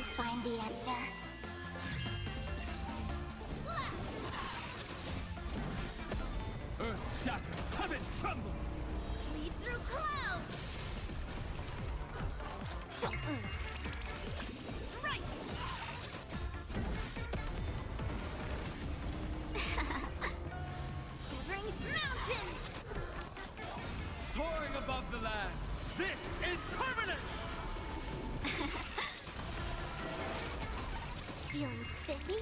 you find the answer? Earth shatters, heaven trembles! Lead through clouds! Strike! Severing mountains! Soaring above the lands! This is permanence! Feeling spiffy?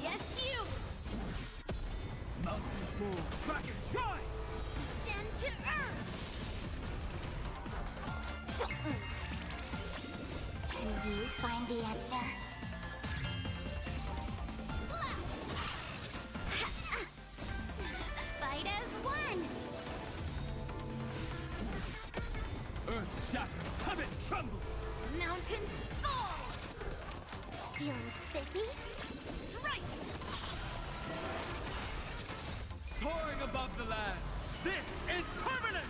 Yes, you! Mountains move, krakens rise! Descend to earth! Can you find the answer? Fight as one! Earth shatters, heaven trembles! Mountains fall! Feeling spiffy? Strike! Soaring above the lands! This is permanence!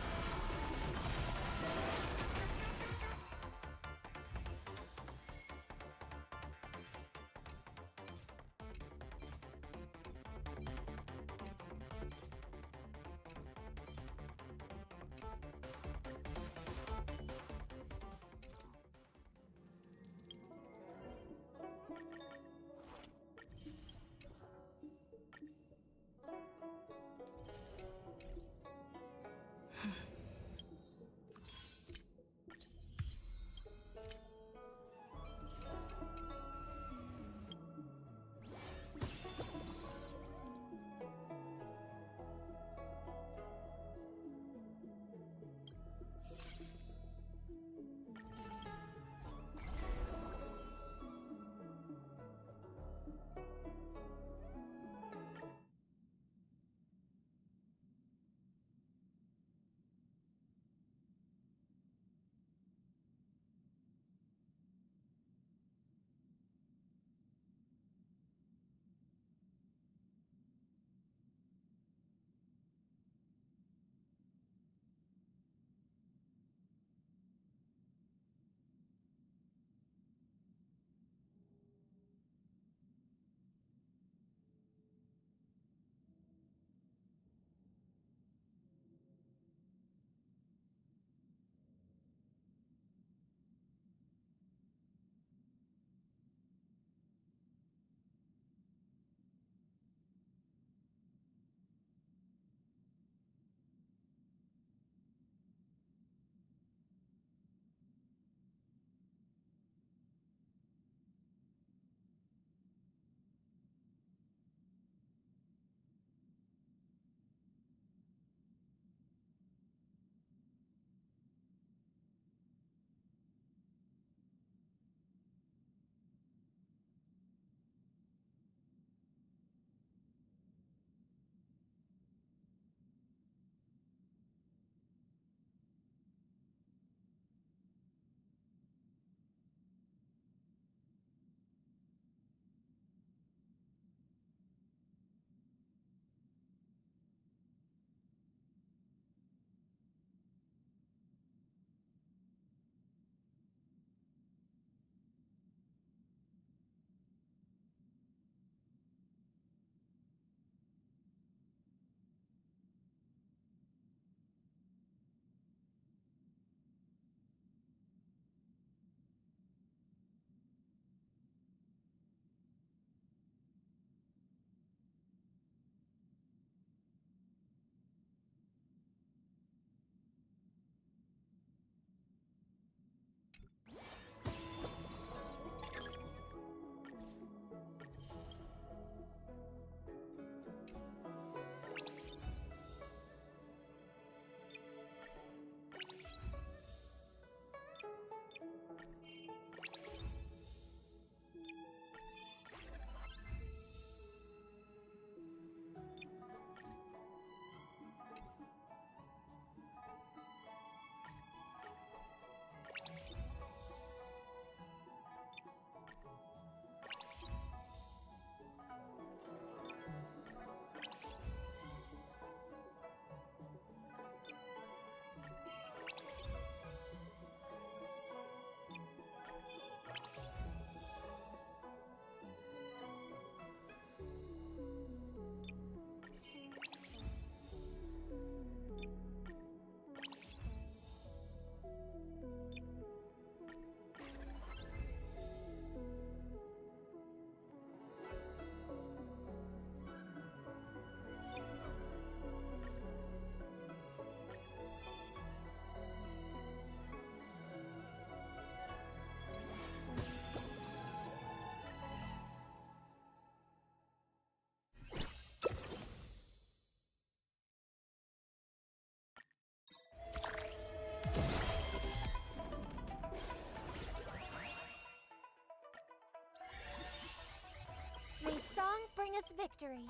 Victory!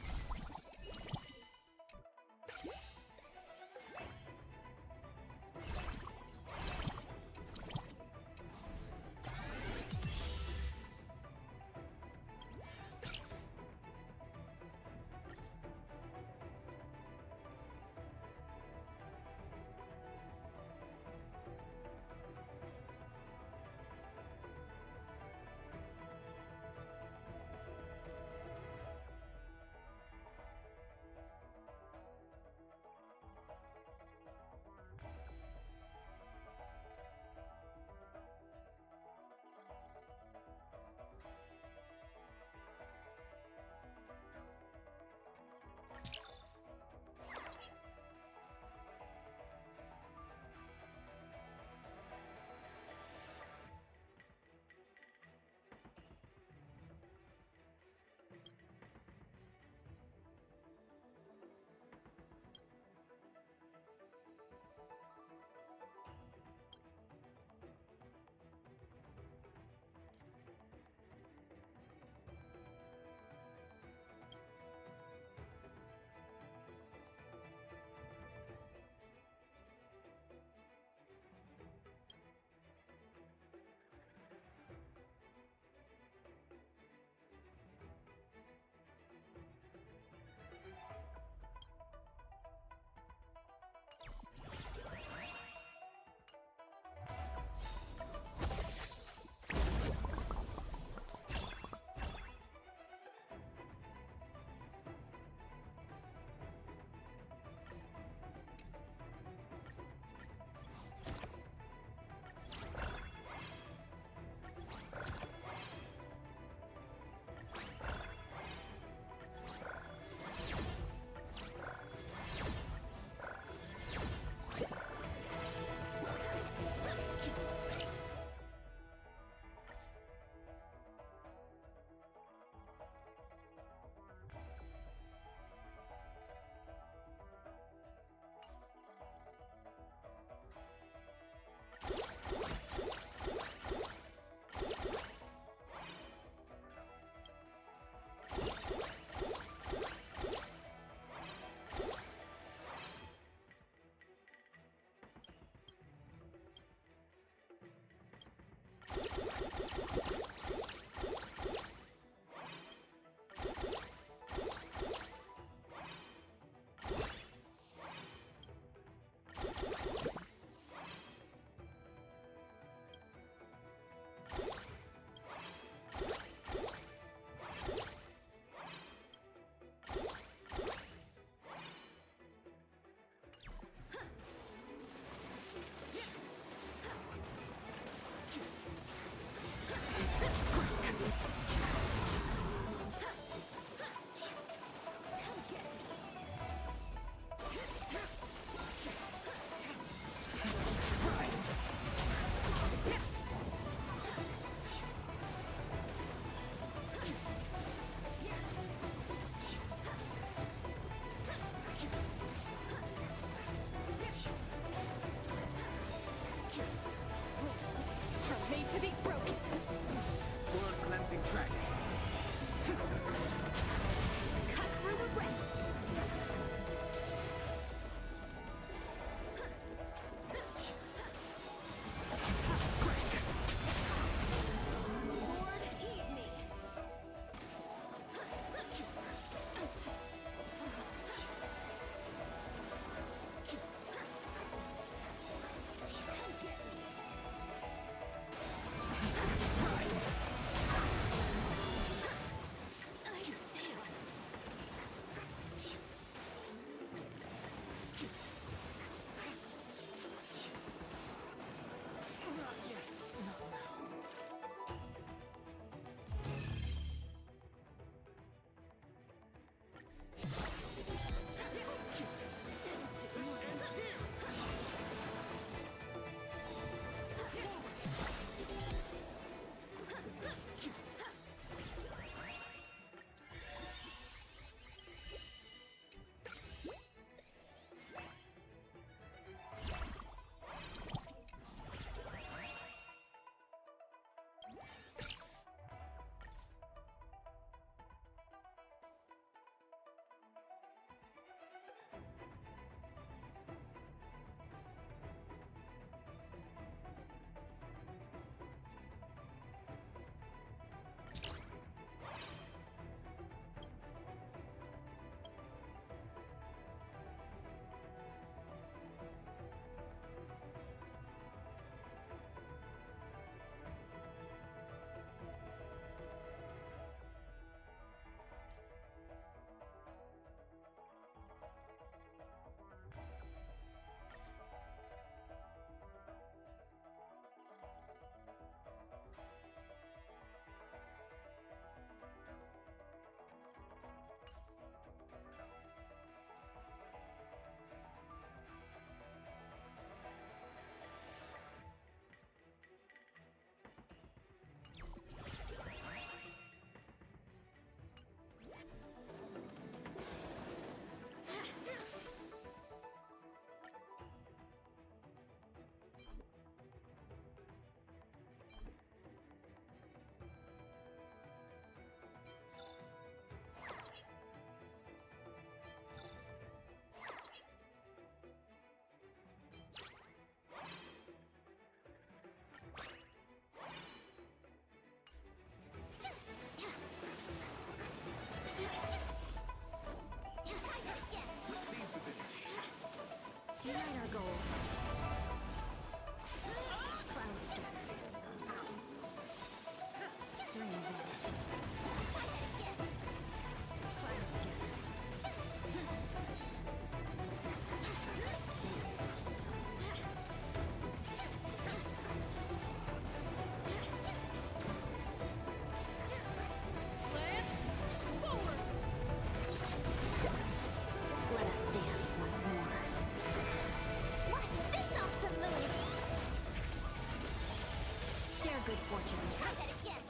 our good fortune. Try that again.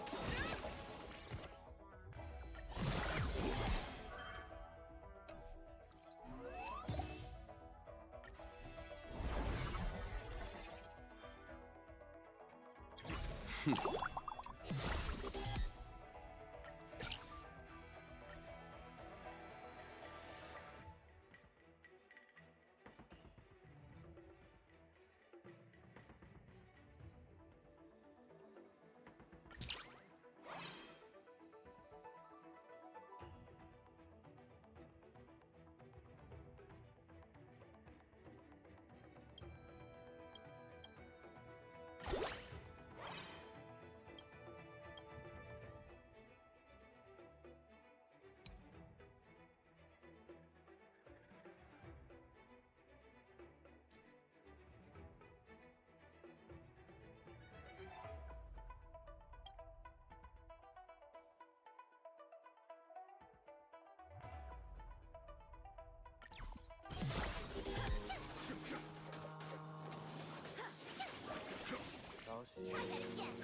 高兴， Try that again.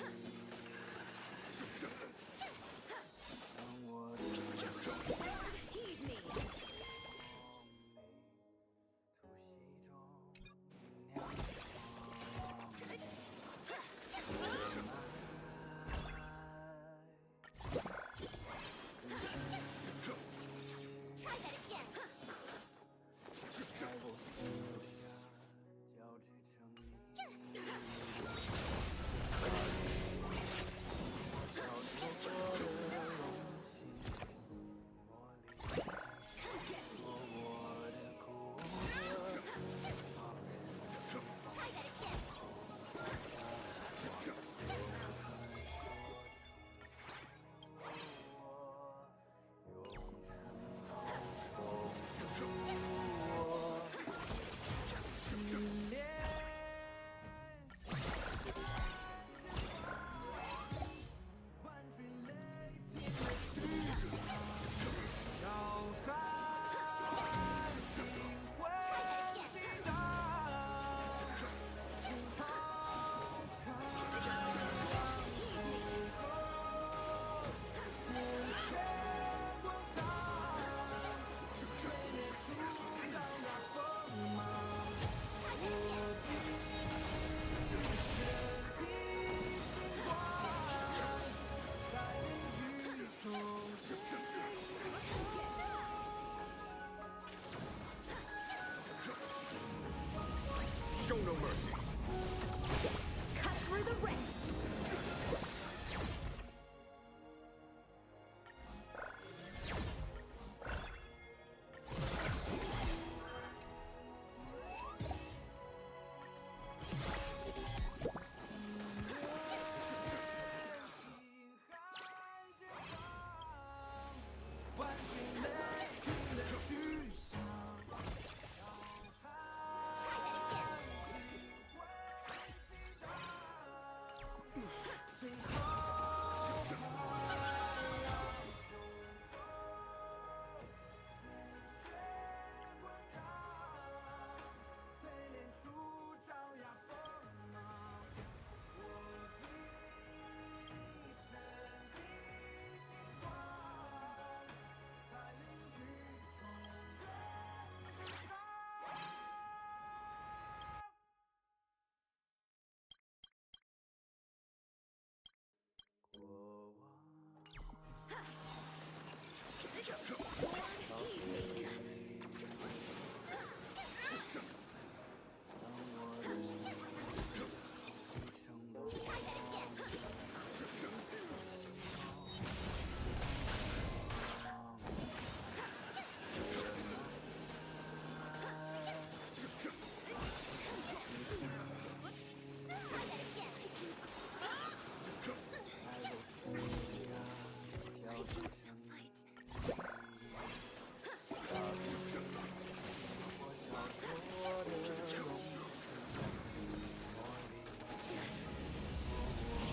让我的 Heed me. 突袭中酝酿Try that again. 爱过互相交织成你。小说的荣幸，茉莉做我的顾客，放任春风 Try that again. 用疼痛重铸我思念。万军雷霆的巨响，浩瀚星辉激荡，惊涛骇浪守候，鲜血滚烫，淬炼出张牙锋芒。我必身披星光，在领域中追求。 Show no mercy. Cut through the ranks.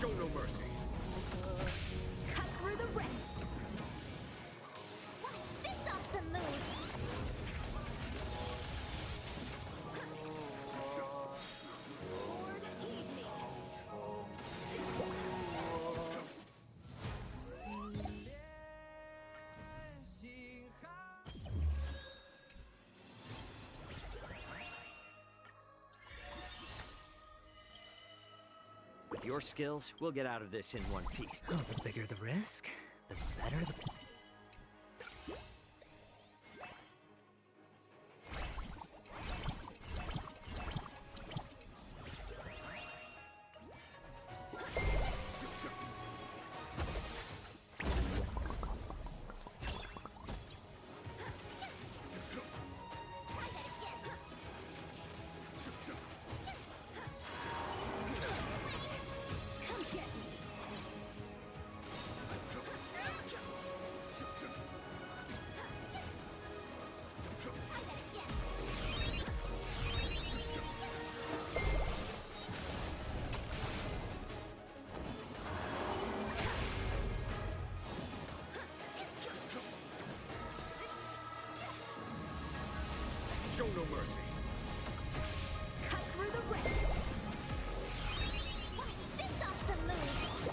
Show no mercy. Cut through the ranks. Watch this awesome move. Lord, heed me. With your skills, we'll get out of this in one piece. Oh, the bigger the risk, the better the... Come get me. Show no mercy. Cut through the ranks. Watch this awesome move!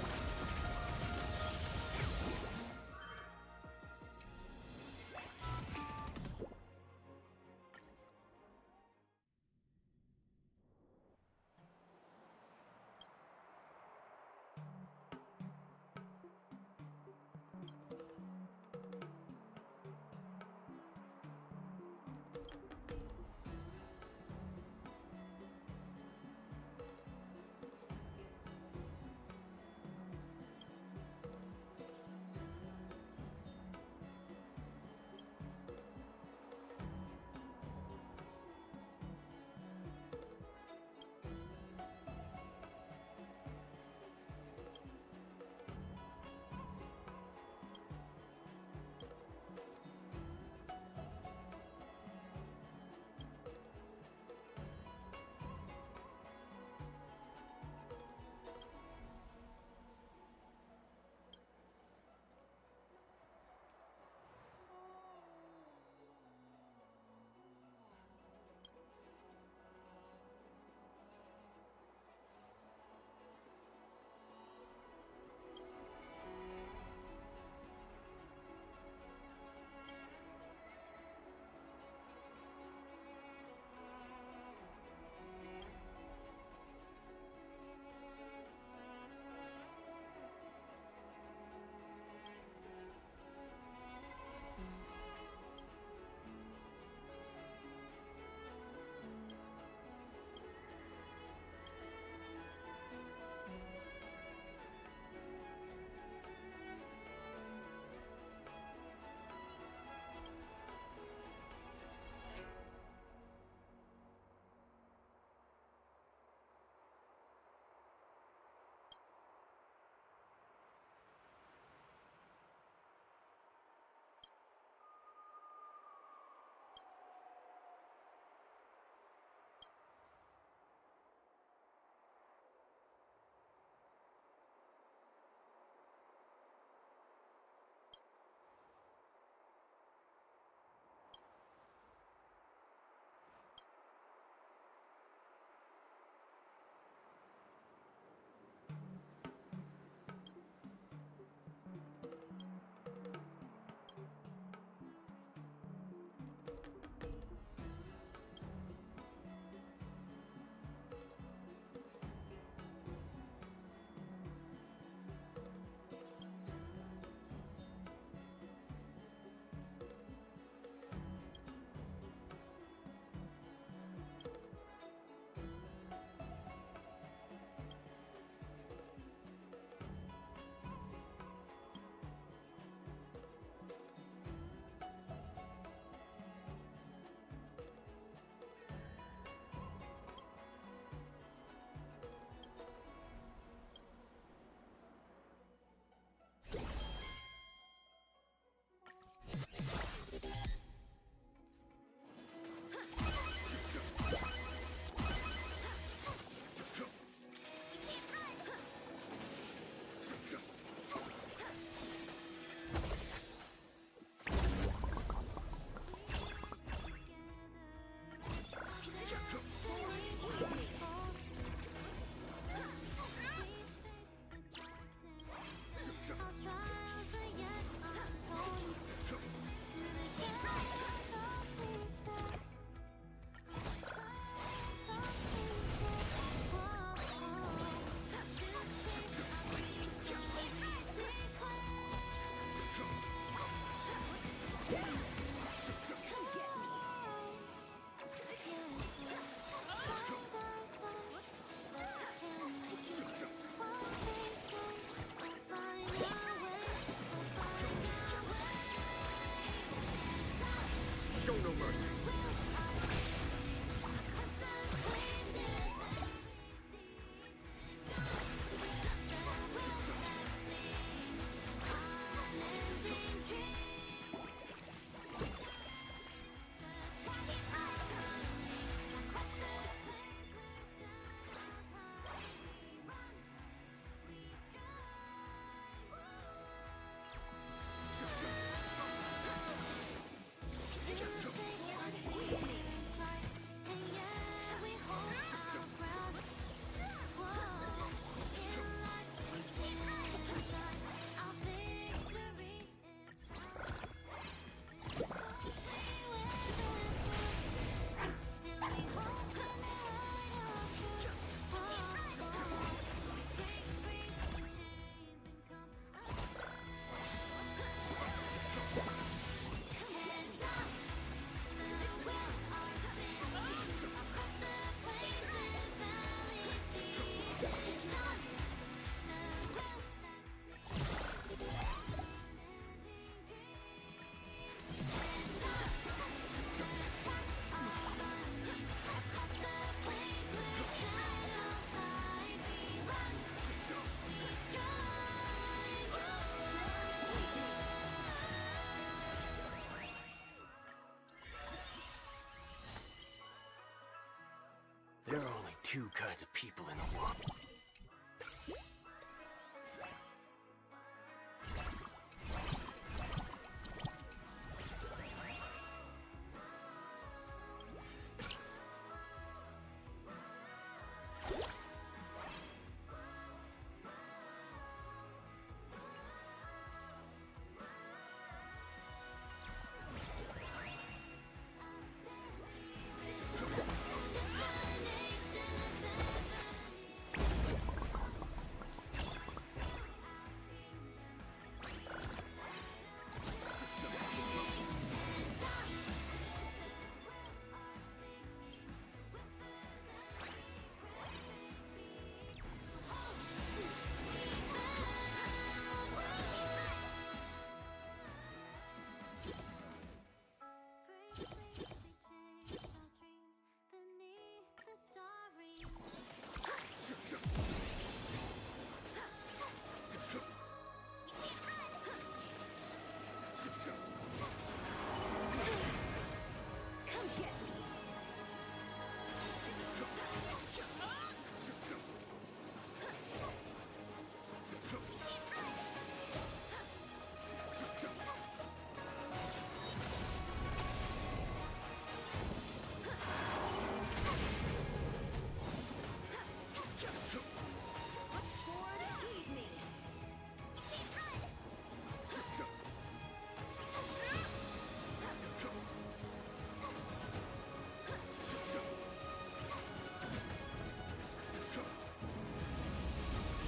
two kinds of people in the world.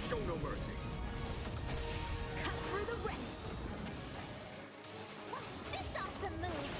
Show no mercy. Cut through the ranks. Watch this awesome move.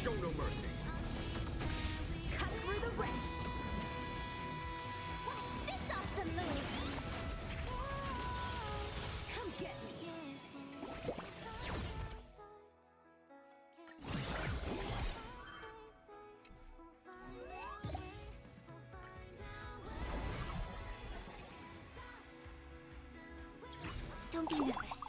Show no mercy. Cut through the ranks. Watch this awesome move. Come get me. Don't be nervous.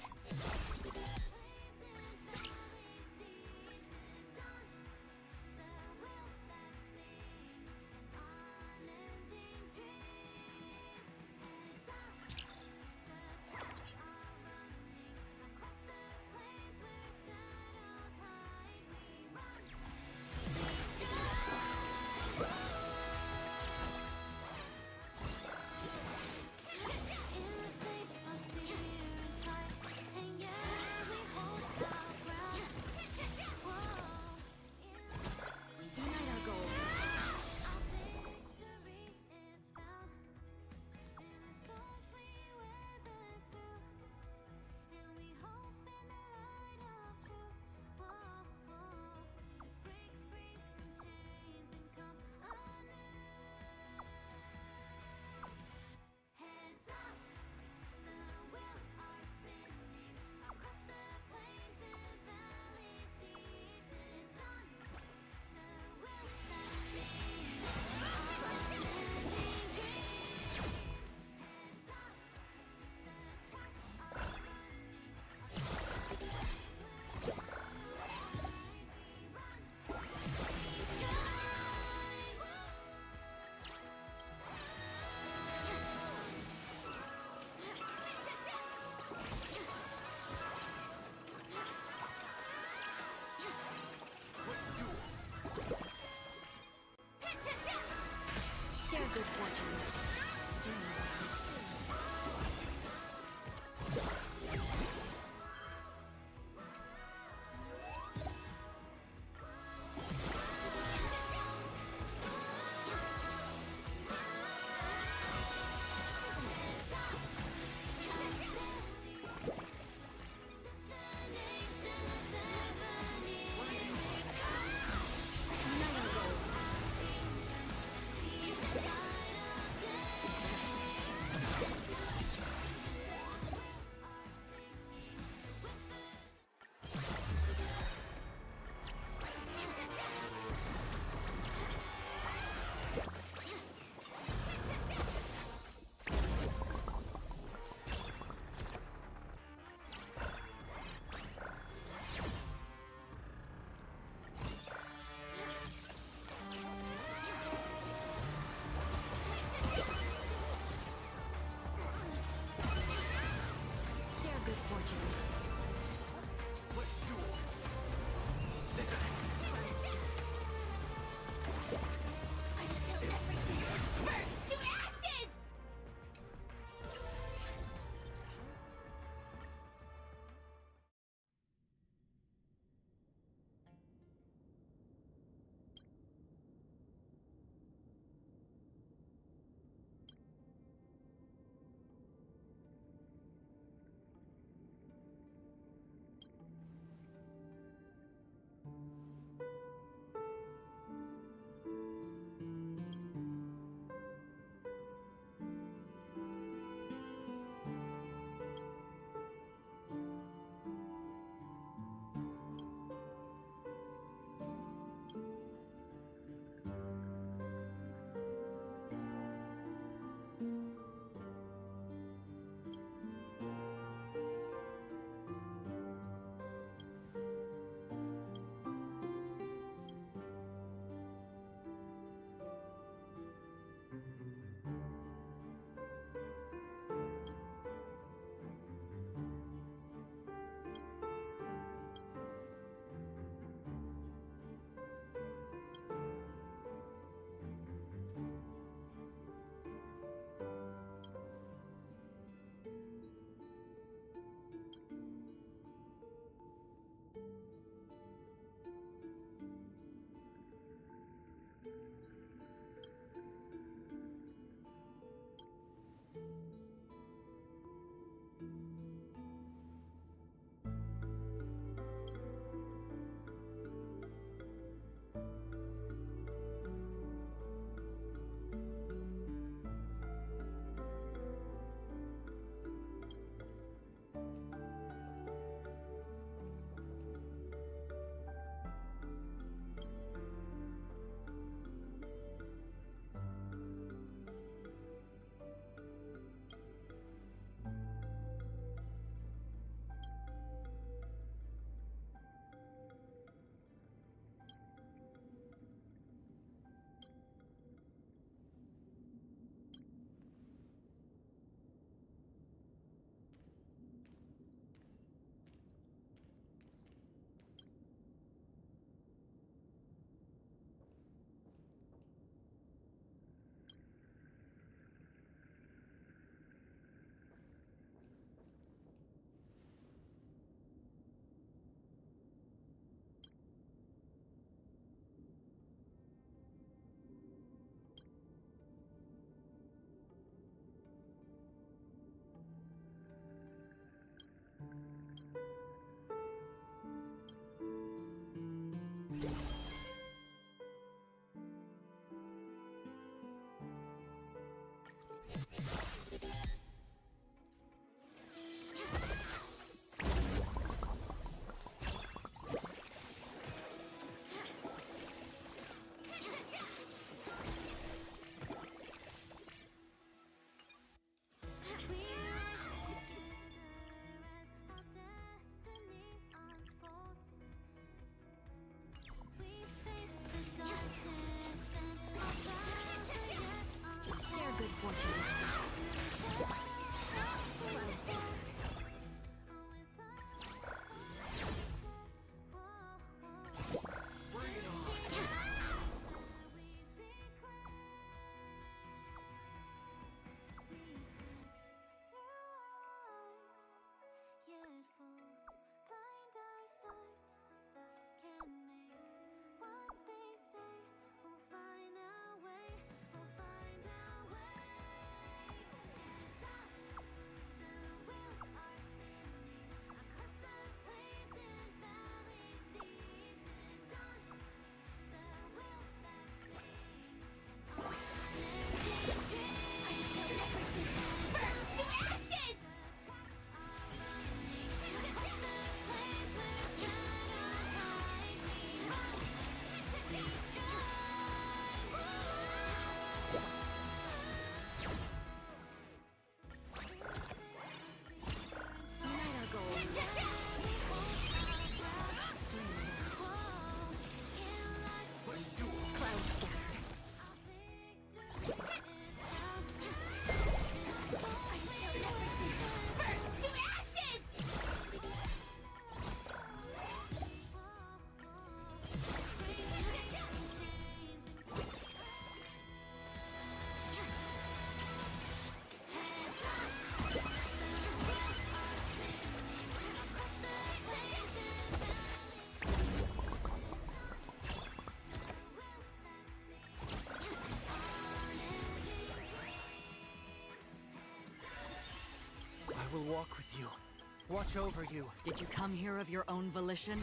fortune. watch over you. Did you come here of your own volition?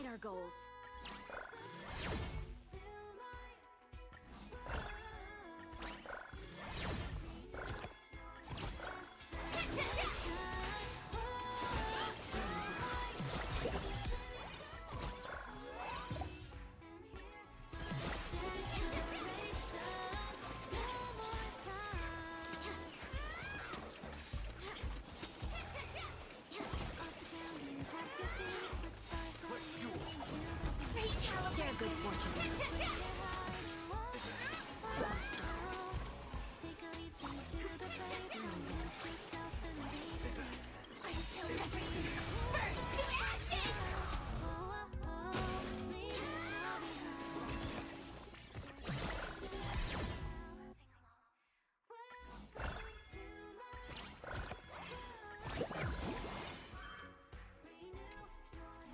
Our goals. Share good fortune. Take a leap into the place. Don't lose yourself and leave it. Until everything burns to ashes. Leave it all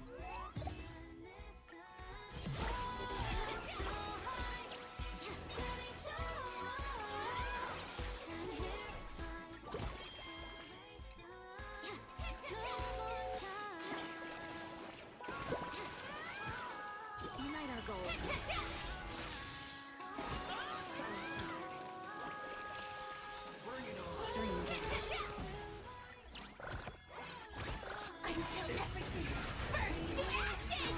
Unite our goals. Dream dash. until everything burns to ashes.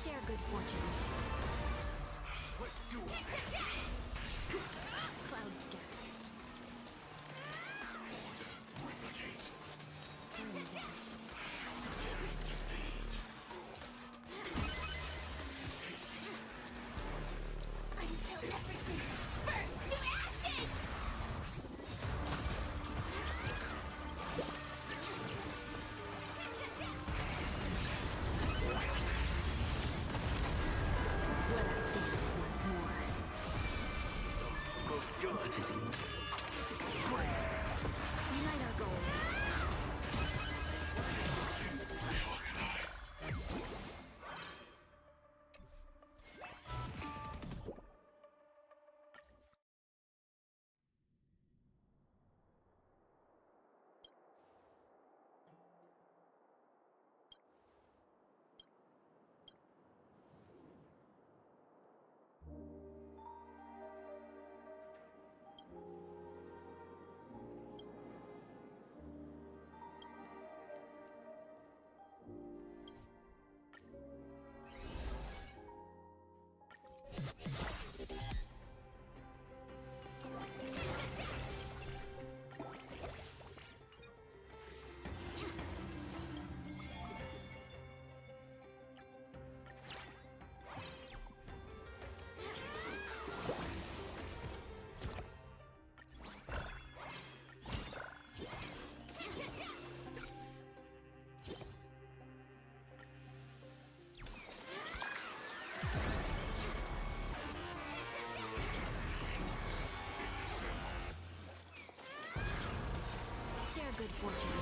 Share good fortune. Let's do it. Cloud scatter. Until everything burns to ashes! Let us dance once more. Look good. Unite our goals. Share good fortune.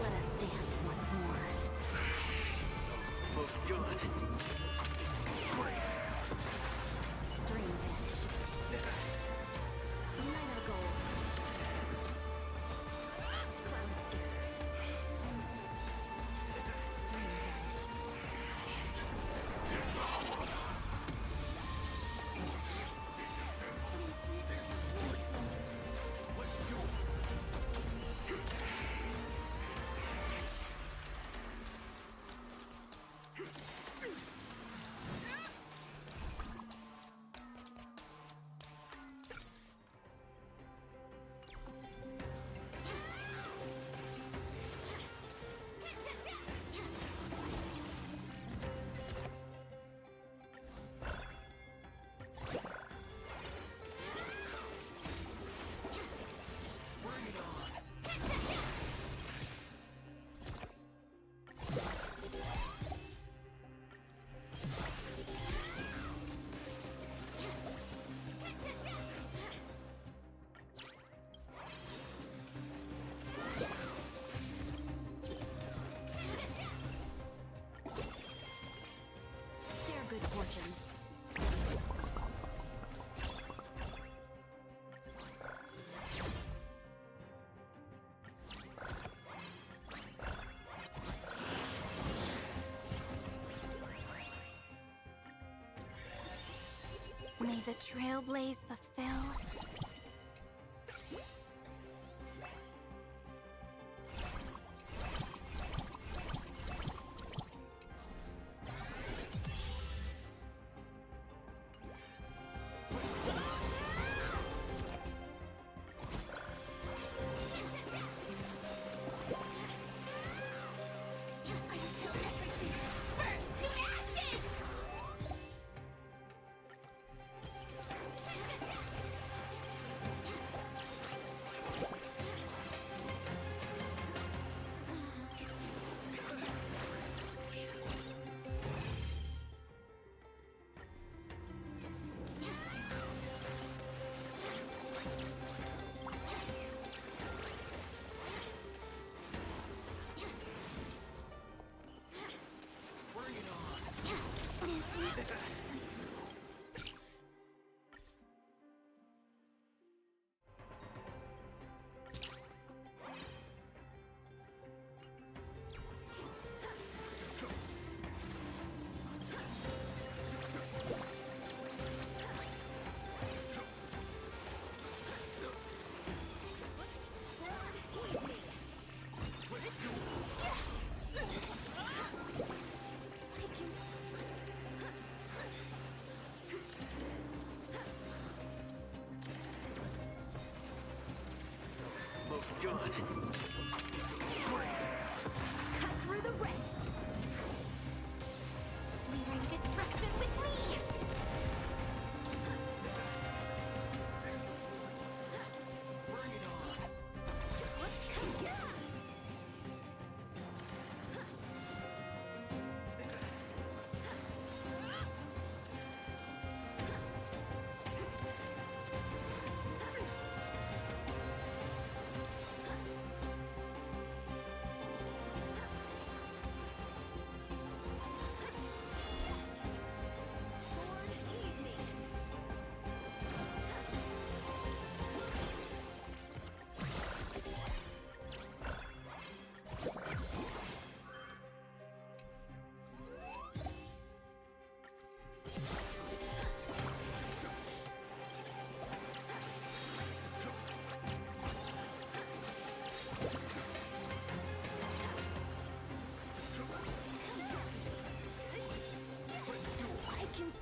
Let us dance once more. Look good. Dream vanished. Unite our goals. Cloud scatter. Dream vanished. Share good fortune. May the trailblaze fulfill. Until everything burns to ashes! gun. Cut through the ranks. Leading destruction with me. Bring it on. Sword heed me. I can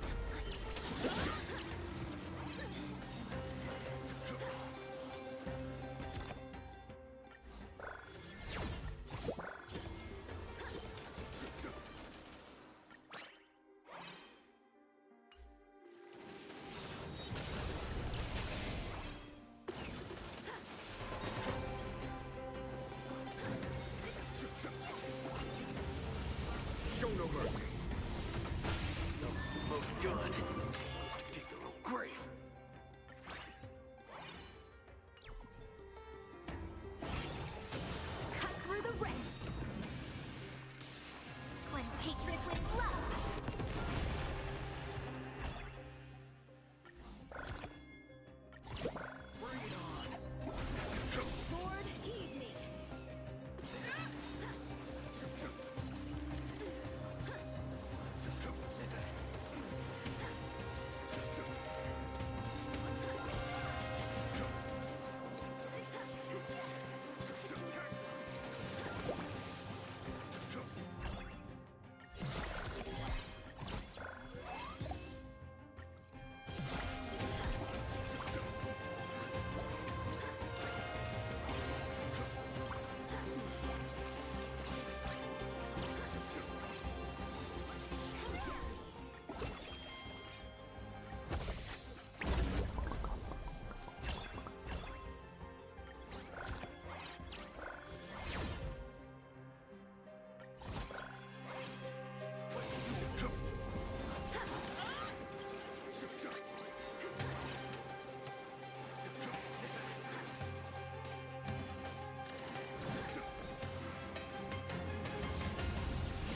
Show no mercy. Load gun. Dig their own grave. cut through the ranks. Cleanse hatred with love. Bring it on. Sword heed me.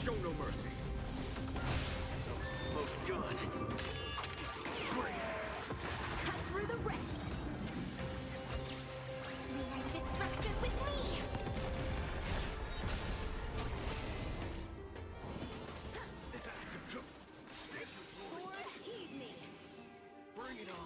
Show no mercy. Load gun. Dig their own grave. Cut through the ranks. Leading destruction with me. Sword heed me. Bring it on.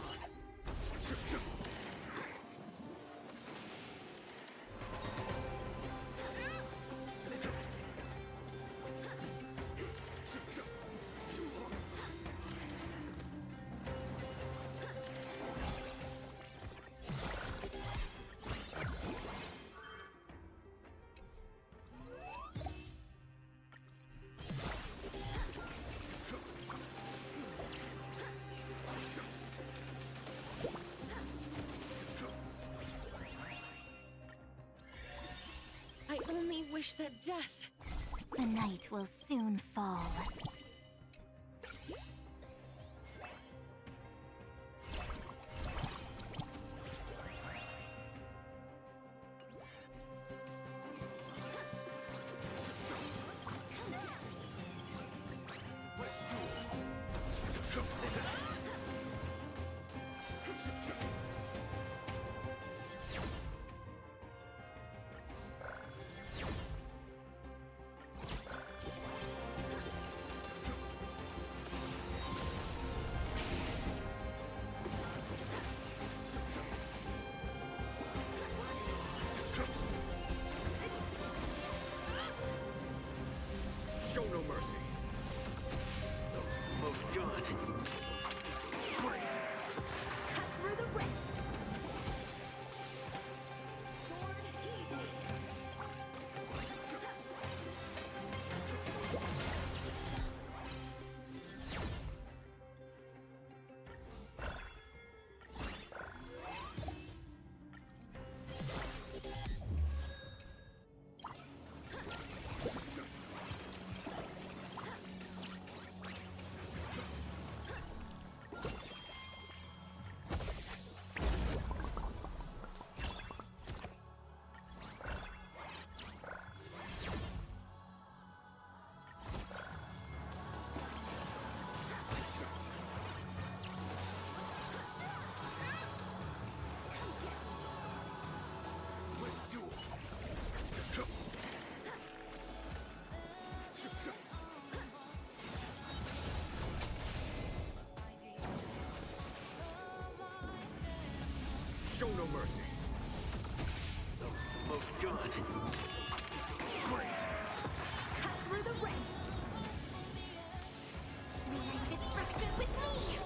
I only wish that death. The night will soon fall. no mercy. Those with the loaded gun. Great. Cut through the ranks. Meaning destruction with me.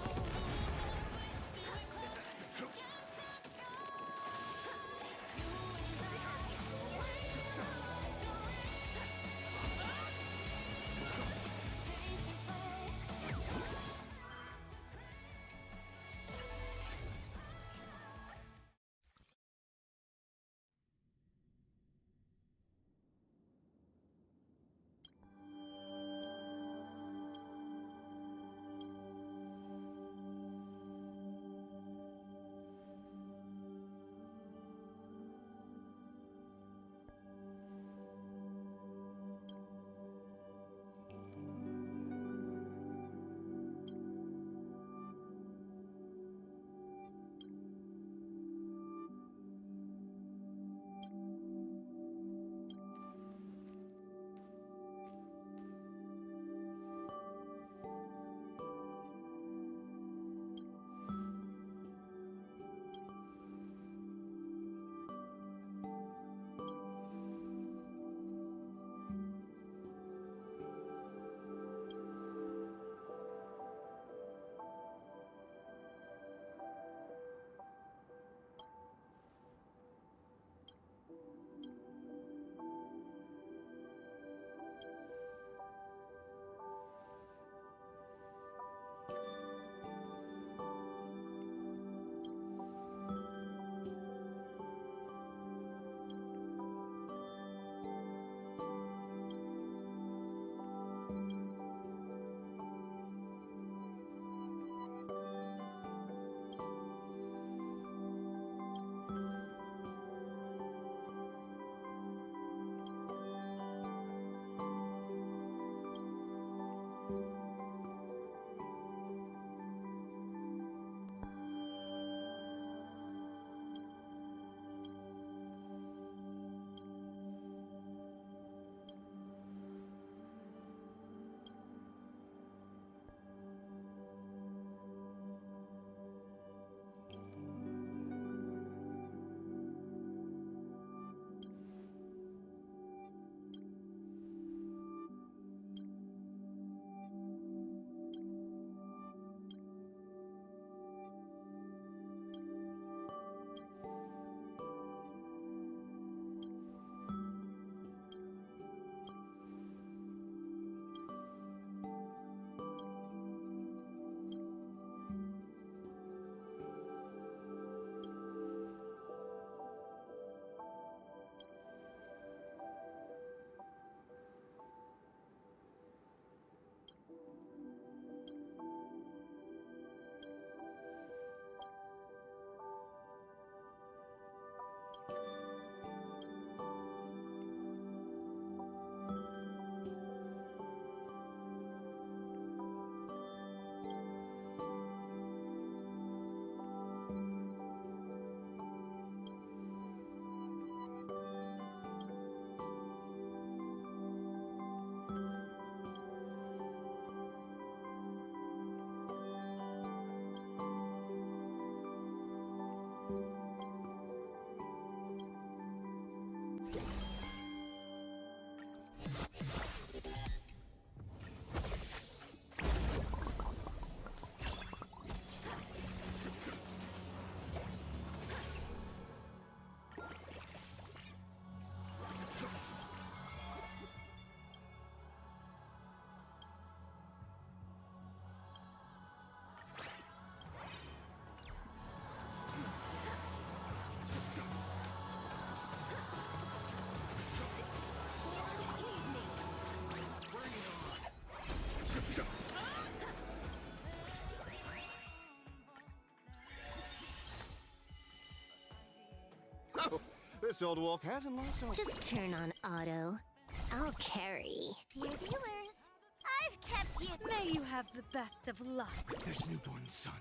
Oh, this old wolf hasn't lost all. Just turn on auto. I'll carry. Dear viewers, I've kept you. May you have the best of luck. With this newborn son.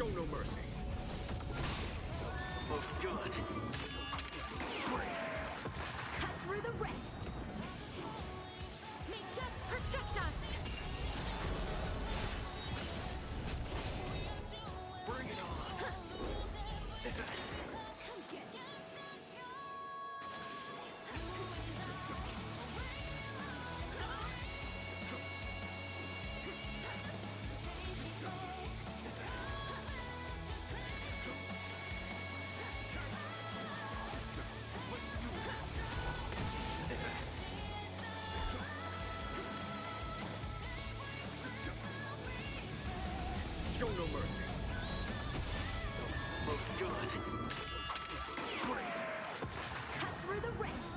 Show no mercy. Most good. Cut through the ranks. May death protect us. Bring it on. Come get it. Show no mercy. Most good. Cut through the ranks.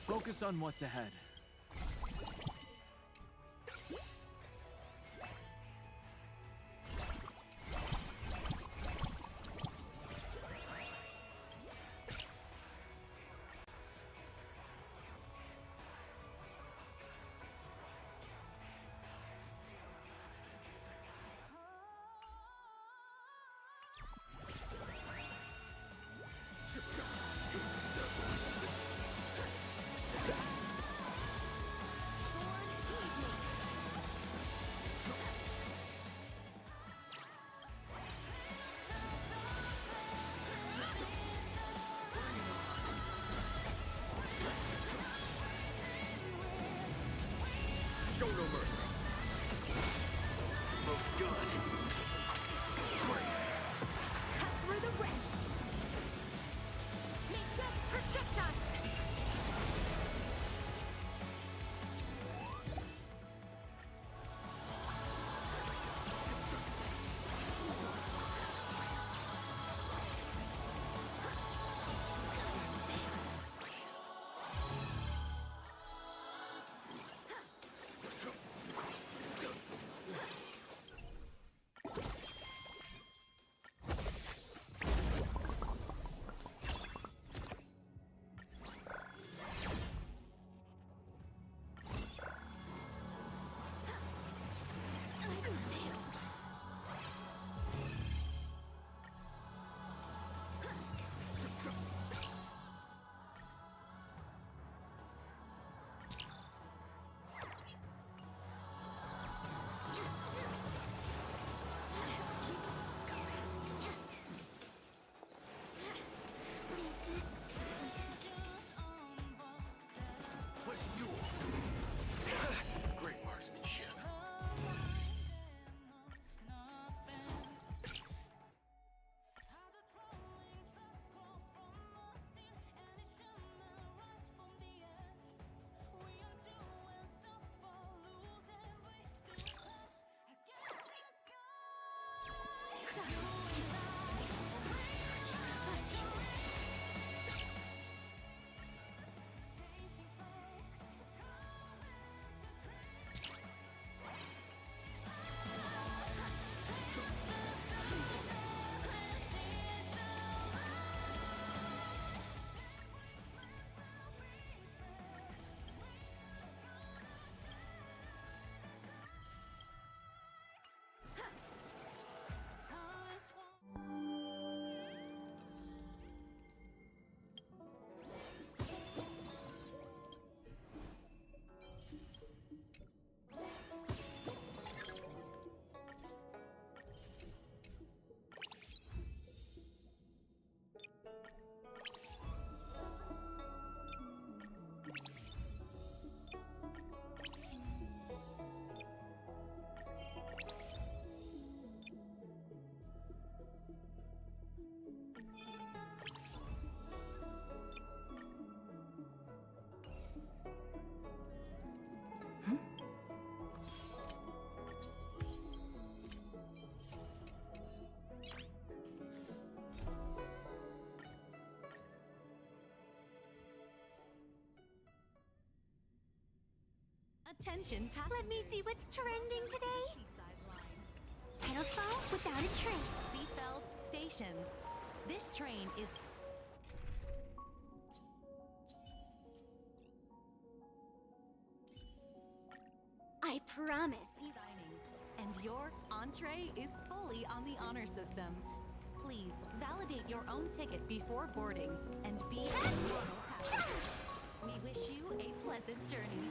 Focus on what's ahead. attention past Let me see what's trending today. seaside line. Pedestal without a trace. Seafeld Station. This train is I promise you. dining, and your entree is fully on the honor system. Please validate your own ticket before boarding and be a normal passenger. We wish you a pleasant journey.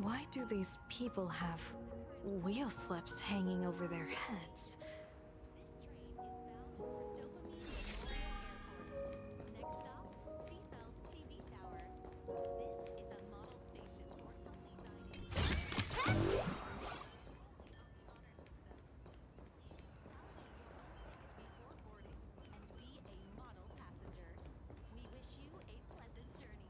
Why do these people have wheel slips hanging over their heads? This train is bound for Dopamine Memorial Airport. Next stop, Seafeld TV Tower. This is a model station for healthy dining. Before boarding and be a model passenger. We wish you a pleasant journey.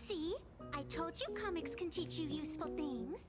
See? I told you comics can teach you useful things.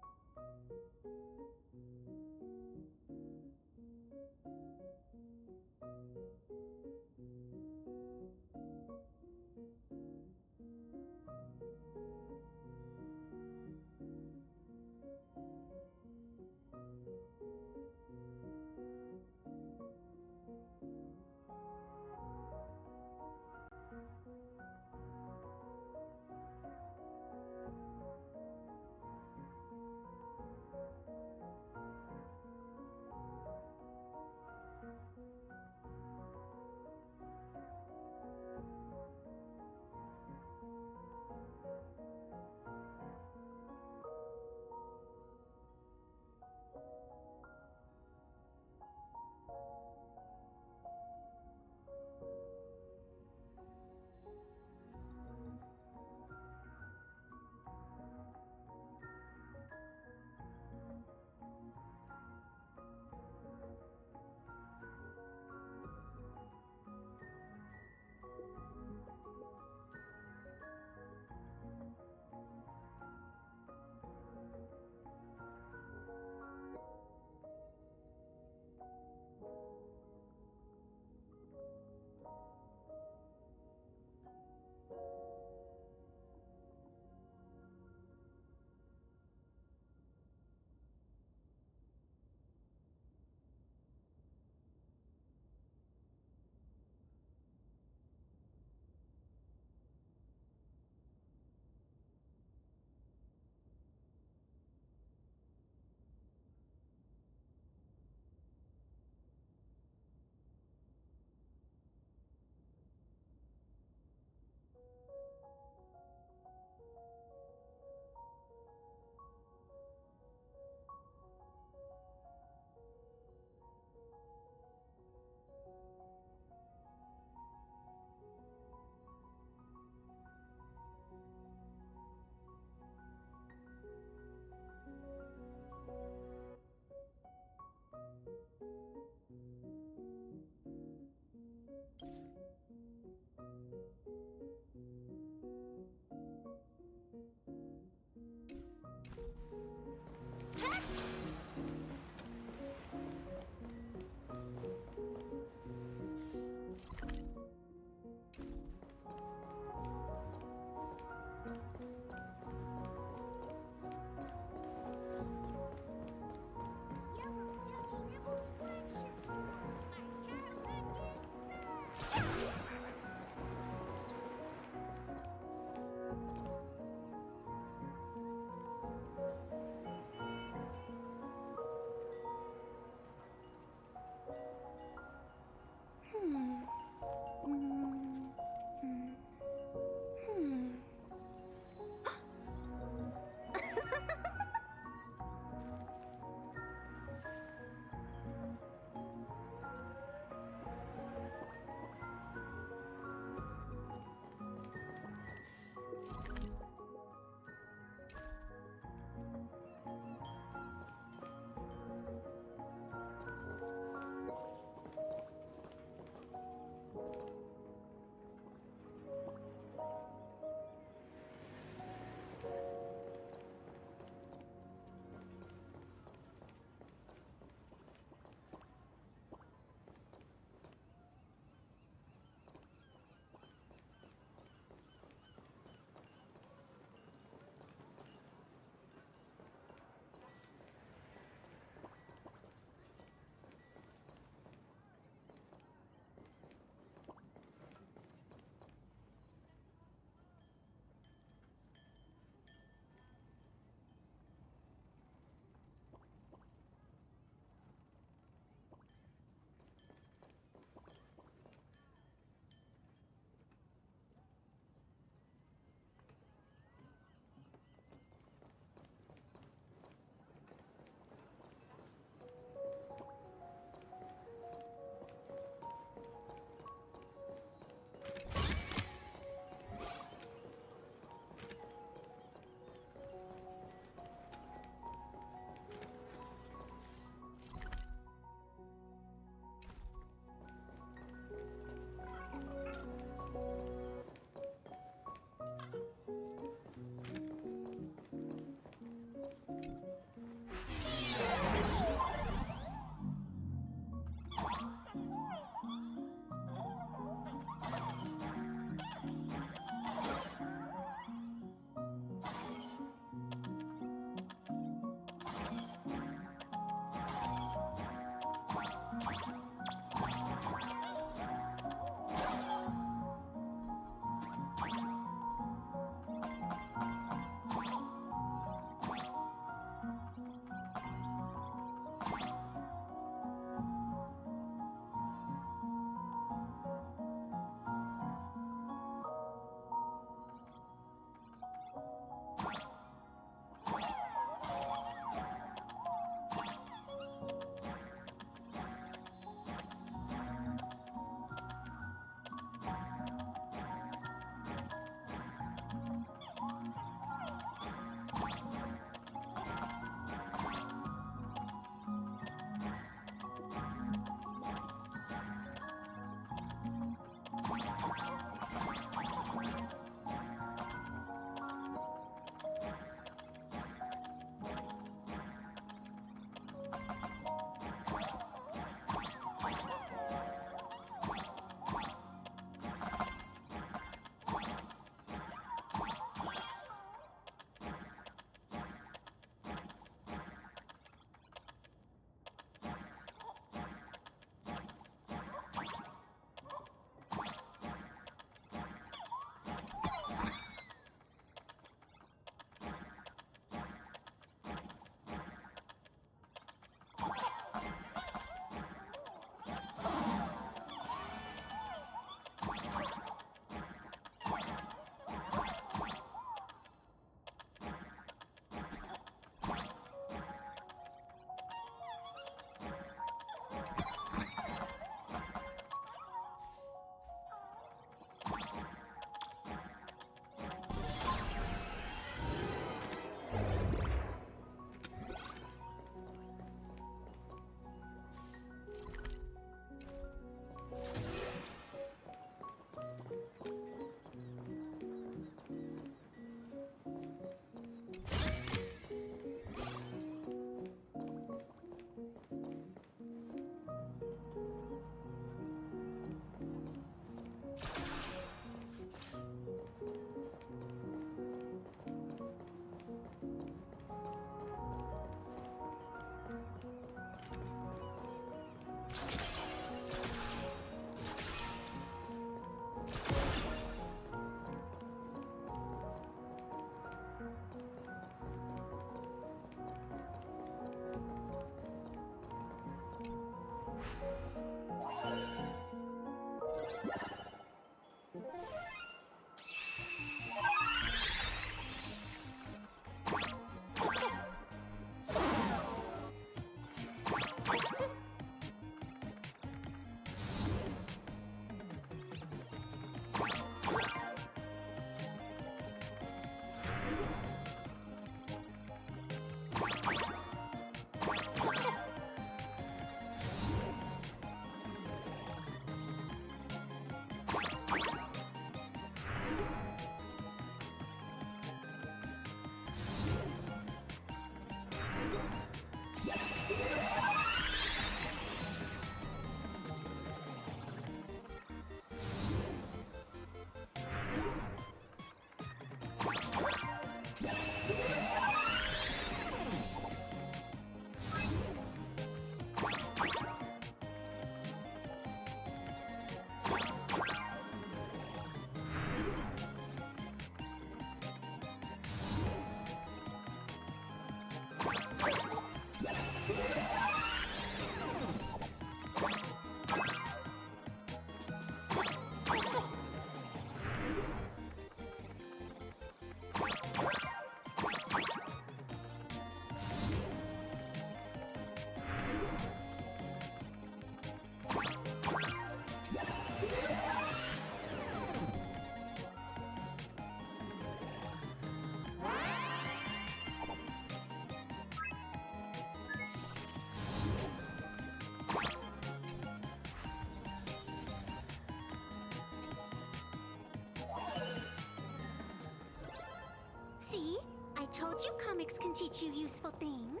See? I told you comics can teach you useful things.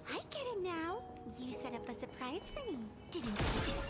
I get it now. You set up a surprise for me, didn't you?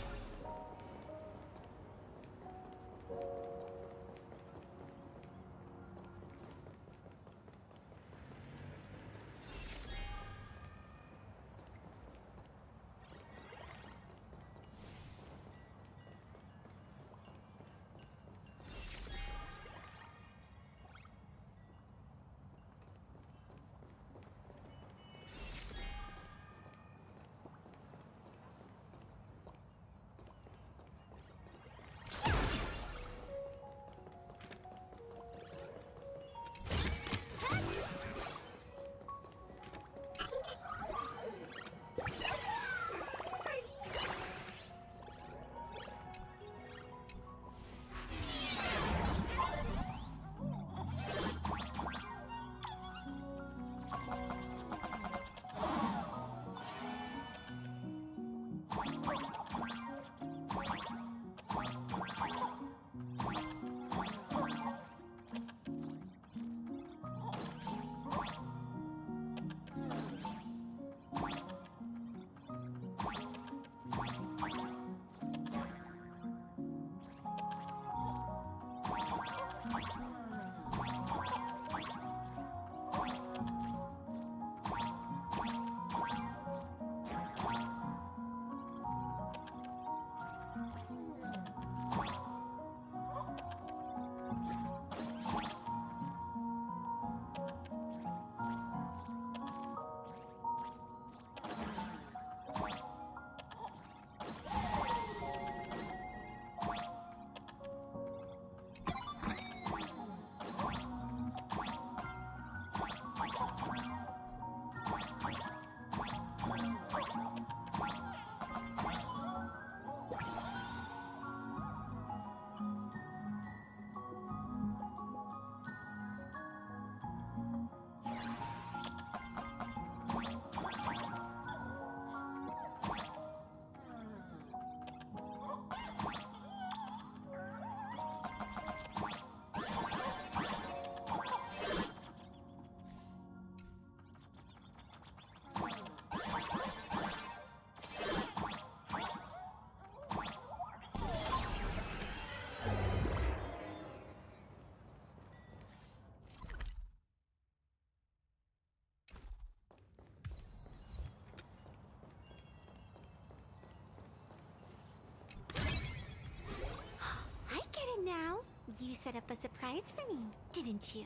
set up a surprise for me, didn't you?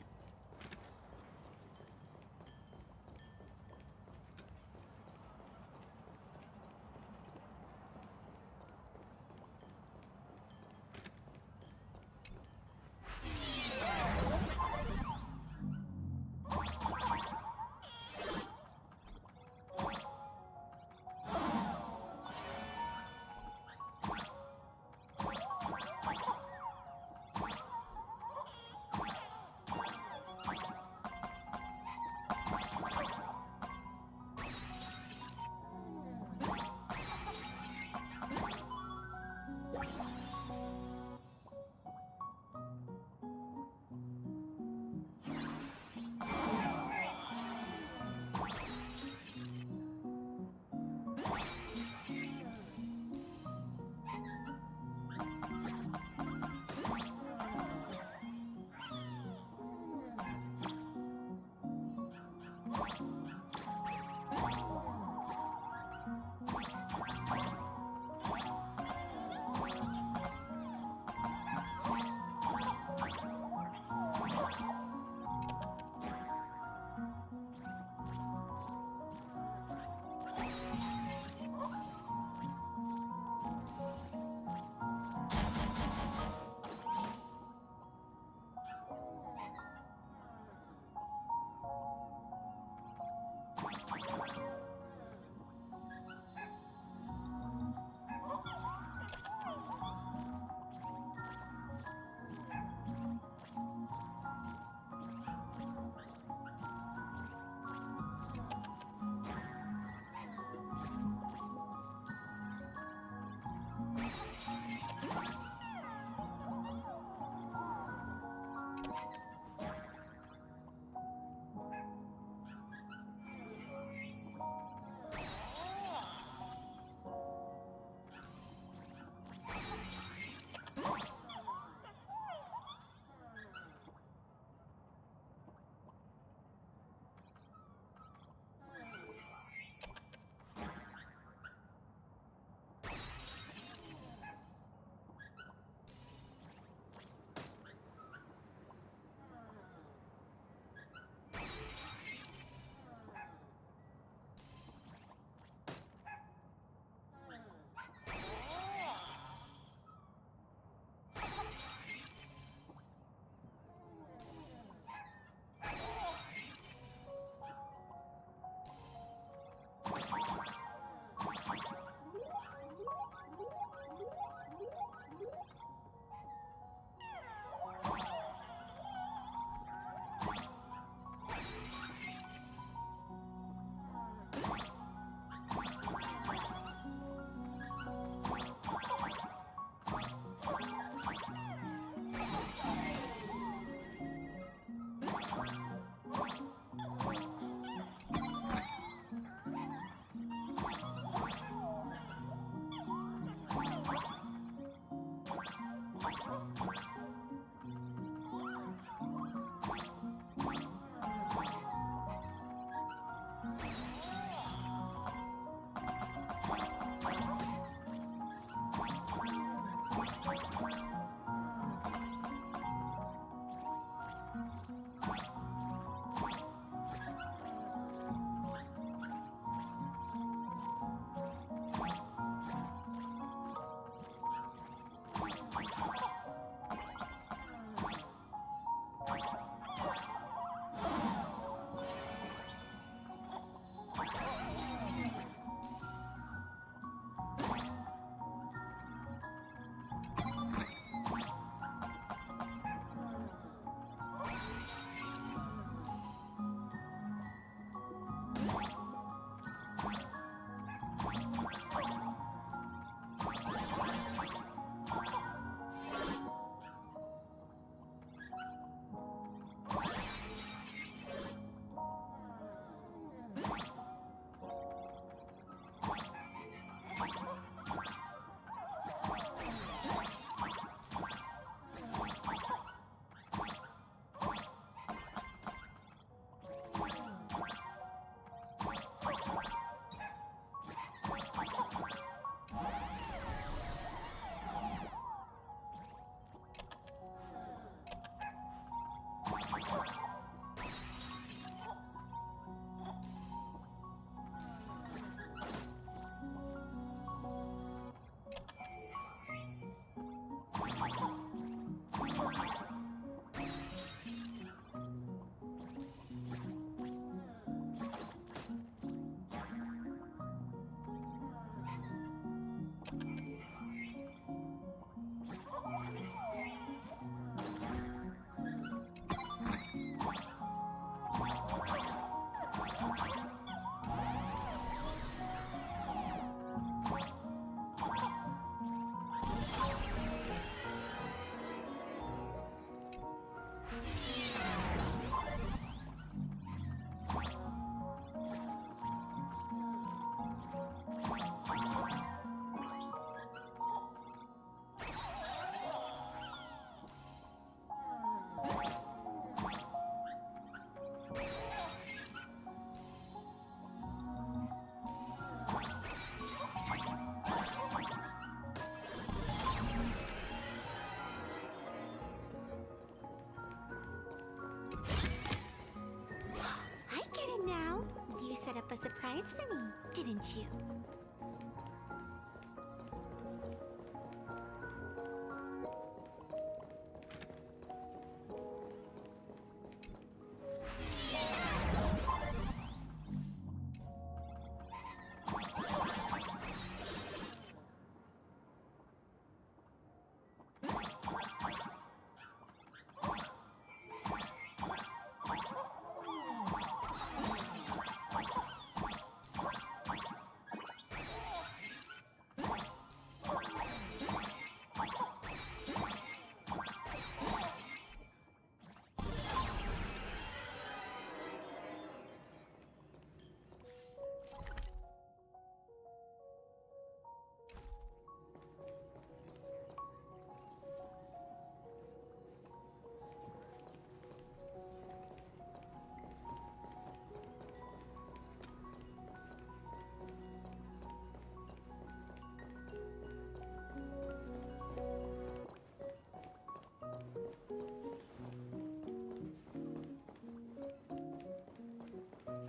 I get it now. You set up a surprise for me, didn't you?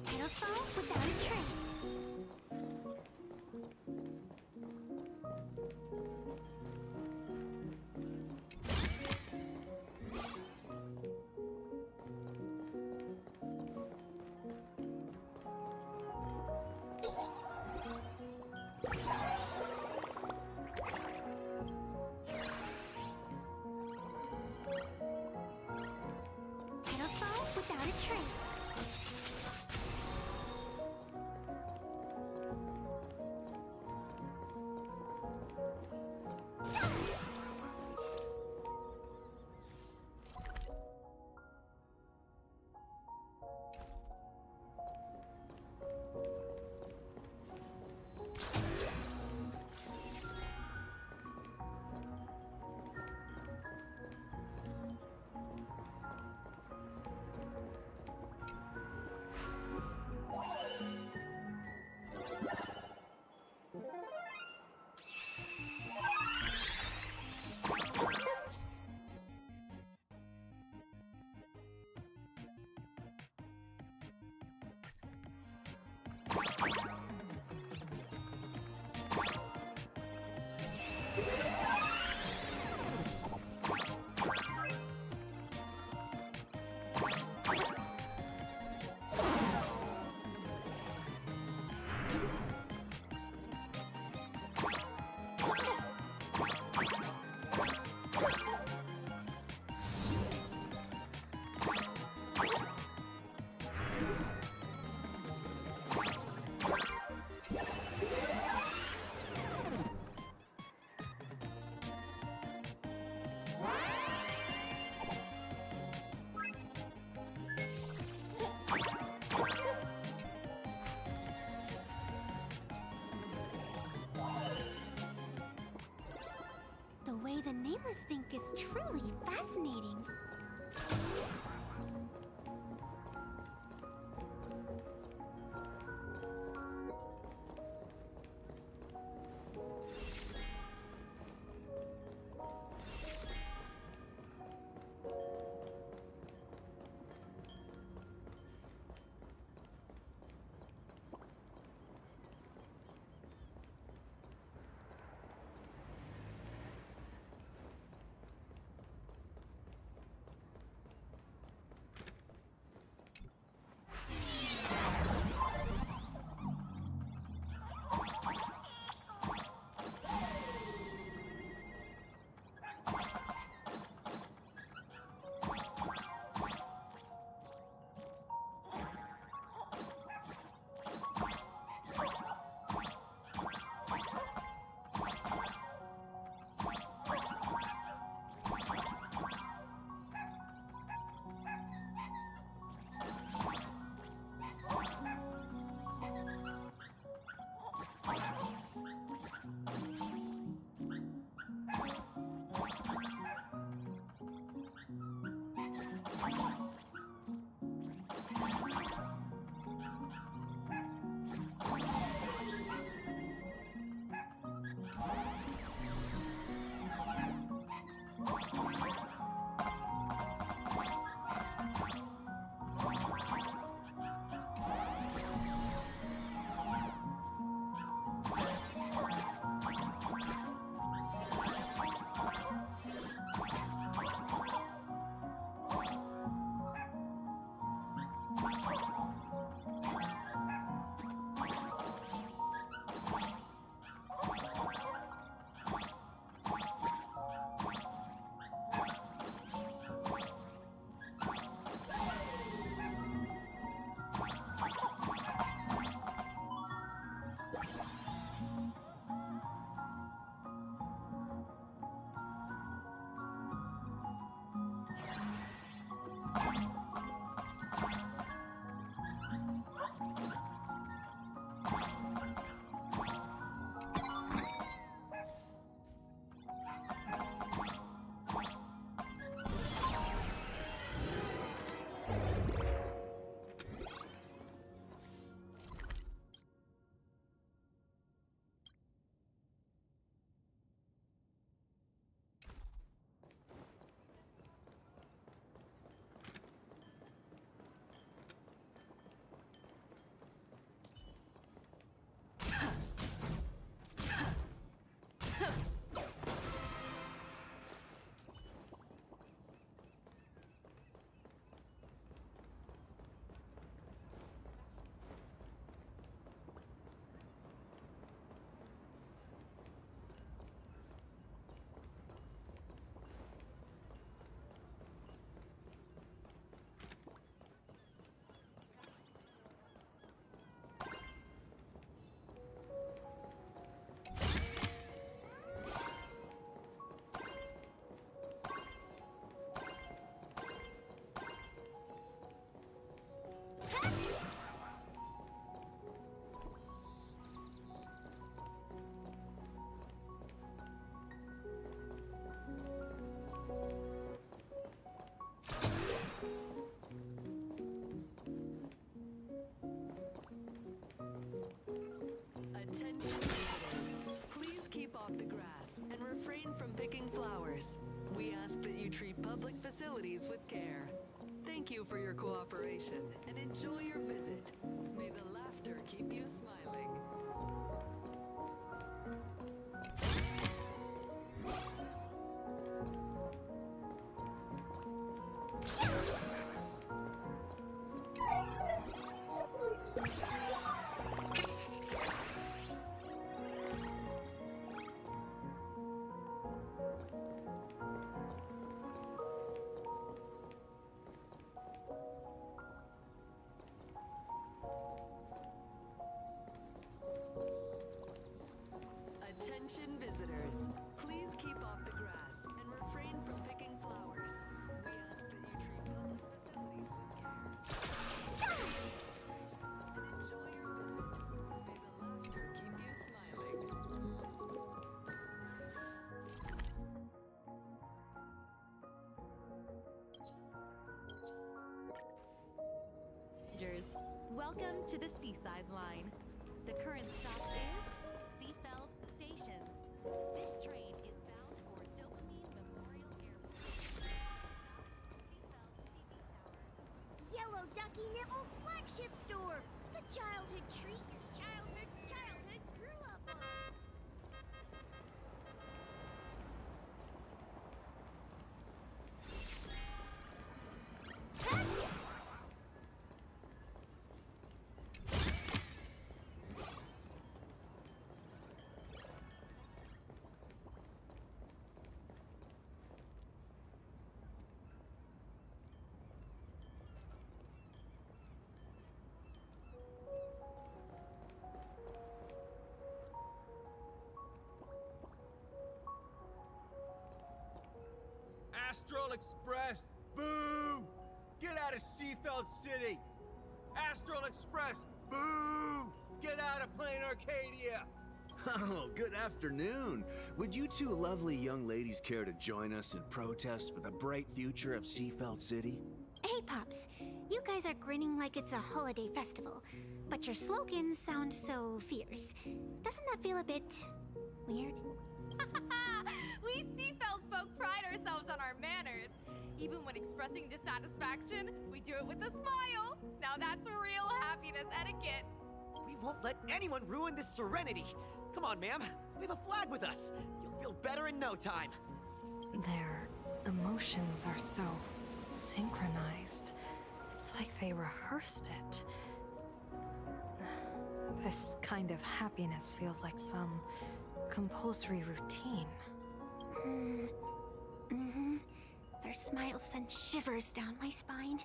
It'll solve without a trace. It'll solve without a trace. The way the nameless think is truly fascinating. We ask that you treat public facilities with care. Thank you for your cooperation and enjoy your visit. May the laughter keep you smiling. Attention visitors, please keep off the grass and refrain from picking flowers. We ask that you treat public facilities with care. And enjoy your visit. May the laughter keep you smiling. Welcome to the Seaside Line. The current stop is Seafeld Station. This train is bound for Dopamine Memorial Airport. Seafeld TV Tower. Yellow Ducky Nibble's flagship store. The childhood treat your childhood's childhood grew up on. Astral Express! Boo! Get out of Seafeld City! Astral Express! Boo! Get out of Plain Arcadia! Oh, good afternoon. Would you two lovely young ladies care to join us in protest for the bright future of Seafeld City? Hey, Pops. You guys are grinning like it's a holiday festival, but your slogans sound so fierce. Doesn't that feel a bit weird? We Seafeld folk pride ourselves on our manners. Even when expressing dissatisfaction, we do it with a smile. Now that's real happiness etiquette. We won't let anyone ruin this serenity. Come on, ma'am. We have a flag with us. You'll feel better in no time. Their emotions are so synchronized. It's like they rehearsed it. This kind of happiness feels like some compulsory routine. Their smile sent shivers down my spine.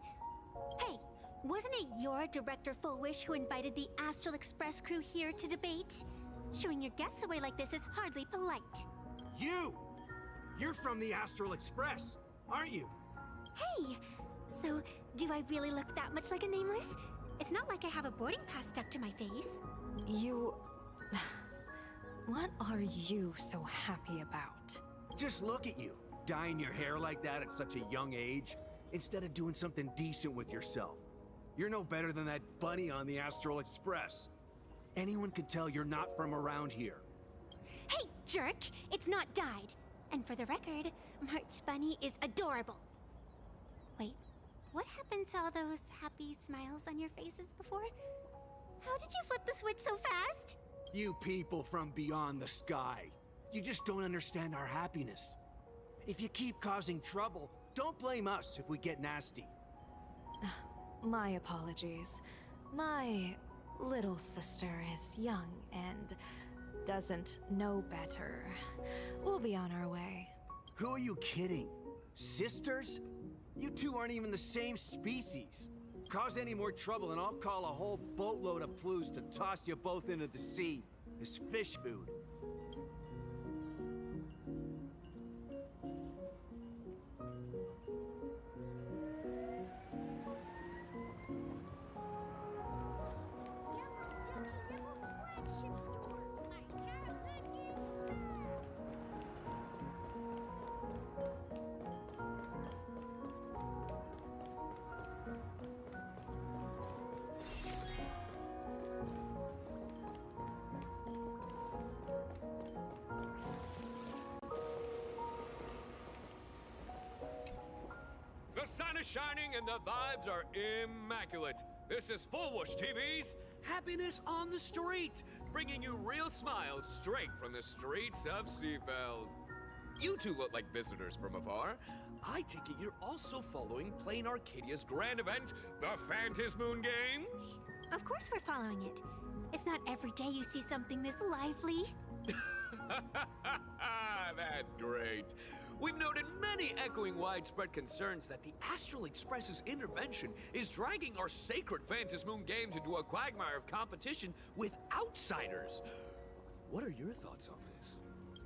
Hey, wasn't it your Director Fullwish who invited the Astral Express crew here to debate? Showing your guests away like this is hardly polite. You! You're from the Astral Express, aren't you? Hey, so do I really look that much like a nameless? It's not like I have a boarding pass stuck to my face. You... What are you so happy about? Just look at you, dyeing your hair like that at such a young age, instead of doing something decent with yourself. You're no better than that bunny on the Astral Express. Anyone could tell you're not from around here. Hey, jerk! It's not dyed. And for the record, March Bunny is adorable. Wait, what happened to all those happy smiles on your faces before? How did you flip the switch so fast? You people from beyond the sky. You just don't understand our happiness. If you keep causing trouble, don't blame us if we get nasty. My apologies. My little sister is young and doesn't know better. We'll be on our way. Who are you kidding? Sisters? You two aren't even the same species. Cause any more trouble and I'll call a whole boatload of Ploos to toss you both into the sea as fish food. is shining and the vibes are immaculate. This is Full Whoosh TV's Happiness on the Street, bringing you real smiles straight from the streets of Seafeld. You two look like visitors from afar. I take it you're also following Plain Arcadia's grand event, the Phantasmoon Games? Of course we're following it. It's not every day you see something this lively. That's great. We've noted many echoing widespread concerns that the Astral Express's intervention is dragging our sacred Phantasmoon Games into a quagmire of competition with outsiders. What are your thoughts on this?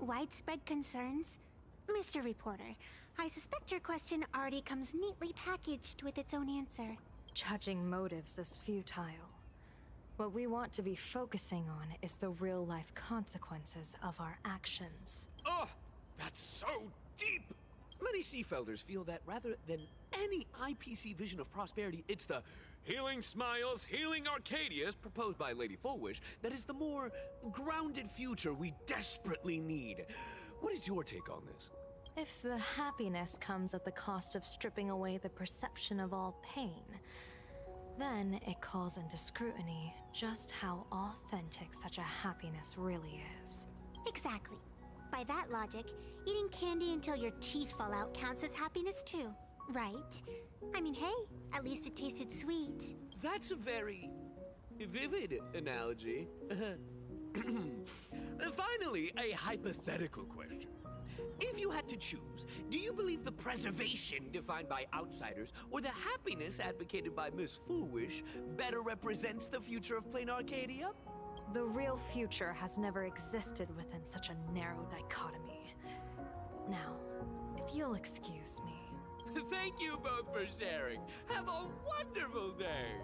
Widespread concerns? Mr. Reporter, I suspect your question already comes neatly packaged with its own answer. Judging motives is futile. What we want to be focusing on is the real-life consequences of our actions. Oh, that's so deep! Many Seafelders feel that rather than any IPC vision of prosperity, it's the Healing Smiles, Healing Arcadias proposed by Lady Fullwish that is the more grounded future we desperately need. What is your take on this? If the happiness comes at the cost of stripping away the perception of all pain, then it calls into scrutiny just how authentic such a happiness really is. Exactly. By that logic, eating candy until your teeth fall out counts as happiness too, right? I mean, hey, at least it tasted sweet. That's a very vivid analogy. Finally, a hypothetical question. If you had to choose, do you believe the preservation defined by outsiders or the happiness advocated by Miss Foolwish better represents the future of Plain Arcadia? The real future has never existed within such a narrow dichotomy. Now, if you'll excuse me. Thank you both for sharing. Have a wonderful day.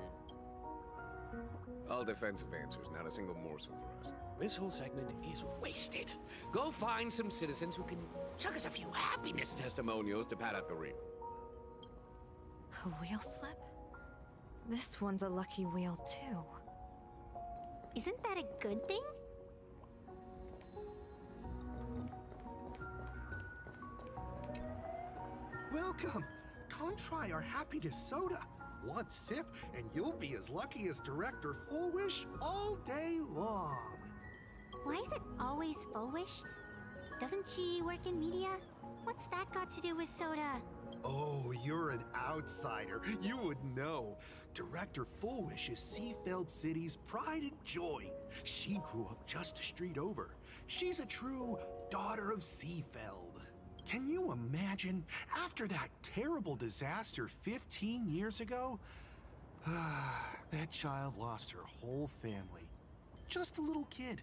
All defensive answers, not a single morsel for us. This whole segment is wasted. Go find some citizens who can chuck us a few happiness testimonials to pad out the rear. A wheel slip? This one's a lucky wheel, too. Isn't that a good thing? Welcome! Come try our happiness soda. One sip, and you'll be as lucky as Director Fullwish all day long. Why is it always Fullwish? Doesn't she work in media? What's that got to do with soda? Oh, you're an outsider. You would know. Director Fullwish is Seafeld City's pride and joy. She grew up just a street over. She's a true daughter of Seafeld. Can you imagine? After that terrible disaster 15 years ago, that child lost her whole family. Just a little kid.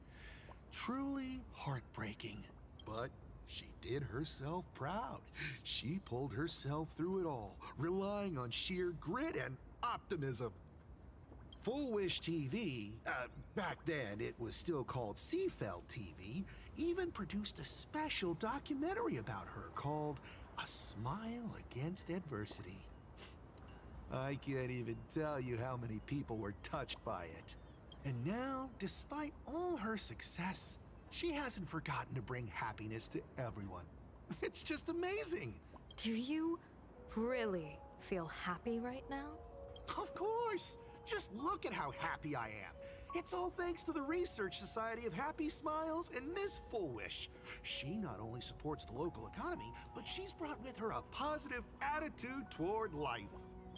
Truly heartbreaking. But she did herself proud. She pulled herself through it all, relying on sheer grit and optimism. Full Wish TV, back then it was still called Seafeld TV, even produced a special documentary about her called A Smile Against Adversity. I can't even tell you how many people were touched by it. And now, despite all her success, she hasn't forgotten to bring happiness to everyone. It's just amazing. Do you really feel happy right now? Of course! Just look at how happy I am. It's all thanks to the Research Society of Happy Smiles and Miss Fullwish. She not only supports the local economy, but she's brought with her a positive attitude toward life.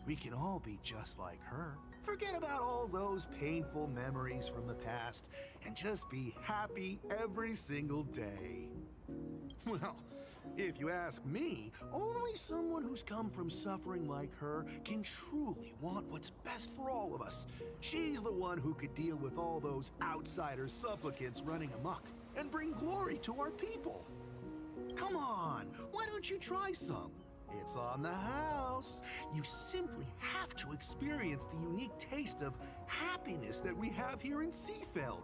We can all be just like her. Forget about all those painful memories from the past and just be happy every single day. Well, if you ask me, only someone who's come from suffering like her can truly want what's best for all of us. She's the one who could deal with all those outsider supplicants running amok and bring glory to our people. Come on, why don't you try some? It's on the house. You simply have to experience the unique taste of happiness that we have here in Seafeld.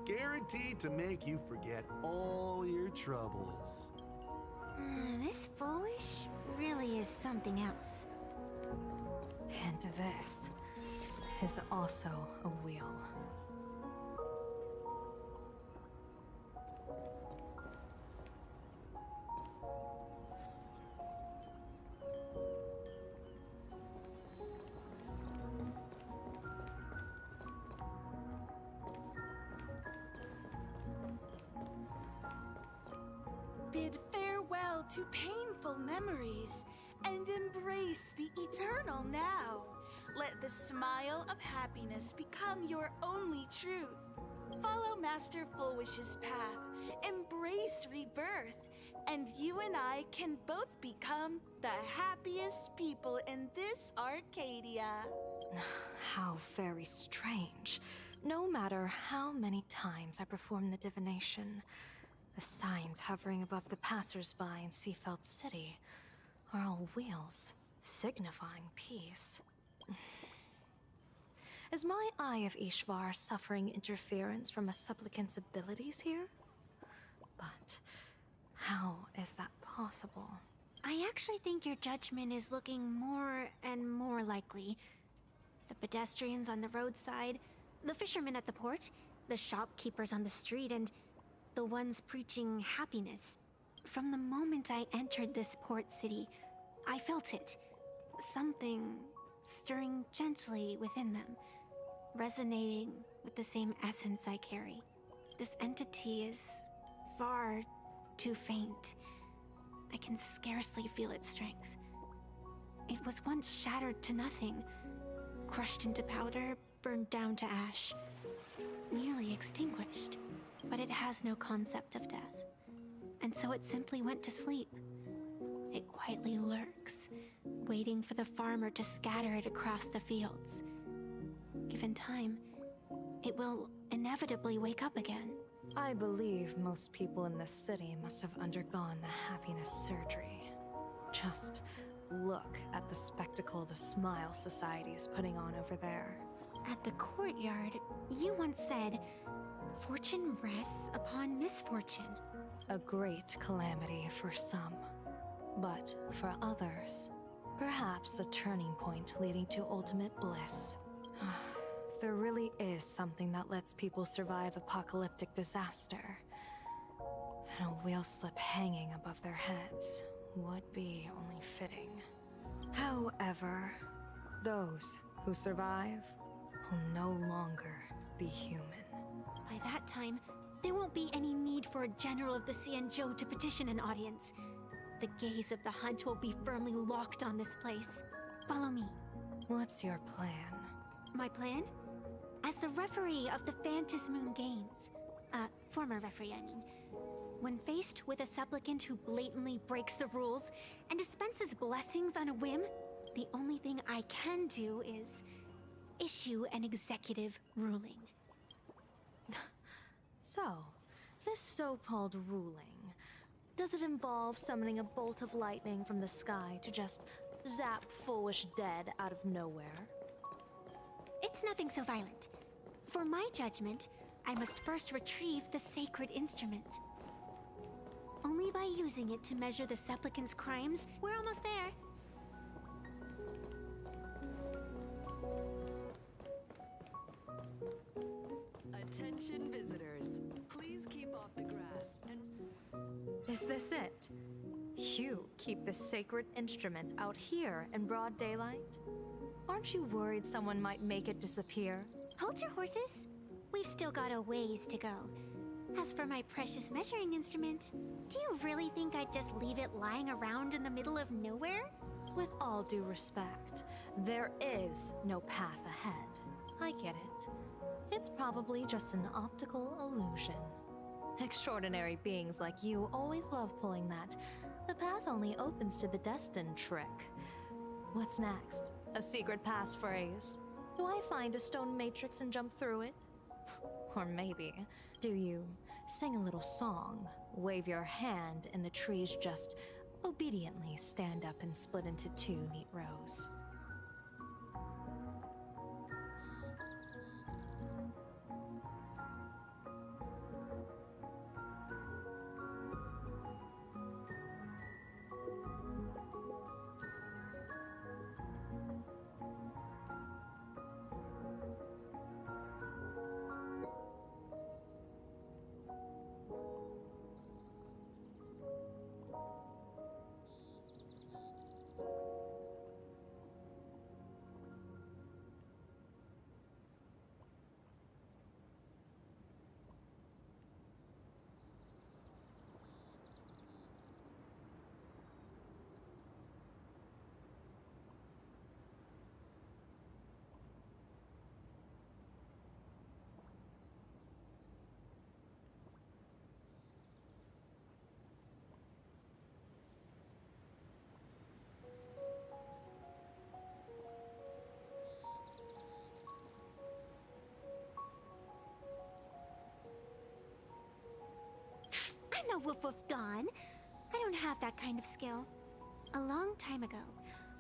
Guaranteed to make you forget all your troubles. This Fullwish really is something else. And this is also a wheel. to painful memories and embrace the eternal now. Let the smile of happiness become your only truth. Follow Master Fullwish's path, embrace rebirth, and you and I can both become the happiest people in this Arcadia. How very strange. No matter how many times I perform the divination, the signs hovering above the passers-by in Seafeld City are all wheels, signifying peace. Is my Eye of Ishvar suffering interference from a supplicant's abilities here? But how is that possible? I actually think your judgment is looking more and more likely. The pedestrians on the roadside, the fishermen at the port, the shopkeepers on the street, and the ones preaching happiness. From the moment I entered this port city, I felt it. Something stirring gently within them, resonating with the same essence I carry. This entity is far too faint. I can scarcely feel its strength. It was once shattered to nothing, crushed into powder, burned down to ash, nearly extinguished. But it has no concept of death, and so it simply went to sleep. It quietly lurks, waiting for the farmer to scatter it across the fields. Given time, it will inevitably wake up again. I believe most people in this city must have undergone the happiness surgery. Just look at the spectacle the Smile Society is putting on over there. At the courtyard, you once said, "Fortune rests upon misfortune." A great calamity for some, but for others, perhaps a turning point leading to ultimate bliss. If there really is something that lets people survive apocalyptic disaster, then a wheel slip hanging above their heads would be only fitting. However, those who survive will no longer be human. By that time, there won't be any need for a general of the Xianzhou to petition an audience. The gaze of the hunt will be firmly locked on this place. Follow me. What's your plan? My plan? As the referee of the Phantasmoon Games, former referee, I mean, when faced with a supplicant who blatantly breaks the rules and dispenses blessings on a whim, the only thing I can do is issue an executive ruling. So, this so-called ruling, does it involve summoning a bolt of lightning from the sky to just zap Foolish dead out of nowhere? It's nothing so violent. For my judgment, I must first retrieve the sacred instrument. Only by using it to measure the supplicant's crimes, we're almost there. Attention visitors. Please keep off the grass and... Is this it? You keep this sacred instrument out here in broad daylight? Aren't you worried someone might make it disappear? Hold your horses. We've still got a ways to go. As for my precious measuring instrument, do you really think I'd just leave it lying around in the middle of nowhere? With all due respect, there is no path ahead. I get it. It's probably just an optical illusion. Extraordinary beings like you always love pulling that "the path only opens to the destined" trick. What's next? A secret passphrase? Do I find a stone matrix and jump through it? Or maybe, do you sing a little song, wave your hand, and the trees just obediently stand up and split into two neat rows? woof woof, Dawn. I don't have that kind of skill. A long time ago,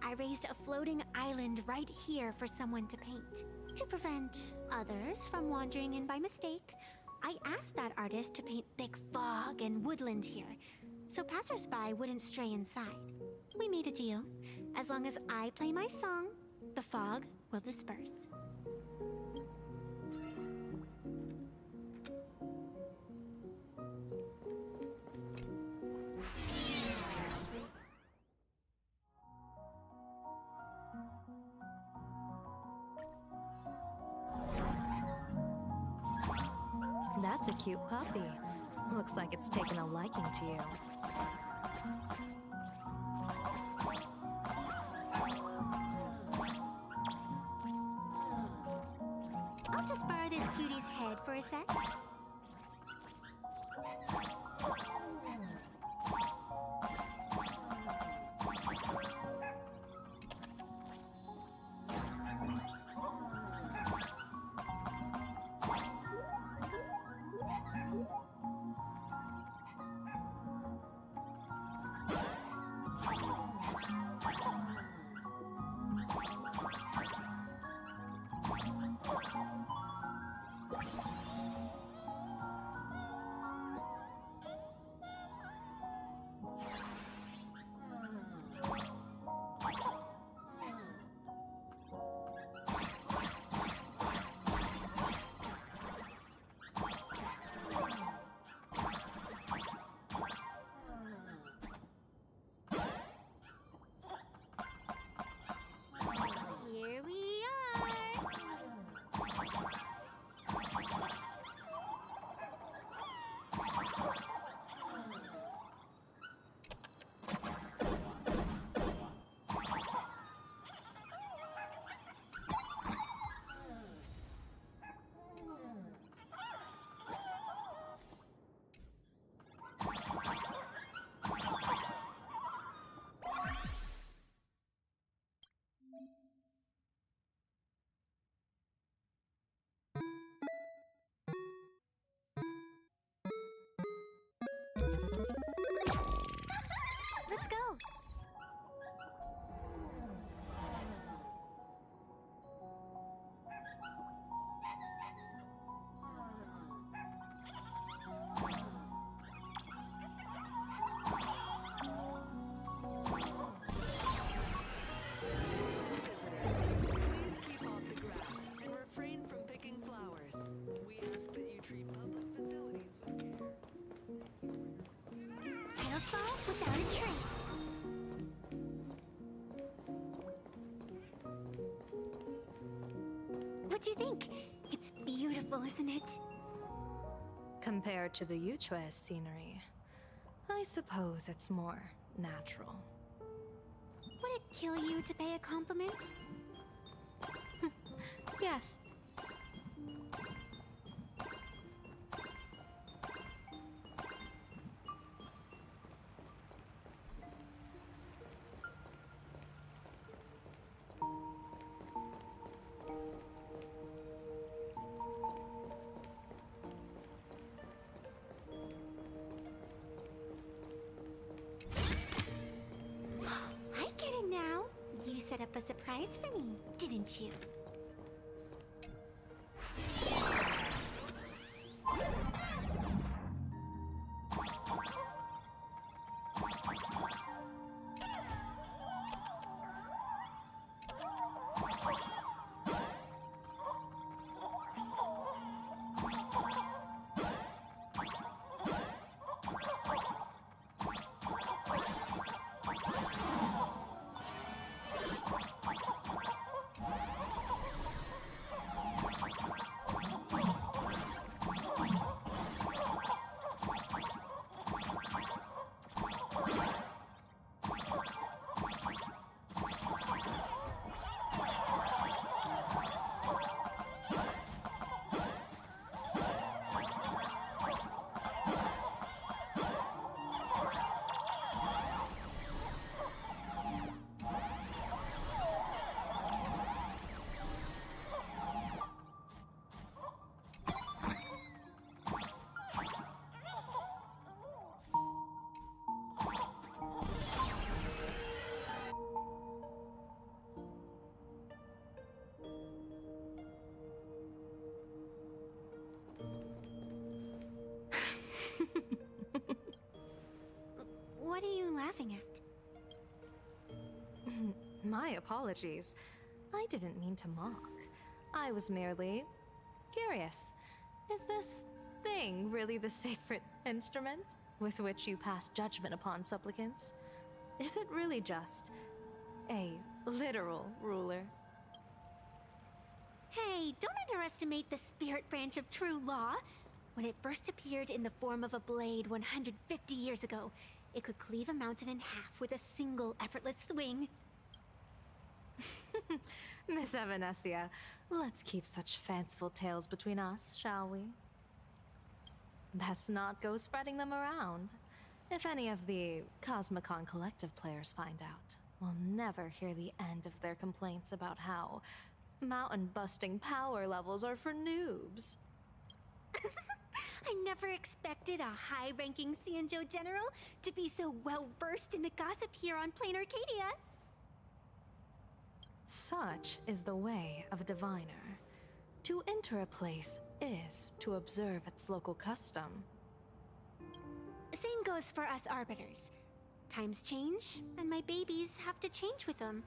I raised a floating island right here for someone to paint. To prevent others from wandering in by mistake, I asked that artist to paint thick fog and woodland here, so passersby wouldn't stray inside. We made a deal. As long as I play my song, the fog will disperse. That's a cute puppy. Looks like it's taken a liking to you. I'll just borrow this cutie's head for a sec. Here we are. Let's go. Visitors, please keep off the grass and refrain from picking flowers. We ask that you treat public facilities with care. I'll solve without a trace. What do you think? It's beautiful, isn't it? Compared to the Yuchue scenery, I suppose it's more natural. Would it kill you to pay a compliment? Yes. I get it now. You set up a surprise for me, didn't you? laughing at? My apologies. I didn't mean to mock. I was merely curious. Is this thing really the sacred instrument with which you pass judgment upon supplicants? Is it really just a literal ruler? Hey, don't underestimate the spirit branch of true law. When it first appeared in the form of a blade 150 years ago, it could cleave a mountain in half with a single effortless swing. Miss Evanesia, let's keep such fanciful tales between us, shall we? Best not go spreading them around. If any of the Cosmicon Collective players find out, we'll never hear the end of their complaints about how mountain-busting power levels are for noobs. I never expected a high-ranking Cienjo general to be so well-versed in the gossip here on Plain Arcadia. Such is the way of a diviner. To enter a place is to observe its local custom. Same goes for us arbiters. Times change, and my babies have to change with them.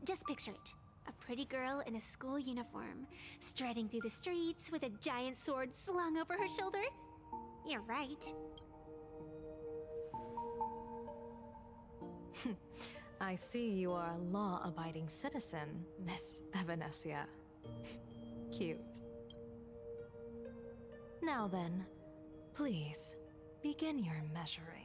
Just picture it. A pretty girl in a school uniform, striding through the streets with a giant sword slung over her shoulder. You're right. I see you are a law-abiding citizen, Miss Evanesia. Cute. Now then, please, begin your measuring.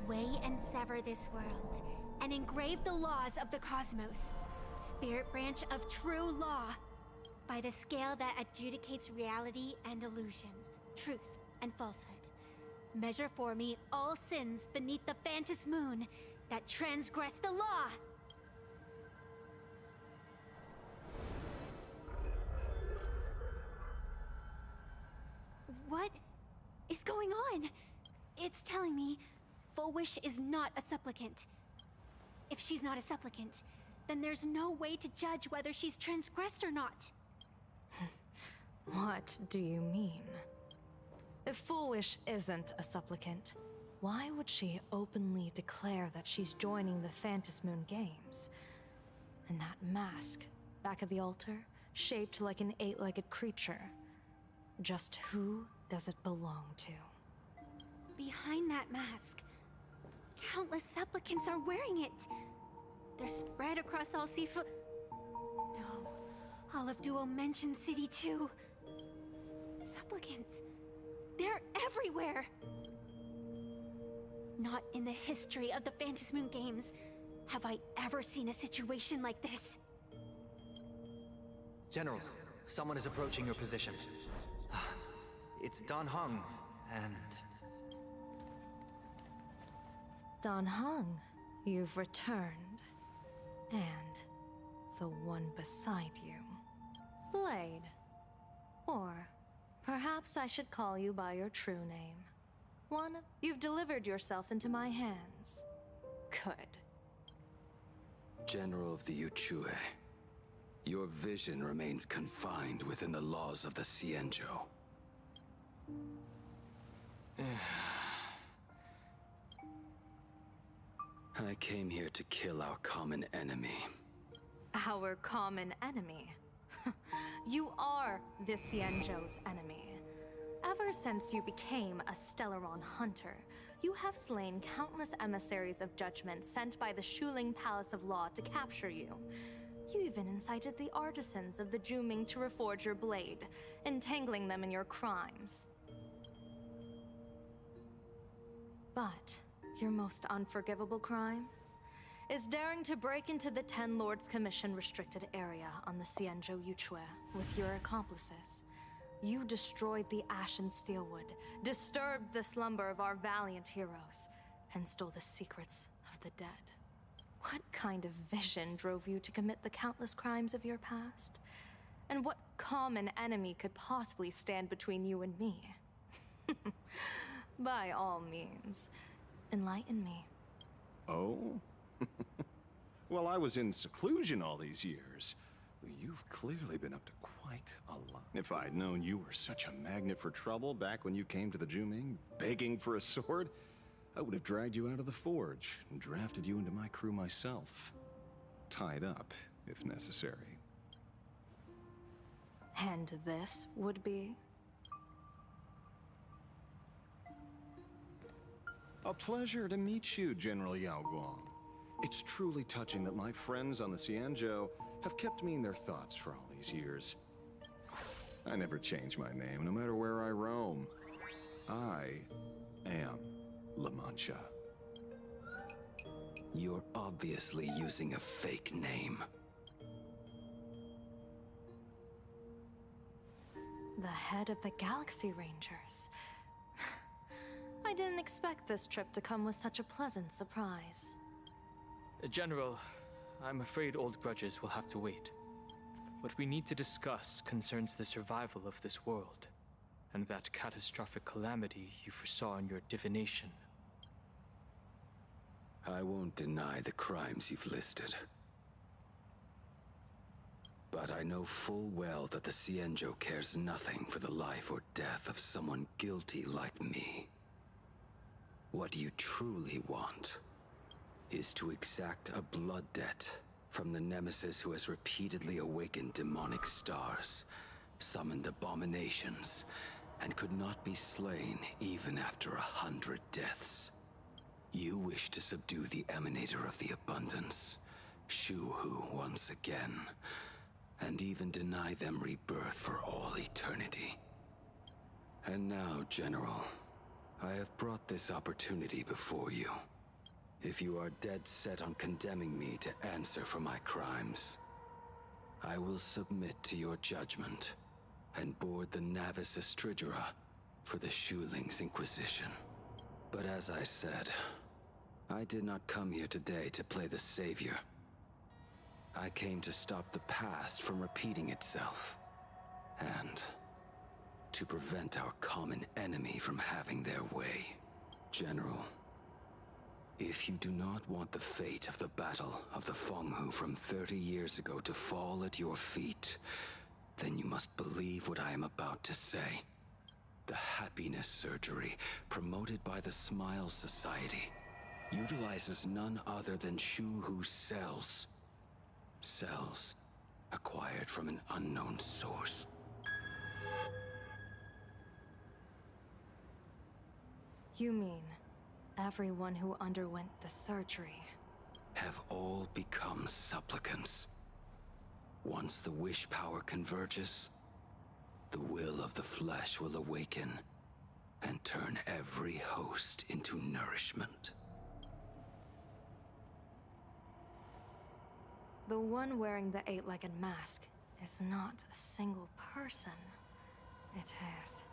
Weigh and sever this world, and engrave the laws of the cosmos. Spirit branch of true law. By the scale that adjudicates reality and illusion, truth and falsehood. Measure for me all sins beneath the Phantas moon that transgress the law. What is going on? It's telling me Full Wish is not a supplicant. If she's not a supplicant, then there's no way to judge whether she's transgressed or not. What do you mean? If Full Wish isn't a supplicant, why would she openly declare that she's joining the Phantas Moon Games? And that mask, back of the altar, shaped like an 8-legged creature. Just who does it belong to? Behind that mask, countless supplicants are wearing it. They're spread across all Sifu... No, all of Duo mentioned City too. Supplicants. They're everywhere! Not in the history of the Phantas Moon Games have I ever seen a situation like this. General, someone is approaching your position. It's Dan Heng, and... Dan Heng, you've returned. And the one beside you. Blade. Or perhaps I should call you by your true name. One, you've delivered yourself into my hands. Good. General of the Yuchue, your vision remains confined within the laws of the Cienjo. I came here to kill our common enemy. Our common enemy? You are the Cienjo's enemy. Ever since you became a Stellaron hunter, you have slain countless emissaries of judgment sent by the Shuling Palace of Law to capture you. You even incited the artisans of the Juming to reforge your blade, entangling them in your crimes. But your most unforgivable crime is daring to break into the Ten Lords Commission restricted area on the Cienjo Yuchue with your accomplices. You destroyed the Ashen Steelwood, disturbed the slumber of our valiant heroes, and stole the secrets of the dead. What kind of vision drove you to commit the countless crimes of your past? And what common enemy could possibly stand between you and me? By all means, enlighten me. Oh? Well, I was in seclusion all these years. You've clearly been up to quite a lot. If I'd known you were such a magnet for trouble back when you came to the Juming, begging for a sword, I would have dragged you out of the forge and drafted you into my crew myself. Tied up, if necessary. And this would be? A pleasure to meet you, General Yao Guang. It's truly touching that my friends on the Xianzhou have kept me in their thoughts for all these years. I never change my name, no matter where I roam. I am La Mancha. You're obviously using a fake name. The head of the Galaxy Rangers. I didn't expect this trip to come with such a pleasant surprise. General, I'm afraid old grudges will have to wait. What we need to discuss concerns the survival of this world, and that catastrophic calamity you foresaw in your divination. I won't deny the crimes you've listed. But I know full well that the Xianzhou cares nothing for the life or death of someone guilty like me. What you truly want is to exact a blood debt from the nemesis who has repeatedly awakened demonic stars, summoned abominations, and could not be slain even after 100 deaths. You wish to subdue the Emanator of the Abundance, Shu-Hu once again, and even deny them rebirth for all eternity. And now, General, I have brought this opportunity before you. If you are dead set on condemning me to answer for my crimes, I will submit to your judgment and board the Navis Astridura for the Shuling's Inquisition. But as I said, I did not come here today to play the savior. I came to stop the past from repeating itself, and to prevent our common enemy from having their way. General, if you do not want the fate of the Battle of the Fenghu from 30 years ago to fall at your feet, then you must believe what I am about to say. The happiness surgery, promoted by the Smile Society, utilizes none other than Shu-Hu's cells. Cells acquired from an unknown source. You mean everyone who underwent the surgery have all become supplicants. Once the wish power converges, the will of the flesh will awaken and turn every host into nourishment. The one wearing the eight-legged mask is not a single person. It is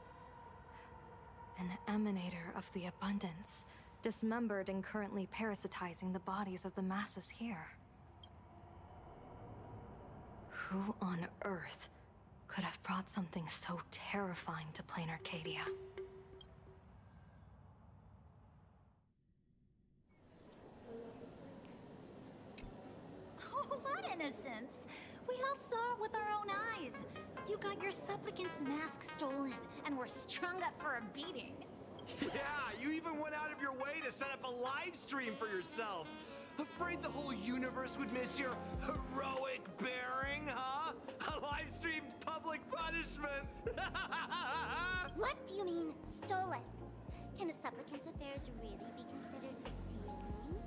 an emanator of the abundance, dismembered and currently parasitizing the bodies of the masses here. Who on earth could have brought something so terrifying to plain Arcadia? Oh, what innocence! We all saw it with our own eyes. You got your supplicant's mask stolen, and were strung up for a beating. Yeah, you even went out of your way to set up a live stream for yourself. Afraid the whole universe would miss your heroic bearing, huh? A live-streamed public punishment! What do you mean, stolen? Can a supplicant's affairs really be considered stealing?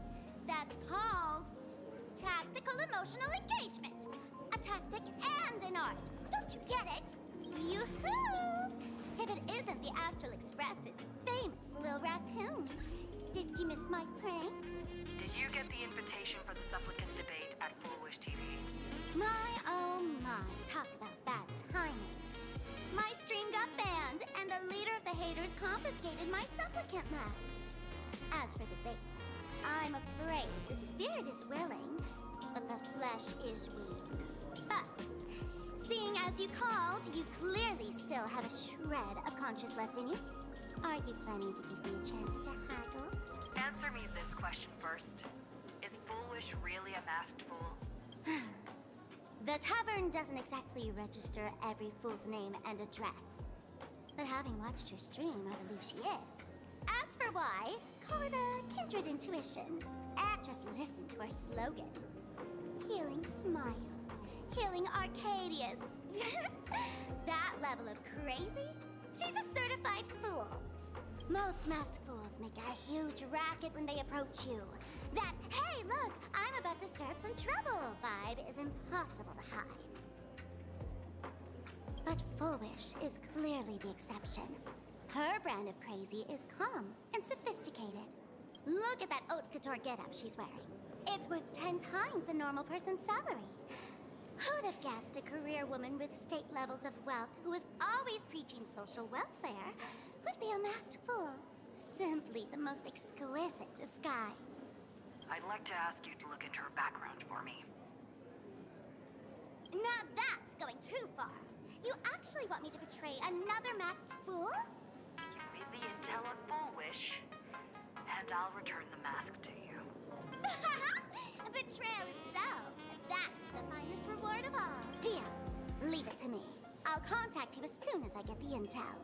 That's called tactical emotional engagement. A tactic and an art. Don't you get it? Yoo-hoo! If it isn't the Astral Express's famous Lil Raccoon. Did you miss my pranks? Did you get the invitation for the supplicant debate at Foolish TV? My, oh my, talk about bad timing. My stream got banned, and the leader of the haters confiscated my supplicant mask. As for the debate, I'm afraid the spirit is willing, but the flesh is weak. But, seeing as you called, you clearly still have a shred of conscience left in you. Are you planning to give me a chance to haggle? Answer me this question first. Wish really a masked fool? The tavern doesn't exactly register every fool's name and address. But having watched her stream, I believe she is. As for why, call it a kindred intuition. And just listen to her slogan. Healing smiles. Healing Arcadius. That level of crazy? She's a certified fool. Most masked fools make a huge racket when they approach you. That, hey, look, I'm about to stir up some trouble vibe is impossible to hide. But Foolish is clearly the exception. Her brand of crazy is calm and sophisticated. Look at that haute couture getup she's wearing. It's worth 10 times a normal person's salary. Who'd have guessed a career woman with state levels of wealth who was always preaching social welfare would be a masked fool? Simply the most exquisite disguise. I'd like to ask you to look into her background for me. Now that's going too far. You actually want me to betray another masked fool? Give me the intel on Full Wish, and I'll return the mask to you. Betrayal itself. That's the finest reward of all. Deal. Leave it to me. I'll contact you as soon as I get the intel.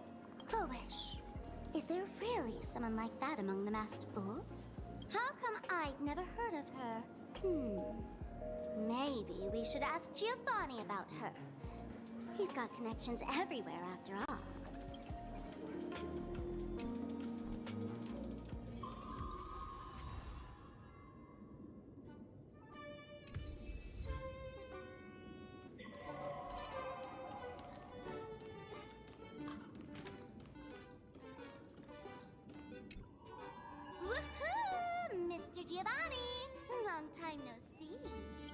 Foolish. Is there really someone like that among the masked fools? How come I'd never heard of her? Maybe we should ask Giovanni about her. He's got connections everywhere after all. Woohoo! Mr. Giovanni! Long time no see.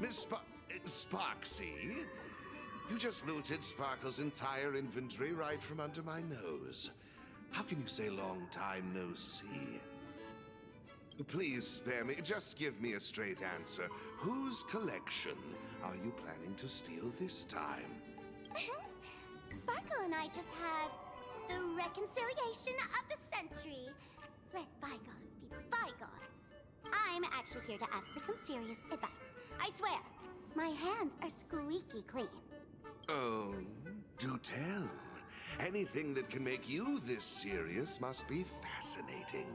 Miss Sparksy? You just looted Sparkle's entire inventory right from under my nose. How can you say long time no see? Please spare me. Just give me a straight answer. Whose collection are you planning to steal this time? Sparkle and I just had the reconciliation of the century. Let bygones be bygones. I'm actually here to ask for some serious advice. I swear, my hands are squeaky clean. Oh, do tell. Anything that can make you this serious must be fascinating.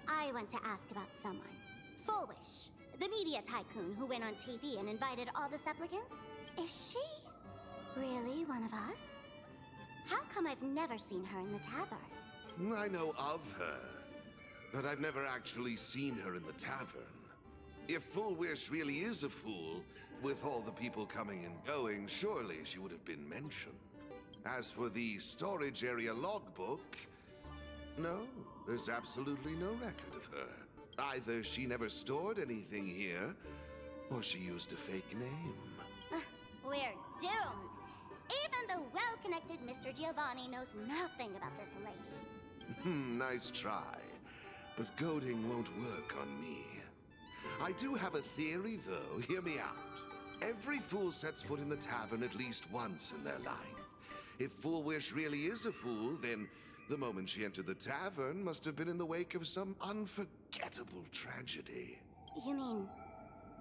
I want to ask about someone. Foolish, the media tycoon who went on TV and invited all the supplicants. Is she really one of us? How come I've never seen her in the tavern? I know of her, but I've never actually seen her in the tavern. If Full Wish really is a fool, with all the people coming and going, surely she would have been mentioned. As for the storage area logbook, no, there's absolutely no record of her. Either she never stored anything here, or she used a fake name. We're doomed. Even the well-connected Mr. Giovanni knows nothing about this lady. Nice try. But goading won't work on me. I do have a theory, though. Hear me out. Every fool sets foot in the tavern at least once in their life. If Full Wish really is a fool, then the moment she entered the tavern must have been in the wake of some unforgettable tragedy. You mean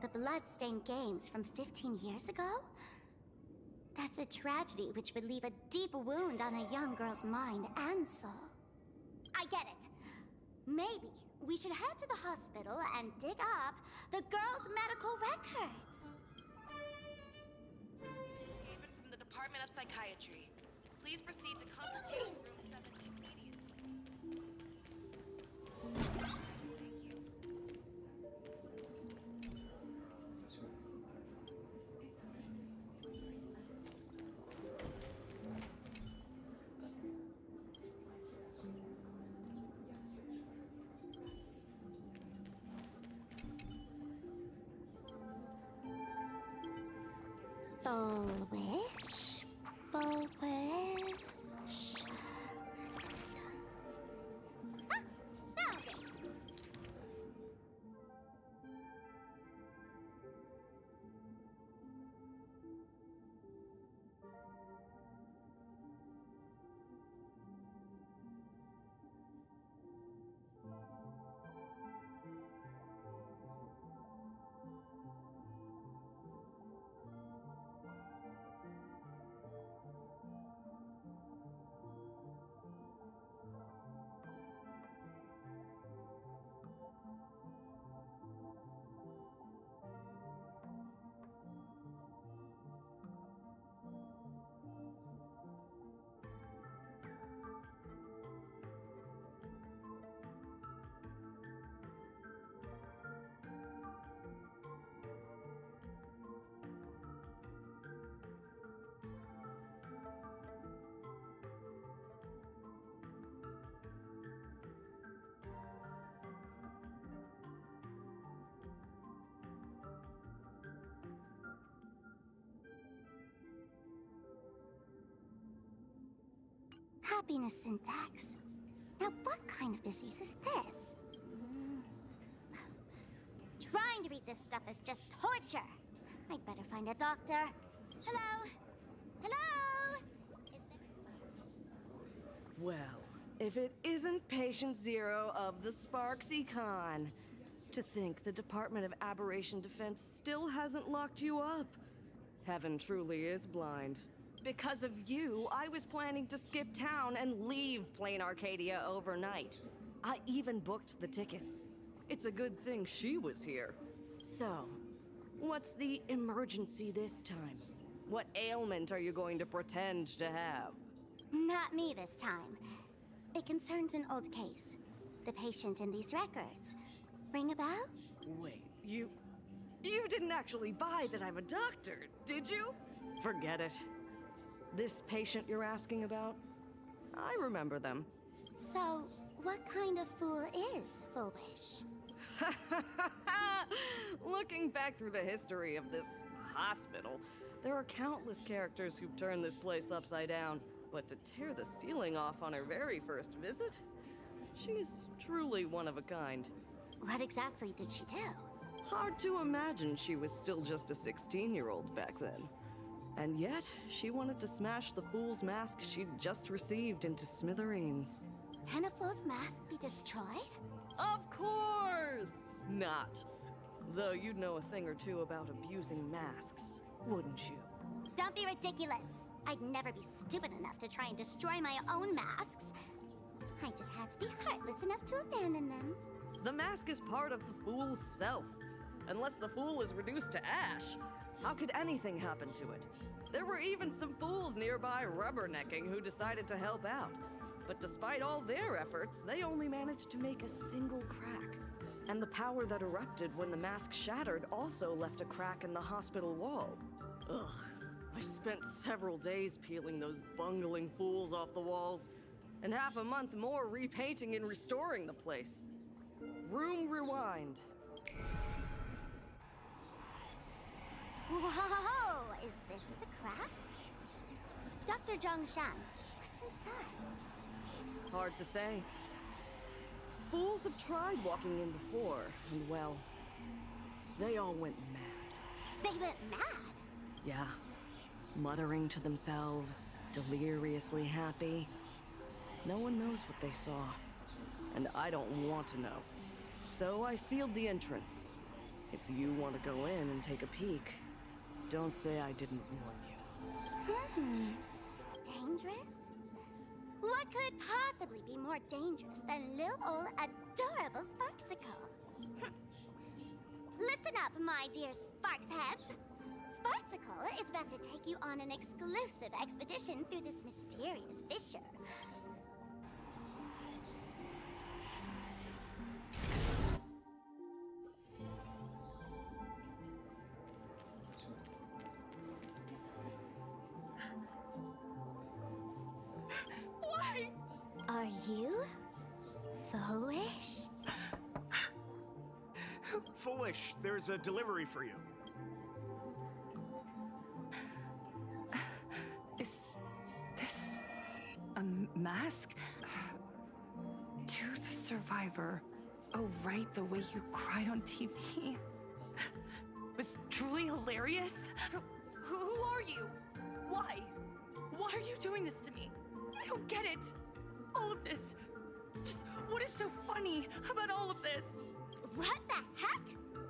the blood-stained games from 15 years ago? That's a tragedy which would leave a deep wound on a young girl's mind and soul. I get it. Maybe we should head to the hospital and dig up the girl's medical records. Haven from the Department of Psychiatry. Please proceed to consultation room 7 immediately. Full wish, full wish. Ah, found it. Happiness syntax. Now, what kind of disease is this? Trying to read this stuff is just torture. I'd better find a doctor. Hello? Hello? Well, if it isn't Patient Zero of the Sparks Econ. To think the Department of Aberration Defense still hasn't locked you up. Heaven truly is blind. Because of you, I was planning to skip town and leave Plain Arcadia overnight. I even booked the tickets. It's a good thing she was here. So, what's the emergency this time? What ailment are you going to pretend to have? Not me this time. It concerns an old case. The patient in these records. Ring a bell? Wait, you didn't actually buy that I'm a doctor, did you? Forget it. This patient you're asking about? I remember them. So, what kind of fool is Foolish? Looking back through the history of this hospital, there are countless characters who've turned this place upside down. But to tear the ceiling off on her very first visit? She's truly one of a kind. What exactly did she do? Hard to imagine she was still just a 16-year-old back then. And yet, she wanted to smash the fool's mask she'd just received into smithereens. Can a fool's mask be destroyed? Of course not. Though you'd know a thing or two about abusing masks, wouldn't you? Don't be ridiculous. I'd never be stupid enough to try and destroy my own masks. I just had to be heartless enough to abandon them. The mask is part of the fool's self. Unless the fool is reduced to ash, how could anything happen to it? There were even some fools nearby rubbernecking who decided to help out. But despite all their efforts, they only managed to make a single crack. And the power that erupted when the mask shattered also left a crack in the hospital wall. Ugh. I spent several days peeling those bungling fools off the walls, and half a month more repainting and restoring the place. Room rewind. Whoa! Is this the crack? Dr. Zhongshan, what's inside? Hard to say. Fools have tried walking in before, and well, they all went mad. They went mad? Yeah. Muttering to themselves, deliriously happy. No one knows what they saw, and I don't want to know. So I sealed the entrance. If you want to go in and take a peek, don't say I didn't warn you. Dangerous? What could possibly be more dangerous than little old adorable Sparksicle? Listen up, my dear Sparksheads. Sparksicle is about to take you on an exclusive expedition through this mysterious fissure. Why? Are you Foolish? Foolish, there's a delivery for you. Is this a mask? To the survivor. Oh, right, the way you cried on TV. Was truly hilarious. Who are you? Why? Why are you doing this to me? I don't get it. All of this. Just what is so funny about all of this? What the heck?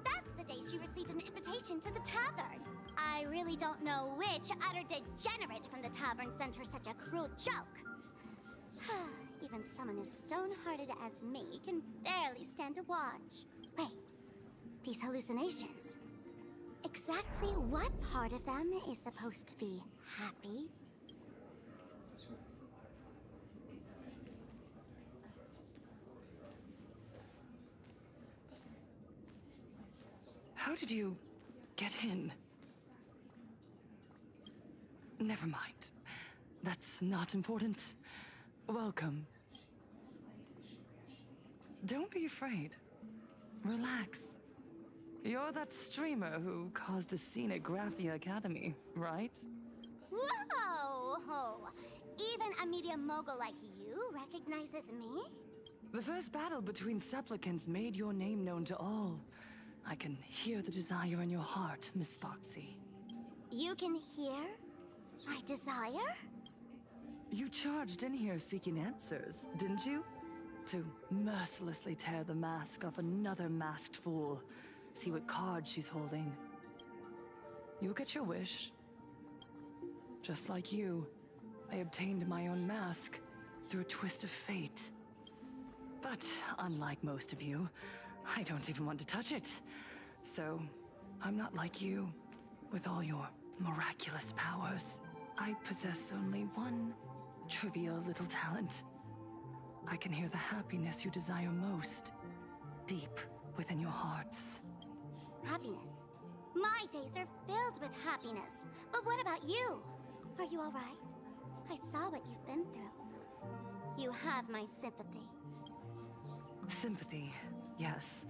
That's the day she received an invitation to the tavern. I really don't know which utter degenerate from the tavern sent her such a cruel joke. Even someone as stone-hearted as me can barely stand to watch. Wait, these hallucinations. Exactly what part of them is supposed to be happy? How did you get in? Never mind. That's not important. Welcome. Don't be afraid. Relax. You're that streamer who caused a scene at Graphia Academy, right? Whoa! Even a media mogul like you recognizes me? The first battle between supplicants made your name known to all. I can hear the desire in your heart, Miss Sparksy. You can hear my desire? You charged in here seeking answers, didn't you? To mercilessly tear the mask off another masked fool. See what card she's holding. You'll get your wish. Just like you, I obtained my own mask through a twist of fate. But unlike most of you, I don't even want to touch it. So, I'm not like you, with all your miraculous powers. I possess only one trivial little talent. I can hear the happiness you desire most, deep within your hearts. Happiness. My days are filled with happiness. But what about you? Are you all right? I saw what you've been through. You have my sympathy. Sympathy, yes.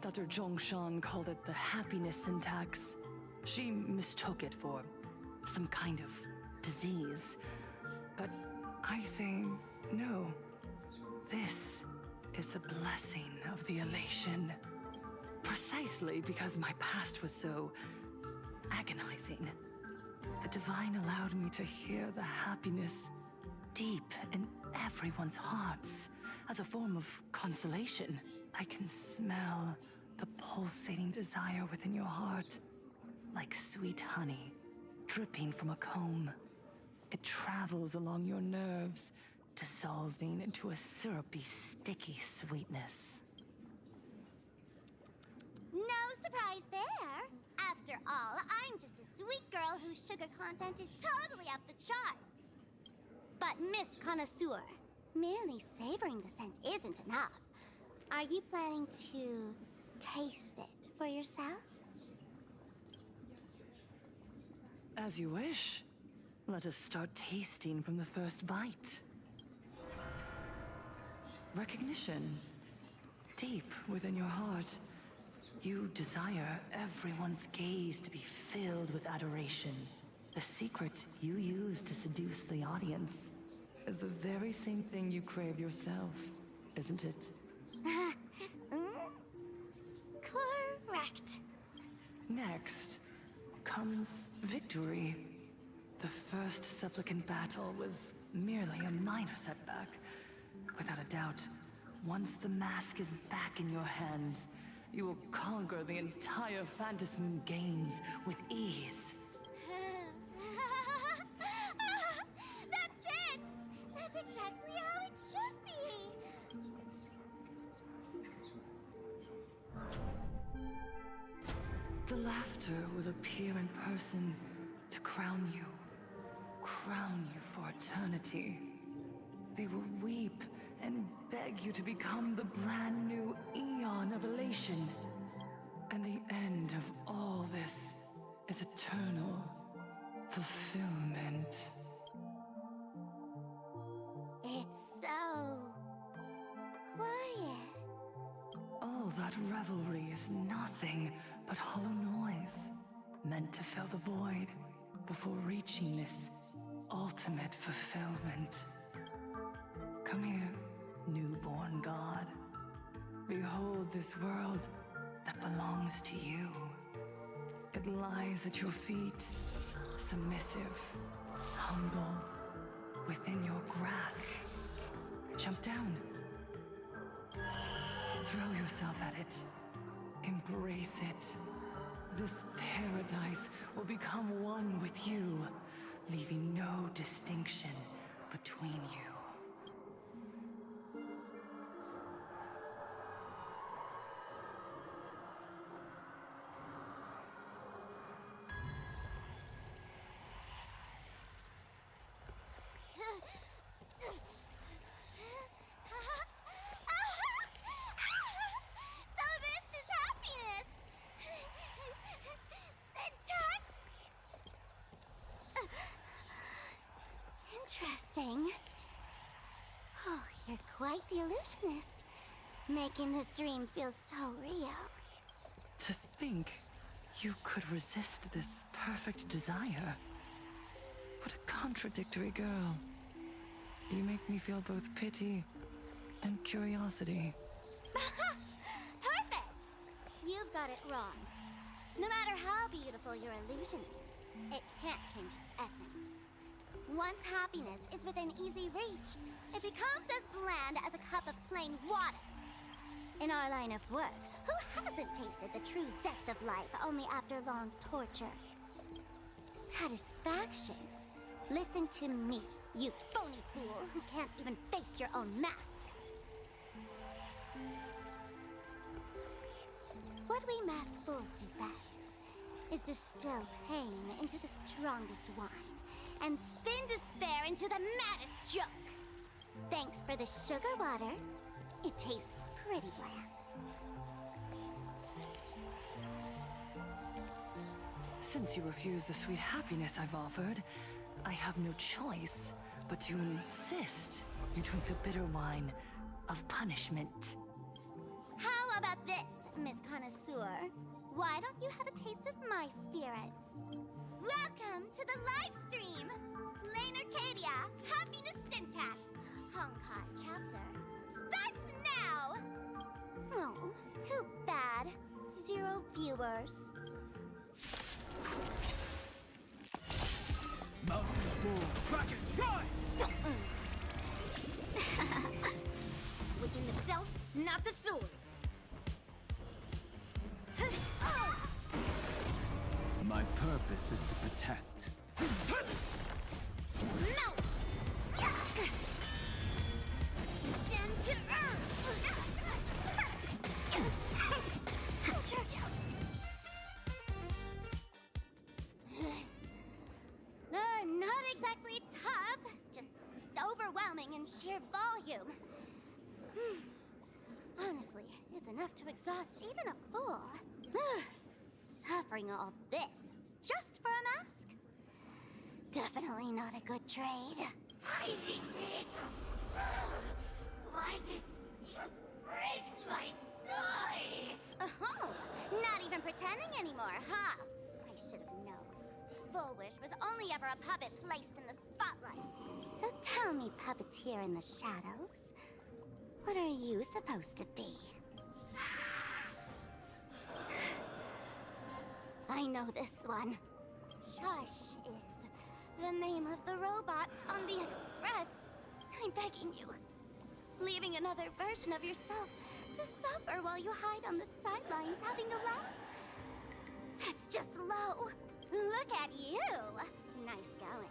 Dr. Zhongshan called it the happiness syntax. She mistook it for some kind of disease. But I say no. This is the blessing of the elation. Precisely because my past was so agonizing. The Divine allowed me to hear the happiness deep in everyone's hearts as a form of consolation. I can smell the pulsating desire within your heart, like sweet honey dripping from a comb. It travels along your nerves, dissolving into a syrupy, sticky sweetness. No surprise there. After all, I'm just a sweet girl whose sugar content is totally off the charts. But Miss Connoisseur, merely savoring the scent isn't enough. Are you planning to taste it for yourself? As you wish. Let us start tasting from the first bite. Recognition. Deep within your heart, you desire everyone's gaze to be filled with adoration. The secret you use to seduce the audience is the very same thing you crave yourself, isn't it? Correct. Next comes victory. The first supplicant battle was merely a minor setback. Without a doubt, once the mask is back in your hands, you will conquer the entire Phantasmoon Games with ease. That's it! That's exactly how it should be! The laughter will appear in person to crown you for eternity. They will weep and beg you to become the brand new eon of elation. And the end of all this is eternal fulfillment. It's so quiet. All that revelry is nothing but hollow noise, meant to fill the void before reaching this ultimate fulfillment. Come here, newborn god. Behold this world that belongs to you. It lies at your feet, submissive, humble, within your grasp. Jump down. Throw yourself at it. Embrace it. This paradise will become one with you, leaving no distinction between you. So this is happiness! Syntax? Interesting. Oh, you're quite the illusionist, making this dream feel so real. To think you could resist this perfect desire. What a contradictory girl. You make me feel both pity and curiosity. Perfect! You've got it wrong. No matter how beautiful your illusion is, it can't change its essence. Once happiness is within easy reach, it becomes as bland as a cup of plain water. In our line of work, who hasn't tasted the true zest of life only after long torture? Satisfaction. Listen to me, you phony fool who can't even face your own mask. What we masked fools do best is distill pain into the strongest wine and spin despair into the maddest joke. Thanks for the sugar water. It tastes pretty bland. Since you refuse the sweet happiness I've offered, I have no choice but to insist you drink the bitter wine of punishment. How about this, Miss Connoisseur? Why don't you have a taste of my spirits? Welcome to the live stream! Plain Arcadia, Happiness Syntax, Honkai chapter, starts now! Oh, too bad. 0 viewers. Mountains move, rocket rise! Within the self, not the sword. My purpose is to protect. Melt! Descend to earth! Not exactly tough, just overwhelming in sheer volume. Honestly, it's enough to exhaust even a fool. Suffering all this just for a mask? Definitely not a good trade. Tiny little why did you break my toy? Oh, not even pretending anymore, huh? I should have known. Full Wish was only ever a puppet placed in the spotlight. So tell me, puppeteer in the shadows, what are you supposed to be? I know this one. Shush is the name of the robot on the express. I'm begging you. Leaving another version of yourself to suffer while you hide on the sidelines having a laugh. That's just low. Look at you. Nice going.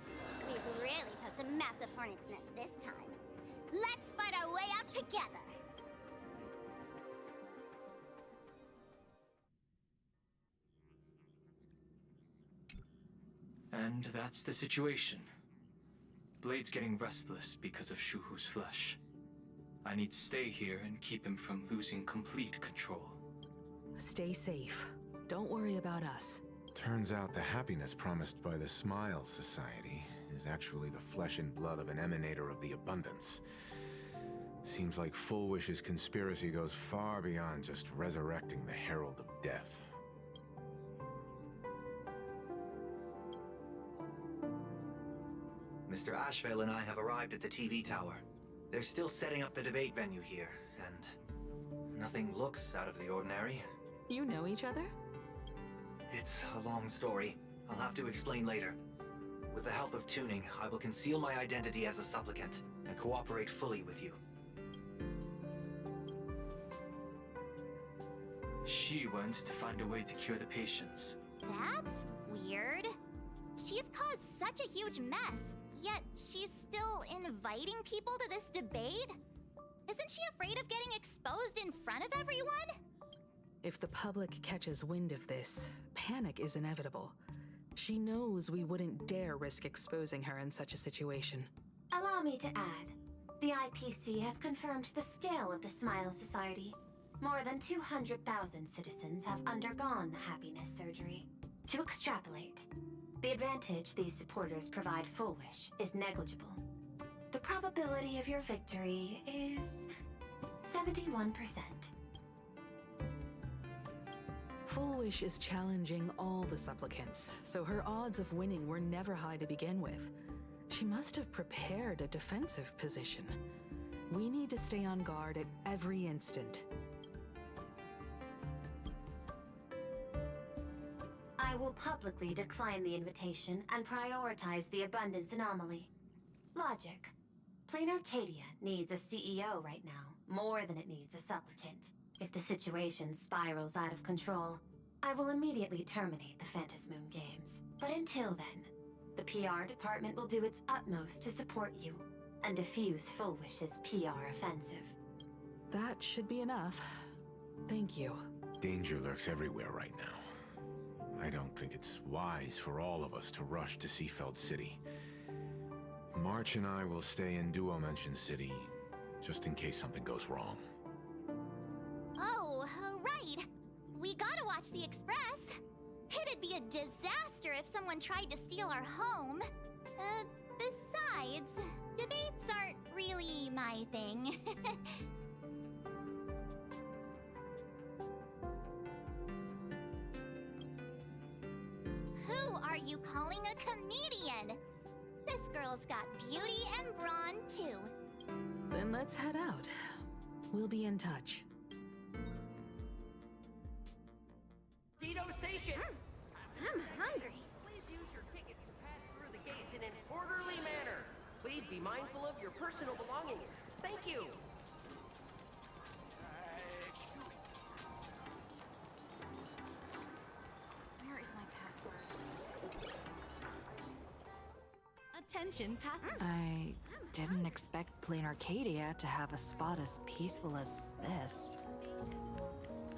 We've really poked a massive hornet's nest this time. Let's fight our way out together. And that's the situation. Blade's getting restless because of Shuhu's flesh. I need to stay here and keep him from losing complete control. Stay safe. Don't worry about us. Turns out the happiness promised by the Smile Society is actually the flesh and blood of an emanator of the abundance. Seems like Full Wish's conspiracy goes far beyond just resurrecting the Herald of Death. Mr. Ashvale and I have arrived at the TV tower. They're still setting up the debate venue here, and nothing looks out of the ordinary. You know each other? It's a long story. I'll have to explain later. With the help of tuning, I will conceal my identity as a supplicant and cooperate fully with you. She wants to find a way to cure the patients. That's weird. She's caused such a huge mess, yet she's still inviting people to this debate? Isn't she afraid of getting exposed in front of everyone? If the public catches wind of this, panic is inevitable. She knows we wouldn't dare risk exposing her in such a situation. Allow me to add, the IPC has confirmed the scale of the Smile Society. More than 200,000 citizens have undergone the happiness surgery. To extrapolate, the advantage these supporters provide Full Wish is negligible. The probability of your victory is 71%. Full Wish is challenging all the supplicants, so her odds of winning were never high to begin with. She She must have prepared a defensive position. We need to stay on guard at every instant. I will publicly decline the invitation and prioritize the abundance anomaly. Logic. Plain Arcadia needs a CEO right now, more than it needs a supplicant. If the situation spirals out of control, I will immediately terminate the Phantasmoon Games. But until then, the PR department will do its utmost to support you and defuse Full Wish's PR offensive. That should be enough. Thank you. Danger lurks everywhere right now. I don't think it's wise for all of us to rush to Seafeld City. March and I will stay in Duo-Mention City, just in case something goes wrong. Oh, right. We gotta watch the Express. It'd be a disaster if someone tried to steal our home. Besides, debates aren't really my thing. Who are you calling a comedian? This girl's got beauty and brawn, too. Then let's head out. We'll be in touch. Dito Station! I'm hungry. Please use your tickets to pass through the gates in an orderly manner. Please be mindful of your personal belongings. Thank you. Where is my password? Attention, passengers. I didn't expect Plain Arcadia to have a spot as peaceful as this.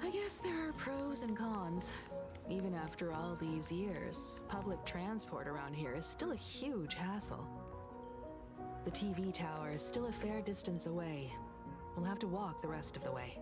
I guess there are pros and cons. Even after all these years, public transport around here is still a huge hassle. The TV tower is still a fair distance away. We'll have to walk the rest of the way.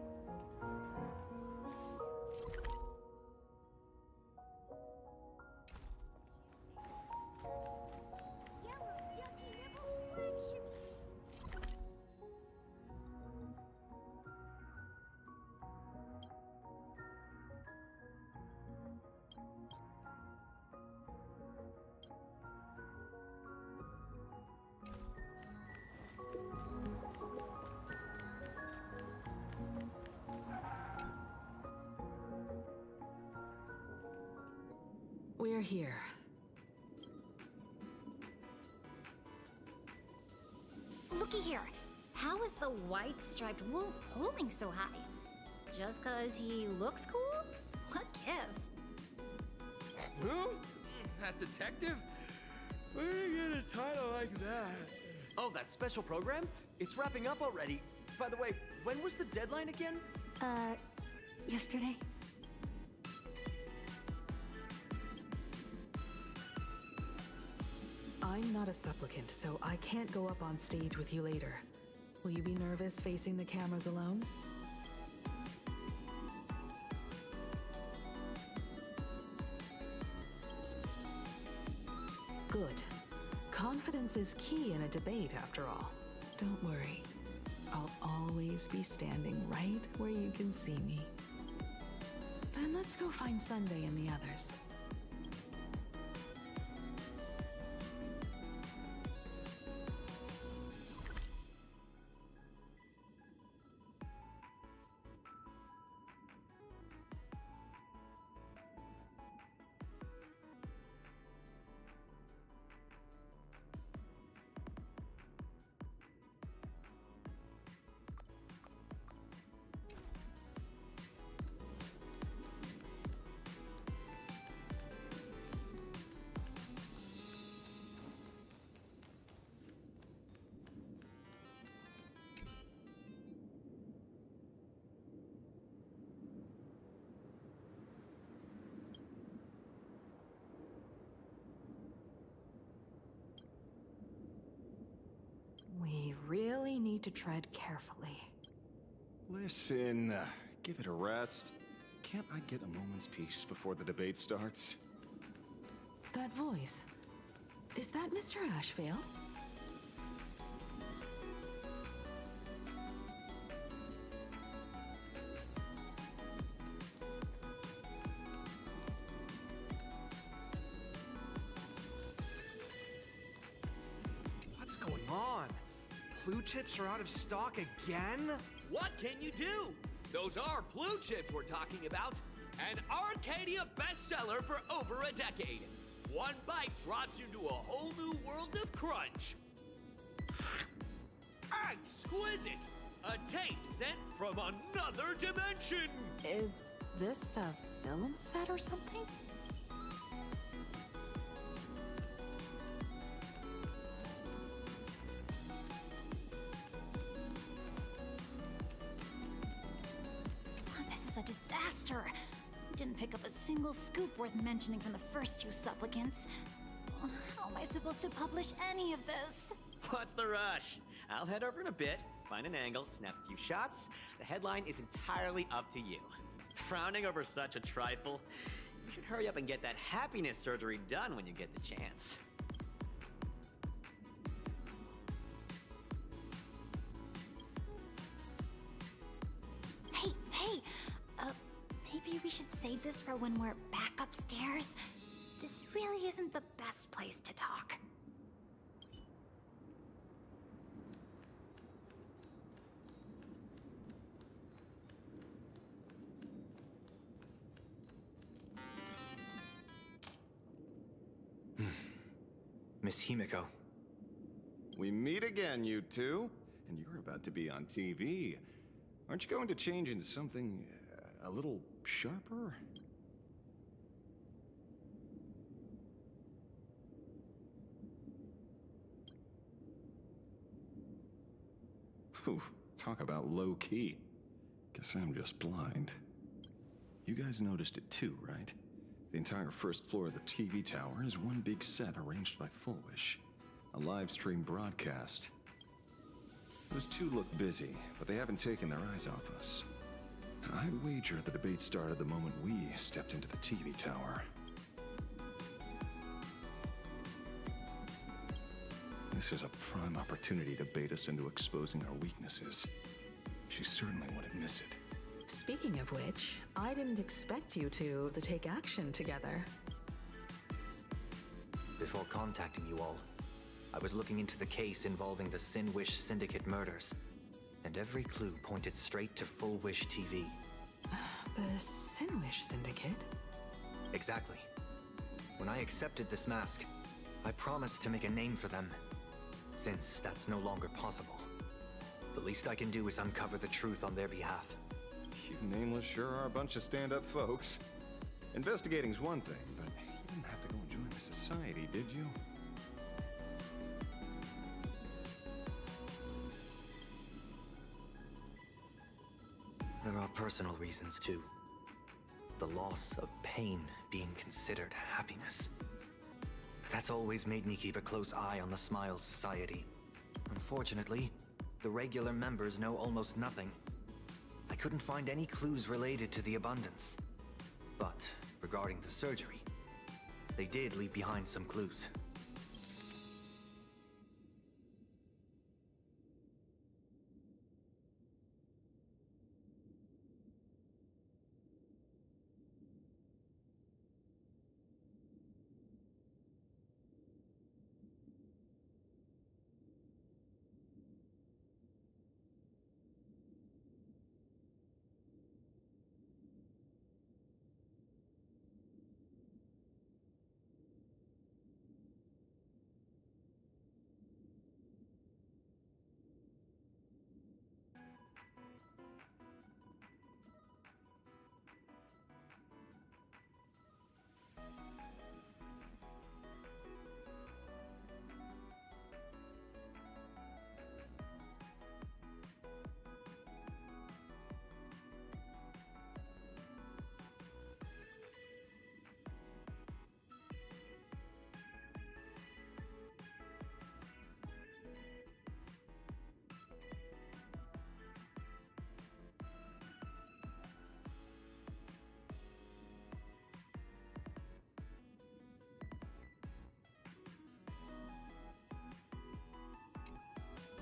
We're here. Looky here. How is the white striped wool pulling so high? Just 'cause he looks cool? What gives? Who? That detective? Where did you get a title like that? Oh, that special program? It's wrapping up already. By the way, when was the deadline again? Yesterday? I'm not a supplicant, so I can't go up on stage with you later. Will you be nervous facing the cameras alone? Good. Confidence is key in a debate, after all. Don't worry. I'll always be standing right where you can see me. Then let's go find Sunday and the others. We really need to tread carefully. Listen, give it a rest. Can't I get a moment's peace before the debate starts? That voice. Is that Mr. Ashvale? Blue chips are out of stock again? What can you do? Those are blue chips we're talking about. An Arcadia bestseller for over a decade. One bite drops you into a whole new world of crunch. Exquisite! A taste sent from another dimension! Is this a film set or something? This is a disaster. Didn't pick up a single scoop worth mentioning from the first two supplicants. How am I supposed to publish any of this? What's the rush? I'll head over in a bit, find an angle, snap a few shots. The headline is entirely up to you. Frowning over such a trifle? You should hurry up and get that happiness surgery done when you get the chance. Hey! Maybe we should save this for when we're back upstairs? This really isn't the best place to talk. Miss Himiko. We meet again, you two. And you're about to be on TV. Aren't you going to change into something a little sharper? Whew, talk about low-key. Guess I'm just blind. You guys noticed it too, right? The entire first floor of the TV tower is one big set arranged by Full Wish. A live stream broadcast. Those two look busy, but they haven't taken their eyes off us. I'd wager the debate started the moment we stepped into the TV tower. This is a prime opportunity to bait us into exposing our weaknesses. She certainly wouldn't miss it. Speaking of which, I didn't expect you two to take action together. Before contacting you all, I was looking into the case involving the Sin Wish Syndicate murders, and every clue pointed straight to Full Wish TV. The Sin Wish Syndicate? Exactly. When I accepted this mask, I promised to make a name for them. Since that's no longer possible, the least I can do is uncover the truth on their behalf. You nameless sure are a bunch of stand-up folks. Investigating's one thing, but you didn't have to go and join the society, did you? There are personal reasons, too. The loss of pain being considered happiness. That's always made me keep a close eye on the Smile Society. Unfortunately, the regular members know almost nothing. I couldn't find any clues related to the abundance. But regarding the surgery, they did leave behind some clues.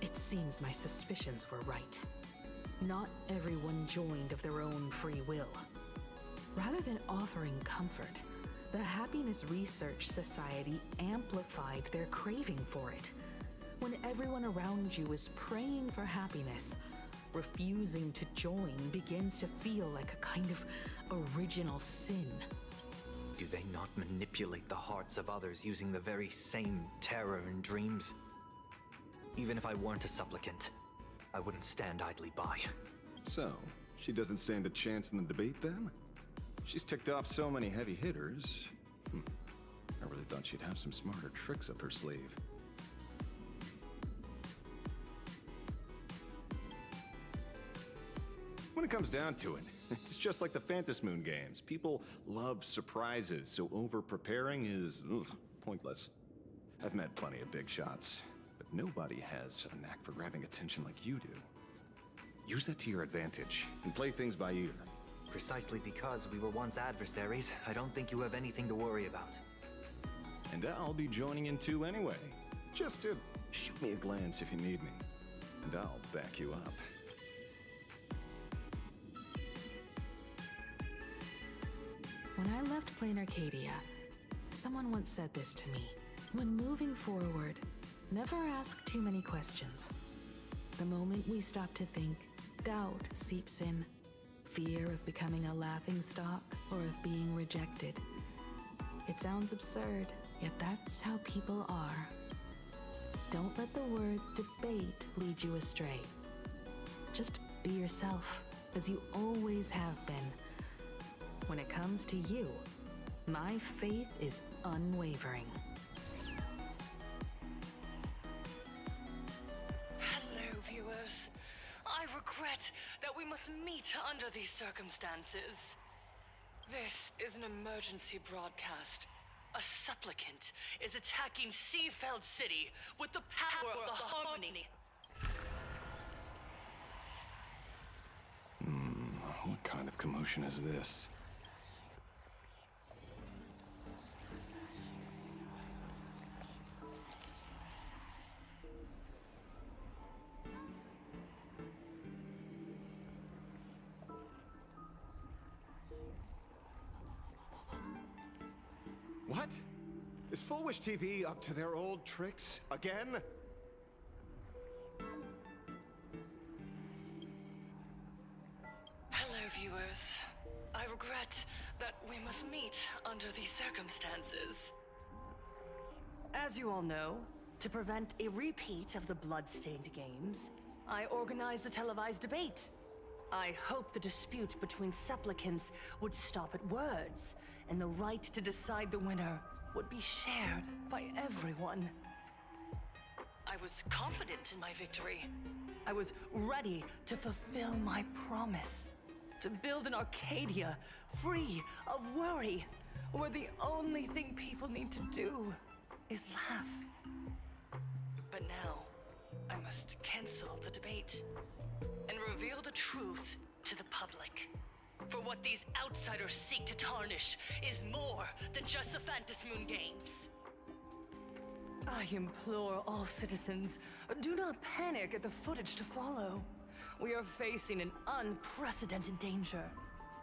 It seems my suspicions were right. Not everyone joined of their own free will. Rather than offering comfort, the Happiness Research Society amplified their craving for it. When when everyone around you is praying for happiness, refusing to join begins to feel like a kind of original sin. Do they not manipulate the hearts of others using the very same terror and dreams? Even if I weren't a supplicant, I wouldn't stand idly by. So, she doesn't stand a chance in the debate then? She's ticked off so many heavy hitters. I really thought she'd have some smarter tricks up her sleeve. When it comes down to it, it's just like the Phantom Moon games. People love surprises, so over-preparing is pointless. I've met plenty of big shots, but nobody has a knack for grabbing attention like you do. Use that to your advantage, and play things by ear. Precisely because we were once adversaries, I don't think you have anything to worry about. And I'll be joining in too anyway. Just to shoot me a glance if you need me, and I'll back you up. When I left Plain Arcadia, someone once said this to me. When moving forward, never ask too many questions. The moment we stop to think, doubt seeps in. Fear of becoming a laughingstock or of being rejected. It sounds absurd, yet that's how people are. Don't let the word debate lead you astray. Just be yourself, as you always have been. When it comes to you, my faith is unwavering. Hello, viewers. I regret that we must meet under these circumstances. This is an emergency broadcast. A supplicant is attacking Seafeld City with the power of the Harmony. What kind of commotion is this? What? Is Full Wish TV up to their old tricks again? Hello, viewers. I regret that we must meet under these circumstances. As you all know, to prevent a repeat of the blood-stained games, I organized a televised debate. I hoped the dispute between supplicants would stop at words, and the right to decide the winner would be shared by everyone. I was confident in my victory. I was ready to fulfill my promise. To build an Arcadia free of worry, where the only thing people need to do is laugh. But now, I must cancel the debate and reveal the truth to the public. For what these outsiders seek to tarnish is more than just the Phantom Moon games. I implore all citizens, do not panic at the footage to follow. We are facing an unprecedented danger.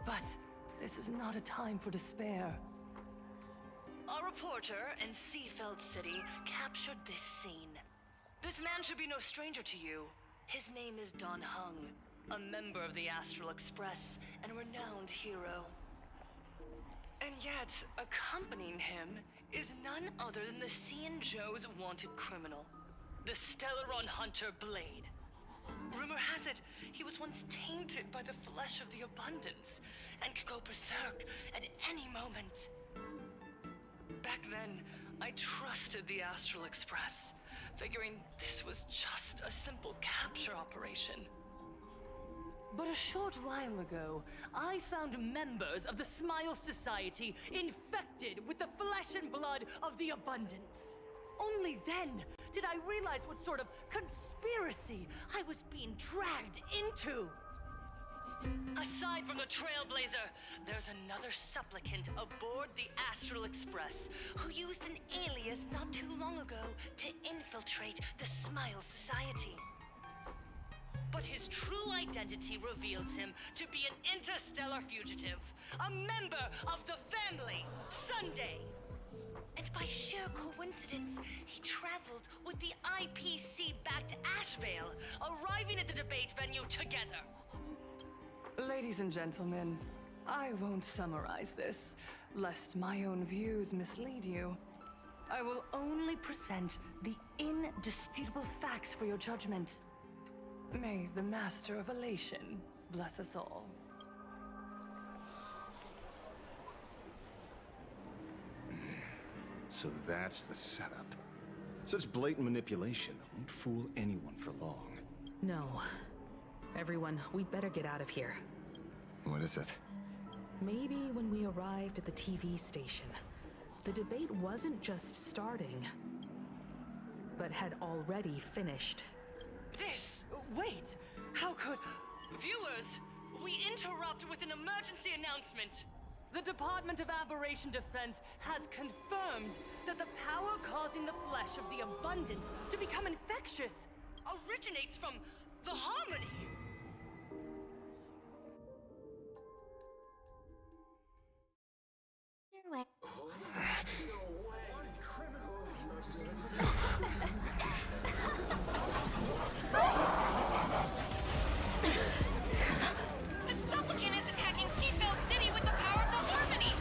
But this is not a time for despair. A reporter in Seafeld City captured this scene. This man should be no stranger to you. His name is Don Hung, a member of the Astral Express and a renowned hero. And yet, accompanying him is none other than the Cian Joe's wanted criminal, the Stellaron hunter Blade. Rumor has it, he was once tainted by the flesh of the Abundance and could go berserk at any moment. Back then, I trusted the Astral Express, figuring this was just a simple capture operation. But a short while ago, I found members of the Smile Society infected with the flesh and blood of the Abundance. Only then did I realize what sort of conspiracy I was being dragged into. Aside from the Trailblazer, there's another supplicant aboard the Astral Express who used an alias not too long ago to infiltrate the Smile Society. But his true identity reveals him to be an interstellar fugitive, a member of the family, Sunday. And by sheer coincidence, he traveled with the IPC back to Ashvale, arriving at the debate venue together. Ladies and gentlemen, I won't summarize this, lest my own views mislead you. I will only present the indisputable facts for your judgment. May the Master of Elation bless us all. So that's the setup. Such blatant manipulation won't fool anyone for long. No. Everyone, we'd better get out of here. What is it? Maybe when we arrived at the TV station, the debate wasn't just starting, but had already finished. This! Wait! How could... Viewers, we interrupt with an emergency announcement. The Department of Aberration Defense has confirmed that the power causing the flesh of the abundance to become infectious originates from the harmony. The supplicant is attacking Seafeld City with the power of the harmony!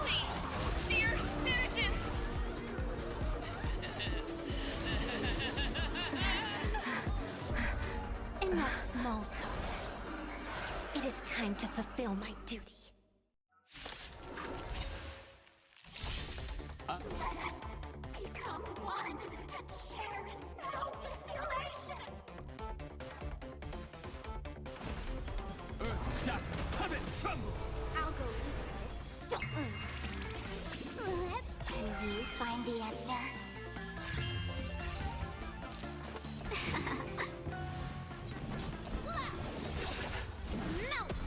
Please, dear citizens! Enough small talk. It is time to fulfill my duty. Let us become one and share in boundless elation. Earth shatters, heaven trembles! I'll go easy first. Let's can you find the answer? Melt!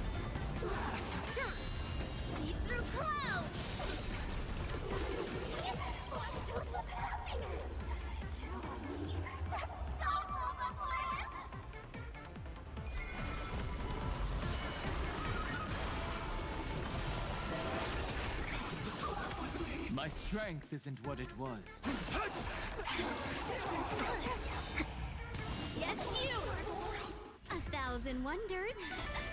See through clouds! One dose of happiness! Tell me, that's double the bliss! My strength isn't what it was. Yes, you! 1,000 wonders,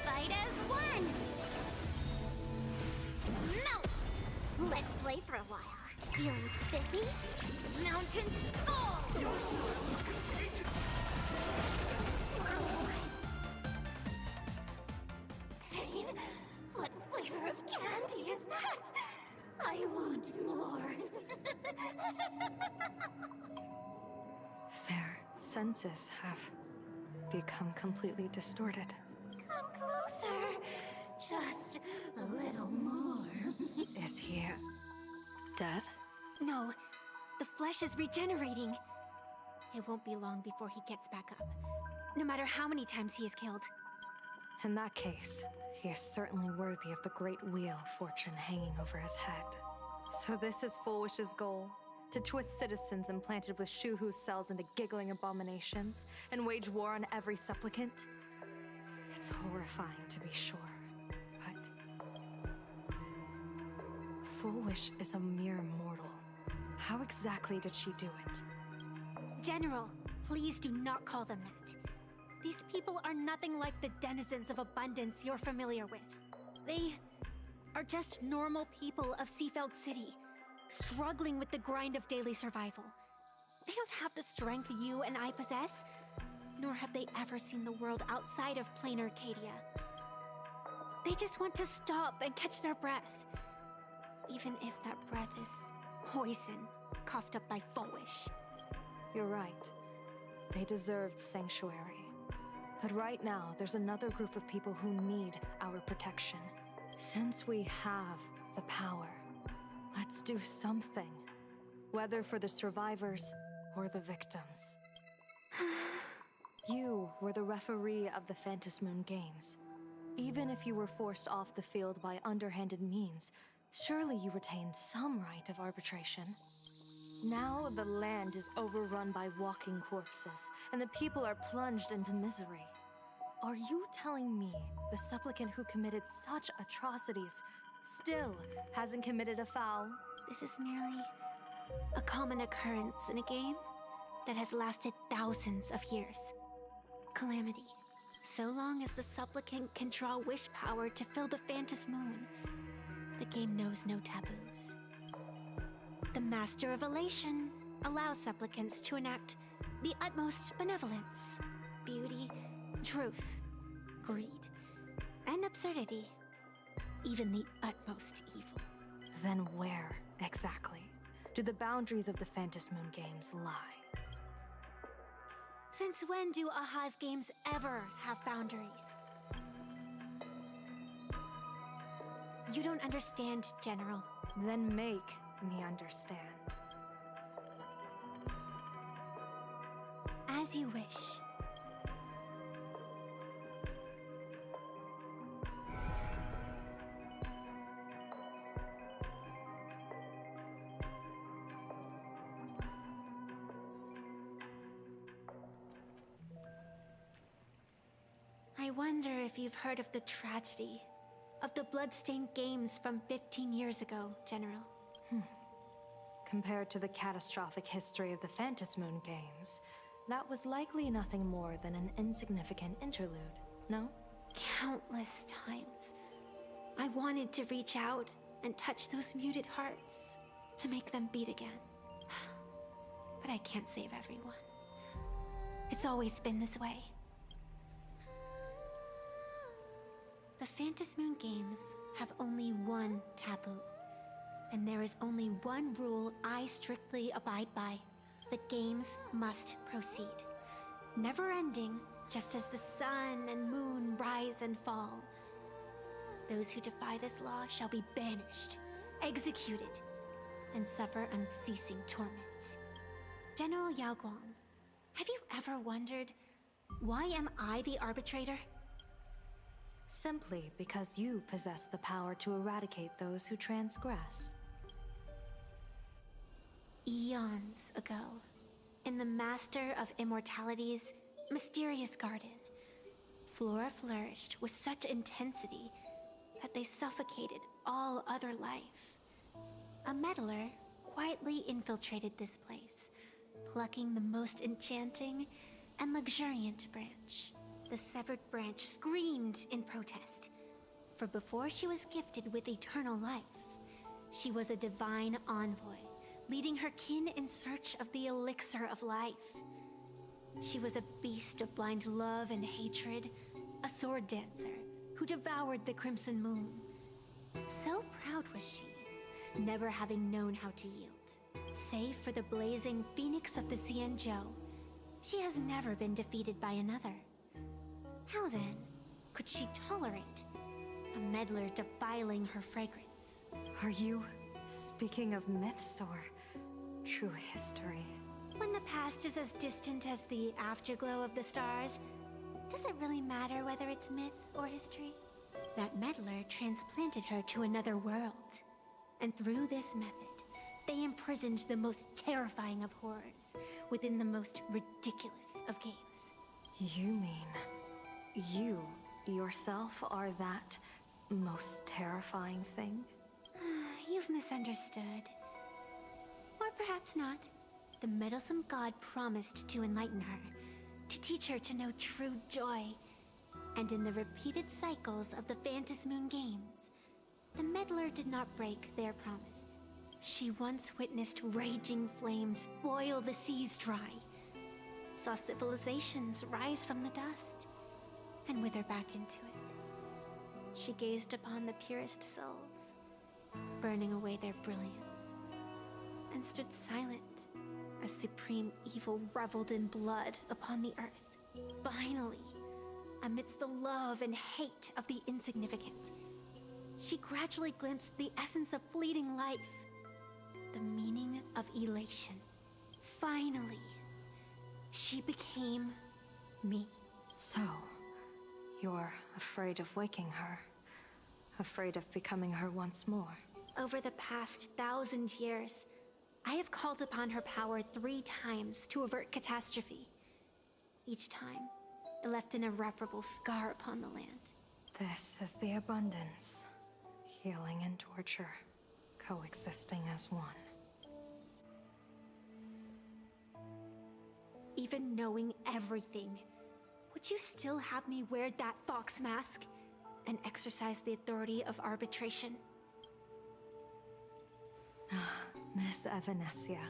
fight as one! Melt! Let's play for a while. Feeling spiffy? Mountains fall! Pain? What flavor of candy is that? I want more. Their senses have become completely distorted. Come closer. Just a little more. Is he dead? No, the flesh is regenerating. It won't be long before he gets back up, no matter how many times he is killed. In that case, he is certainly worthy of the great wheel of fortune hanging over his head. So this is Fulwish's goal? To twist citizens implanted with Shuhu's cells into giggling abominations and wage war on every supplicant? It's horrifying to be sure, but Fulwish is a mere mortal. How exactly did she do it? General, please do not call them that. These people are nothing like the denizens of abundance you're familiar with. They are just normal people of Seafeld City, struggling with the grind of daily survival. They don't have the strength you and I possess, nor have they ever seen the world outside of plain Arcadia. They just want to stop and catch their breath, even if that breath is poison coughed up by Fulwish. You're right. They deserved sanctuary. But right now, there's another group of people who need our protection. Since we have the power, let's do something. Whether for the survivors or the victims. You were the referee of the Phantasmoon Games. Even if you were forced off the field by underhanded means, surely you retained some right of arbitration. Now the land is overrun by walking corpses, and the people are plunged into misery. Are you telling me the supplicant who committed such atrocities still hasn't committed a foul? This is merely a common occurrence in a game that has lasted thousands of years. Calamity. So long as the supplicant can draw wish power to fill the Phantom Moon, the game knows no taboos. The Master of Elation allows supplicants to enact the utmost benevolence, beauty, truth, greed, and absurdity, even the utmost evil. Then where, exactly, do the boundaries of the Phantom Moon games lie? Since when do Aha's games ever have boundaries? You don't understand, General. Then make me understand. As you wish. I wonder if you've heard of the tragedy of the bloodstained games from 15 years ago, General. Compared to the catastrophic history of the Phantom Moon games, that was likely nothing more than an insignificant interlude, no? Countless times, I wanted to reach out and touch those muted hearts, to make them beat again. But I can't save everyone. It's always been this way. The Phantom Moon games have only one taboo, and there is only one rule I strictly abide by. The games must proceed. Never ending, just as the sun and moon rise and fall. Those who defy this law shall be banished, executed, and suffer unceasing torments. General Yao Guang, have you ever wondered, why am I the arbitrator? Simply because you possess the power to eradicate those who transgress. Eons ago, in the Master of Immortality's mysterious garden, flora flourished with such intensity that they suffocated all other life. A meddler quietly infiltrated this place, plucking the most enchanting and luxuriant branch. The severed branch screamed in protest, for before she was gifted with eternal life, she was a divine envoy, leading her kin in search of the elixir of life. She was a beast of blind love and hatred, a sword dancer who devoured the crimson moon. So proud was she, never having known how to yield. Save for the blazing phoenix of the Xianzhou, she has never been defeated by another. How then could she tolerate a meddler defiling her fragrance? Are you speaking of myths or true history? When the past is as distant as the afterglow of the stars, does it really matter whether it's myth or history? That meddler transplanted her to another world, and through this method, they imprisoned the most terrifying of horrors within the most ridiculous of games. You mean you yourself are that most terrifying thing? You've misunderstood. Or perhaps not. The meddlesome god promised to enlighten her, to teach her to know true joy. And in the repeated cycles of the Phantom Moon games, the meddler did not break their promise. She once witnessed raging flames boil the seas dry, saw civilizations rise from the dust, and wither back into it. She gazed upon the purest souls, burning away their brilliance, and stood silent as supreme evil reveled in blood upon the earth. Finally, amidst the love and hate of the insignificant, she gradually glimpsed the essence of fleeting life, the meaning of elation. Finally, she became me. So, you're afraid of waking her, afraid of becoming her once more. Over the past 1,000 years, I have called upon her power 3 times to avert catastrophe. Each time, it left an irreparable scar upon the land. This is the abundance, healing and torture, coexisting as one. Even knowing everything, would you still have me wear that fox mask and exercise the authority of arbitration? Miss Evanesia,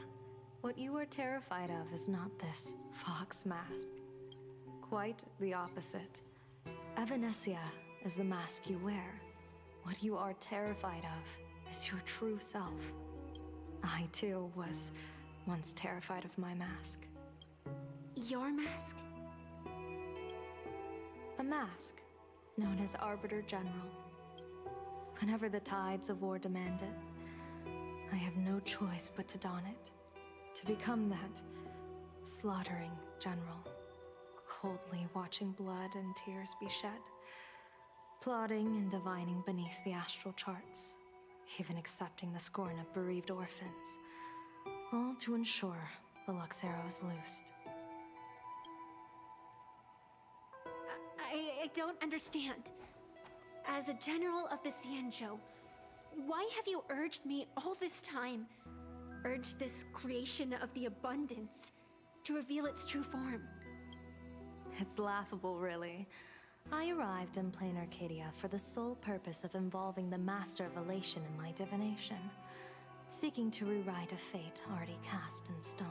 what you are terrified of is not this fox mask. Quite the opposite. Evanesia is the mask you wear. What you are terrified of is your true self. I, too, was once terrified of my mask. Your mask? A mask, known as Arbiter General. Whenever the tides of war demand it, I have no choice but to don it. To become that slaughtering general, coldly watching blood and tears be shed, plotting and divining beneath the astral charts, even accepting the scorn of bereaved orphans, all to ensure the Luxero is loosed. I don't understand. As a general of the Xianzhou, why have you urged me all this time? Urged this creation of the abundance to reveal its true form? It's laughable, really. I arrived in plain Arcadia for the sole purpose of involving the Master of Elation in my divination, seeking to rewrite a fate already cast in stone.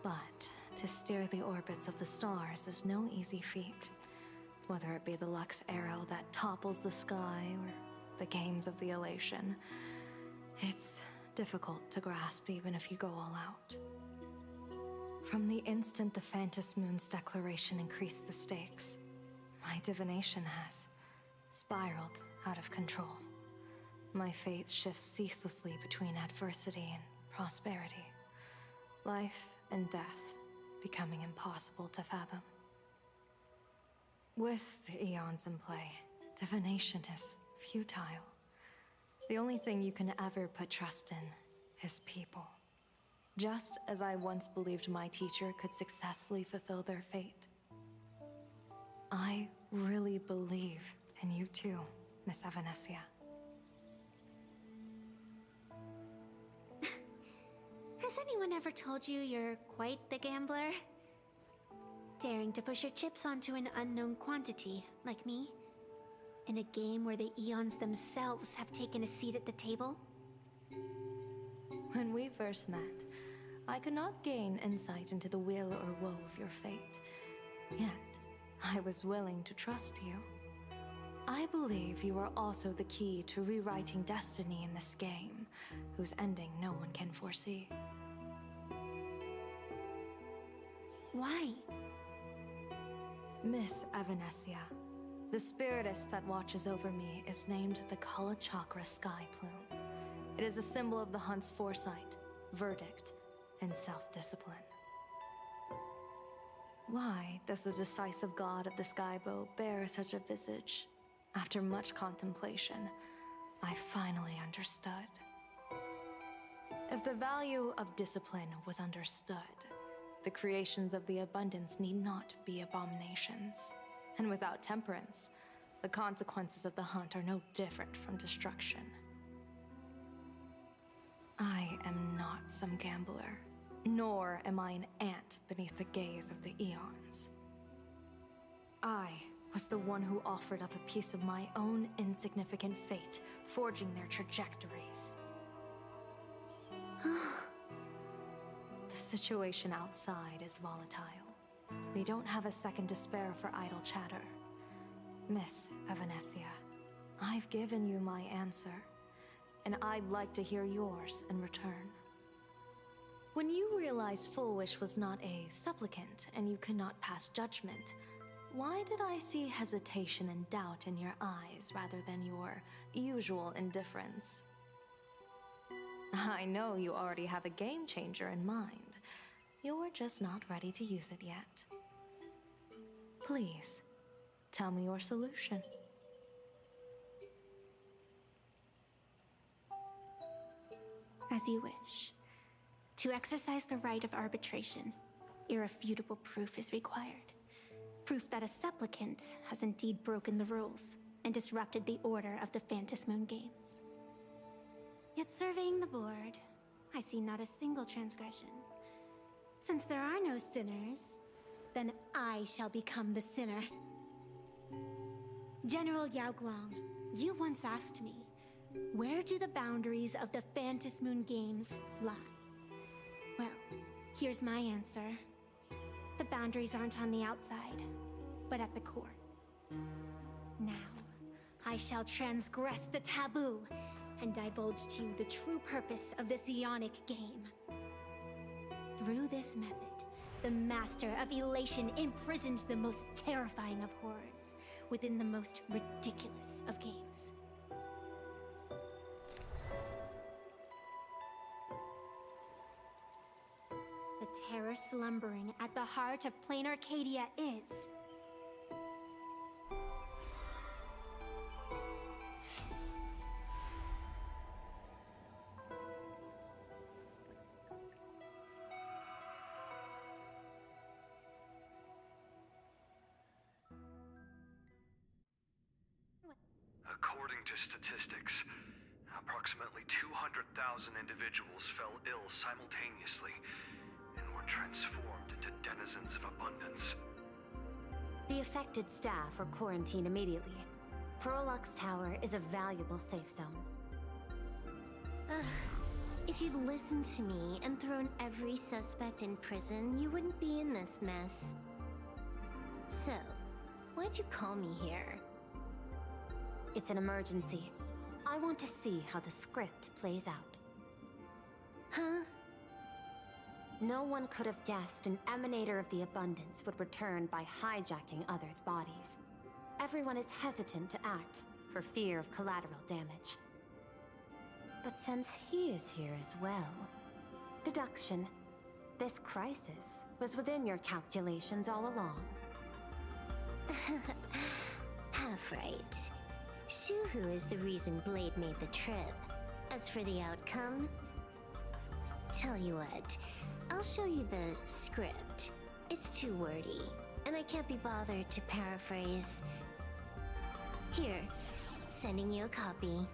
But to steer the orbits of the stars is no easy feat. Whether it be the Lux arrow that topples the sky or the games of the Elation, it's difficult to grasp even if you go all out. From the instant the Phantom Moon's declaration increased the stakes, my divination has spiraled out of control. My fate shifts ceaselessly between adversity and prosperity, life and death becoming impossible to fathom. With the eons in play, divination is futile. The only thing you can ever put trust in is people. Just as I once believed my teacher could successfully fulfill their fate. I really believe in you too, Miss Evanesia. Has anyone ever told you you're quite the gambler? Daring to push your chips onto an unknown quantity, like me? In a game where the eons themselves have taken a seat at the table? When we first met, I could not gain insight into the will or woe of your fate. Yet, I was willing to trust you. I believe you are also the key to rewriting destiny in this game, whose ending no one can foresee. Why? Miss Evanesia, the spiritess that watches over me is named the Kala Chakra Sky Plume. It is a symbol of the hunt's foresight, verdict, and self-discipline. Why does the decisive god of the Skybow bear such a visage? After much contemplation, I finally understood. If the value of discipline was understood, the creations of the abundance need not be abominations. And without temperance, the consequences of the hunt are no different from destruction. I am not some gambler, nor am I an ant beneath the gaze of the eons. I was the one who offered up a piece of my own insignificant fate, forging their trajectories. The situation outside is volatile. We don't have a second to spare for idle chatter. Miss Evanesia, I've given you my answer, and I'd like to hear yours in return. When you realized Full Wish was not a supplicant and you could not pass judgment, why did I see hesitation and doubt in your eyes rather than your usual indifference? I know you already have a game changer in mind. You're just not ready to use it yet. Please, tell me your solution. As you wish. To exercise the right of arbitration, irrefutable proof is required. Proof that a supplicant has indeed broken the rules and disrupted the order of the Phantom Moon Games. Yet surveying the board, I see not a single transgression. Since there are no sinners, then I shall become the sinner. General Yao Guang, you once asked me, where do the boundaries of the Phantom Moon Games lie? Well, here's my answer. The boundaries aren't on the outside, but at the core. Now, I shall transgress the taboo and divulge to you the true purpose of this Ionic game. Through this method, the Master of Elation imprisoned the most terrifying of horrors within the most ridiculous of games. The terror slumbering at the heart of plain Arcadia is... According to statistics, approximately 200,000 individuals fell ill simultaneously and were transformed into denizens of abundance. The affected staff are quarantined immediately. Prolux Tower is a valuable safe zone. If you'd listened to me and thrown every suspect in prison, you wouldn't be in this mess. So, why'd you call me here? It's an emergency. I want to see how the script plays out. Huh? No one could have guessed an emanator of the abundance would return by hijacking others' bodies. Everyone is hesitant to act, for fear of collateral damage. But since he is here as well... Deduction. This crisis was within your calculations all along. Half right. Shuhu is the reason Blade made the trip. As for the outcome... Tell you what, I'll show you the script. It's too wordy, and I can't be bothered to paraphrase. Here, sending you a copy.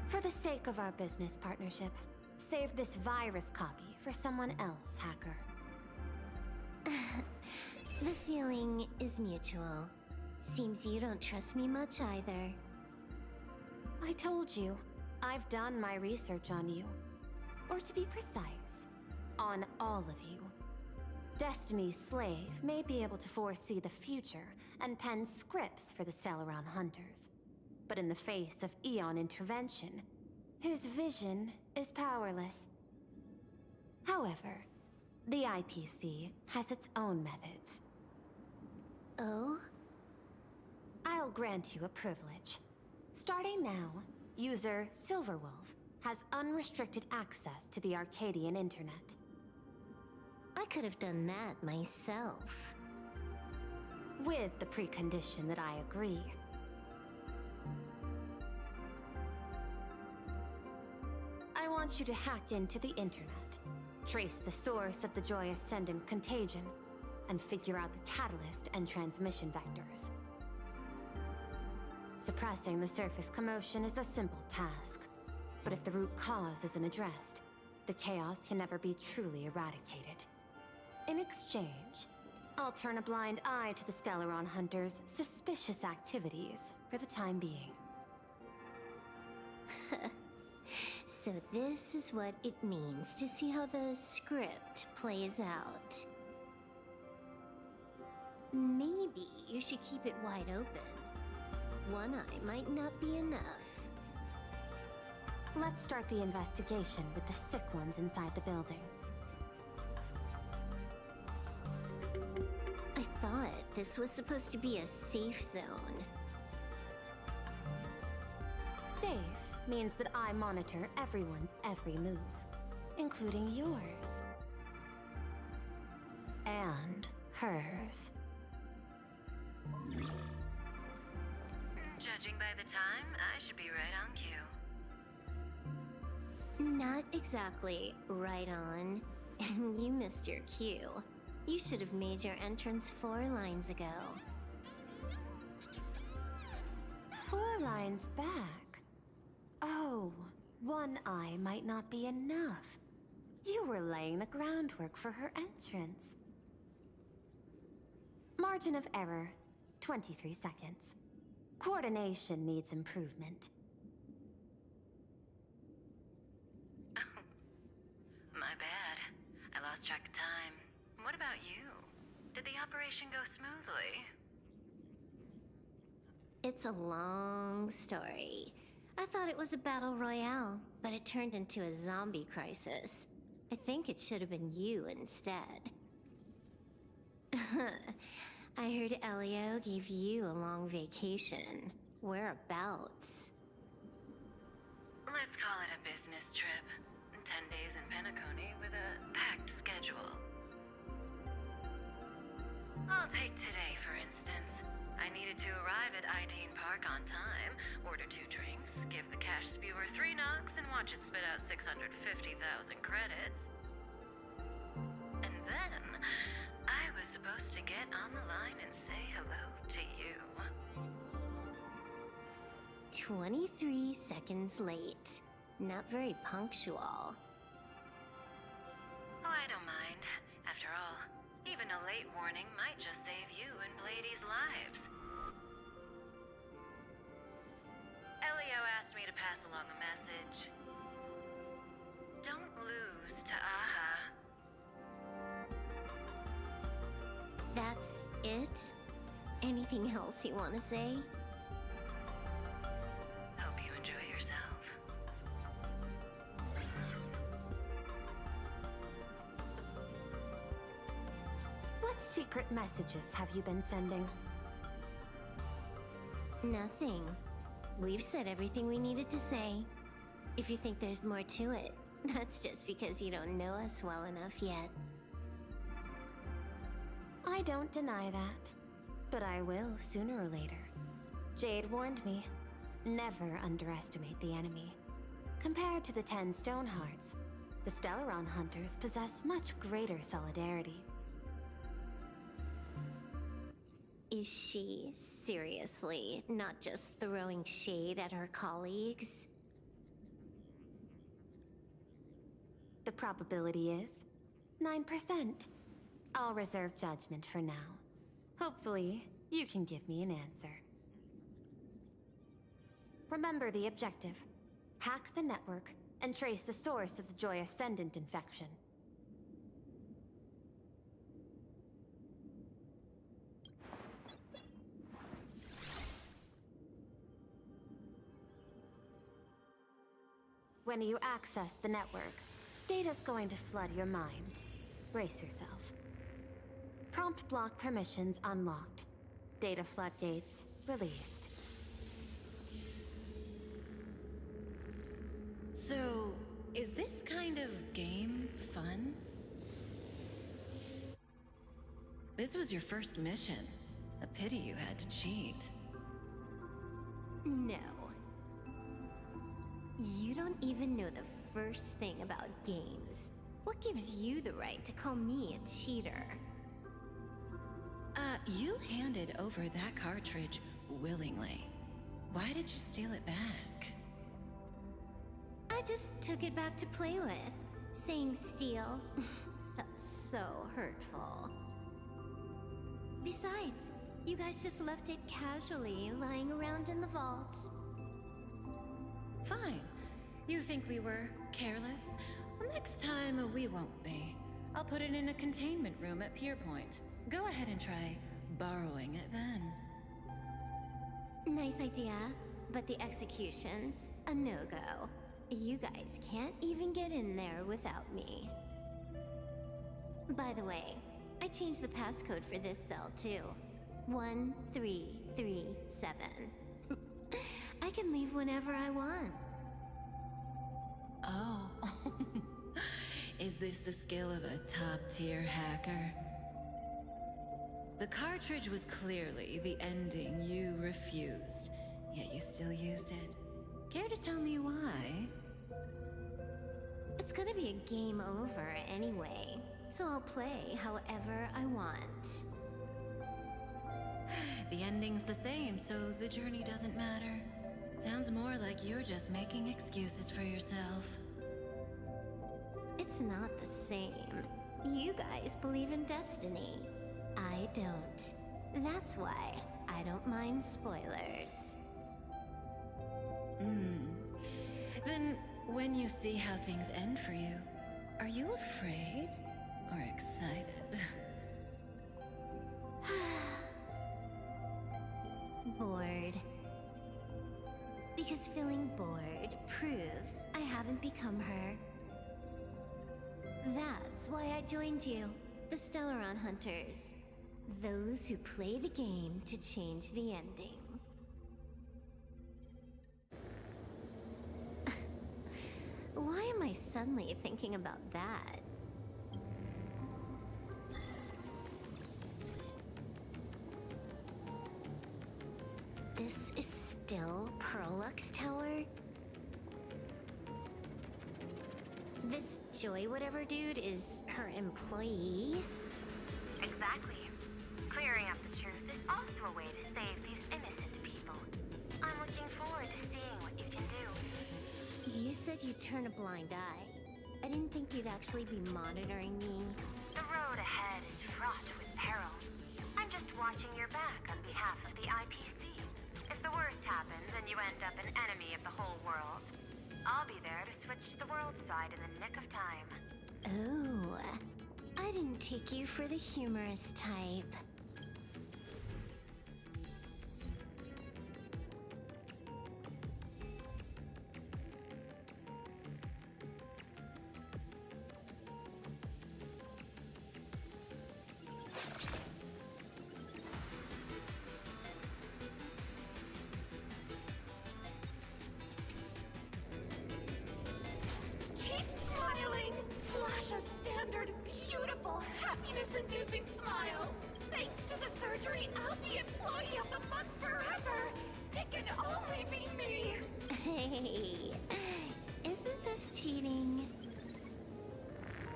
For the sake of our business partnership, save this virus copy for someone else, hacker. The feeling is mutual. Seems you don't trust me much either. I told you, I've done my research on you. Or to be precise, on all of you. Destiny's slave may be able to foresee the future and pen scripts for the Stellaron Hunters. But in the face of Eon intervention, his vision is powerless. However, the IPC has its own methods. Oh? I'll grant you a privilege. Starting now, user Silverwolf has unrestricted access to the Arcadian internet. I could have done that myself. With the precondition that I agree. I want you to hack into the internet, trace the source of the Joy Ascendant contagion, and figure out the catalyst and transmission vectors. Suppressing the surface commotion is a simple task, but if the root cause isn't addressed, the chaos can never be truly eradicated. In exchange, I'll turn a blind eye to the Stellaron Hunters' suspicious activities for the time being. So this is what it means to see how the script plays out. Maybe you should keep it wide open. One eye might not be enough. Let's start the investigation with the sick ones inside the building. I thought this was supposed to be a safe zone. Safe means that I monitor everyone's every move, including yours. And hers. Judging by the time, I should be right on cue. Not exactly right on. You missed your cue. You should have made your entrance 4 lines ago. 4 lines back. Oh, 1 eye might not be enough. You were laying the groundwork for her entrance. Margin of error, 23 seconds. Coordination needs improvement. My bad. I lost track of time. What about you? Did the operation go smoothly? It's a long story. I thought it was a battle royale, but it turned into a zombie crisis. I think it should have been you instead. I heard Elio gave you a long vacation. Whereabouts? Let's call it a business trip. 10 days in Penacony with a packed schedule. I'll take today, for instance. I needed to arrive at Itine Park on time, order 2 drinks, give the cash spewer 3 knocks, and watch it spit out 650,000 credits. And then, I was supposed to get on the line and say hello to you. 23 seconds late. Not very punctual. Oh, I don't mind. After all, even a late warning might just save you and Blady's lives. Elio asked me to pass along a message. Don't lose to Aha. That's it? Anything else you want to say? Hope you enjoy yourself. What secret messages have you been sending? Nothing. We've said everything we needed to say. If you think there's more to it, that's just because you don't know us well enough yet. I don't deny that, but I will sooner or later. Jade warned me, never underestimate the enemy. Compared to the 10 Stonehearts, the Stellaron hunters possess much greater solidarity. Is she seriously not just throwing shade at her colleagues? The probability is 9%. I'll reserve judgment for now. Hopefully, you can give me an answer. Remember the objective. Hack the network and trace the source of the Joy Ascendant infection. When you access the network, data's going to flood your mind. Brace yourself. Prompt block permissions unlocked. Data floodgates released. So, is this kind of game fun? This was your first mission. A pity you had to cheat. No. You don't even know the first thing about games. What gives you the right to call me a cheater? You handed over that cartridge willingly. Why did you steal it back? I just took it back to play with. Saying steal, that's so hurtful. Besides, you guys just left it casually lying around in the vault. Fine. You think we were careless? Well, next time we won't be. I'll put it in a containment room at Pier Point. Go ahead and try borrowing it then. Nice idea, but the execution's a no-go. You guys can't even get in there without me. By the way, I changed the passcode for this cell too. 1337. I can leave whenever I want. Oh. Is this the skill of a top-tier hacker? The cartridge was clearly the ending you refused, yet you still used it. Care to tell me why? It's gonna be a game over anyway, so I'll play however I want. The ending's the same, so the journey doesn't matter. Sounds more like you're just making excuses for yourself. It's not the same. You guys believe in destiny. I don't. That's why I don't mind spoilers. Then, when you see how things end for you, are you afraid or excited? Bored. Because feeling bored proves I haven't become her. That's why I joined you, the Stellaron Hunters. Those who play the game to change the ending. Why am I suddenly thinking about that? This is still Perlux Tower? This Joy whatever dude is her employee? Exactly. Clearing up the truth is also a way to save these innocent people. I'm looking forward to seeing what you can do. You said you'd turn a blind eye. I didn't think you'd actually be monitoring me. The road ahead is fraught with peril. I'm just watching your back on behalf of the IPC. If the worst happens and you end up an enemy of the whole world, I'll be there to switch to the world side in the nick of time. Oh, I didn't take you for the humorous type. Keep smiling! Flash a standard, beautiful, happiness-inducing smile! Thanks to the surgery, I'll be Employee of the Month forever! It can only be me! Hey, isn't this cheating?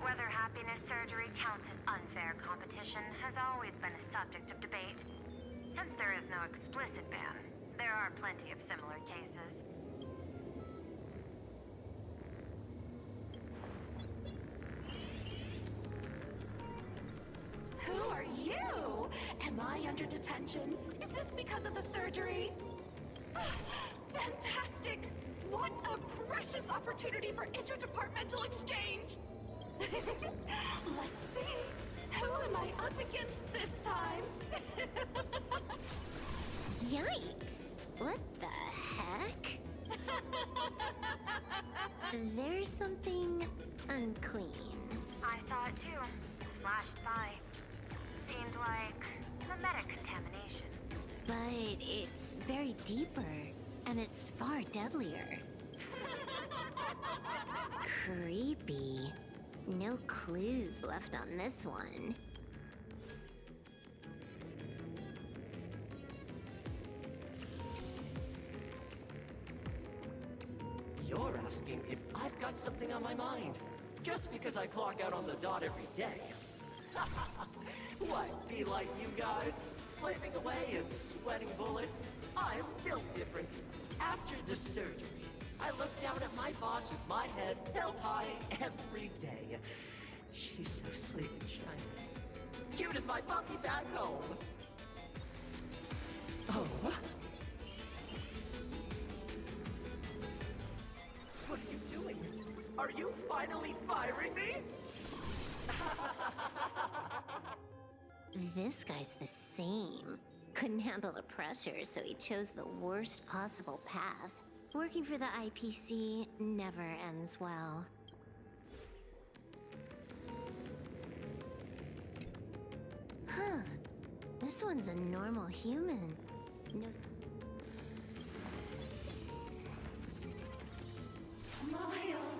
Whether happiness surgery counts as unfair competition has always been a subject of debate. Since there is no explicit ban, there are plenty of similar cases. Who are you? Am I under detention? Is this because of the surgery? Fantastic! What a precious opportunity for interdepartmental exchange! Let's see. Who am I up against this time? Yikes! What the heck? There's something unclean. I saw it too. Flashed by. Seemed like mimetic contamination. But it's buried deeper, and it's far deadlier. Creepy. No clues left on this one. You're asking if I've got something on my mind, just because I clock out on the dot every day. What, be like you guys? Slaving away and sweating bullets? I'm built different. After the surgery, I look down at my boss with my head held high every day. She's so sleek and shiny. Cute as my puppy back home. Oh? What are you doing? Are you finally firing me? This guy's the same. Couldn't handle the pressure, so he chose the worst possible path. Working for the IPC never ends well. Huh. This one's a normal human. No. Smile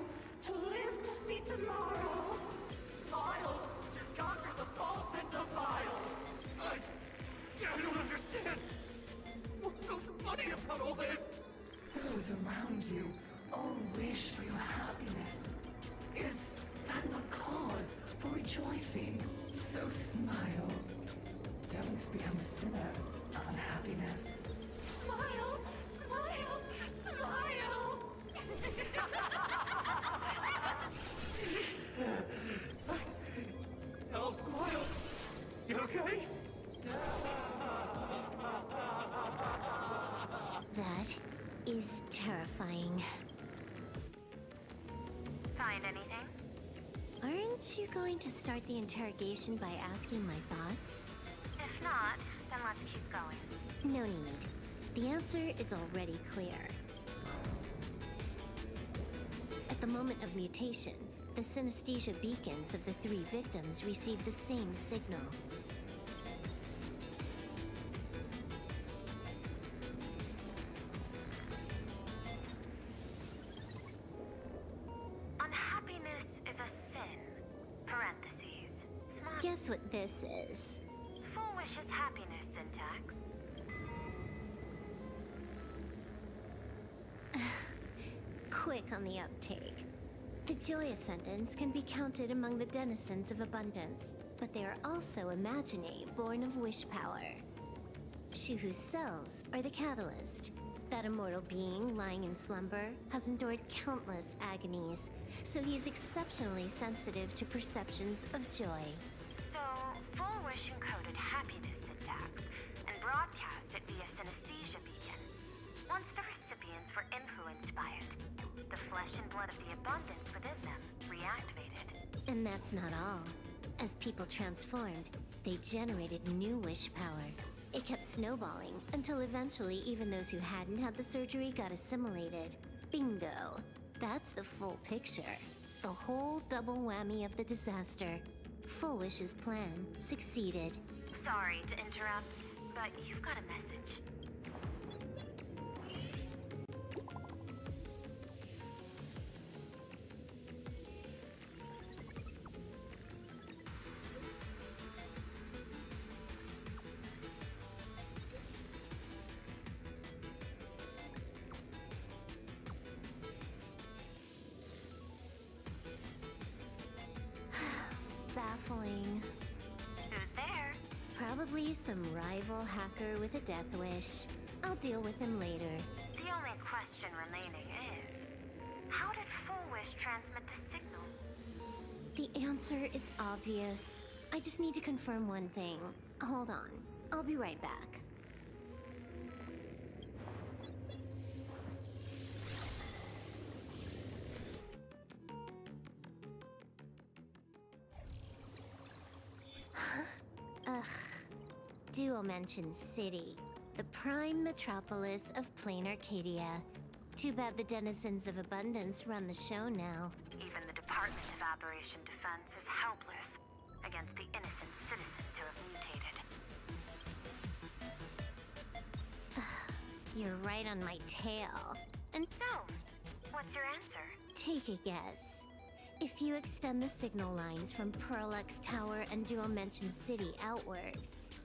to live to see tomorrow. Smile to conquer the false and the vile. I don't understand. What's so funny about all this? Those around you all wish for your happiness. Is that not cause for rejoicing? So smile. Don't become a sinner, unhappy. happiness. Smile! Smile! Smile! Oh, Smile! You okay? That is terrifying. Find anything? Aren't you going to start the interrogation by asking my thoughts? If not, then let's keep going. No need. The answer is already clear. At the moment of mutation, the synesthesia beacons of the 3 victims received the same signal. Unhappiness is a sin. Parentheses. Smile. Guess what this is? Full wish is happiness syntax. Quick on the uptake. The Joy Ascendants can be counted among the denizens of abundance, but they are also imaginae born of wish power. Shuhu's cells are the catalyst. That immortal being lying in slumber has endured countless agonies, so he is exceptionally sensitive to perceptions of joy. So, full wish encoded happiness syntax and broadcast it via synesthesia beacon. Once the recipients were influenced by it, the flesh and blood of the abundance within them reactivated. And that's not all. As people transformed, they generated new wish power. It kept snowballing until eventually even those who hadn't had the surgery got assimilated. Bingo. That's the full picture. The whole double whammy of the disaster. Full Wish's plan succeeded. Sorry to interrupt, but you've got a message. Baffling. Who's there? Probably some rival hacker with a death wish. I'll deal with him later. The only question remaining is, how did Full Wish transmit the signal? The answer is obvious. I just need to confirm one thing. Hold on. I'll be right back. Ugh. Duomension City, the prime metropolis of plain Arcadia. Too bad the denizens of abundance run the show now. Even the Department of Aberration Defense is helpless against the innocent citizens who have mutated. You're right on my tail. And So, what's your answer? take a guess. If you extend the signal lines from Pearl-X Tower and Duomension City outward,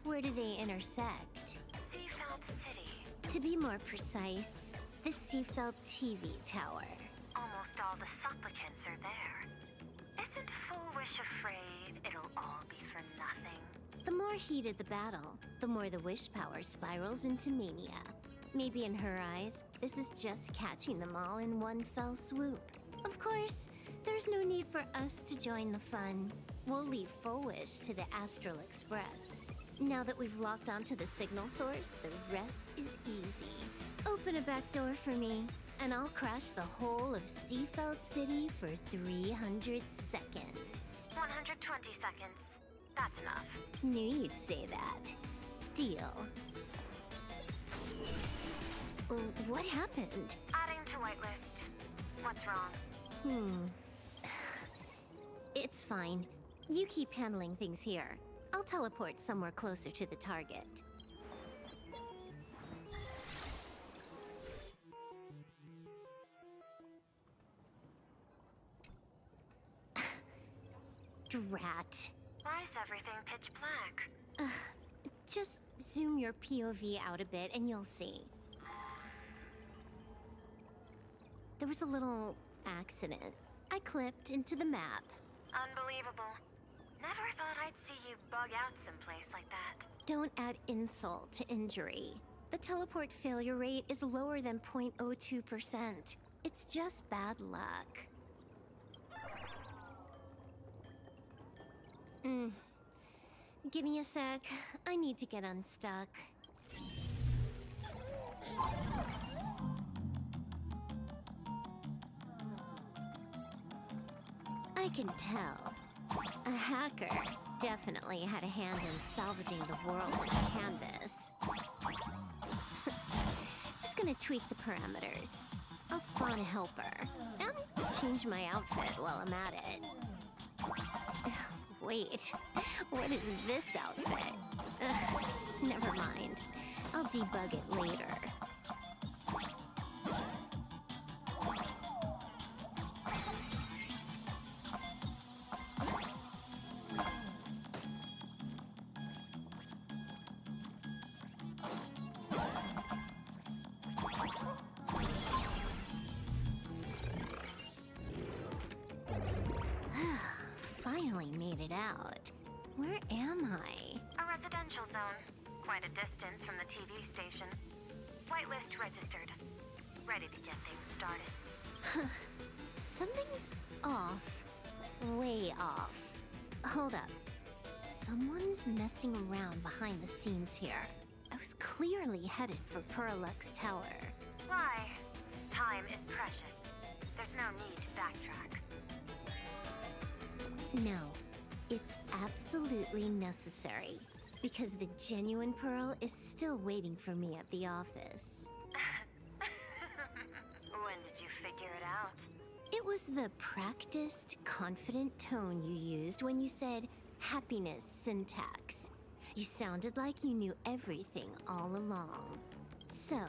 where do they intersect? Seafeld City. To be more precise, the Seafeld TV Tower. Almost all the supplicants are there. Isn't Full Wish afraid it'll all be for nothing? The more heated the battle, the more the wish power spirals into mania. Maybe in her eyes, this is just catching them all in one fell swoop. Of course, there's no need for us to join the fun. We'll leave Full Wish to the Astral Express. Now that we've locked onto the signal source, the rest is easy. Open a back door for me, and I'll crash the whole of Seafeld City for 300 seconds. 120 seconds. That's enough. Knew you'd say that. Deal. What happened? Adding to whitelist. What's wrong? It's fine. You keep handling things here. I'll teleport somewhere closer to the target. Drat. Why is everything pitch black? Just zoom your POV out a bit and you'll see. There was a little accident. I clipped into the map. Unbelievable. Never thought I'd see you bug out someplace like that. Don't add insult to injury. The teleport failure rate is lower than 0.02%. It's just bad luck. Give me a sec. I need to get unstuck. I can tell. A hacker definitely had a hand in salvaging the world of canvas. Just gonna tweak the parameters. I'll spawn a helper and change my outfit while I'm at it. Wait, what is this outfit? Never mind. I'll debug it later. Finally made it out. Where am I? A residential zone. Quite a distance from the TV station. Whitelist registered. Ready to get things started. Something's off. Way off. Hold up. Someone's messing around behind the scenes here. I was clearly headed for Perlux Tower. Why? Time is precious. There's no need to backtrack. No, it's absolutely necessary. Because the genuine Pearl is still waiting for me at the office. When did you figure it out? It was the practiced, confident tone you used when you said happiness syntax. You sounded like you knew everything all along. So,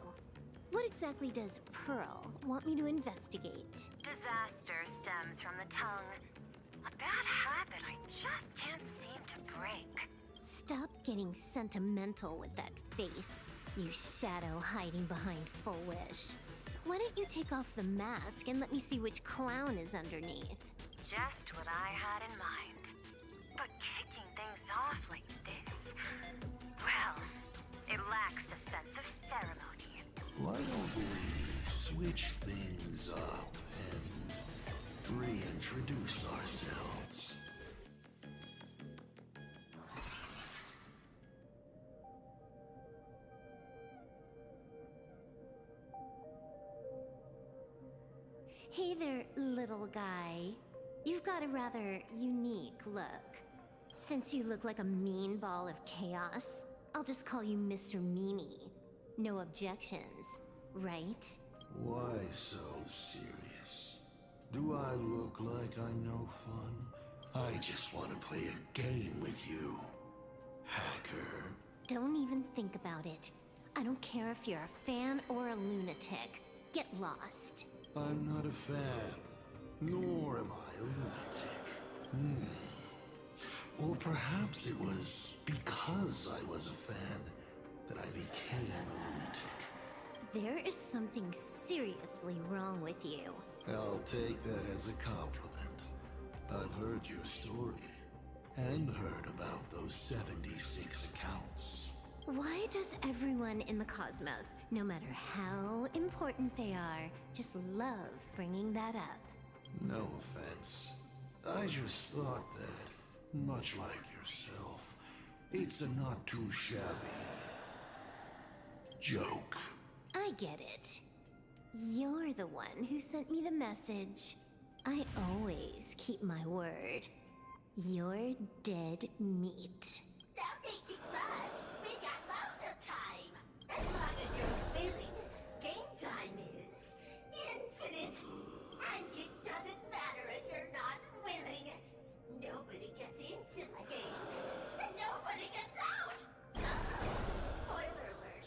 what exactly does Pearl want me to investigate? Disaster stems from the tongue. A bad habit I just can't seem to break. Stop getting sentimental with that face, you shadow hiding behind Full Wish. Why don't you take off the mask and let me see which clown is underneath? Just what I had in mind. But kicking things off like this, well, it lacks a sense of ceremony. Why don't we switch things up and reintroduce ourselves? Hey there, little guy. You've got a rather unique look. Since you look like a mean ball of chaos, I'll just call you Mr. Meanie. No objections, right? Why so serious? Do I look like I'm no fun? I just want to play a game with you, hacker. Don't even think about it. I don't care if you're a fan or a lunatic. Get lost. I'm not a fan, nor am I a lunatic. Or perhaps it was because I was a fan that I became a lunatic. There is something seriously wrong with you. I'll take that as a compliment. I've heard your story, and heard about those 76 accounts. Why does everyone in the cosmos, no matter how important they are, just love bringing that up? No offense. I just thought that, much like yourself, it's a not too shabby joke. I get it. You're the one who sent me the message. I always keep my word. You're dead meat. Stop making fuss. We got loads of time. As long as you're willing, game time is infinite. And it doesn't matter if you're not willing. Nobody gets into my game, and nobody gets out. Spoiler alert.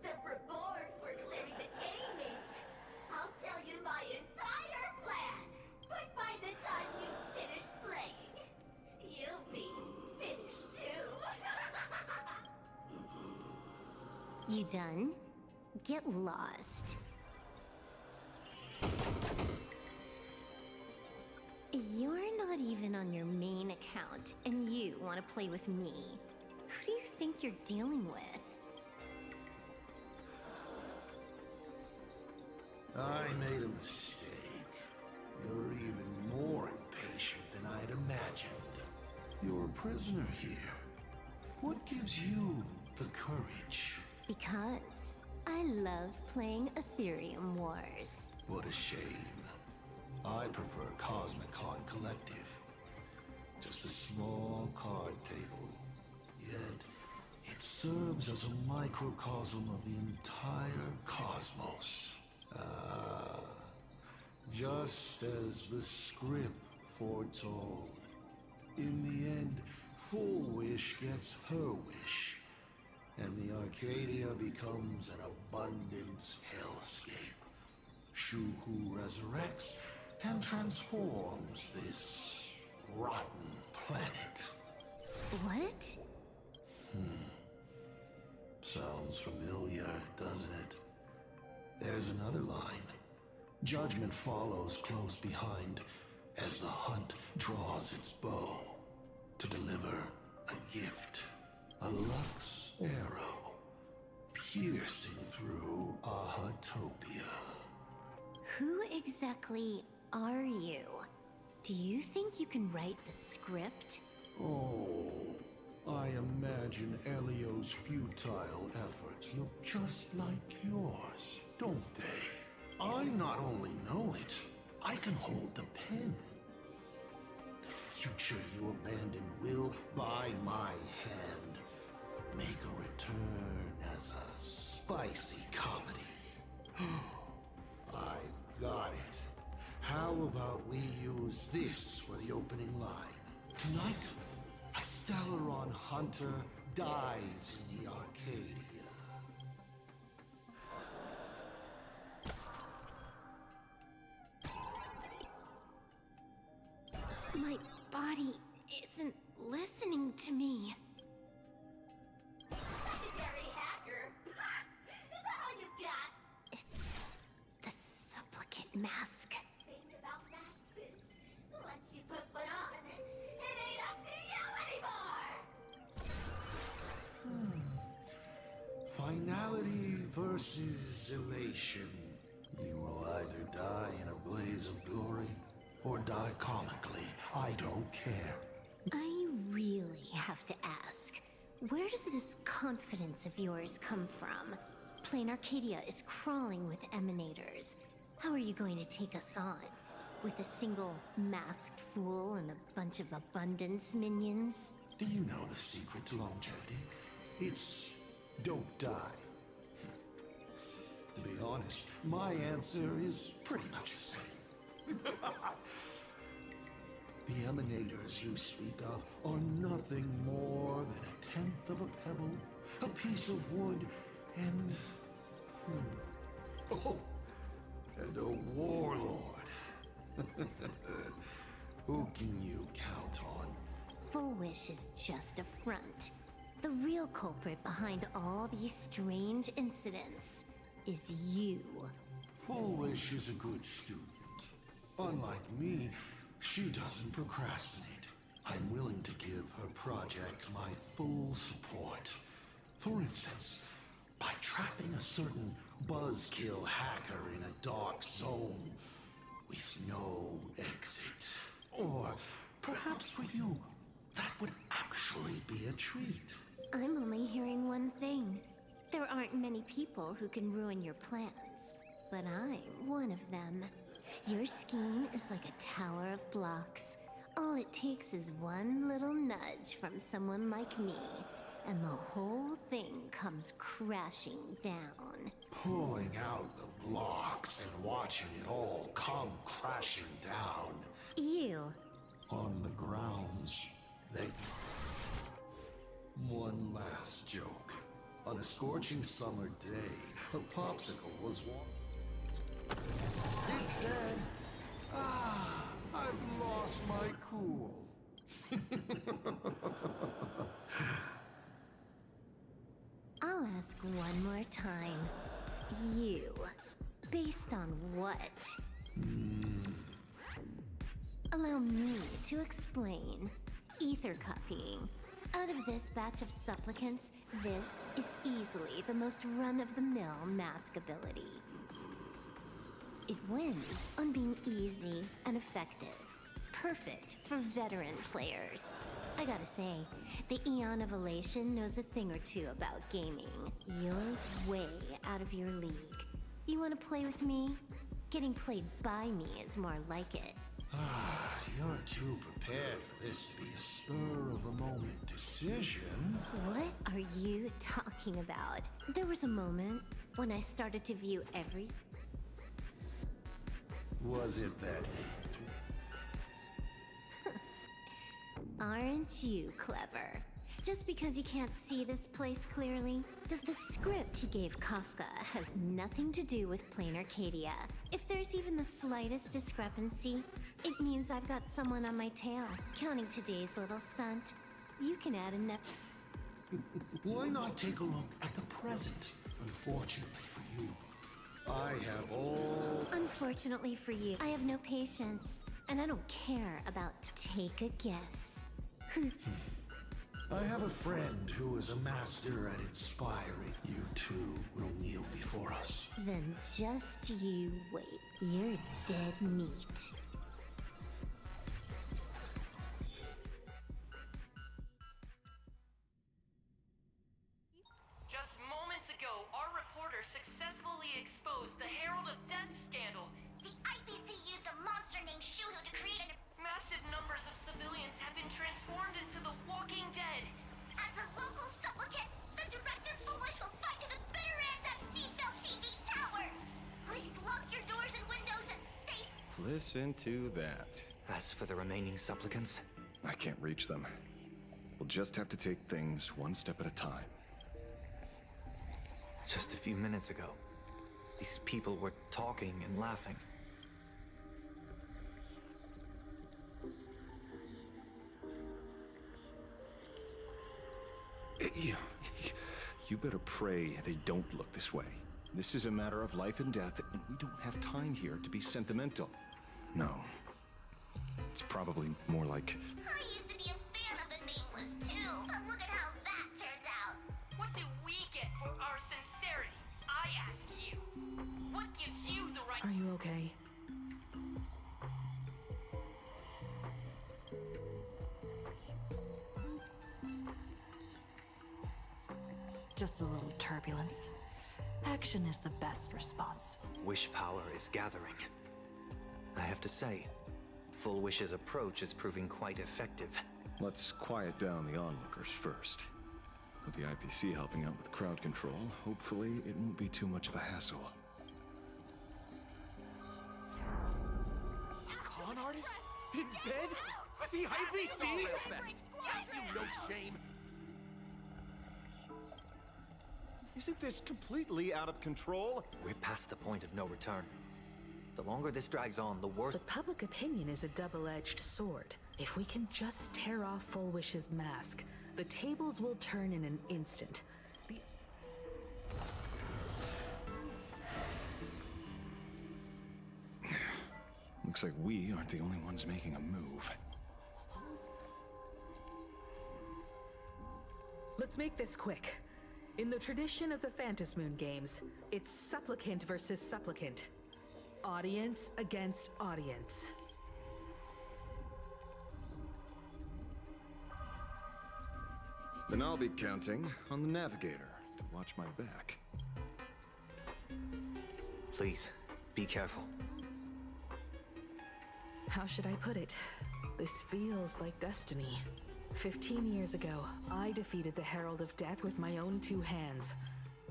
The reward for clearing the game is, I'll tell you my entire plan. But by the time you finish playing, you'll be finished too. You done? Get lost. You're not even on your main account, and want to play with me. Who do you think you're dealing with? I made a mistake. You're even more impatient than I'd imagined. You're a prisoner here. What gives you the courage? Because I love playing Ethereum Wars. What a shame. I prefer Cosmicon Collective. Just a small card table. Yet, it serves as a microcosm of the entire cosmos. Just as the script foretold. In the end, Full Wish gets her wish, and the Arcadia becomes an abundance hellscape. Shu-Hu resurrects and transforms this rotten planet. What? Sounds familiar, doesn't it? There's another line. Judgment follows close behind as the hunt draws its bow to deliver a gift. A Lux arrow piercing through Ahatopia. Who exactly are you? Do you think you can write the script? Oh, I imagine Elio's futile efforts look just like yours, don't they? I not only know it, I can hold the pen. The future you abandoned will, by my hand, make a return as a spicy comedy. I've got it. How about we use this for the opening line? Tonight, a Stellaron hunter dies in the Arcadia. My body isn't listening to me. Legendary hacker! Is that all you got? It's the supplicant mask. The thing about masks is, once you put one on, it ain't up to you anymore! Finality versus elation. You will either die in a blaze of glory or die comically. I don't care. I really have to ask, where does this confidence of yours come from? Plain Arcadia is crawling with emanators. How are you going to take us on? With a single masked fool and a bunch of abundance minions? Do you know the secret to longevity? It's don't die. To be honest, my answer is pretty much the same. The emanators you speak of are nothing more than a tenth of a pebble, a piece of wood, and... Oh, and a warlord. Who can you count on? Full Wish is just a front. The real culprit behind all these strange incidents is you. Full Wish is a good student. Unlike me, she doesn't procrastinate. I'm willing to give her project my full support. For instance, by trapping a certain buzzkill hacker in a dark zone with no exit. Or perhaps for you, that would actually be a treat. I'm only hearing one thing. There aren't many people who can ruin your plans, but I'm one of them. Your scheme is like a tower of blocks. All it takes is one little nudge from someone like me, and the whole thing comes crashing down. Pulling out the blocks and watching it all come crashing down. You. On the grounds that... One last joke. On a scorching summer day, a popsicle was It said, I've lost my cool. I'll ask one more time. You. Based on what? Hmm. Allow me to explain. ether copying. Out of this batch of supplicants, this is easily the most run-of-the-mill mask ability. It wins on being easy and effective. Perfect for veteran players. I gotta say, the Eon of Elation knows a thing or two about gaming. You're way out of your league. You wanna play with me? Getting played by me is more like it. You're too prepared for this to be a spur-of-the-moment decision. What are you talking about? There was a moment when I started to view every... Was it that... Aren't you clever? Just because you can't see this place clearly, does the script he gave Kafka has nothing to do with plain Arcadia. If there's even the slightest discrepancy, it means I've got someone on my tail. Counting today's little stunt, you can add a Why not take a look at the present? Unfortunately for you, I have all... Unfortunately for you, I have no patience, and I don't care about... Take a guess. Who's... I have a friend who is a master at inspiring. You two will kneel before us. Then just you wait. You're dead meat. Just moments ago, our reporter successfully exposed the Herald of Death scandal. The IPC used a monster named Shuhu to create an... Massive numbers of civilians have been transformed into the Walking Dead. As a local supplicant, the Director Foolish will fight to the bitter end at Seatbelt TV Tower. Please lock your doors and windows and stay... Listen to that. As for the remaining supplicants, I can't reach them. We'll just have to take things one step at a time. just a few minutes ago, these people were talking and laughing. You better pray they don't look this way. This is a matter of life and death, and we don't have time here to be sentimental. No. It's probably more like... I used to be a fan of the Nameless, too, but look at how that turned out. What do we get for our sincerity? I ask you. What gives you the right... Are you okay? Just a little turbulence. Action is the best response. Wish power is gathering. I have to say, Full Wish's approach is proving quite effective. Let's quiet down the onlookers first. With the IPC helping out with crowd control, hopefully it won't be too much of a hassle. Con artist? In bed? With the IPC? You no shame. Isn't this completely out of control? We're past the point of no return. The longer this drags on, the worse... The public opinion is a double-edged sword. If we can just tear off Full Wish's mask, the tables will turn in an instant. Looks like we aren't the only ones making a move. Let's make this quick. In the tradition of the Phantasmoon games, it's supplicant versus supplicant. Audience against audience. Then I'll be counting on the navigator to watch my back. Please, be careful. How should I put it? This feels like destiny. 15 years ago, I defeated the Herald of Death with my own two hands.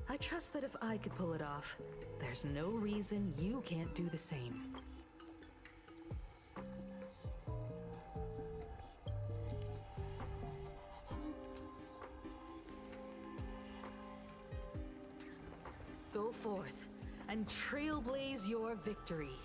I trust that if I could pull it off, there's no reason you can't do the same. Go forth and trailblaze your victory.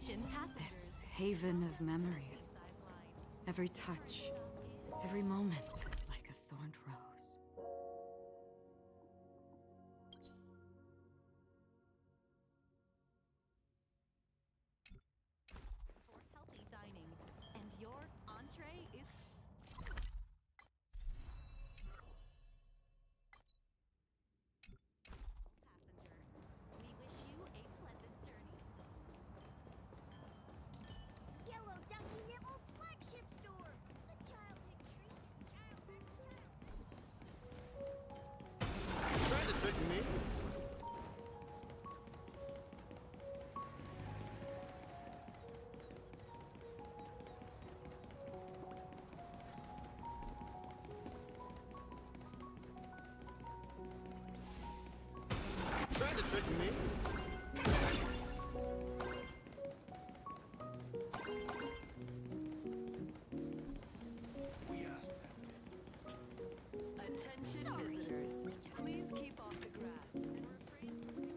This haven of memories. Every touch, every moment is like a thorned rose. For healthy dining, and your entree is passenger. We wish you a pleasant journey. Yellow Ducky Nibble's flagship store. The childhood treat. Trying to trick me? Trying to trick me? Attention visitors, please keep off the grass and refrain from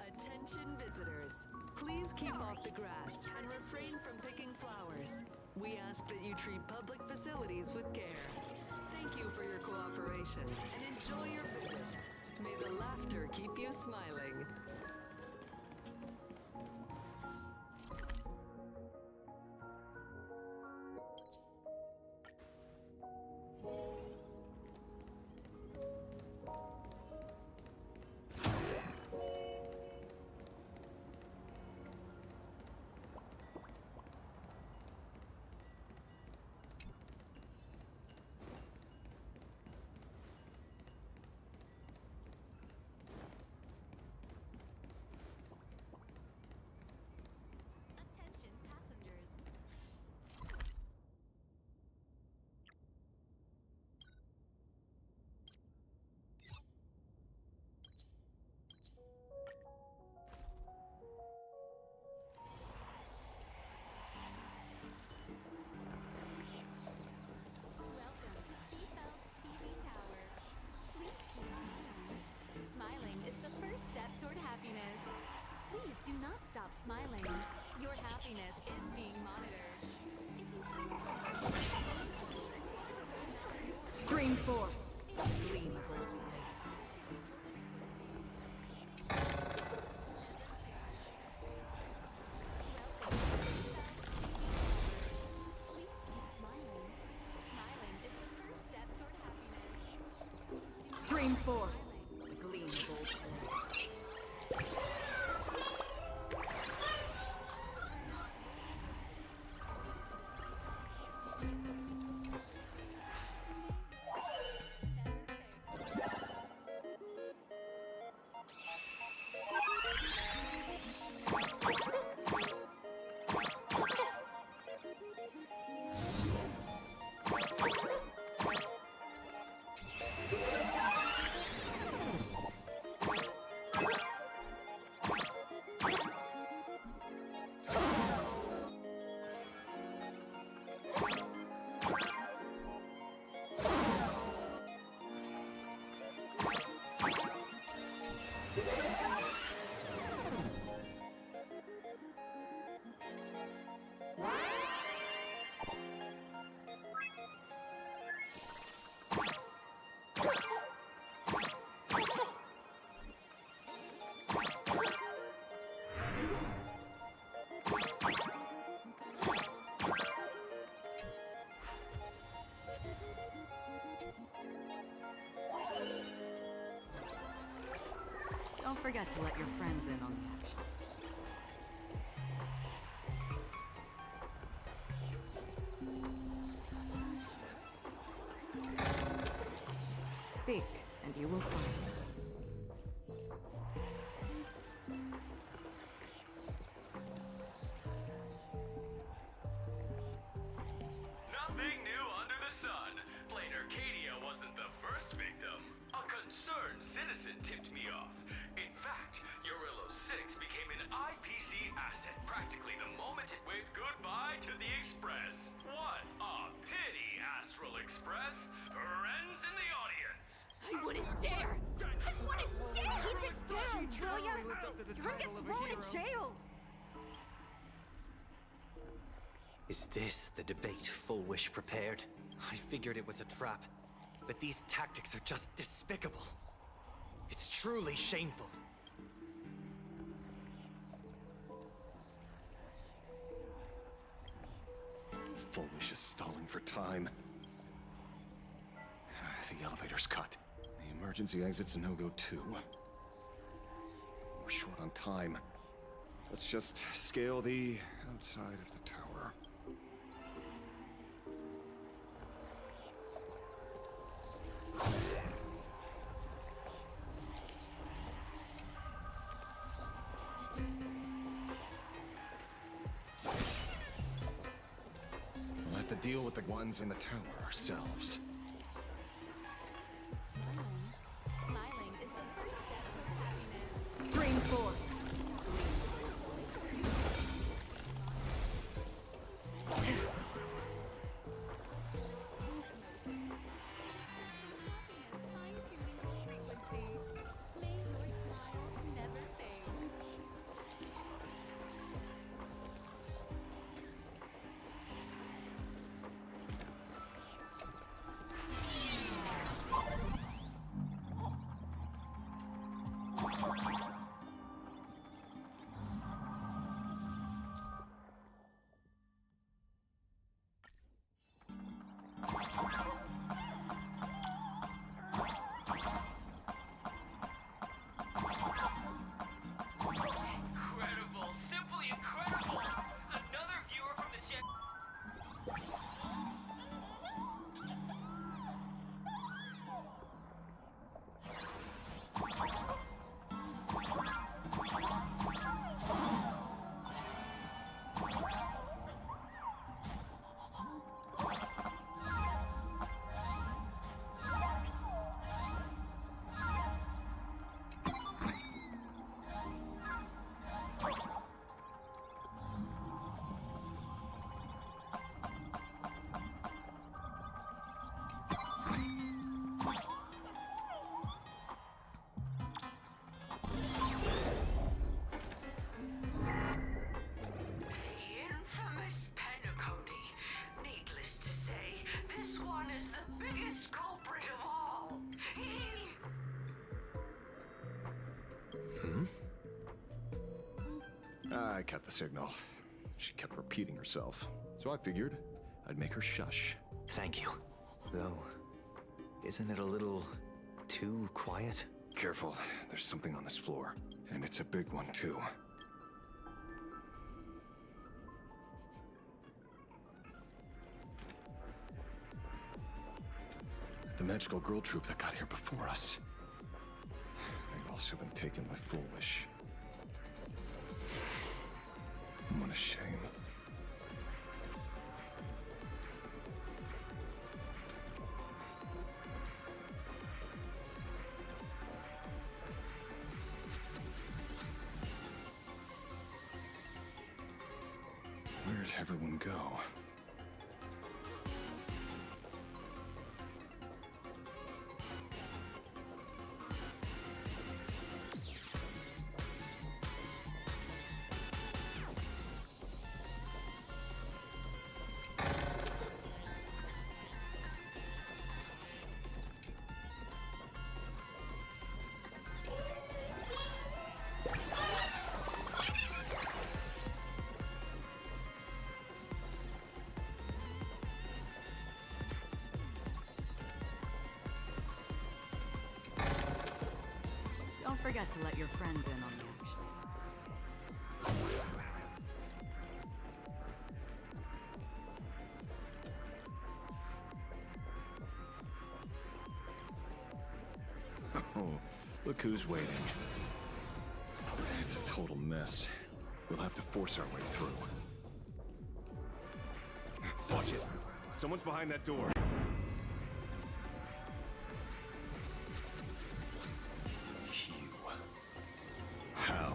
Attention visitors, please keep off the grass and refrain from picking flowers. We ask that you treat public facilities with care. Thank you for your cooperation and enjoy your visit. May the laughter keep you smiling. attention passengers. Welcome to Seafeld's TV Tower. Please keep smiling. Smiling is the first step toward happiness. Please do not stop smiling. Your happiness is being monitored. Scream forth, gleam of old lights. Please keep smiling. Smiling is the first step toward happiness. Scream forth, forget to let your friends in on the action. Seek, and you will find. Nothing new under the sun. Plain Arcadia wasn't the first victim. A concerned citizen tipped me off. In fact, Urillo 6 became an IPC asset practically the moment it waved goodbye to the Express. What a pity, Astral Express. Friends in the audience. I wouldn't dare! I wouldn't dare! Keep it down, will ya? You're gonna get thrown in jail! Is this the debate Full Wish prepared? I figured it was a trap, but these tactics are just despicable. It's truly shameful. Full Wish is stalling for time. The elevator's cut. The emergency exit's a no-go too. We're short on time. Let's just scale the outside of the tower. We'll have to deal with the ones in the tower ourselves. Smiling is the first step to happiness. Stream 4. Fine-tuning your frequency. May your smiles never fade. Incredible! Simply incredible! Another viewer from the Infamous Penacony. Needless to say, this one is the biggest culprit of all. I cut the signal. She kept repeating herself, so I figured I'd make her shush. Thank you. Though, isn't it a little too quiet? Careful, there's something on this floor, and it's a big one too. The magical girl troop that got here before us. They've also been taken by Full Wish. What a shame. Where'd everyone go? forget to let your friends in on the action. Oh, look who's waiting. It's a total mess. We'll have to force our way through. Watch it. Someone's behind that door. How?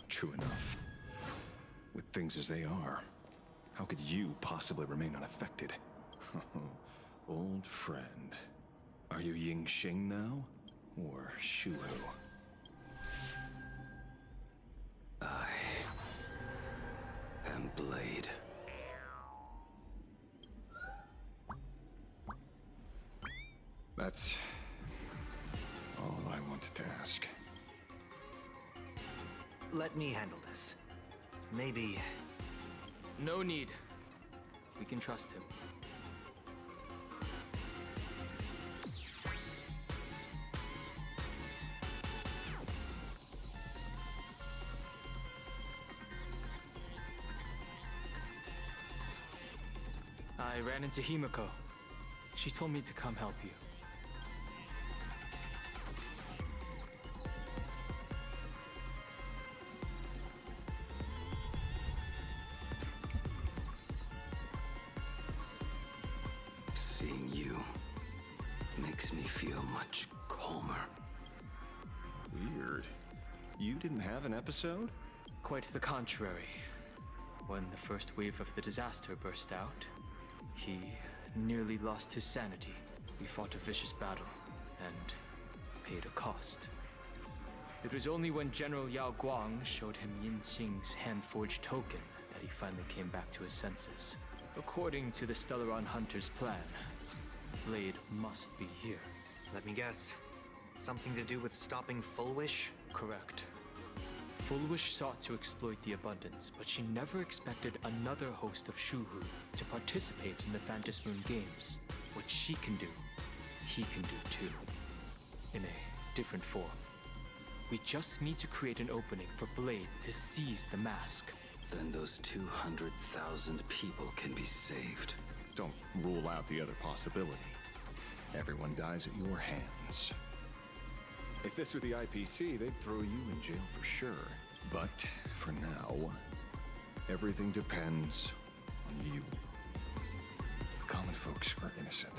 True enough. With things as they are, how could you possibly remain unaffected? Old friend. Are you Ying Xing now? Or Shuhu? I am Blade. That's all I wanted to ask. Let me handle this. Maybe... No need. We can trust him. I ran into Himiko. She told me to come help you. Seeing you makes me feel much calmer. Weird. You didn't have an episode? Quite the contrary. When the first wave of the disaster burst out, he nearly lost his sanity. We fought a vicious battle and paid a cost. It was only when General Yao Guang showed him Yin Xing's hand-forged token that he finally came back to his senses. According to the Stellaron Hunter's plan, Blade must be here. Let me guess. Something to do with stopping Full Wish? Correct. Full Wish sought to exploit the abundance, but she never expected another host of Shuhu to participate in the Phantom Moon Games. What she can do, he can do too. In a different form. We just need to create an opening for Blade to seize the mask. Then those 200,000 people can be saved. Don't rule out the other possibility. Everyone dies at your hands. If this were the IPC, they'd throw you in jail for sure. But for now, everything depends on you. Common folks are innocent.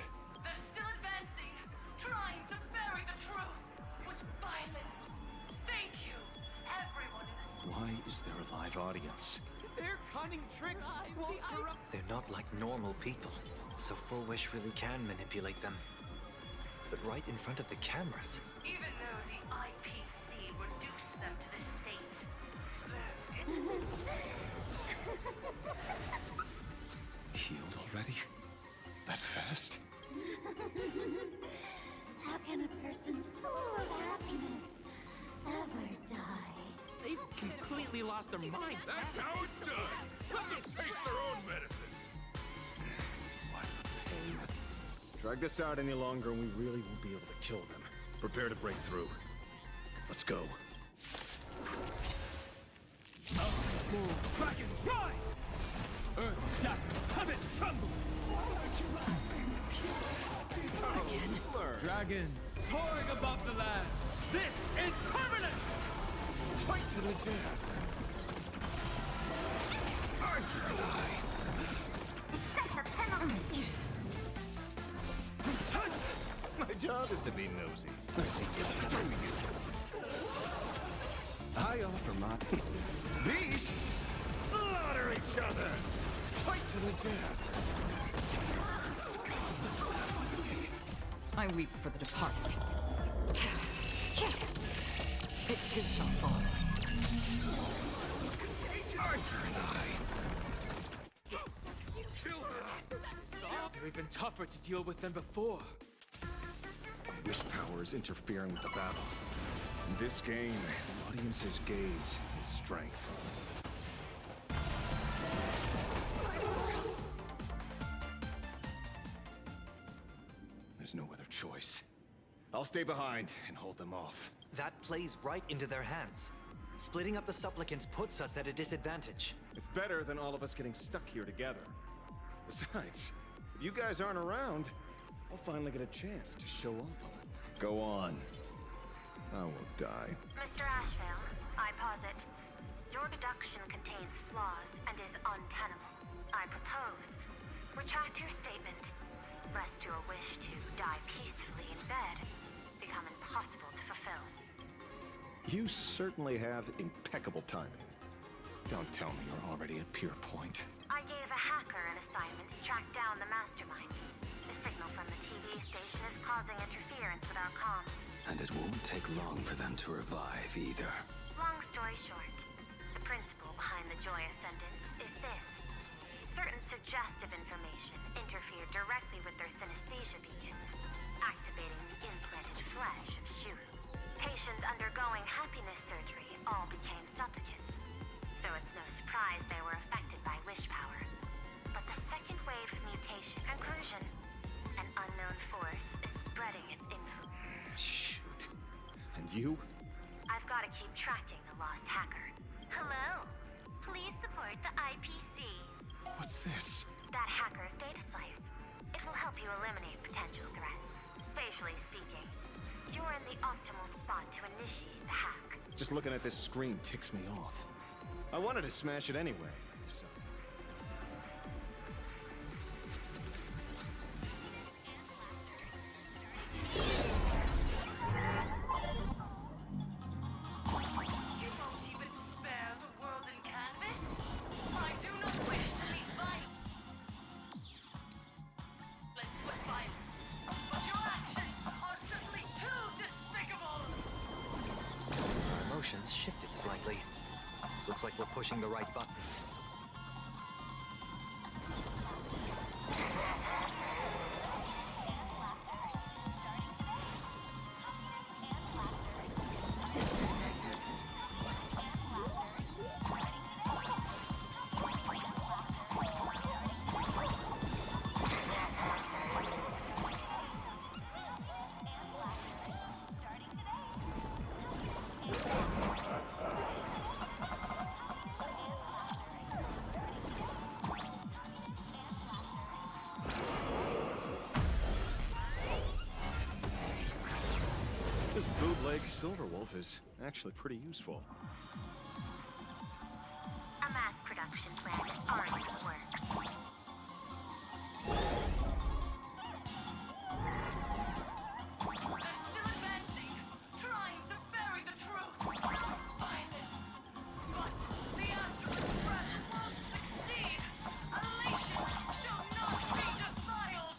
They're still advancing, trying to bury the truth with violence. Thank you, everyone in this. Why is there a live audience? Their cunning tricks won't corrupt. They're not like normal people, so Full Wish really can manipulate them. But right in front of the cameras. Even though the IPC reduced them to this state. Healed already? That fast? How can a person full of happiness ever die? They've completely lost their minds. That's how it's done. Let them taste their own medicine. What pain. Drag this out any longer and we really won't be able to kill them. Prepare to break through. Let's go. Mountains move, dragons rise! Earth shatters, heaven trembles! Dragons soaring above the lands! This is permanence! Fight to the death! Archer and I! Set the penalty! My job is to be nosy. I see you. I offer my... Beasts slaughter each other! Fight to the death! I weep for the departed. It too shall fall. Arthur and I... They're even tougher to deal with than before. Wish power is interfering with the battle. In this game, the audience's gaze is strength. There's no other choice. I'll stay behind and hold them off. That plays right into their hands. Splitting up the supplicants puts us at a disadvantage. It's better than all of us getting stuck here together. Besides, if you guys aren't around, I'll finally get a chance to show off a little. Go on. I will die. Mr. Ashvale, I posit, your deduction contains flaws and is untenable. I propose, retract your statement, lest your wish to die peacefully in bed become impossible to fulfill. You certainly have impeccable timing. Don't tell me you're already at Pier Point. I gave a hacker an assignment to track down the mastermind. The signal from the TV station is causing interference with our comms. And it won't take long for them to revive either. Long story short, the principle behind the Joy Ascendants is this. Certain suggestive information interfered directly with their synesthesia beacons, activating the implanted flesh of Shuru. Patients undergoing happiness surgery all became supplicants, so it's no surprise they were affected by wish power. But the second wave of mutation conclusion, an unknown force is spreading its influence. Shoot. And you? I've got to keep tracking the lost hacker. Hello. Please support the IPC. What's this? That hacker's data slice. It will help you eliminate potential threats. Spatially speaking, you're in the optimal spot to initiate the hack. Just looking at this screen ticks me off. I wanted to smash it anyway, so... You don't even spare the world in canvas? I do not wish to lead violence. With violence. But your actions are simply too despicable! Our emotions shifted slightly. Looks like we're pushing the right buttons. This bootleg Silverwolf is actually pretty useful. A mass production plan is already in the works. They're still advancing, trying to bury the truth. Violence. But the Astral Express will succeed. Elation shall not be defiled.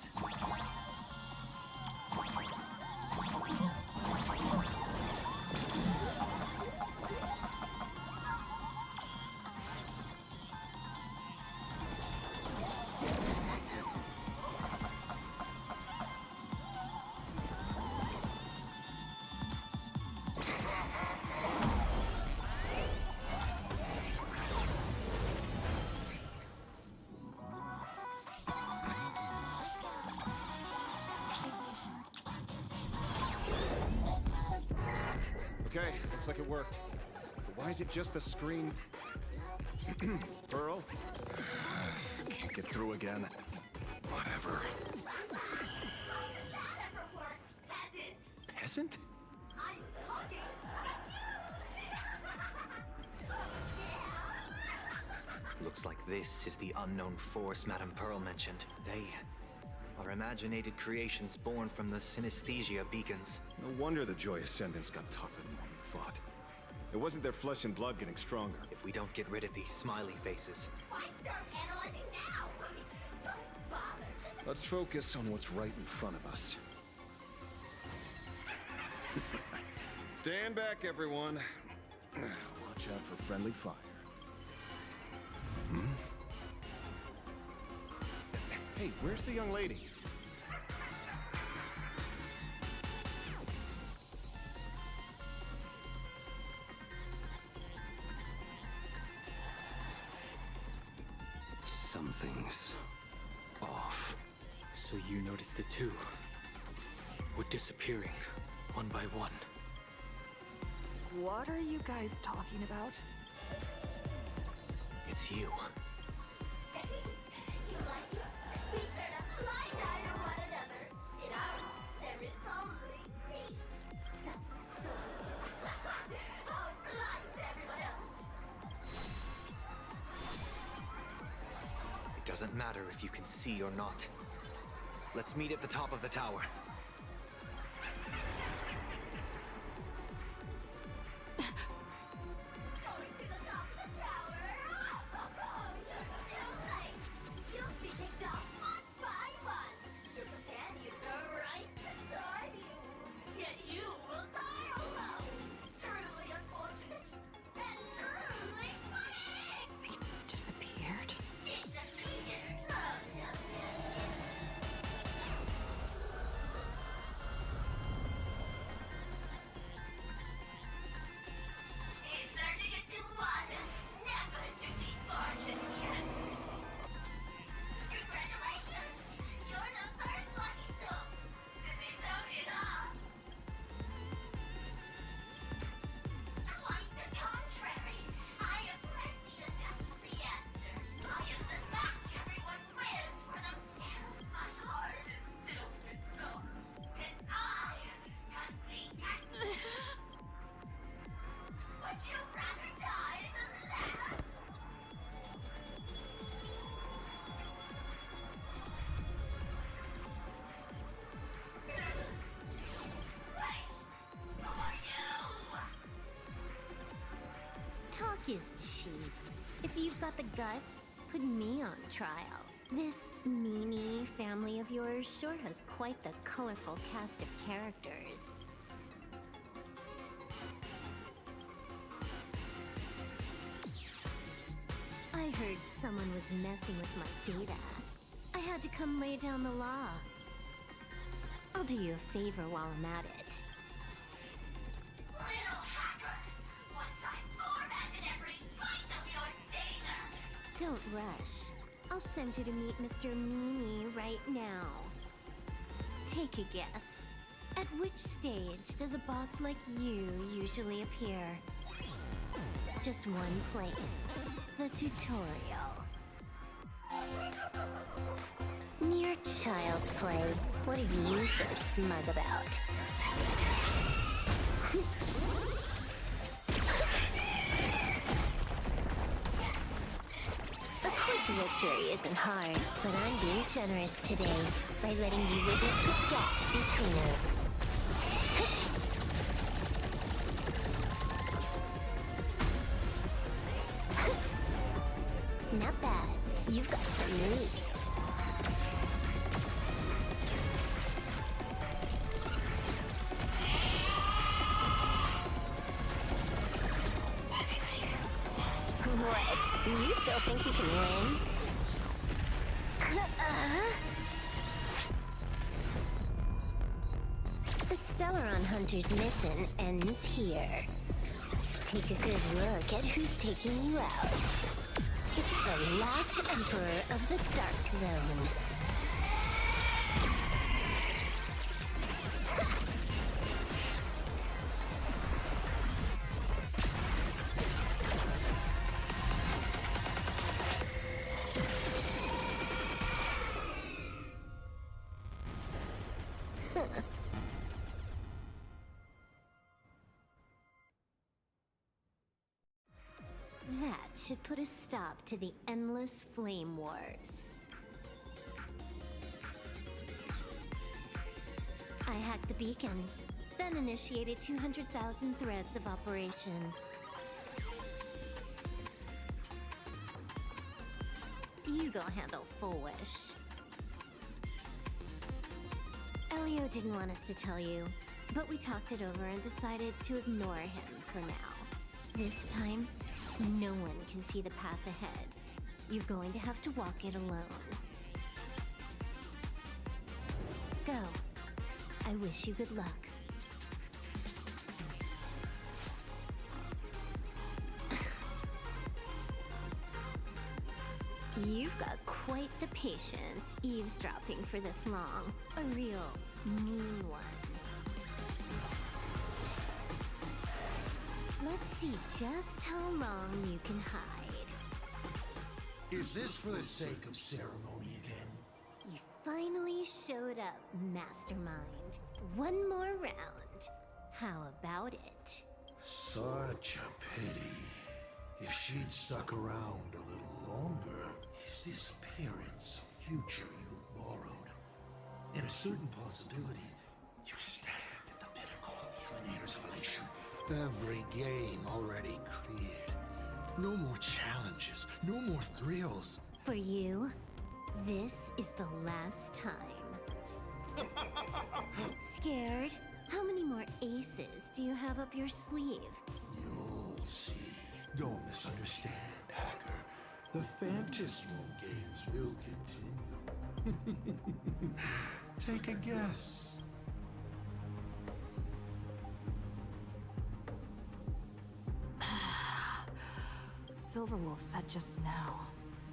Okay, looks like it worked. But why is it just the screen? Pearl? Can't get through again. Whatever. Peasant? I'm talking. Looks like this is the unknown force Madame Pearl mentioned. They are imaginated creations born from the synesthesia beacons. No wonder the Joy Ascendants got tougher than when we fought. It wasn't their flesh and blood getting stronger. If we don't get rid of these smiley faces, Why start analyzing now? Don't bother. Let's focus on what's right in front of us. Stand back, everyone. Watch out for friendly fire. Hmm? Hey, where's the young lady? something's off. So you noticed it too? We're disappearing, one by one. What are you guys talking about? It's you. You like it? We turn a blind eye to one another. In our hearts, there is only me. So, I'll blind everyone else. It doesn't matter if you can see or not. Let's meet at the top of the tower. Going to the top of the tower. Too late. You'll be picked off one by one. Your companions are right beside you. Yet you will die alone. Truly unfortunate and truly funny. Disappeared? Disappeared. Oh, no. He's learning it to one, never to be fortune yet. Congratulations! You're the first lucky soul to be voted off. Quite the contrary. I am plenty enough for the answer. I am the mask everyone wears for themselves. My heart is filled with soul, and I can be answer. Would you rather die than live? Wait! Who are you? Talk is cheap. If you've got the guts, put me on trial. This Mimi family of yours sure has quite the colorful cast of characters. I heard someone was messing with my data. I had to come lay down the law. I'll do you a favor while I'm at it. Little hacker! Once I formatted every byte of your data! Don't rush. I'll send you to meet Mr. Mimi right now. Take a guess. At which stage does a boss like you usually appear? Just one place. The tutorial. Mere child's play. What are you so smug about? A quick victory isn't hard, but I'm being generous today by letting you witness the gap between us. Not bad. You've got some moves. What? You still think you can win? The Stellaron Hunter's mission ends here. Take a good look at who's taking you out. It's the last Emperor of the Dark Zone. That should put a stop to the endless flame wars. I hacked the beacons, then initiated 200,000 threads of operation. You go handle Foolish. Elio didn't want us to tell you, but we talked it over and decided to ignore him for now. This time, no one can see the path ahead. You're going to have to walk it alone. Go. I wish you good luck. You've got quite the patience eavesdropping for this long. A real mean one. Let's see just how long you can hide. Is this for the sake of ceremony again? You finally showed up, Mastermind. One more round. How about it? Such a pity. If she'd stuck around a little longer, is this appearance a future you borrowed? In a certain possibility, you stand at the pinnacle of the Eliminator's elation. Every game already cleared. No more challenges, no more thrills. For you, this is the last time. Scared? How many more aces do you have up your sleeve? You'll see. Don't misunderstand, Hacker. The Phantasmal games will continue. Take a guess. Silverwolf said just now.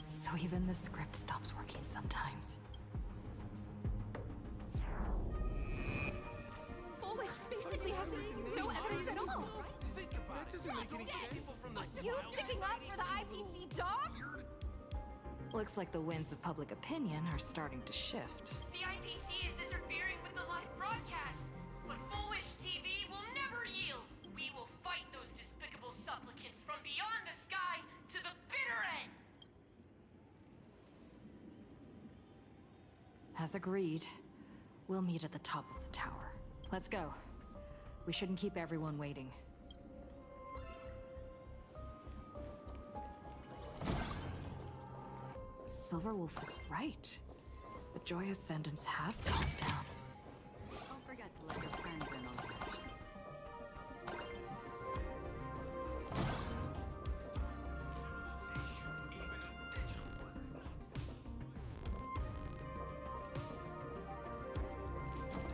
So even the script stops working sometimes. Foolish basically has no evidence at all. That doesn't make any sense. You sticking up for the IPC dogs? Looks like the winds of public opinion are starting to shift. The IPC is interfering with the live broadcast, but Foolish TV will never yield. We will fight those despicable supplicants from beyond the sky to the bitter end. As agreed, we'll meet at the top of the tower. Let's go. We shouldn't keep everyone waiting. Silverwolf was right. The Joy Ascendants have calmed down. Don't forget to let your friends in on that.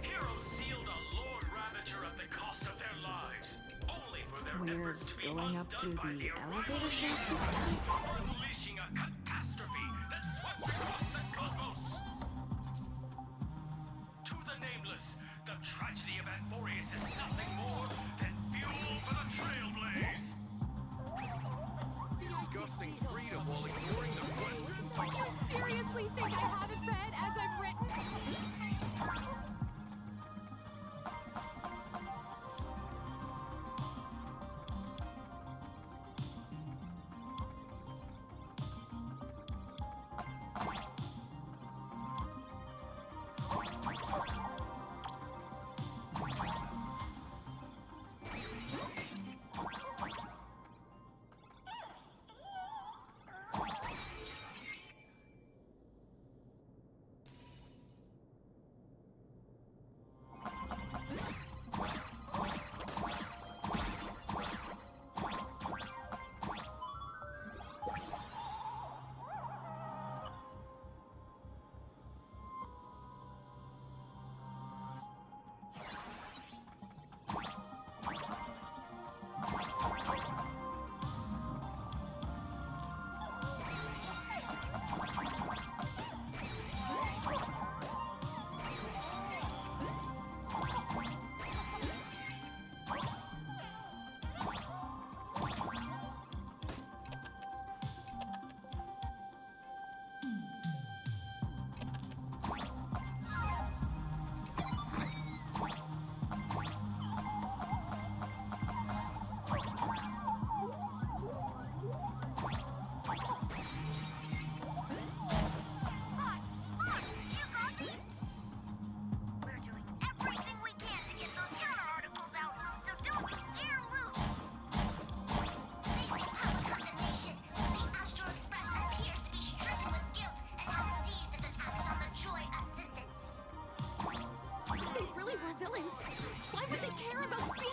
Heroes sealed a Lord Ravager at the cost of their lives, only for their We're efforts to be going up through undone by the the elevator arrival shaft this time? unleashing a catastrophe that swept across the cosmos. To the nameless, the tragedy of Anthorius is nothing more than fuel for the trailblaze. Discussing freedom while ignoring the question. You seriously think I haven't read as I've written?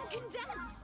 condemned!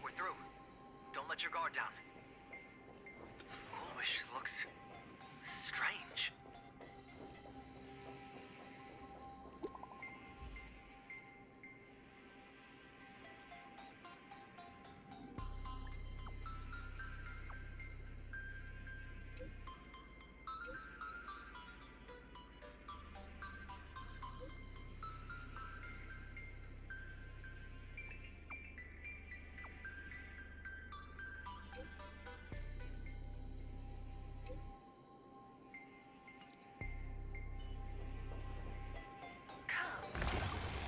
We're through. Don't let your guard down. Foolish looks strange.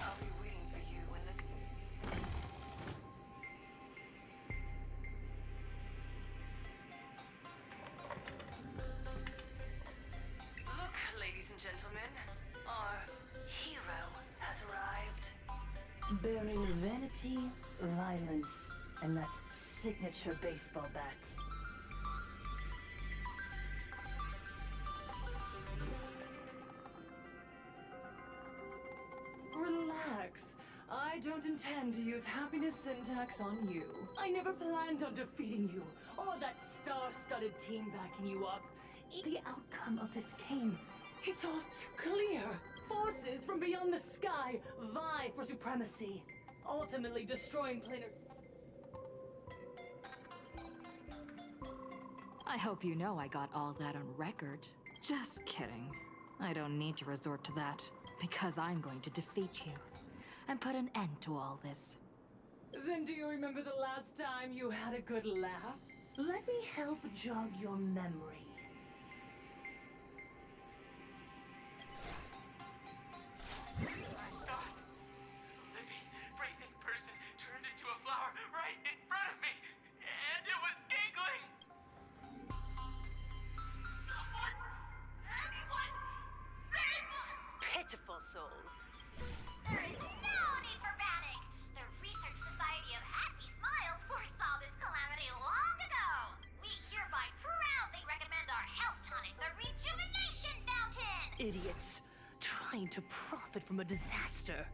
I'll be waiting for you in the... Look, ladies and gentlemen, our hero has arrived. Bearing vanity, violence, and that signature baseball bat. Relax. I don't intend to use happiness syntax on you. I never planned on defeating you, or that star-studded team backing you up. The outcome of this game, it's all too clear. Forces from beyond the sky vie for supremacy, ultimately destroying planar... I hope you know I got all that on record. Just kidding. I don't need to resort to that, because I'm going to defeat you and put an end to all this. Then do you remember the last time you had a good laugh? Let me help jog your memory. I saw it. A living, breathing person turned into a flower right in front of me, and it was giggling. Someone, anyone, save us! Pitiful souls. There is no need for panic. The Research Society of Happy Smiles foresaw this calamity long ago. We hereby proudly recommend our health tonic, the Rejuvenation Fountain. Idiots. Trying to profit from a disaster.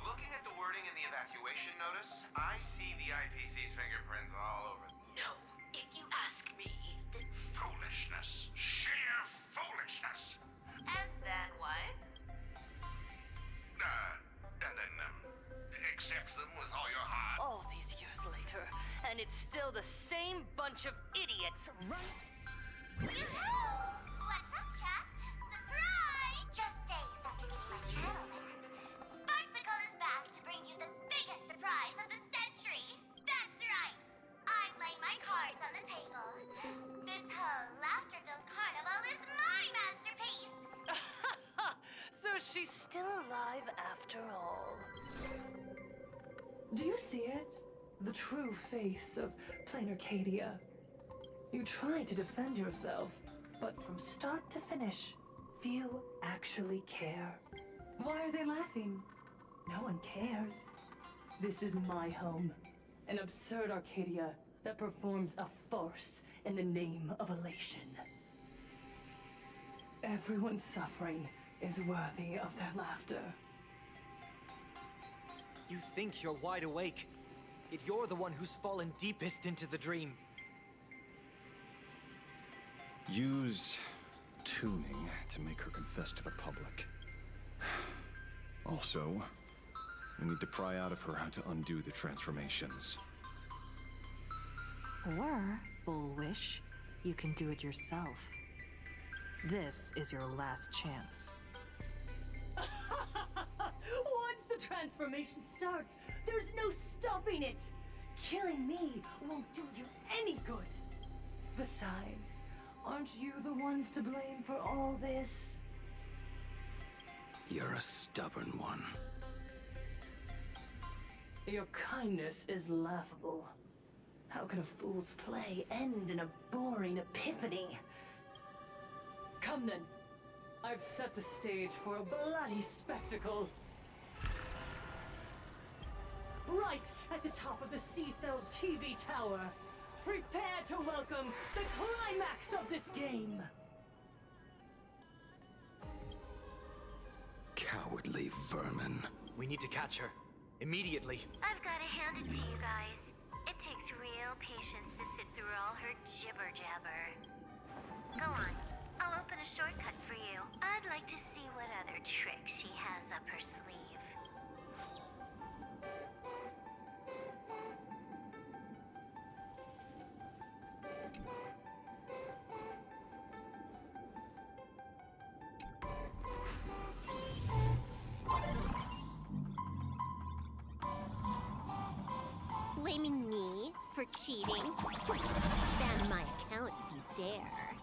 Looking at the wording in the evacuation notice, I see the IPC's fingerprints all over. No, if you ask me, this Foolishness. Sheer foolishness. And then what? And then, accept them with all your heart. All these years later, and it's still the same bunch of idiots, right? Yoo-hoo! What's up, chat? Surprise! Just days after getting my channel back, Sparksicle is back to bring you the biggest surprise of the century. That's right. I'm laying my cards on the table. This whole laughter-filled carnival is my masterpiece. So she's still alive after all. Do you see it? The true face of plain Arcadia. You tried to defend yourself, but from start to finish, few actually care. Why are they laughing? No one cares. This is my home, an absurd Arcadia that performs a farce in the name of elation. Everyone's suffering is worthy of their laughter. You think you're wide awake, yet you're the one who's fallen deepest into the dream. Use tuning to make her confess to the public. Also, we need to pry out of her how to undo the transformations. Or, Full Wish, you can do it yourself. This is your last chance. Once the transformation starts, there's no stopping it! Killing me won't do you any good! Besides, aren't you the ones to blame for all this? You're a stubborn one. Your kindness is laughable. How can a fool's play end in a boring epiphany? Come then. I've set the stage for a bloody spectacle. Right at the top of the Seafeld TV tower. Prepare to welcome the climax of this game. Cowardly vermin. We need to catch her. Immediately. I've got to hand it to you guys. It takes real patience to sit through all her jibber jabber. Go on. I'll open a shortcut for you. I'd like to see what other tricks she has up her sleeve. Blaming me for cheating? Ban my account if you dare.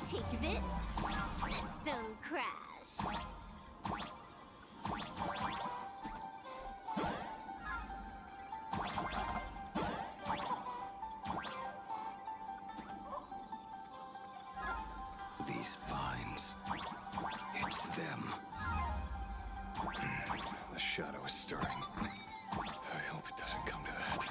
Take this, system crash. These vines. It's them. The shadow is stirring. I hope it doesn't come to that.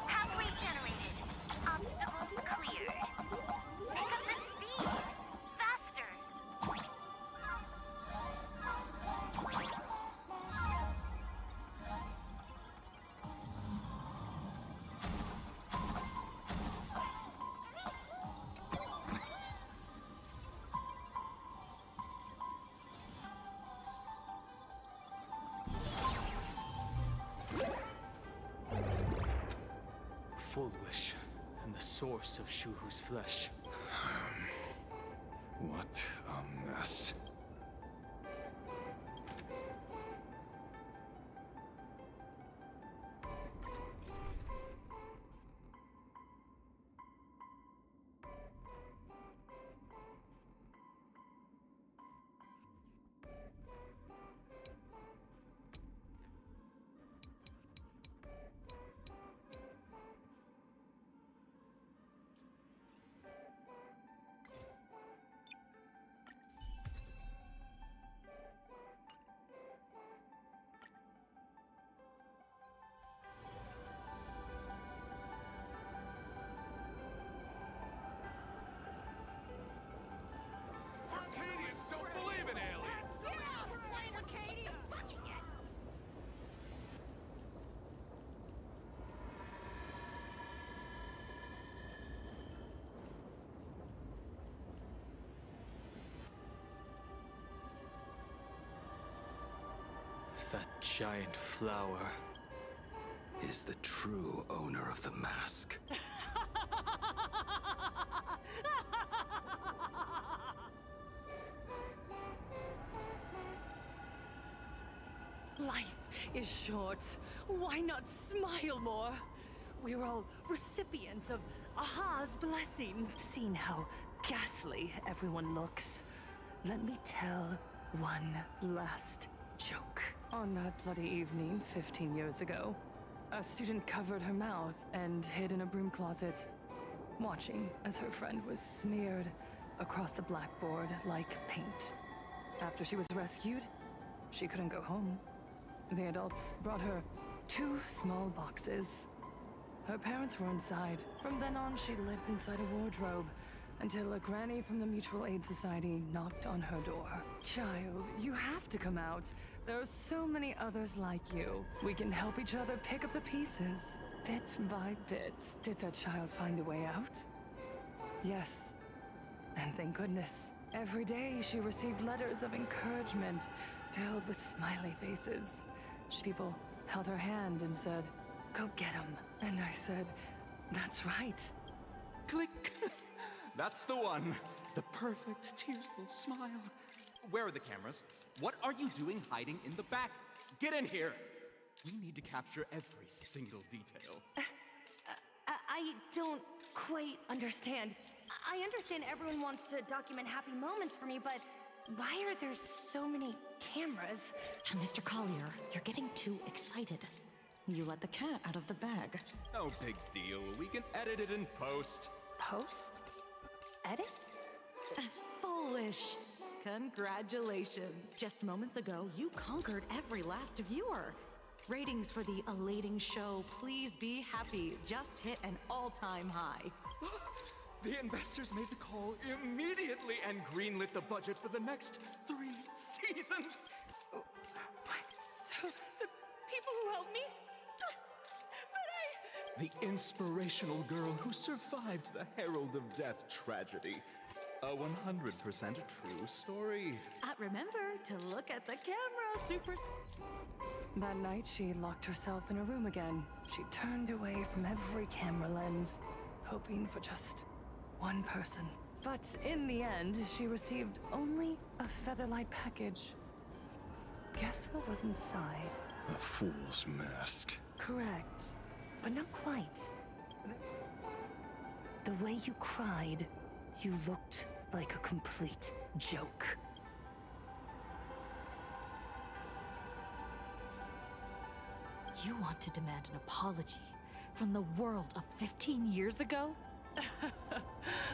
Pathway generated. Obstacles cleared. Pick up the speed. Faster. Full wish, and the source of Shuhu's flesh. What a mess. Arcadians don't believe in aliens! That giant flower is the true owner of the mask. Life is short. Why not smile more? We're all recipients of Aha's blessings. Seen how ghastly everyone looks. Let me tell one last joke. On that bloody evening 15 years ago, a student covered her mouth and hid in a broom closet, watching as her friend was smeared across the blackboard like paint. After she was rescued, she couldn't go home. The adults brought her 2 small boxes. Her parents were inside. From then on, she lived inside a wardrobe until a granny from the Mutual Aid Society knocked on her door. Child, you have to come out. There are so many others like you. We can help each other pick up the pieces, bit by bit. Did that child find a way out? Yes. And thank goodness. Every day she received letters of encouragement filled with smiley faces. People held her hand and said, "Go get him." And I said, "That's right. Click. That's the one. The perfect, tearful smile. Where are the cameras? What are you doing hiding in the back? Get in here! We need to capture every single detail. I don't quite understand. I understand everyone wants to document happy moments for me, but why are there so many cameras? Mr. Collier, you're getting too excited. You let the cat out of the bag. No big deal. We can edit it in post. Post? Edit? Foolish. Congratulations. Just moments ago, you conquered every last viewer. Ratings for the elating show, Please Be Happy, just hit an all-time high. The investors made the call immediately and greenlit the budget for the next 3 seasons. What? So, the people who helped me? The inspirational girl who survived the Herald of Death tragedy. A 100% true story. Remember to look at the camera, Super... That night, she locked herself in a room again. She turned away from every camera lens, hoping for just one person. But in the end, she received only a Featherlight package. Guess what was inside? A fool's mask. Correct. But not quite. The way you cried, you looked like a complete joke. You want to demand an apology from the world of 15 years ago?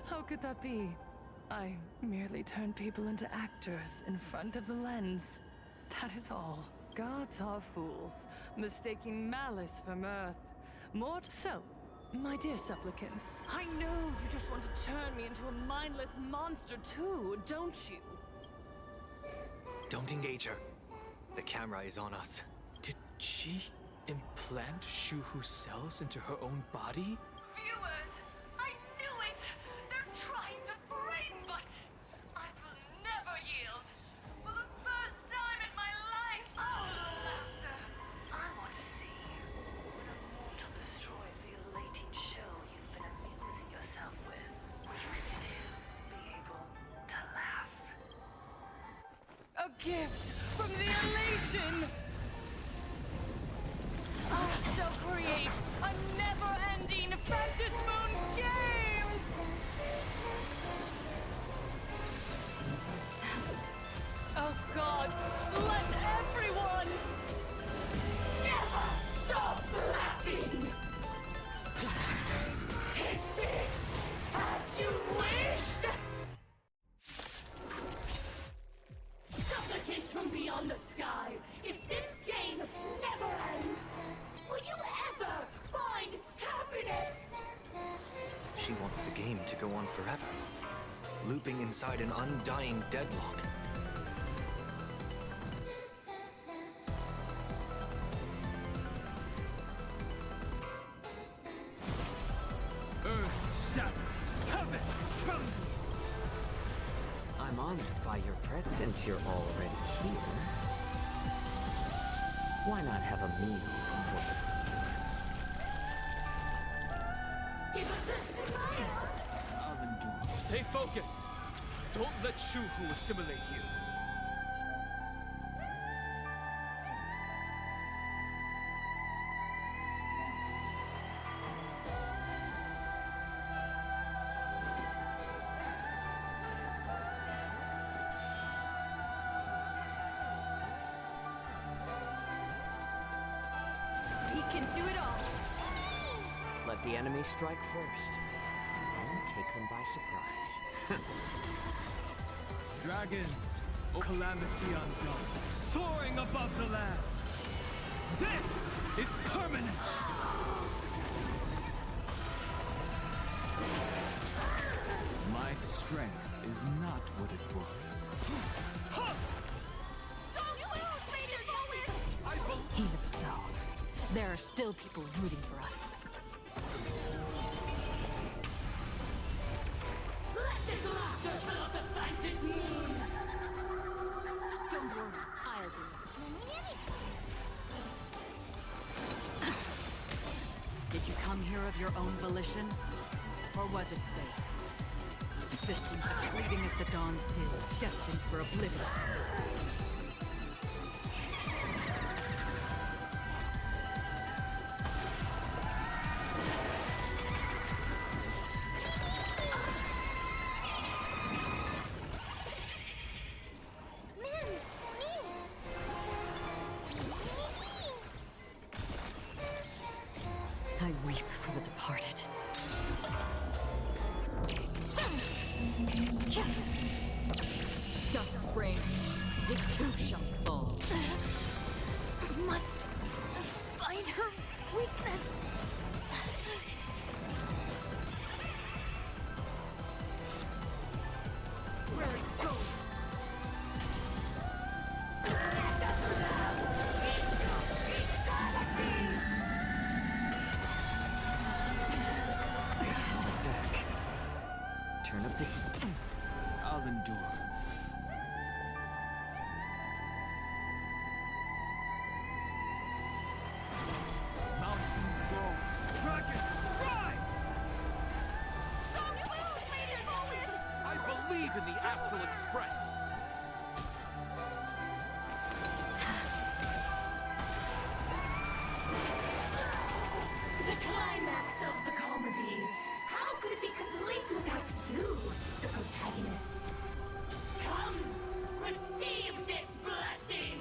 How could that be? I merely turned people into actors in front of the lens. That is all. Gods are fools, mistaking malice for mirth. More so, my dear supplicants. I know you just want to turn me into a mindless monster too, don't you? Don't engage her. The camera is on us. Did she implant Shuhu's cells into her own body? Viewers, I knew it! They're trying to frame, but I will never yield. For the first time in my life, oh, laughter. I want to see when a mortal destroys the elating show you've been amusing yourself with, will you still be able to laugh? A gift from the elation! I shall create a never-ending Fantasmoon Games! Oh gods, let everyone never stop laughing! Is this as you wished? Supplicants from beyond the sky, if this game never ends, will you ever find happiness? She wants the game to go on forever, looping inside an undying deadlock. Earth shatters, heaven trembles. I'm honored by your presence since you're already here. Why not have a meal before the... Give us a smile! Stay focused. Don't let Shuhu assimilate you. He can do it all! Let the enemy strike first, and take them by surprise. Dragons, calamity undone, soaring above the lands. This is permanence! My strength is not what it was. Even so, there are still people rooting for us. Let this laughter fill up the Fantasmoon! Don't worry, I'll do it. Did you come here of your own volition? Or was it fate? Existence as fleeting as the dawn's dew, destined for oblivion. I weep for the departed. Dusk's reign, it too shall fall. Must find her weakness. Where it goes. Turn up the heat. I'll endure. Mountains go. Dragons, rise! I believe in the Astral Express. The climax of the comedy. How could it be complete without you, the protagonist? Come, receive this blessing!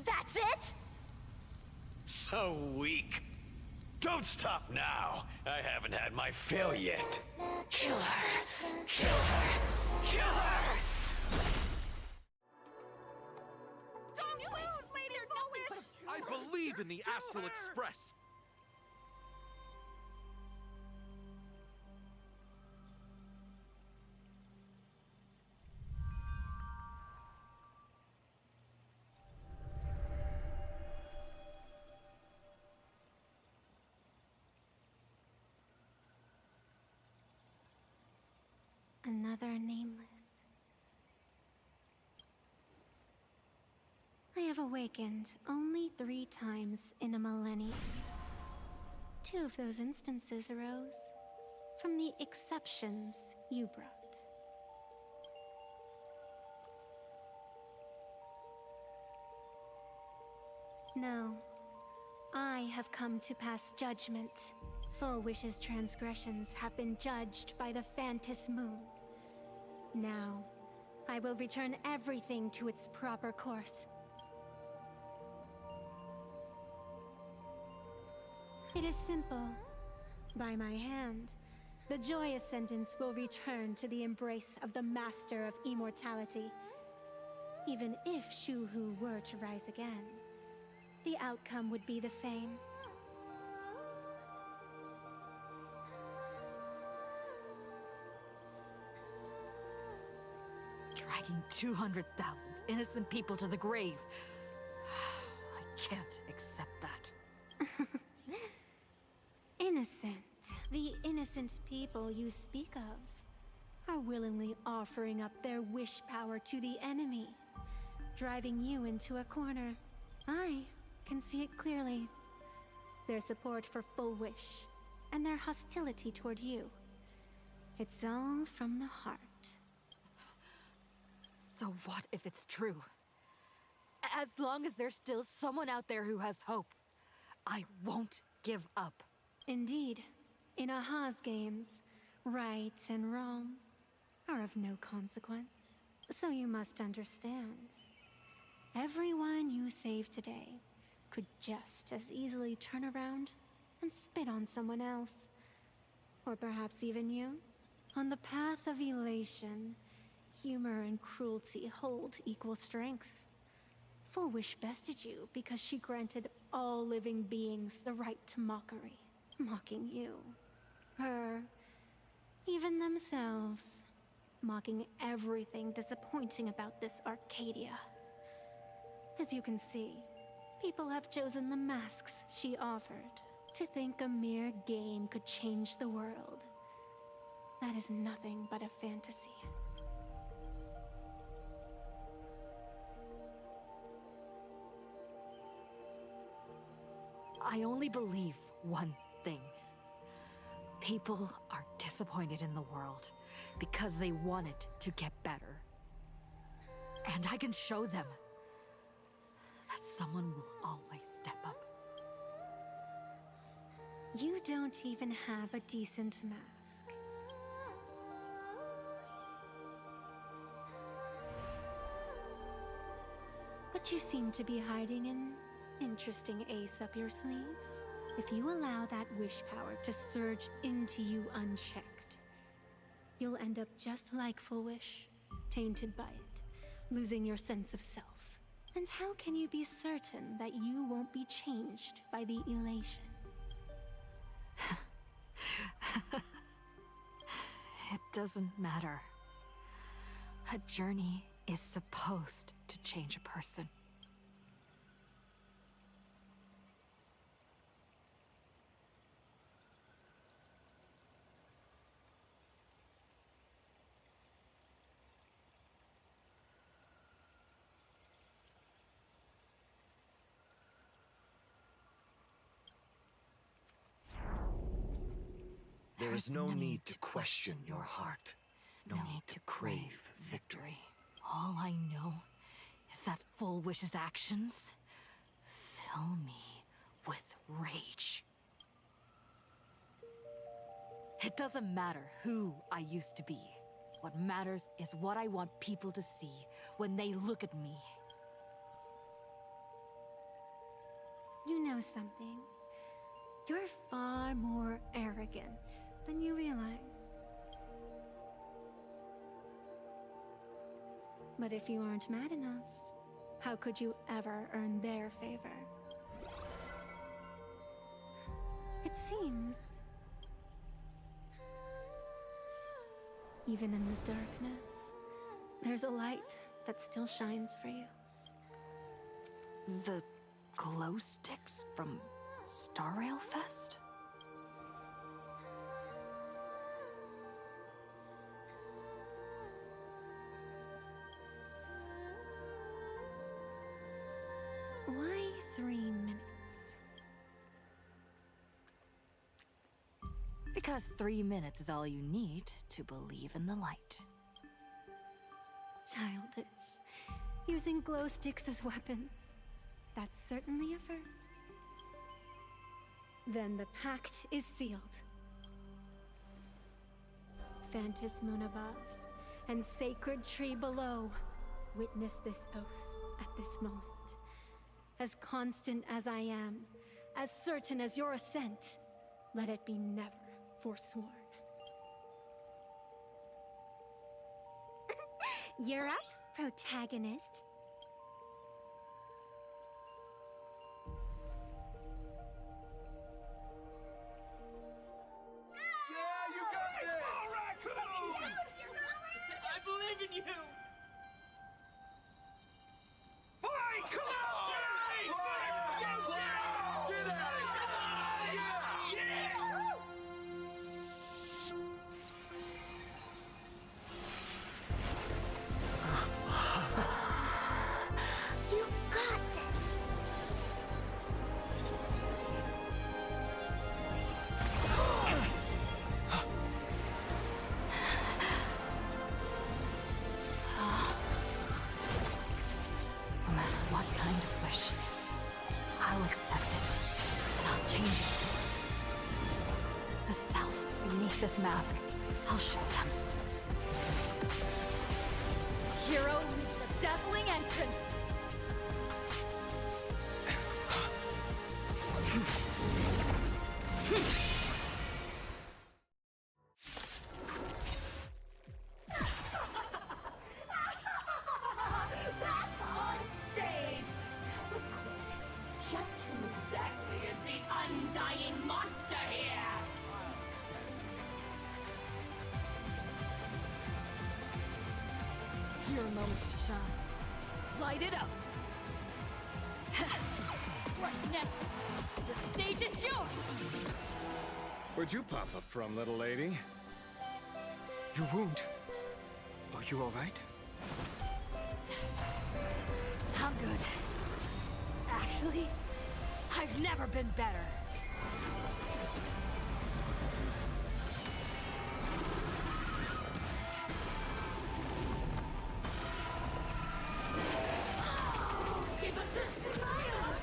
That's it? So weak. Don't stop now. I haven't had my fill yet. Kill her. Kill her. Kill her! Don't lose, Lady Foolish! I believe in the Astral Express. Another nameless. I have awakened only 3 times in a millennium. 2 of those instances arose from the exceptions you brought. No, I have come to pass judgment. Full Wish's transgressions have been judged by the Phantom Moon. Now, I will return everything to its proper course. It is simple. By my hand, the joyous sentence will return to the embrace of the Master of Immortality. Even if Shuhu were to rise again, the outcome would be the same. Dragging 200,000 innocent people to the grave. I can't accept that. Innocent. The innocent people you speak of are willingly offering up their wish power to the enemy, driving you into a corner. I can see it clearly. Their support for Full Wish, and their hostility toward you. It's all from the heart. So what if it's true? As long as there's still someone out there who has hope, I won't give up. Indeed, in Aha's games, right and wrong are of no consequence. So you must understand. Everyone you save today could just as easily turn around and spit on someone else. Or perhaps even you. On the path of elation, humor and cruelty hold equal strength. Full Wish bested you because she granted all living beings the right to mockery. Mocking you. Her. Even themselves. Mocking everything disappointing about this Arcadia. As you can see, people have chosen the masks she offered. To think a mere game could change the world. That is nothing but a fantasy. I only believe one thing. People are disappointed in the world because they want it to get better. And I can show them that someone will always step up. You don't even have a decent mask. But you seem to be hiding an interesting ace up your sleeve. If you allow that wish power to surge into you unchecked, you'll end up just like Full Wish, tainted by it, losing your sense of self. And how can you be certain that you won't be changed by the elation? It doesn't matter. A journey is supposed to change a person. There is no need to question your heart. No need to crave victory. All I know is that Full Wish's actions fill me with rage. It doesn't matter who I used to be. What matters is what I want people to see when they look at me. You know something? You're far more arrogant than you realize. But if you aren't mad enough, how could you ever earn their favor? It seems, even in the darkness, there's a light that still shines for you. The glow sticks from Star Rail Fest? Why 3 minutes? Because 3 minutes is all you need to believe in the light. Childish. Using glow sticks as weapons. That's certainly a first. Then the pact is sealed. Phantom Moon above and sacred tree below, witness this oath at this moment. As constant as I am, as certain as your ascent, let it be never forsworn. You're up, protagonist. You! Fine, come on! Fine! Get out! Get out! Yeah! You got this! No matter what kind of wish, I'll accept it, and I'll change it. The self beneath this mask, I'll show them. Hero meets a dazzling entrance! Back on stage! That was quick. Just who exactly is the undying monster here? Your moment to shine. Light it up! Right now! The stage is yours! Where'd you pop up from, little lady? Your wound. Are you alright? I'm good. Actually, I've never been better. Give us a smile!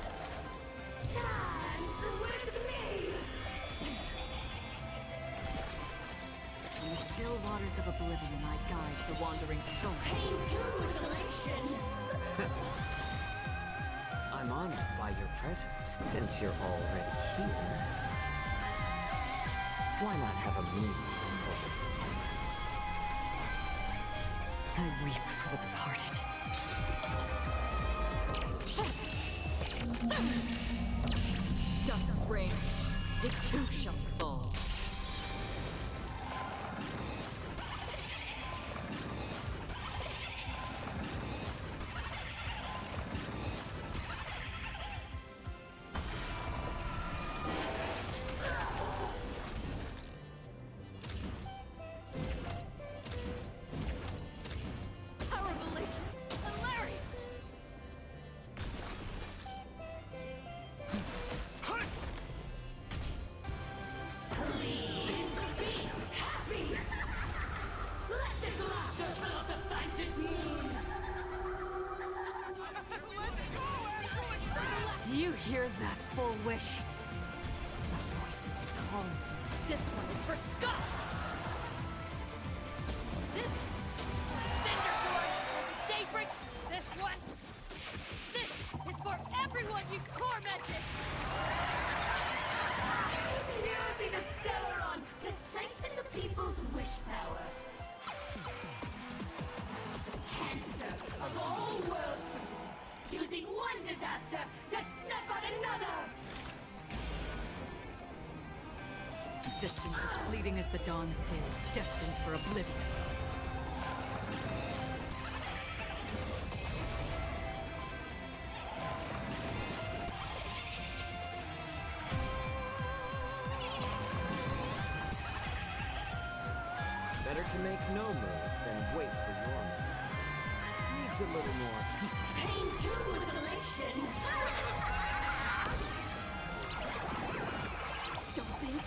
Dance with me! In the still waters of oblivion, I guide the wandering soul. Pain to revelation! I'm honored by your presence, since you're already here. Why not have a meal for I weep for the departed. Dust's reign, it too shall fall. Our release, hilarious! Please be happy! Let this laughter fill up the fantasy! Do you hear that, full wish? The voice is calling. This one is for Scott! This Cinderborn and the Daybreak. This one. This is for everyone you tormented! Using the Stellaron to siphon the people's wish power. The cancer of all worlds. Using one disaster to snuff out another. Existence as fleeting as the dawn's day, destined for oblivion. better to make no move than wait for your move. Needs a little more heat. Pain to revelation. Don't think.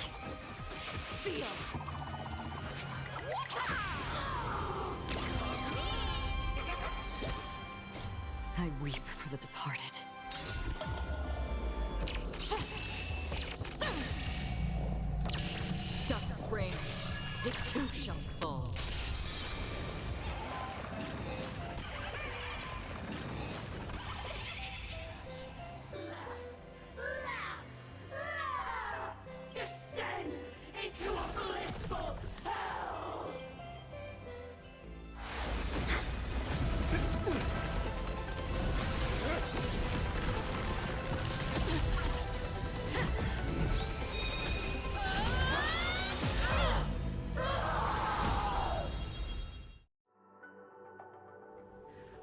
Feel. I weep for the departed. Dust's reign, it too shall fall. Descend into a blissful hell.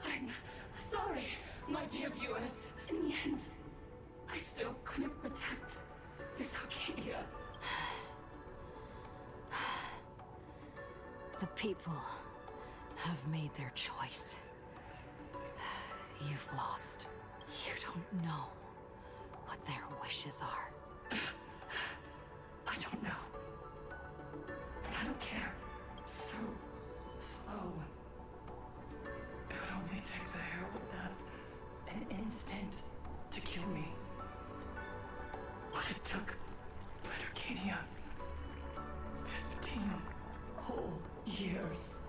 I'm sorry, my dear viewers. In the end, I still couldn't protect this Arcadia. The people have made their choice. You've lost. You don't know what their wishes are. I don't know. And I don't care. So slow. It would only take the herald death an instant to kill me. But it took Arcadia 15 whole years.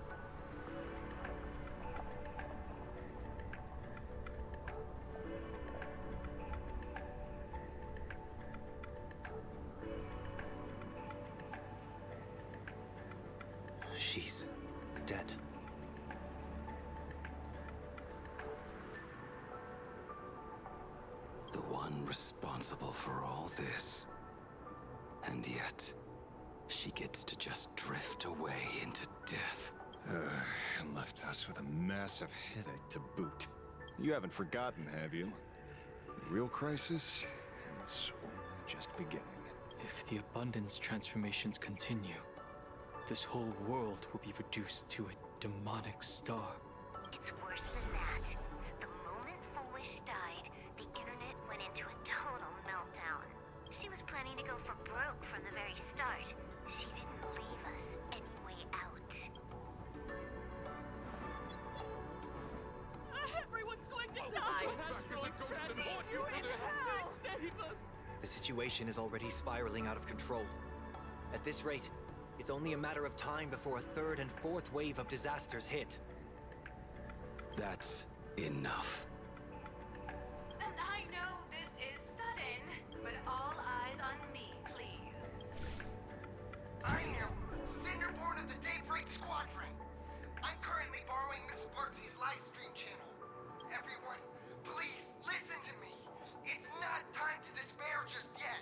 She's dead. The one responsible for all this. And yet, she gets to just drift away into death. And left us with a massive headache to boot. You haven't forgotten, have you? The real crisis is only just beginning. If the abundance transformations continue, this whole world will be reduced to a demonic star. It's worse than that. The moment Foolish died, the internet went into a total meltdown. She was planning to go for broke from the very start. She didn't leave us any way out. Everyone's going to die! The situation is already spiraling out of control. At this rate, it's only a matter of time before a third and fourth wave of disasters hit. That's enough. And I know this is sudden, but all eyes on me, please. I am Cinderborn of the Daybreak Squadron. I'm currently borrowing Miss Sparksy's live stream channel. Everyone, please listen to me. It's not time to despair just yet.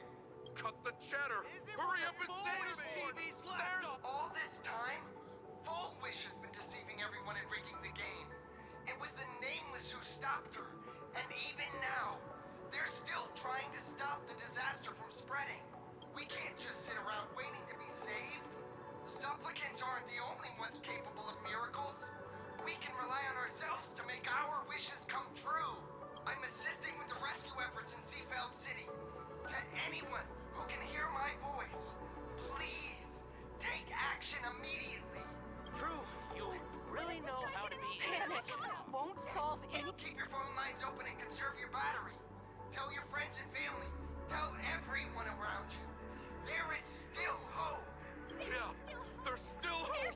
Cut the chatter! Hurry up and save me! There's all this time, Full Wish has been deceiving everyone and rigging the game. It was the Nameless who stopped her, and even now, they're still trying to stop the disaster from spreading. We can't just sit around waiting to be saved. Supplicants aren't the only ones capable of miracles. We can rely on ourselves to make our wishes come true. I'm assisting with the rescue efforts in Seafeld City. To anyone who can hear my voice, please take action immediately. True, you really know how to be... Panic won't solve any... Keep your phone lines open and conserve your battery. Tell your friends and family. Tell everyone around you. There is still hope. There's still hope!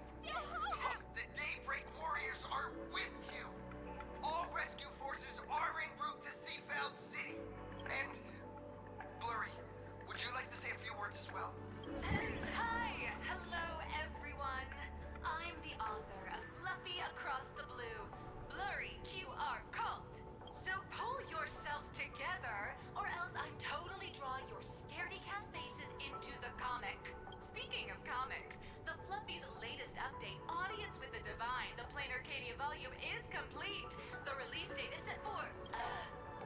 The Daybreak Warriors are with you. All rescue forces are en route to Seafeld City. And... Blurry, would you like to say a few words as well? Hi! Hello, everyone. I'm the author of Fluffy Across the Blue, Blurry QR Cult. So pull yourselves together, or else I totally draw your scaredy cat faces into the comic. Speaking of comics, the Fluffy's latest update, Audience with the Divine, the Plain Arcadia volume, is complete. The release date is set for...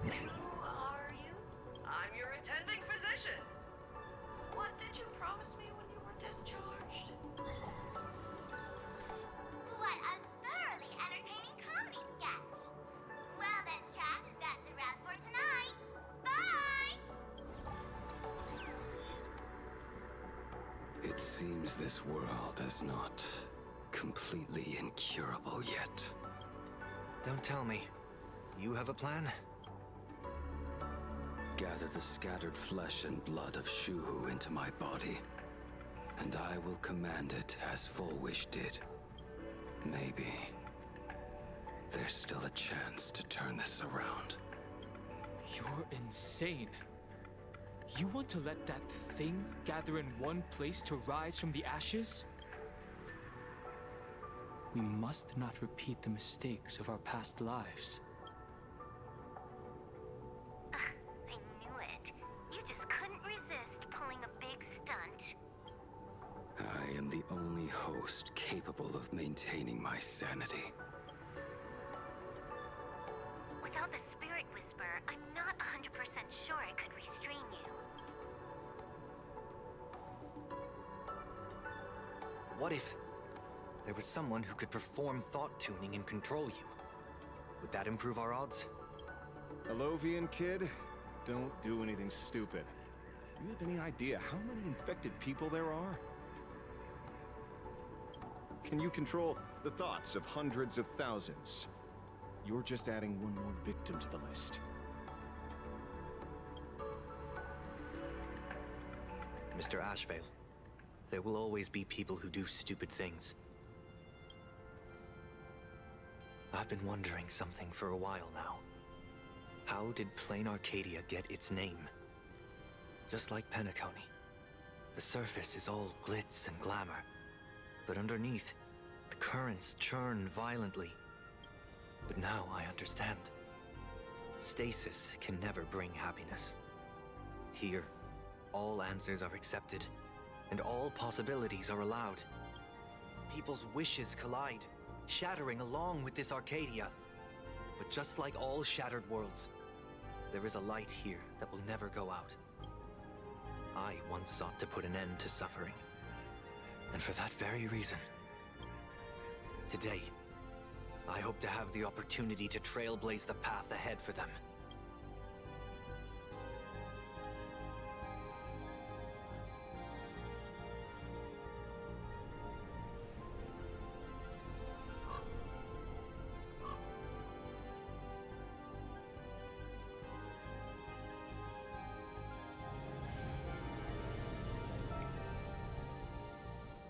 who are you? I'm your attending physician. What did you promise me when you were discharged? What a thoroughly entertaining comedy sketch! Well then, chat, that's a wrap for tonight. Bye! It seems this world is not completely incurable yet. Don't tell me. You have a plan? Gather the scattered flesh and blood of Shuhu into my body, and I will command it as Full Wish did. Maybe there's still a chance to turn this around. You're insane. You want to let that thing gather in one place to rise from the ashes? We must not repeat the mistakes of our past lives. I knew it. You just couldn't resist pulling a big stunt. I am the only host capable of maintaining my sanity. Without the Spirit Whisper, I'm not 100% sure I could restrain you. What if there was someone who could perform thought tuning and control you? Would that improve our odds? Alovian kid, don't do anything stupid. Do you have any idea how many infected people there are? Can you control the thoughts of hundreds of thousands? You're just adding one more victim to the list. Mr. Ashvale, there will always be people who do stupid things. I've been wondering something for a while now. How did Plain Arcadia get its name? Just like Penacony, the surface is all glitz and glamour, but underneath, the currents churn violently. But now I understand. Stasis can never bring happiness. Here, all answers are accepted, and all possibilities are allowed. People's wishes collide, shattering along with this Arcadia. But just like all shattered worlds, There is a light here that will never go out. I once sought to put an end to suffering. And for that very reason, today, I hope to have the opportunity to trailblaze the path ahead for them.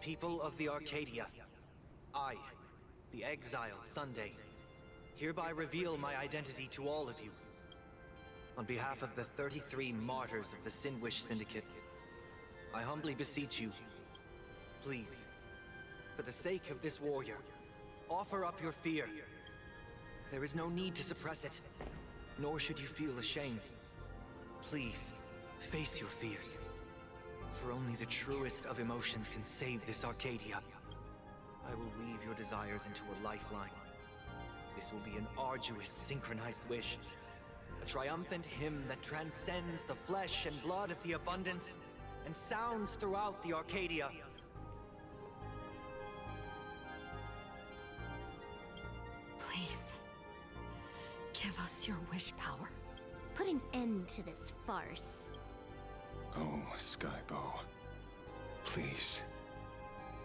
People of the Arcadia, I, the exile Sunday, hereby reveal my identity to all of you. On behalf of the 33 martyrs of the Sinwish Syndicate, I humbly beseech you, please, for the sake of this warrior, offer up your fear. There is no need to suppress it, nor should you feel ashamed. Please, face your fears. For only the truest of emotions can save this Arcadia. I will weave your desires into a lifeline. This will be an arduous, synchronized wish. A triumphant hymn that transcends the flesh and blood of the abundance and sounds throughout the Arcadia. Please, give us your wish power. Put an end to this farce. Oh, Skybow. Please,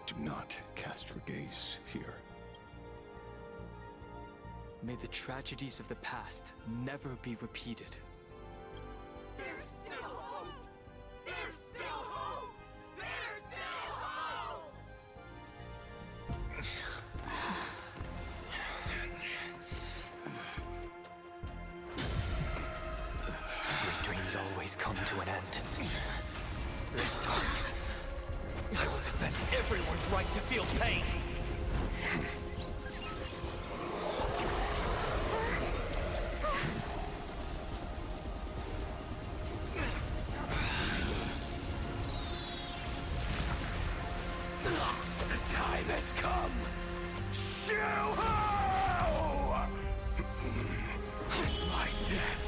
do not cast your gaze here. May the tragedies of the past never be repeated. There's still hope! There's still hope! There's still hope! Sweet dreams always come to an end. This time, I will defend everyone's right to feel pain! The time has come! Shoo-ho! My death!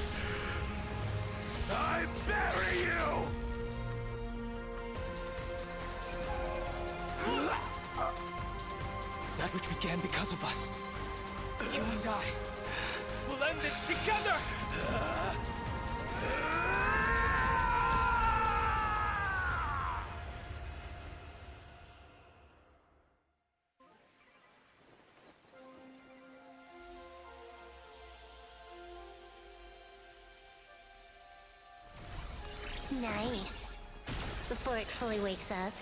I bury you! That which began because of us. You and I will end this together! Nice. Before it fully wakes up,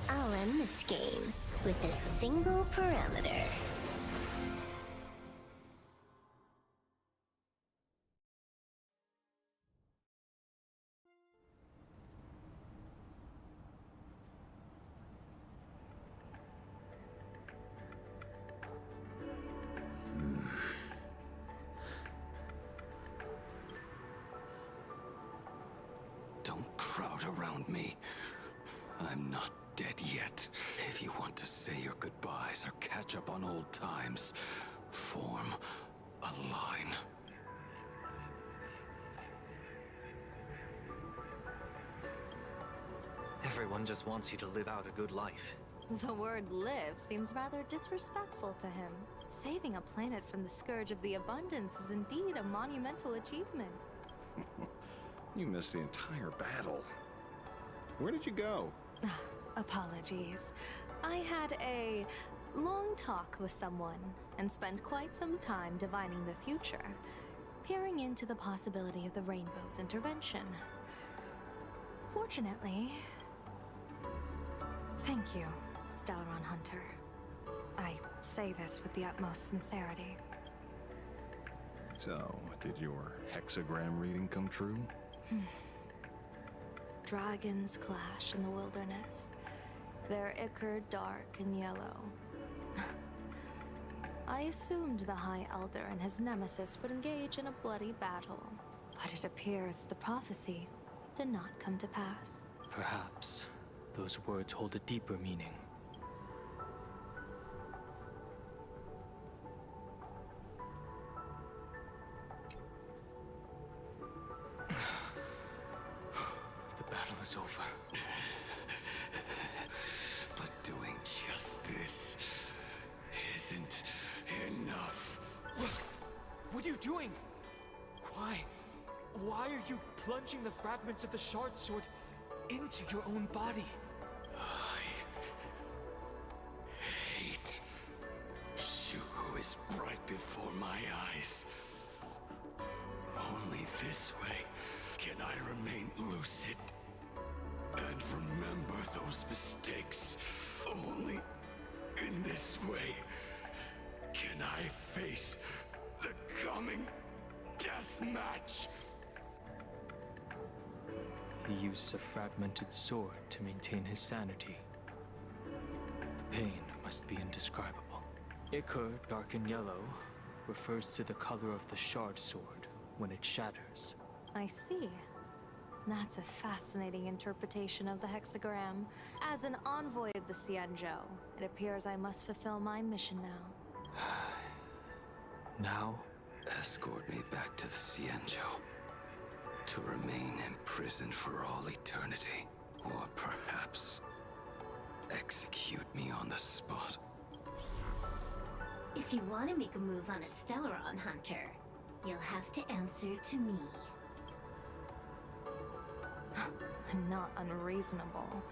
I'll end this game with a single parameter. Don't crowd around me. I'm not dead yet. If you want to say your goodbyes or catch up on old times, form a line. Everyone just wants you to live out a good life. The word live seems rather disrespectful to him. Saving a planet from the scourge of the abundance is indeed a monumental achievement. You missed the entire battle. Where did you go? Apologies. I had a long talk with someone and spent quite some time divining the future, peering into the possibility of the Rainbow's intervention. Fortunately... Thank you, Stalron Hunter. I say this with the utmost sincerity. So, did your hexagram reading come true? Dragons clash in the wilderness, their ichor dark and yellow. I assumed the High Elder and his nemesis would engage in a bloody battle, but it appears the prophecy did not come to pass. Perhaps those words hold a deeper meaning. you doing? Why? Why are you plunging the fragments of the shard sword into your own body? I hate. Shuhu is right before my eyes. Only this way can I remain lucid and remember those mistakes. Only in this way can I face the coming death match. He uses a fragmented sword to maintain his sanity. The pain must be indescribable. Ichor, dark and yellow, refers to the color of the shard sword when it shatters. I see. That's a fascinating interpretation of the hexagram. As an envoy of the Xianzhou, it appears I must fulfill my mission now. Now? Escort me back to the Xianzhou. To remain imprisoned for all eternity. Or perhaps execute me on the spot. If you want to make a move on a Stellaron hunter, you'll have to answer to me. I'm not unreasonable.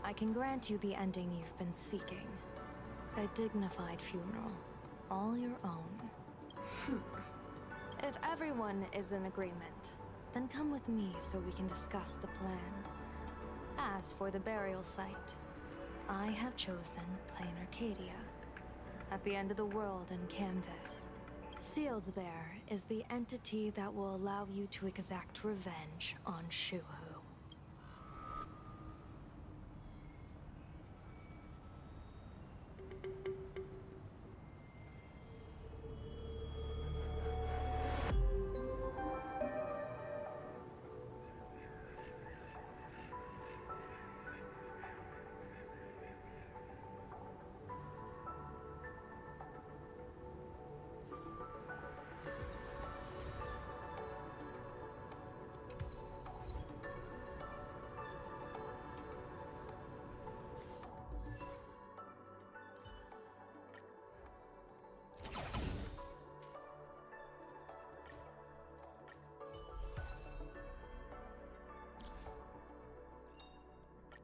I can grant you the ending you've been seeking. A dignified funeral. All your own. If everyone is in agreement, then come with me so we can discuss the plan. As for the burial site, I have chosen Plain Arcadia. At the end of the world in Canvas. Sealed there is the entity that will allow you to exact revenge on Shuhu.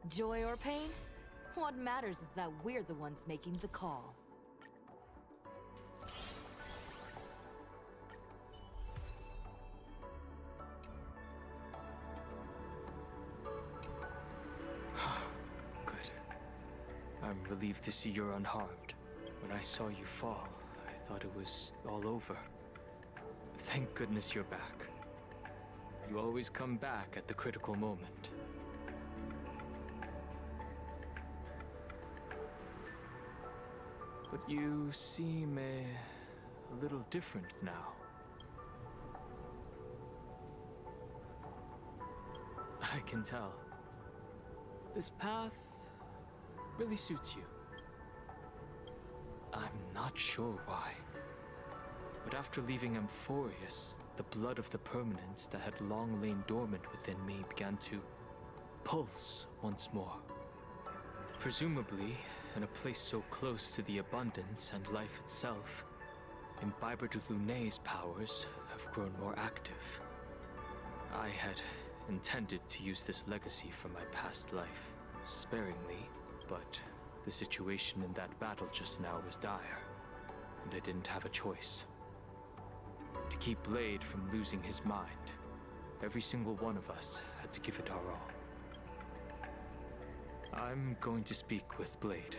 Joy or pain? What matters is that we're the ones making the call. Good. I'm relieved to see you're unharmed. When I saw you fall, I thought it was all over. Thank goodness you're back. You always come back at the critical moment. But you seem a little different now. I can tell. This path really suits you. I'm not sure why. But after leaving Amphorius, the blood of the permanence that had long lain dormant within me began to pulse once more. Presumably, in a place so close to the abundance and life itself, Imbiber de Lunay's powers have grown more active. I had intended to use this legacy from my past life, sparingly, but the situation in that battle just now was dire, and I didn't have a choice. To keep Blade from losing his mind, every single one of us had to give it our all. I'm going to speak with Blade,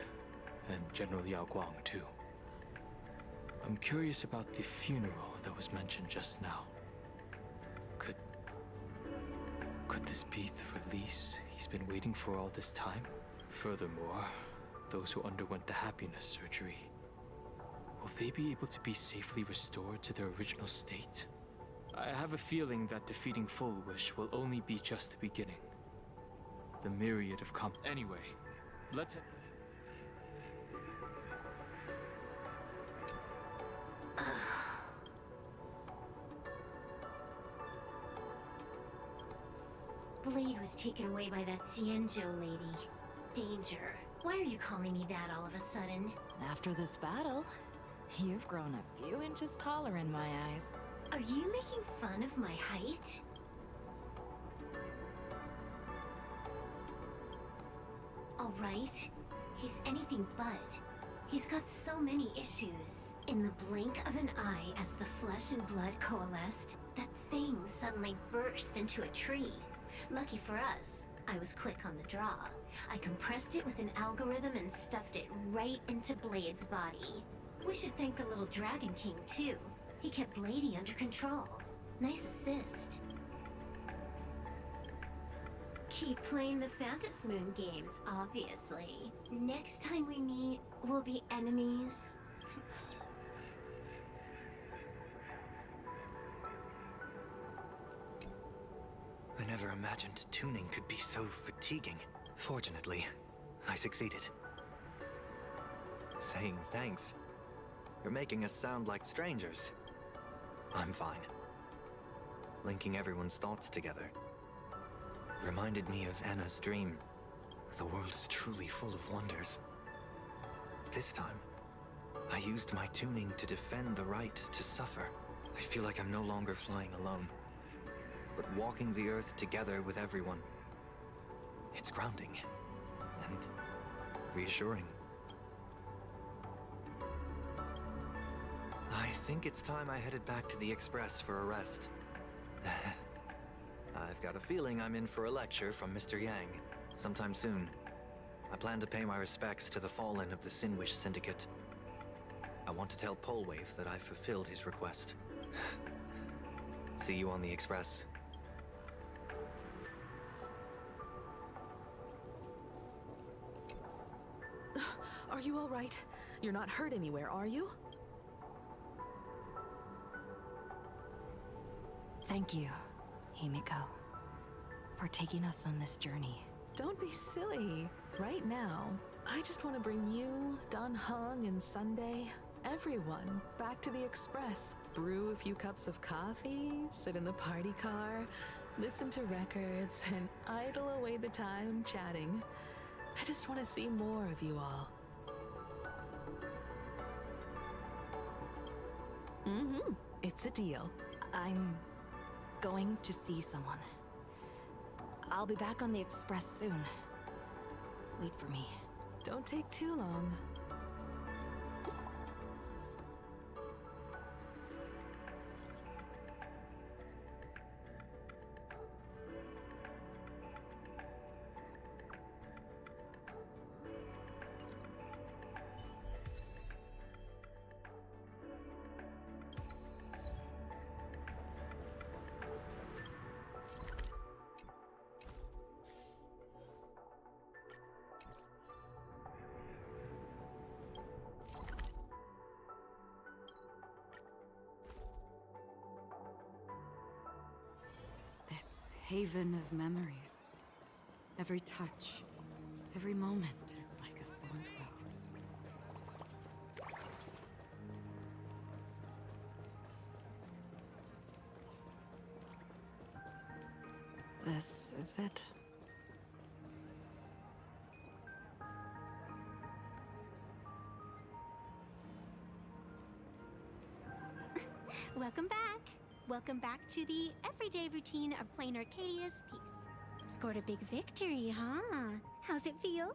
and General Yao Guang too. I'm curious about the funeral that was mentioned just now. Could this be the release he's been waiting for all this time? Furthermore, those who underwent the happiness surgery, will they be able to be safely restored to their original state? I have a feeling that defeating Full Wish will only be just the beginning. The myriad of Anyway, let's head. Blade was taken away by that Xianzhou lady. Danger. Why are you calling me that all of a sudden? After this battle, You've grown a few inches taller in my eyes. Are you making fun of my height? All right, he's anything but. He's got so many issues. In the blink of an eye, as the flesh and blood coalesced, that thing suddenly burst into a tree. Lucky for us, I was quick on the draw. I compressed it with an algorithm and stuffed it right into Blade's body. We should thank the little Dragon King, too. He kept Bladey under control. Nice assist. Keep playing the Phantom Moon games, obviously. Next time we meet, we'll be enemies. I never imagined tuning could be so fatiguing. Fortunately, I succeeded. Saying thanks. You're making us sound like strangers. I'm fine. Linking everyone's thoughts together reminded me of Anna's dream. The world is truly full of wonders. This time, I used my tuning to defend the right to suffer. I feel like I'm no longer flying alone, but walking the earth together with everyone. It's grounding and reassuring. I think it's time I headed back to the Express for a rest. I've got a feeling I'm in for a lecture from Mr. Yang sometime soon. I plan to pay my respects to the fallen of the Sinwish Syndicate. I want to tell Polwave that I fulfilled his request. See you on the Express. Are you all right? You're not hurt anywhere, are you? Thank you, Himiko, for taking us on this journey. Don't be silly. Right now, I just want to bring you, Dan Heng, and Sunday, everyone, back to the Express. Brew a few cups of coffee, sit in the party car, listen to records, and idle away the time chatting. I just want to see more of you all. It's a deal. I'm going to see someone. I'll be back on the Express soon. Wait for me. Don't take too long. Haven of memories. Every touch, every moment is like a fond rose. This is it. Welcome back. Welcome back to the everyday routine of playing Arcadia's piece. Scored a big victory, huh? How's it feel?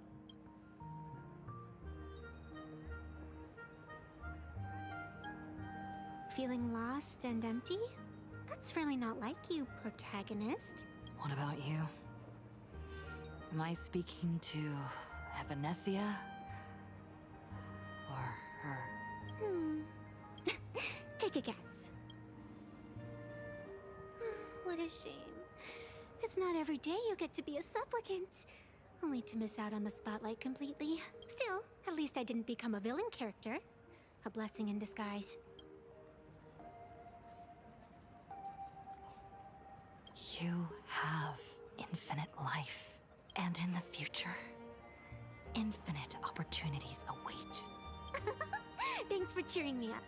Feeling lost and empty? That's really not like you, protagonist. What about you? Am I speaking to Evanesia? Or her? Take a guess. What a shame. It's not every day you get to be a supplicant. Only to miss out on the spotlight completely. Still, at least I didn't become a villain character. A blessing in disguise. You have infinite life. And in the future, infinite opportunities await. Thanks for cheering me up.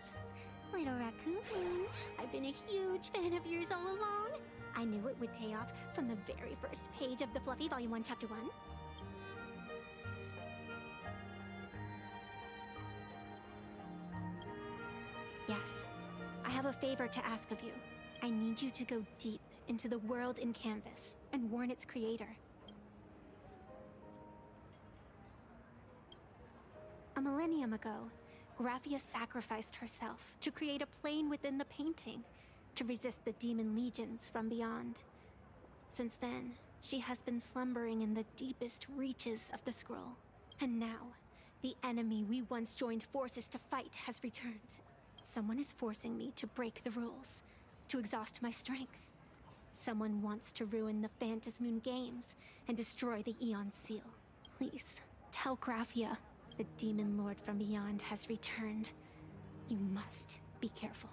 Little raccoon, I've been a huge fan of yours all along. I knew it would pay off from the very first page of the Fluffy Volume 1, Chapter 1. Yes, I have a favor to ask of you. I need you to go deep into the world in Canvas and warn its creator. A millennium ago, Graphia sacrificed herself to create a plane within the painting, to resist the demon legions from beyond. Since then, she has been slumbering in the deepest reaches of the scroll. And now, the enemy we once joined forces to fight has returned. Someone is forcing me to break the rules, to exhaust my strength. Someone wants to ruin the Phantasmoon Games and destroy the Aeon Seal. Please, tell Graphia the Demon Lord from beyond has returned. You must be careful.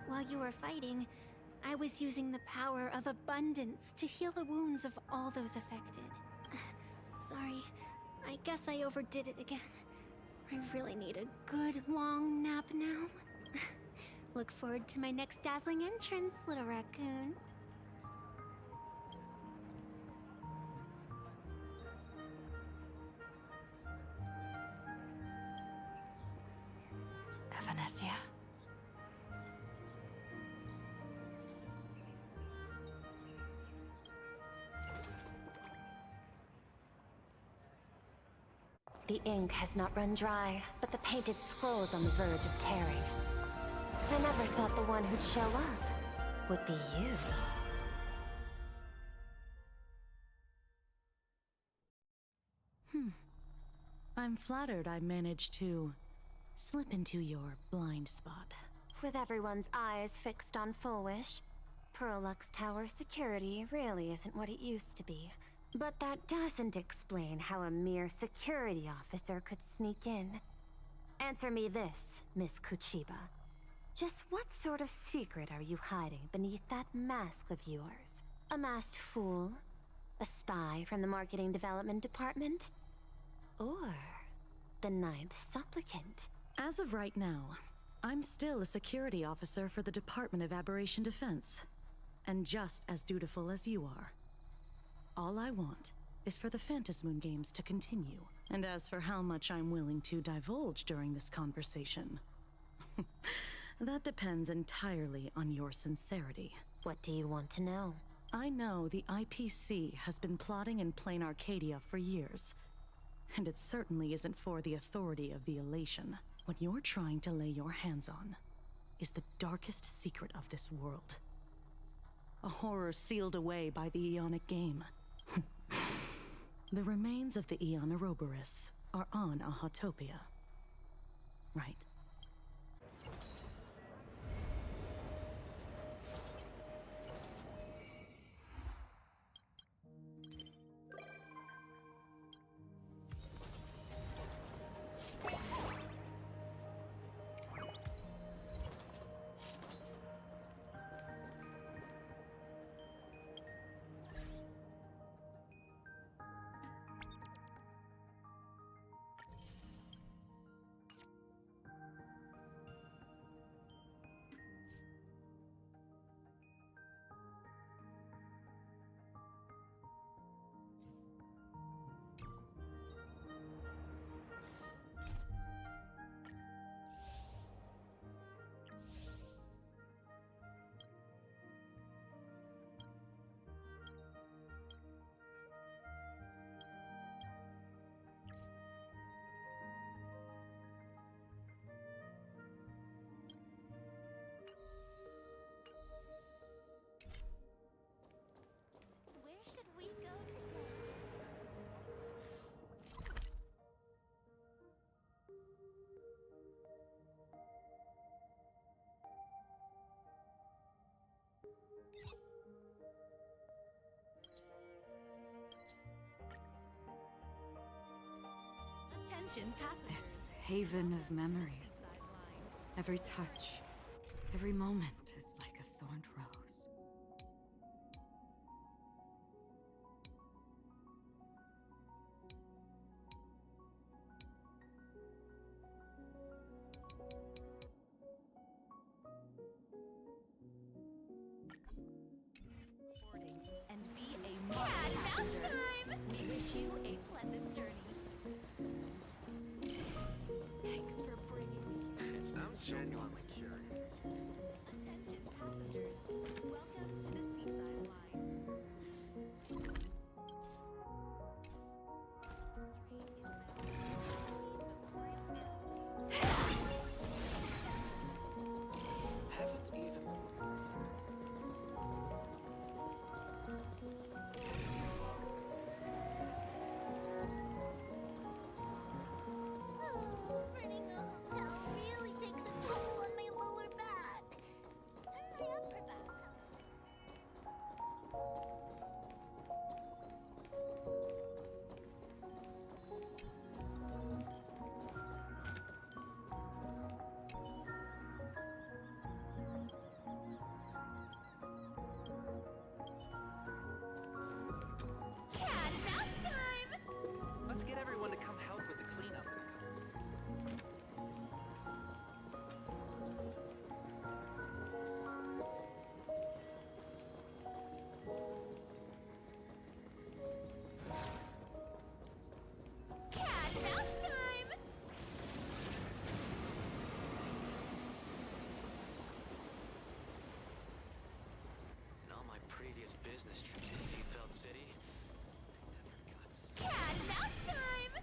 While you were fighting, I was using the power of abundance to heal the wounds of all those affected. Sorry, I guess I overdid it again. I really need a good long nap now. Look forward to my next dazzling entrance, little raccoon. Evanesia. The ink has not run dry, but the painted scroll's on the verge of tearing. I never thought the one who'd show up would be you. I'm flattered I managed to slip into your blind spot. With everyone's eyes fixed on Full Wish, Pearlux Tower security really isn't what it used to be. But that doesn't explain how a mere security officer could sneak in. Answer me this, Miss Kuchiba. Just what sort of secret are you hiding beneath that mask of yours? A masked fool? A spy from the Marketing Development Department? Or the Ninth Supplicant? As of right now, I'm still a security officer for the Department of Aberration Defense, and just as dutiful as you are. All I want is for the Phantasmoon Games to continue. And as for how much I'm willing to divulge during this conversation, that depends entirely on your sincerity. What do you want to know? I know the IPC has been plotting in Plain Arcadia for years, and it certainly isn't for the authority of the Elation. What you're trying to lay your hands on is the darkest secret of this world. A horror sealed away by the Aeonic Game. The remains of the Aeon Ouroboros are on Ahatopia. Right? Where should we go today? Attention passengers. This haven of memories. Every touch, every moment is like a thorned rose. And be a Cat mouse time! We wish you a pleasant journey. genuinely curious. Attention passengers. Welcome to the Seaside Line. Haven't even... Oh, running a hotel really takes a toll on my lower back. And my upper back. Cat and mouse time! Let's get everyone to come help with the cleanup in a couple minutes. Cat and mouse time! In all my previous business trips to Seafeld City, Cat and mouse time!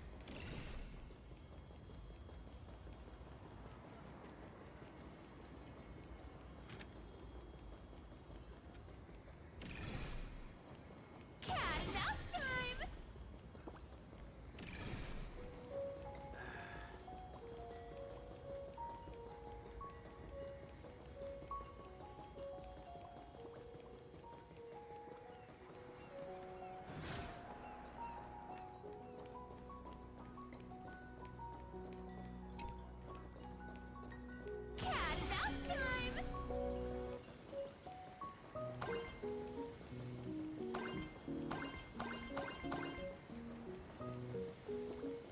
Cat and mouse time! Cat and mouse time!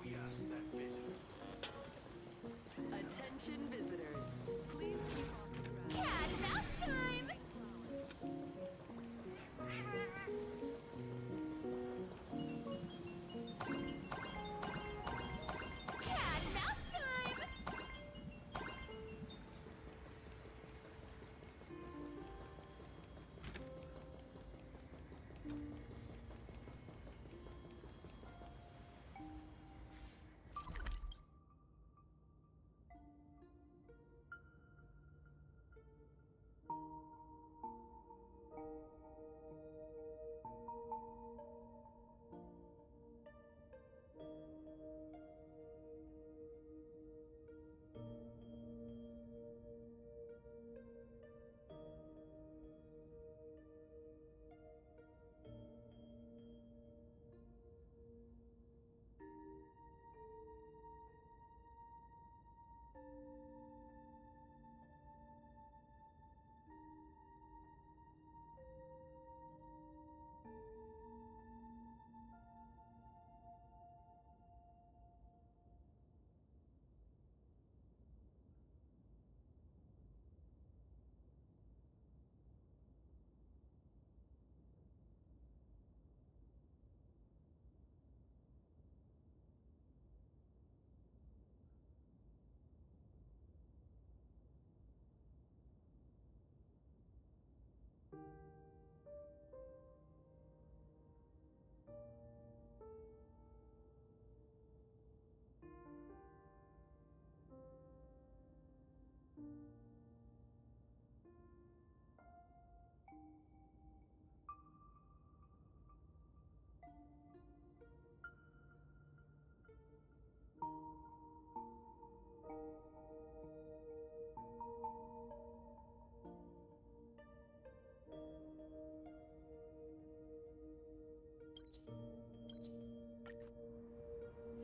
We asked that visitors. Attention visitors. Please keep on the ground. Cat and mouse time! Cat and mouse time!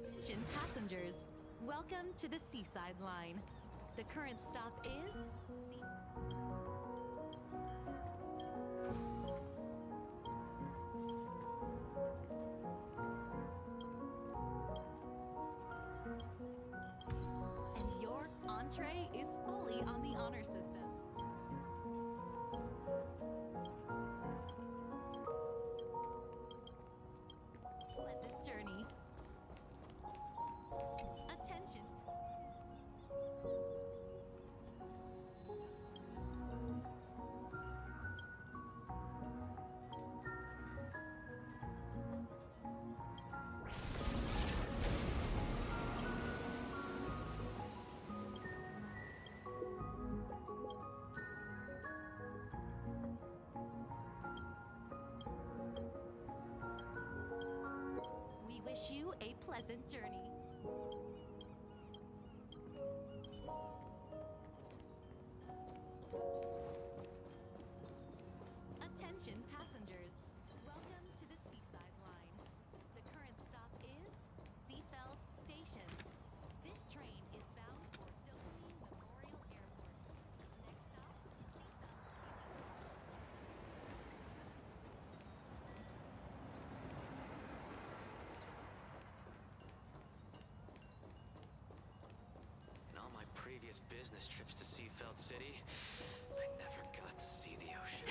Attention passengers. Welcome to the Seaside Line. The current stop is... And your entree is fully on the honor system. Pleasant journey. Attention. pleasant journey. Attention passengers. Welcome to the Seaside Line. The current stop is Seafeld Station. This train is bound for Dopamine Memorial Airport. Next stop, In all my previous business trips to Seafeld City, I never got to see the ocean.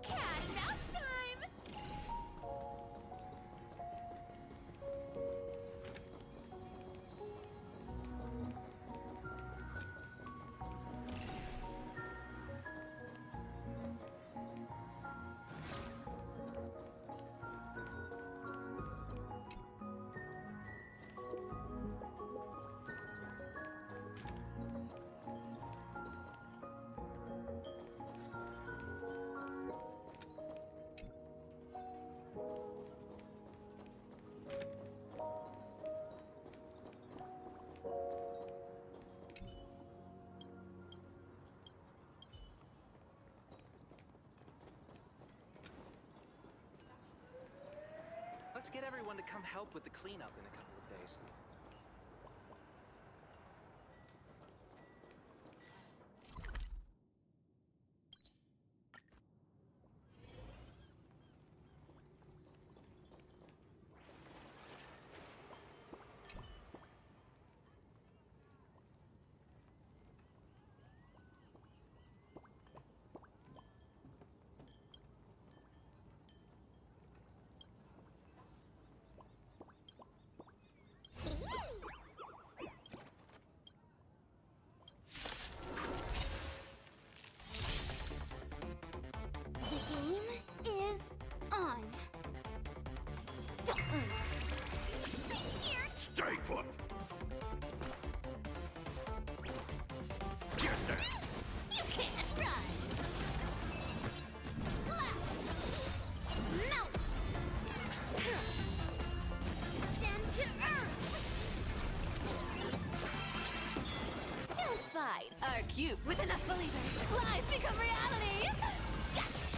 Cat and mouse time! Let's get everyone to come help with the cleanup in a couple of days. The game is on. Stay put! Get there! You can't run! Slap! Melt! Descend to earth! Don't fight! Our cube with enough believers, lies become reality! Gotcha!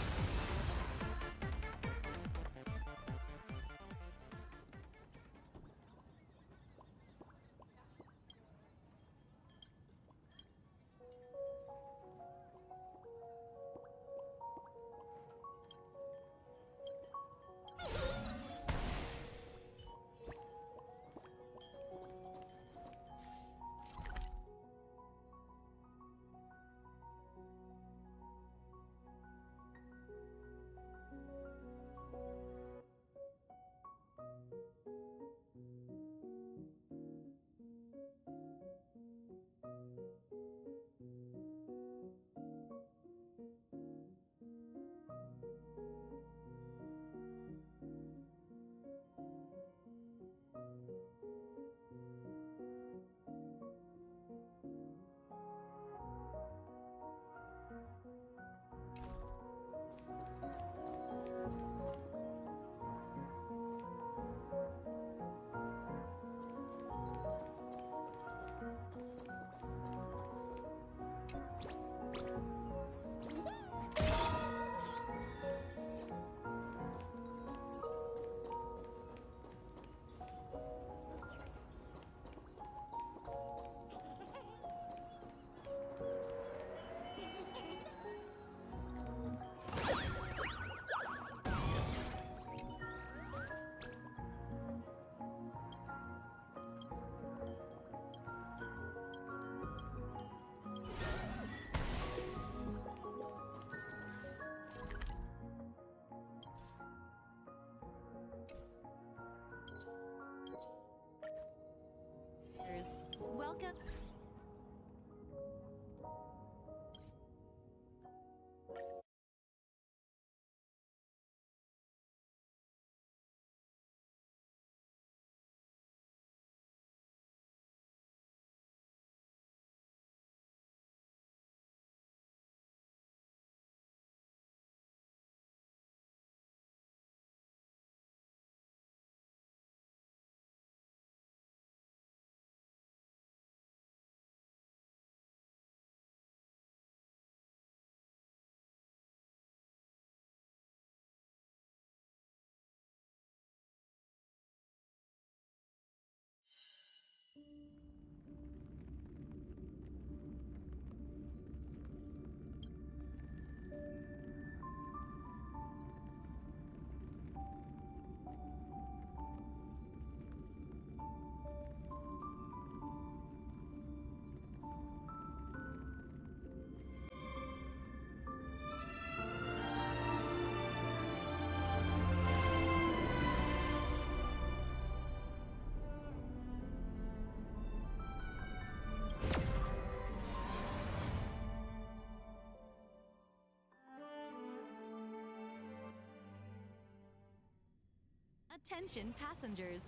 Attention passengers.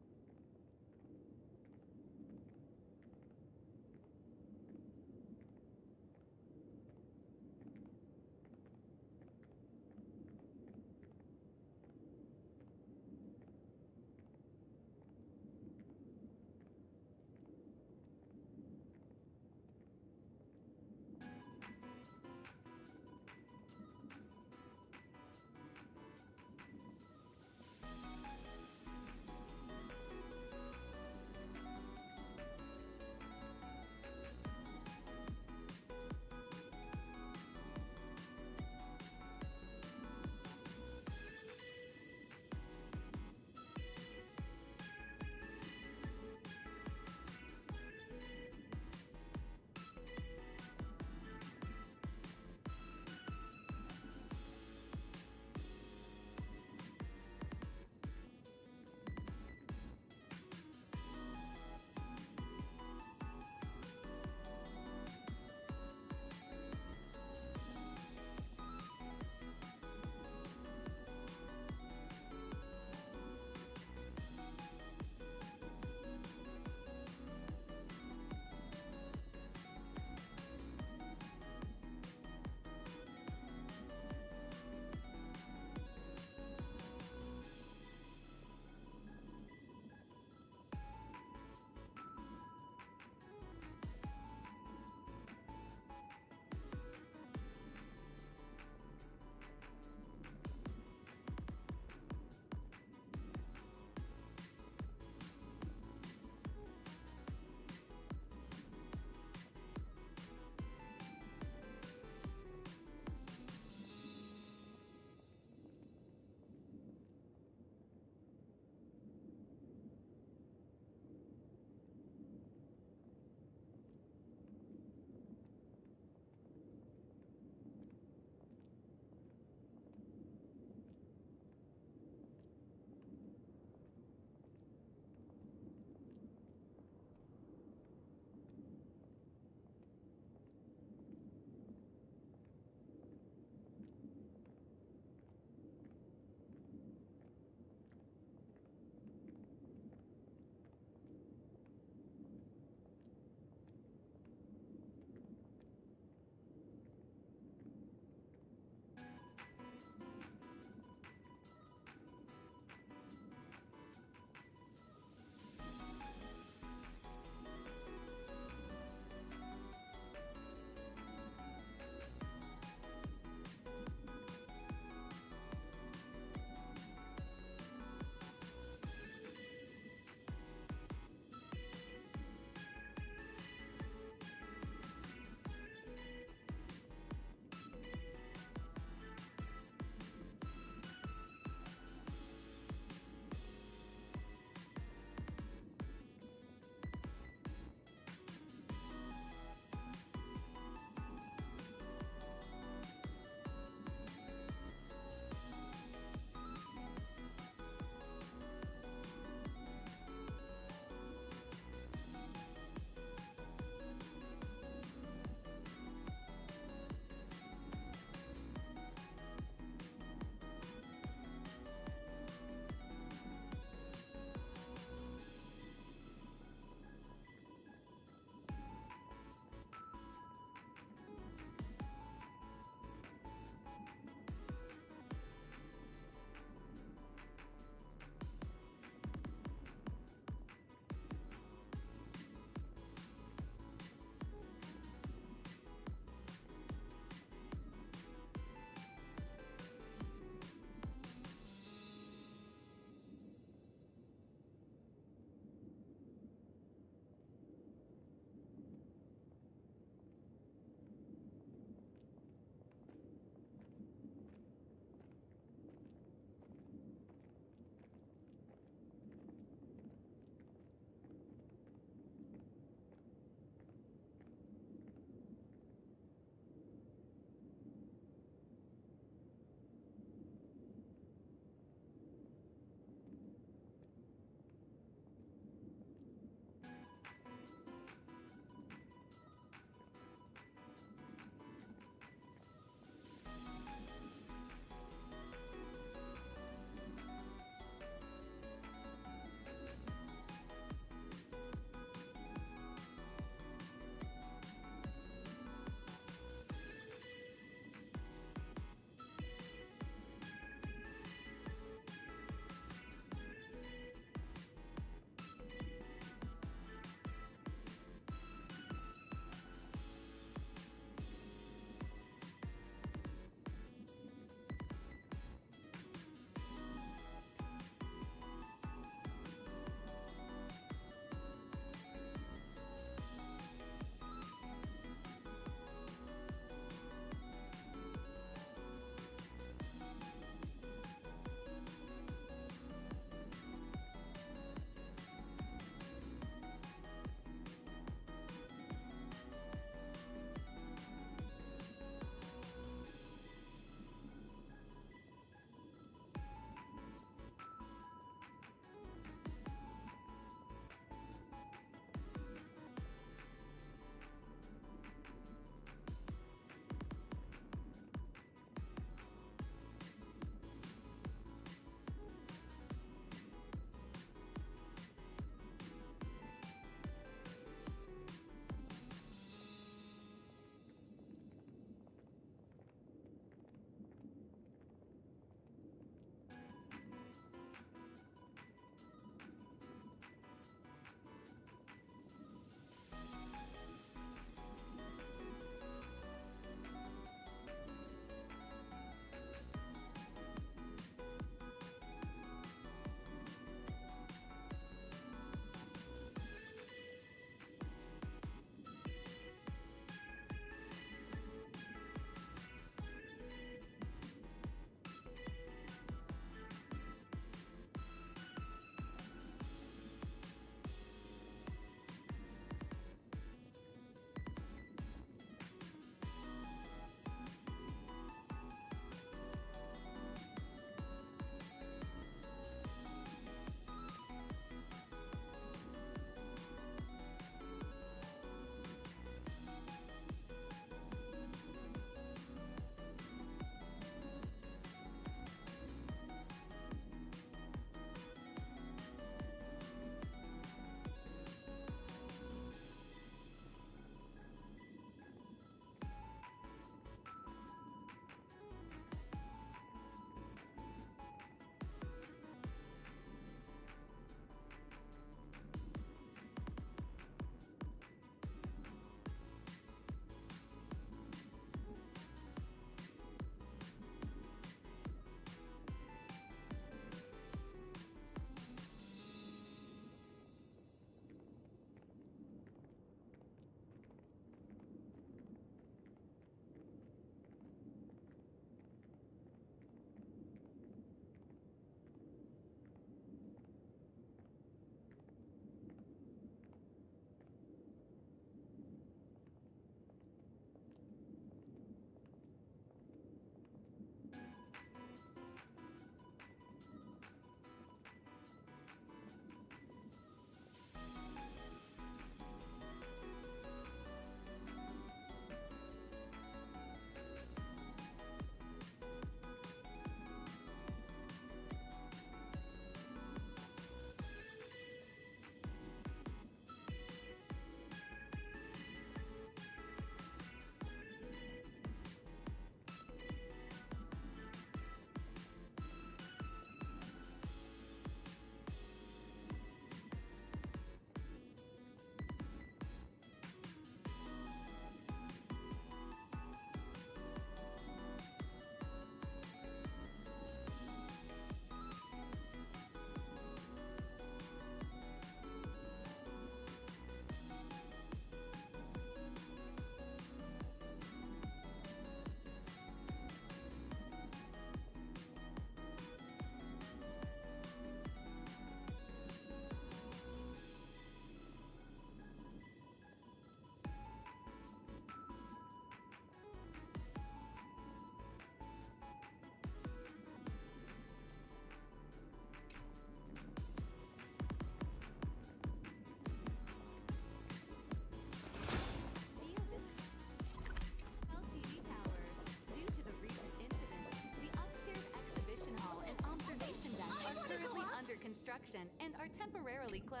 construction and are temporarily closed.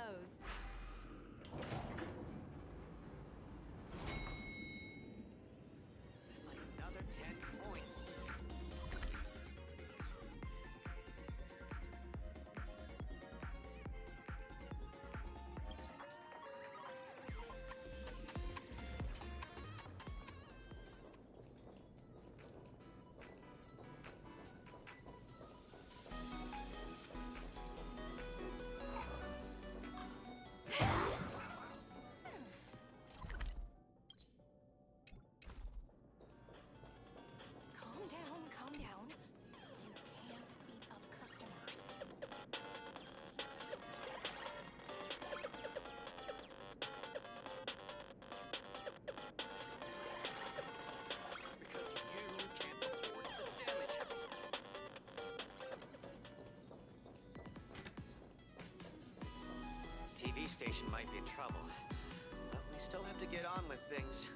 Like another 10 points. Calm down, calm down. You can't beat up customers. Because you can't afford the damages. TV station might be in trouble, but we still have to get on with things.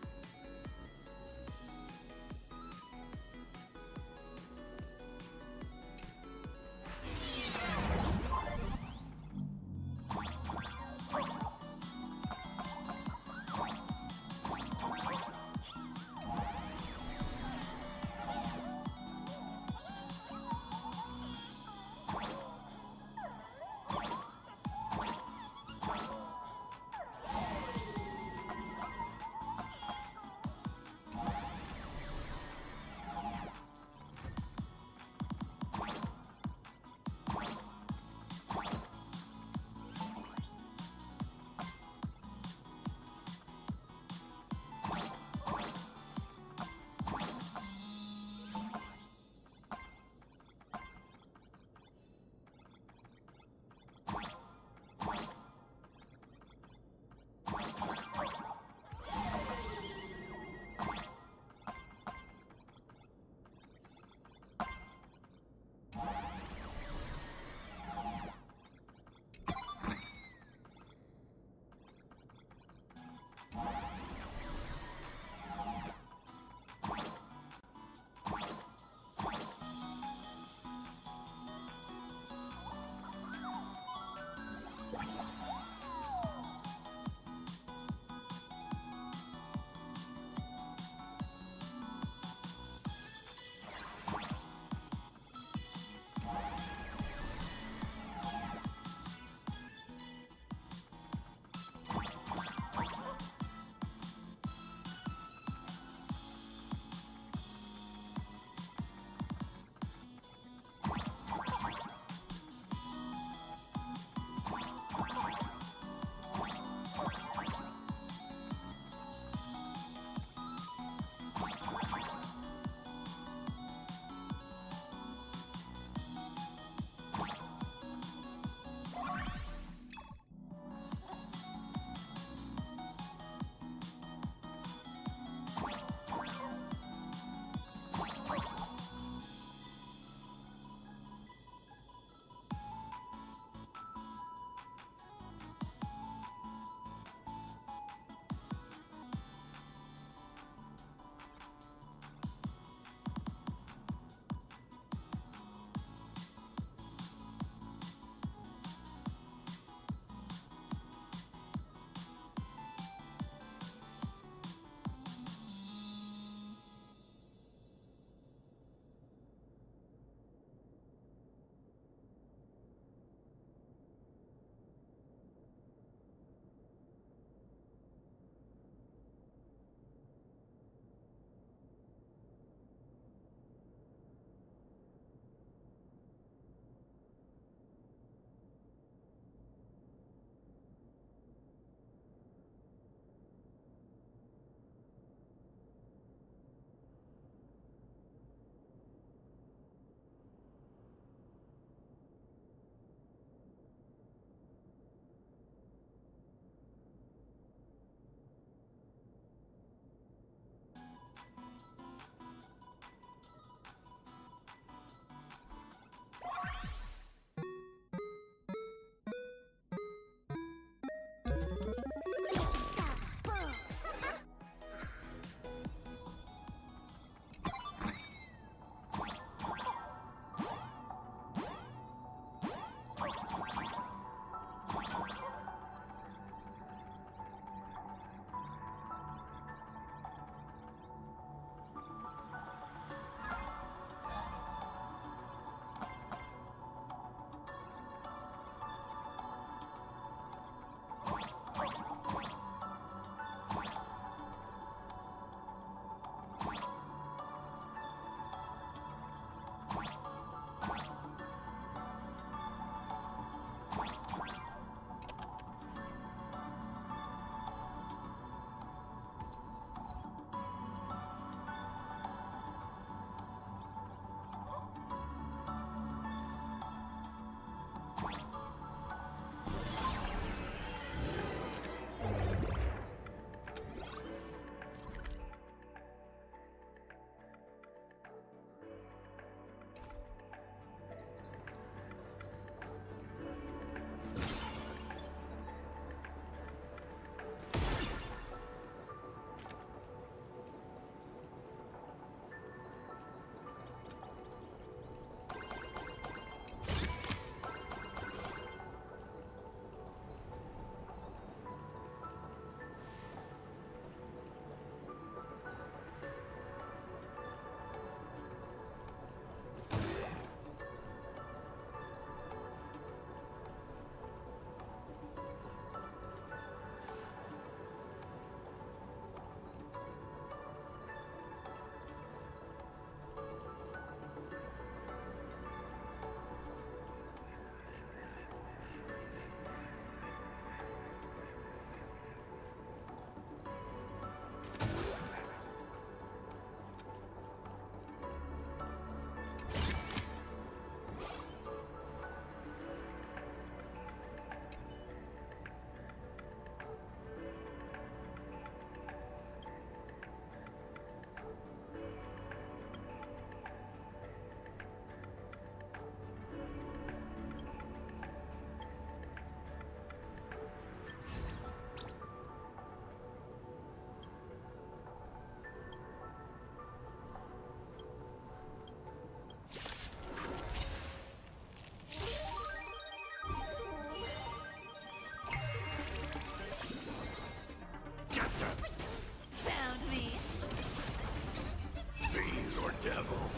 level.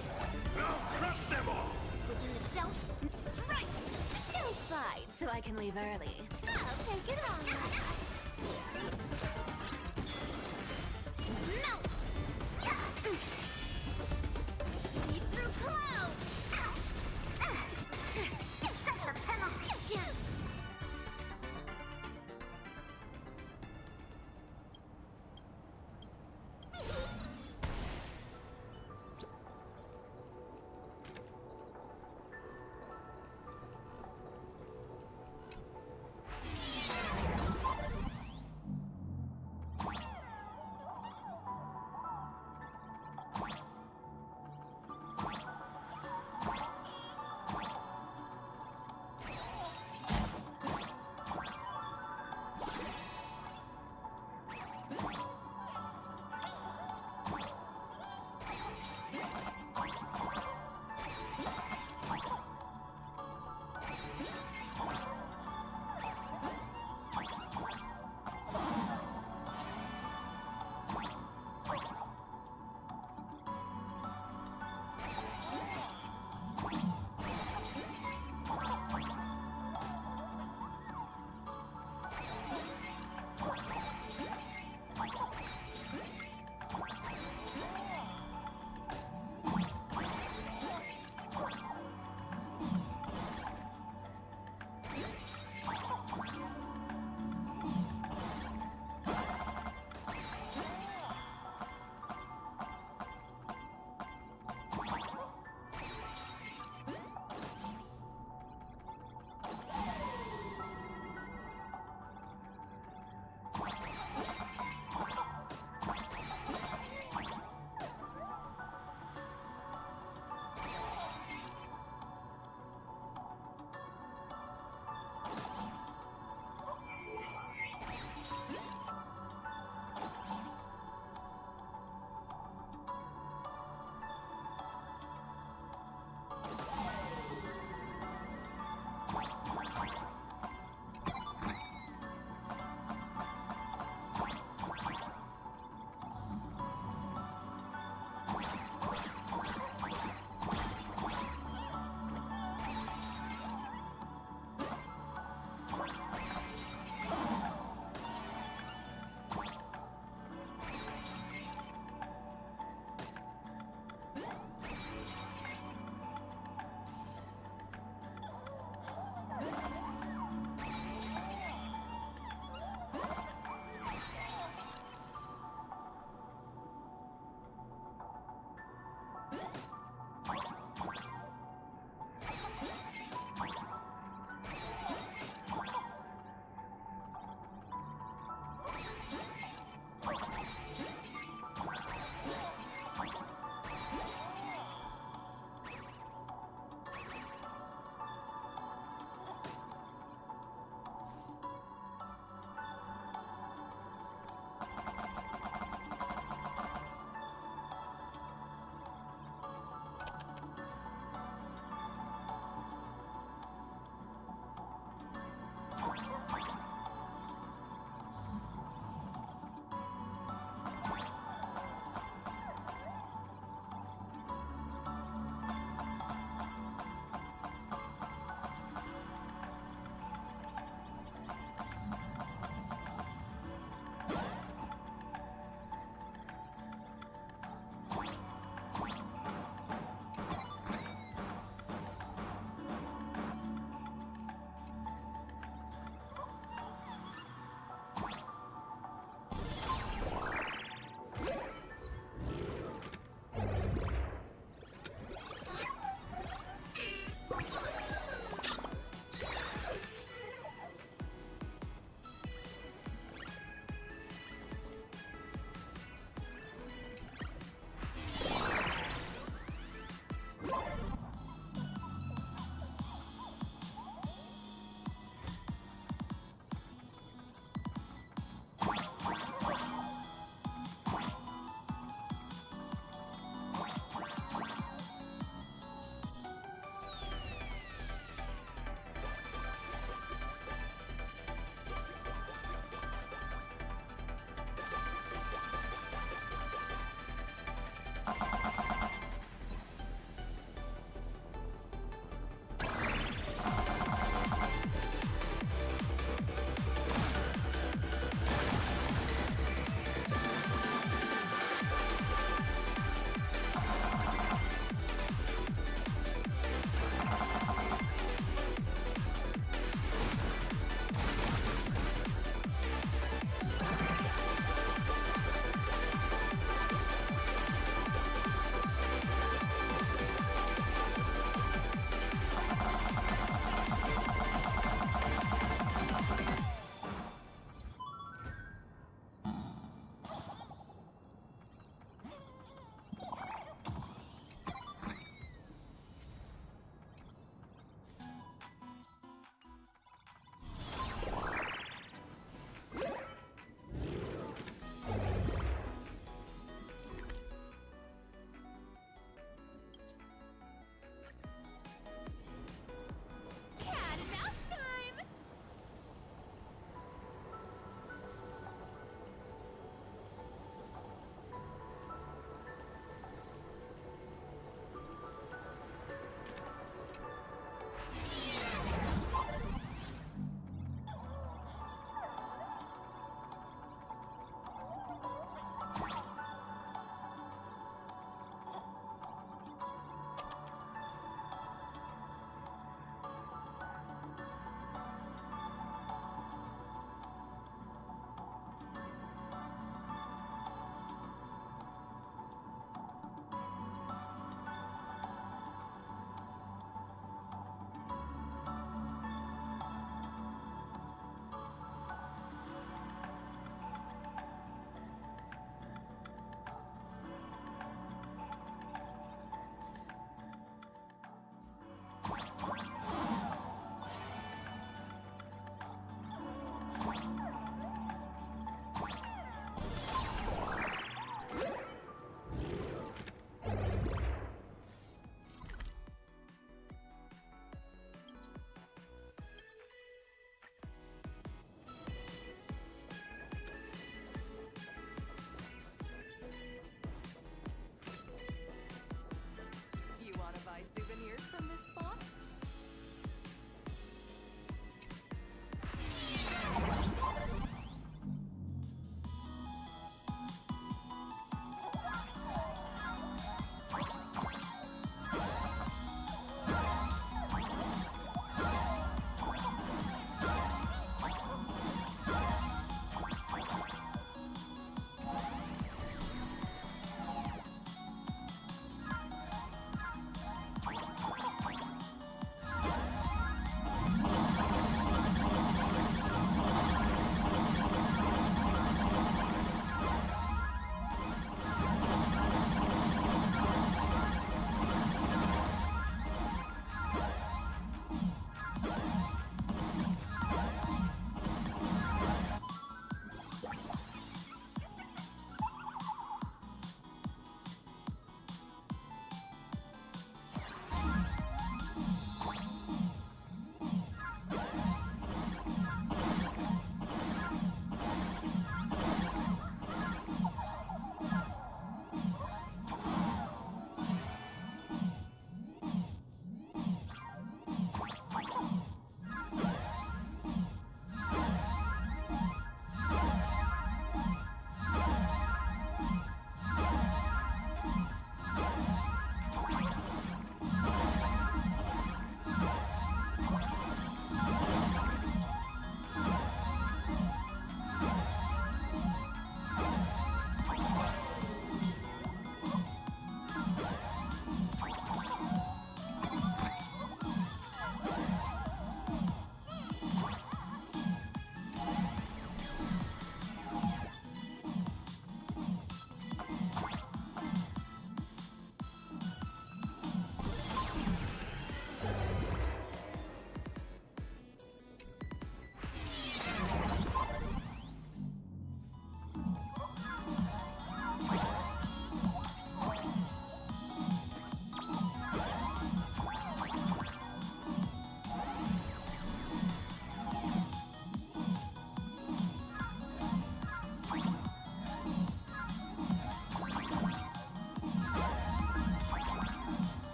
I'll crush them all! Within the self and strike! Don't fight so I can leave early. I'll take it on. Melt! See through clouds! Accept the penalty!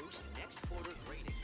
boost next quarter's ratings.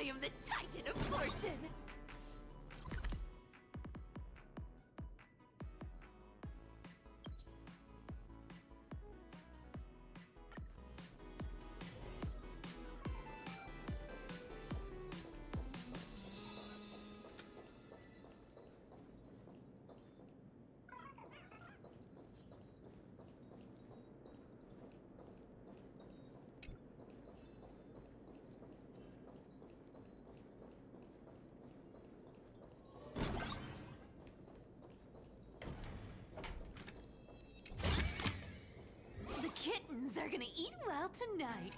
am the Titan of Fortune! The kittens are gonna eat well tonight.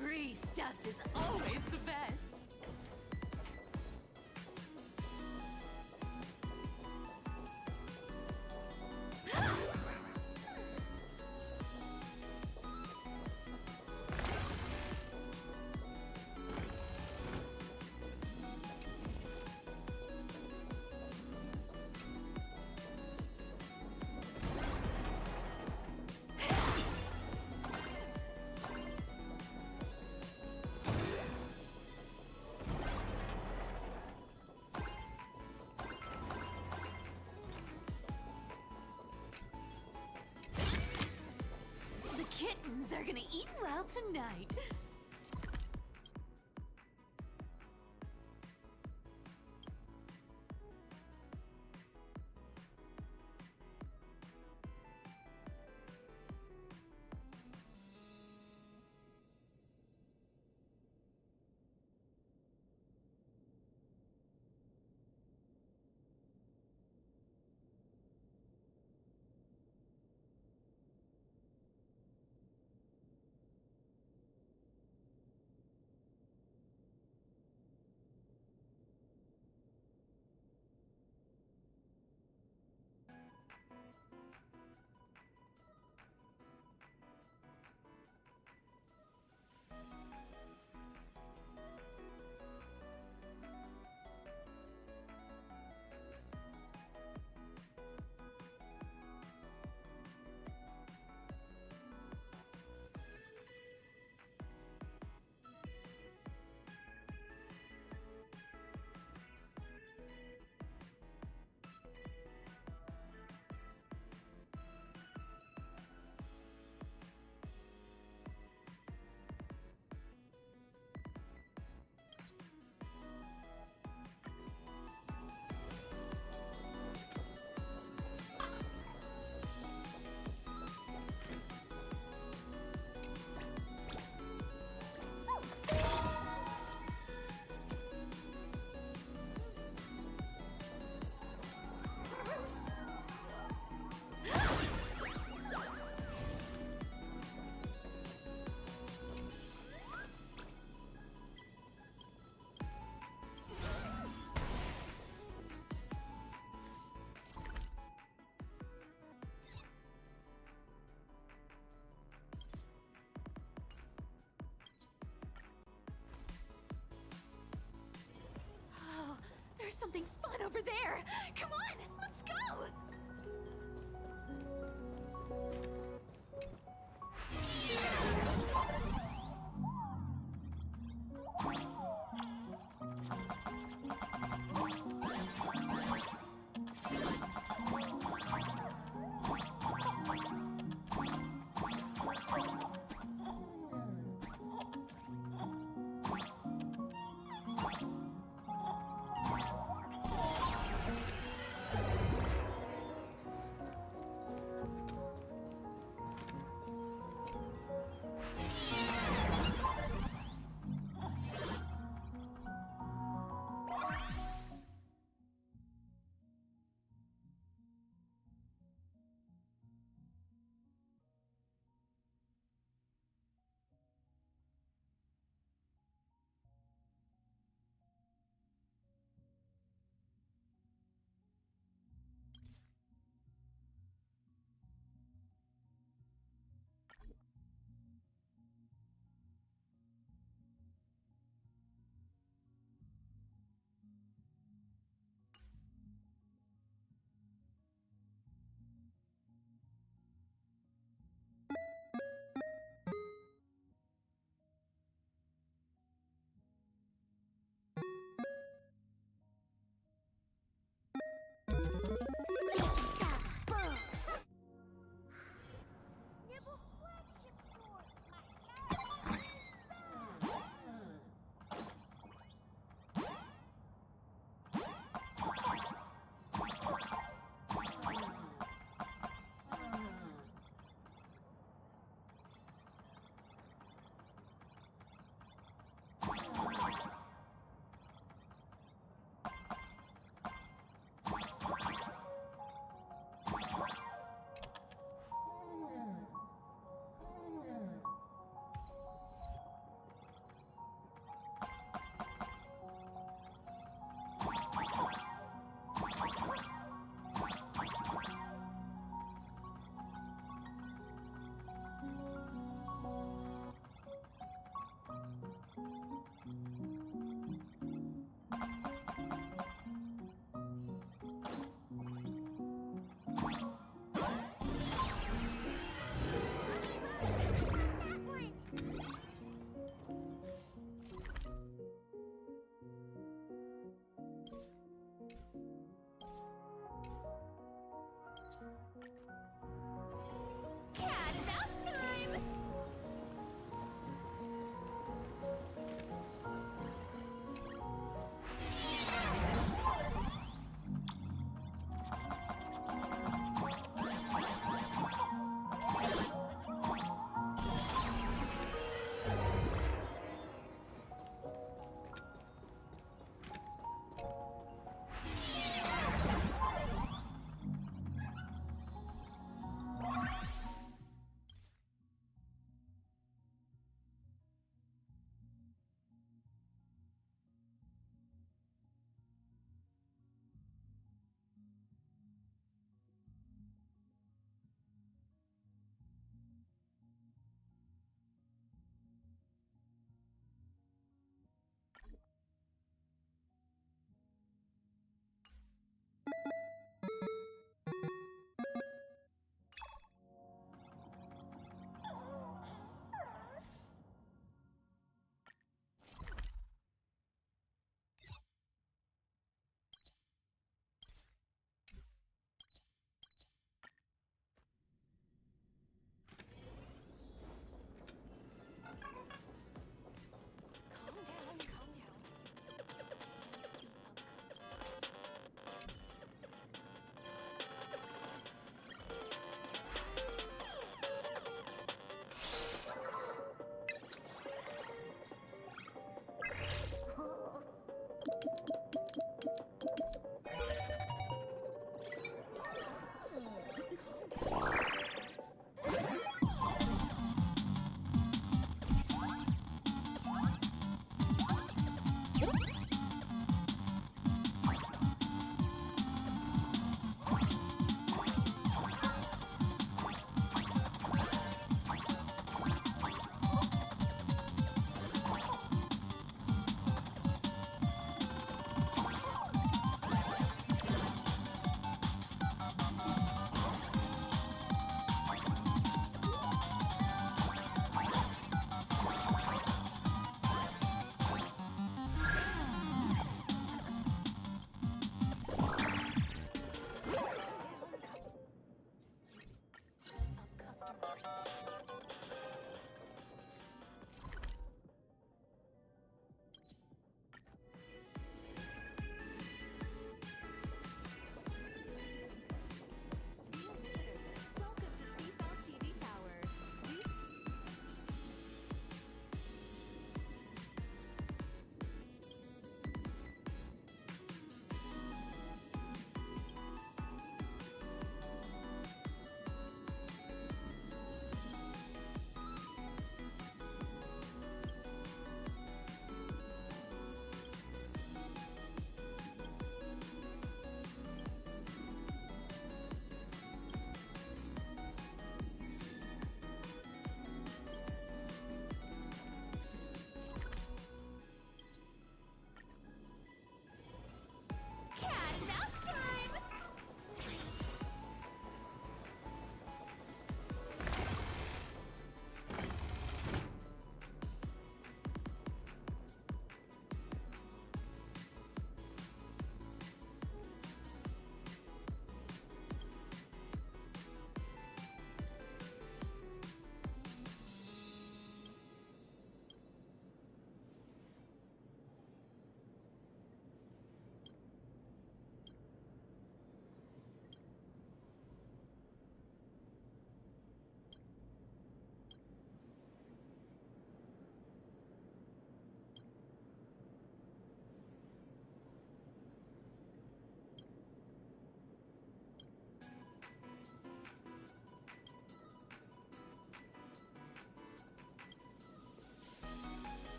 Free stuff is always the best. Kittens are gonna eat well tonight. There's something fun over there! Come on, let's go!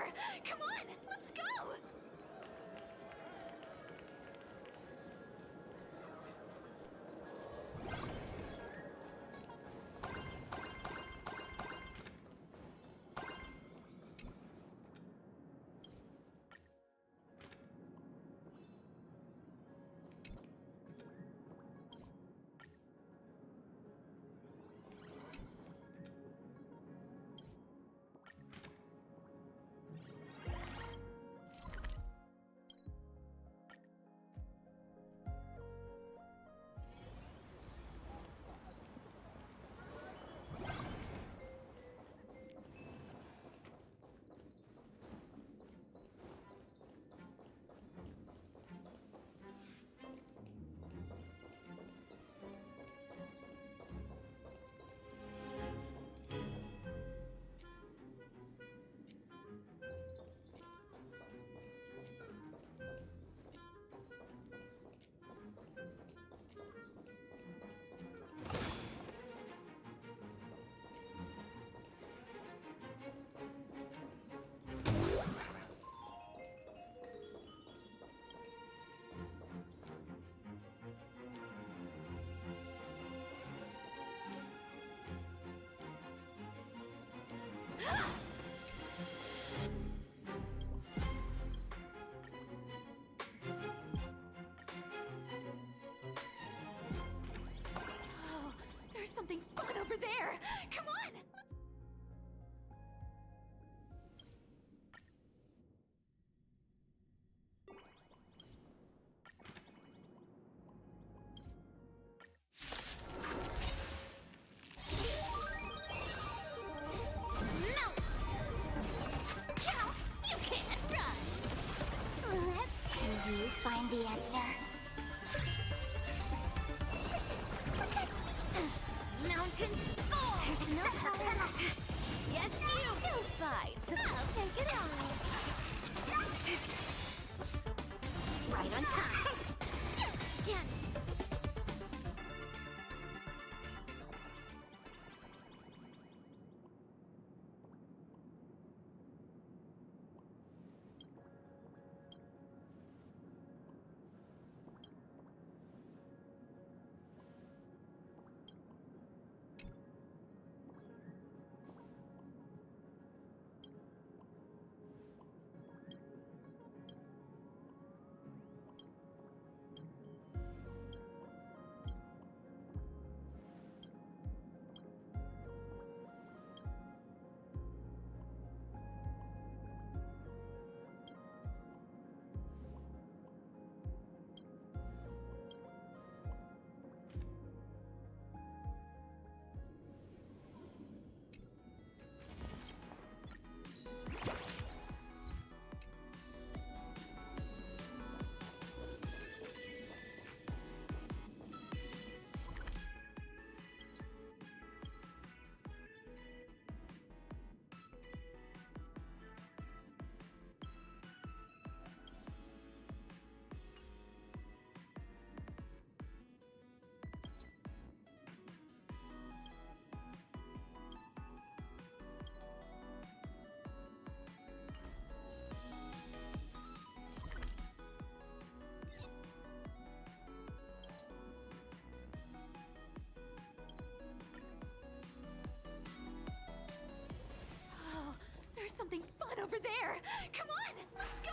there! Come on, let's go! Oh, there's something fun over there! Come on! Find the answer. Mountain fall! There's no penalty. Yes, you! Don't fight, so I'll take it on. Right on time. Again. There's something fun over there! Come on, let's go!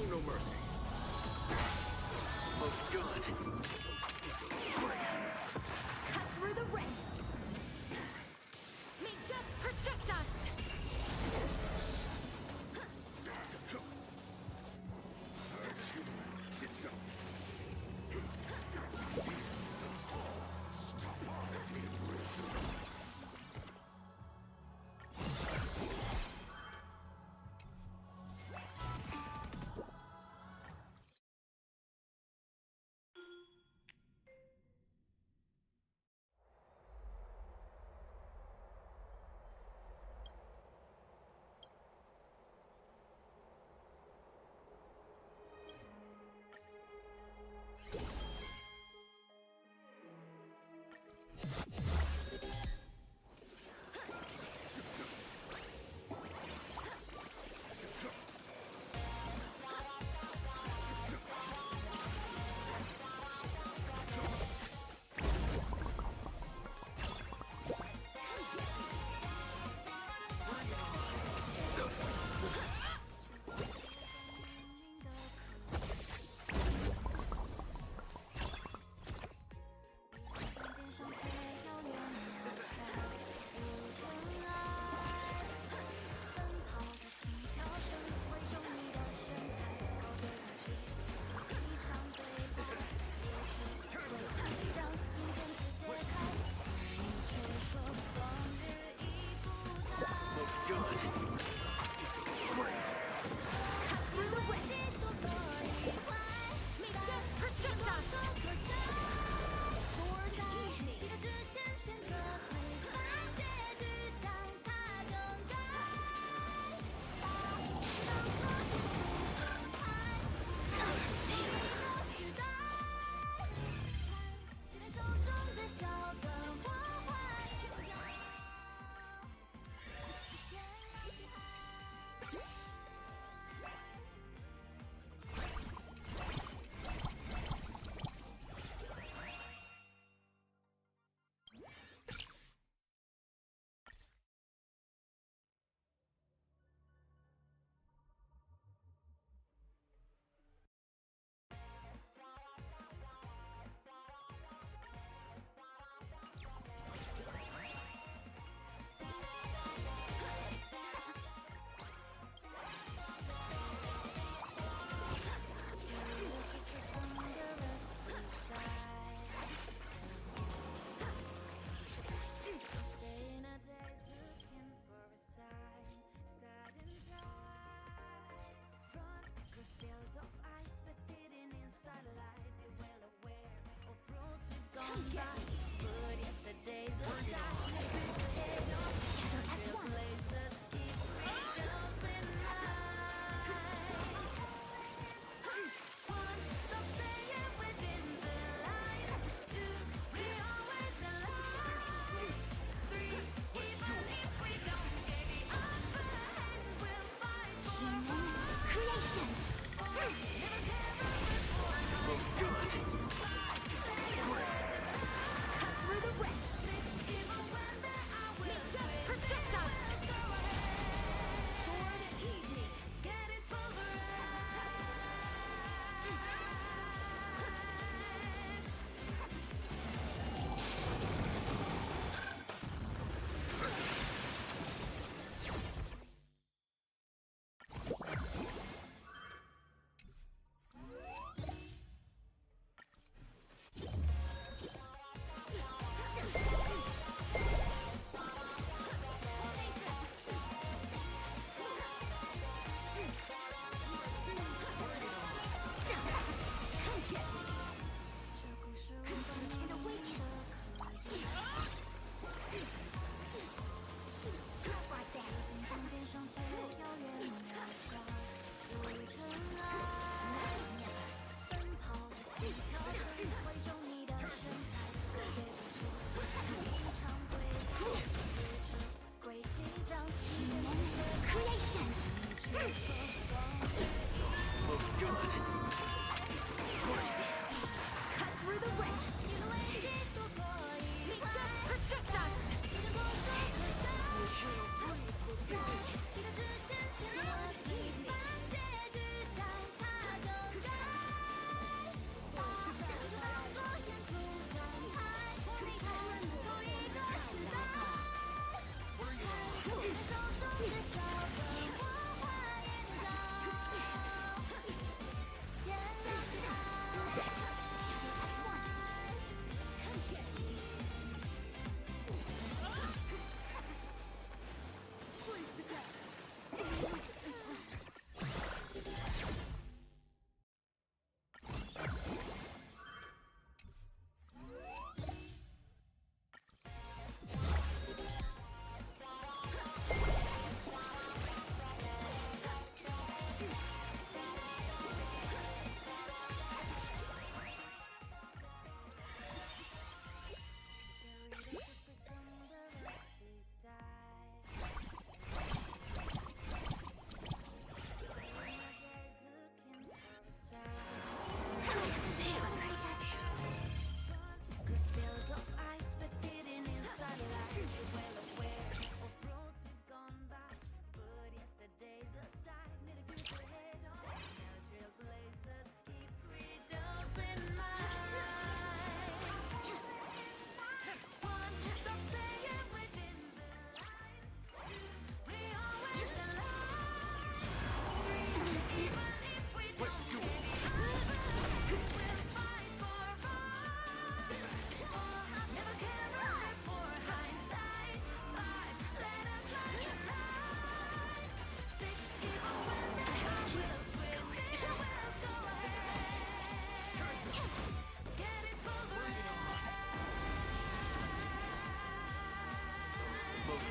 no mercy. Look good. Cut through the ranks. May death protect us.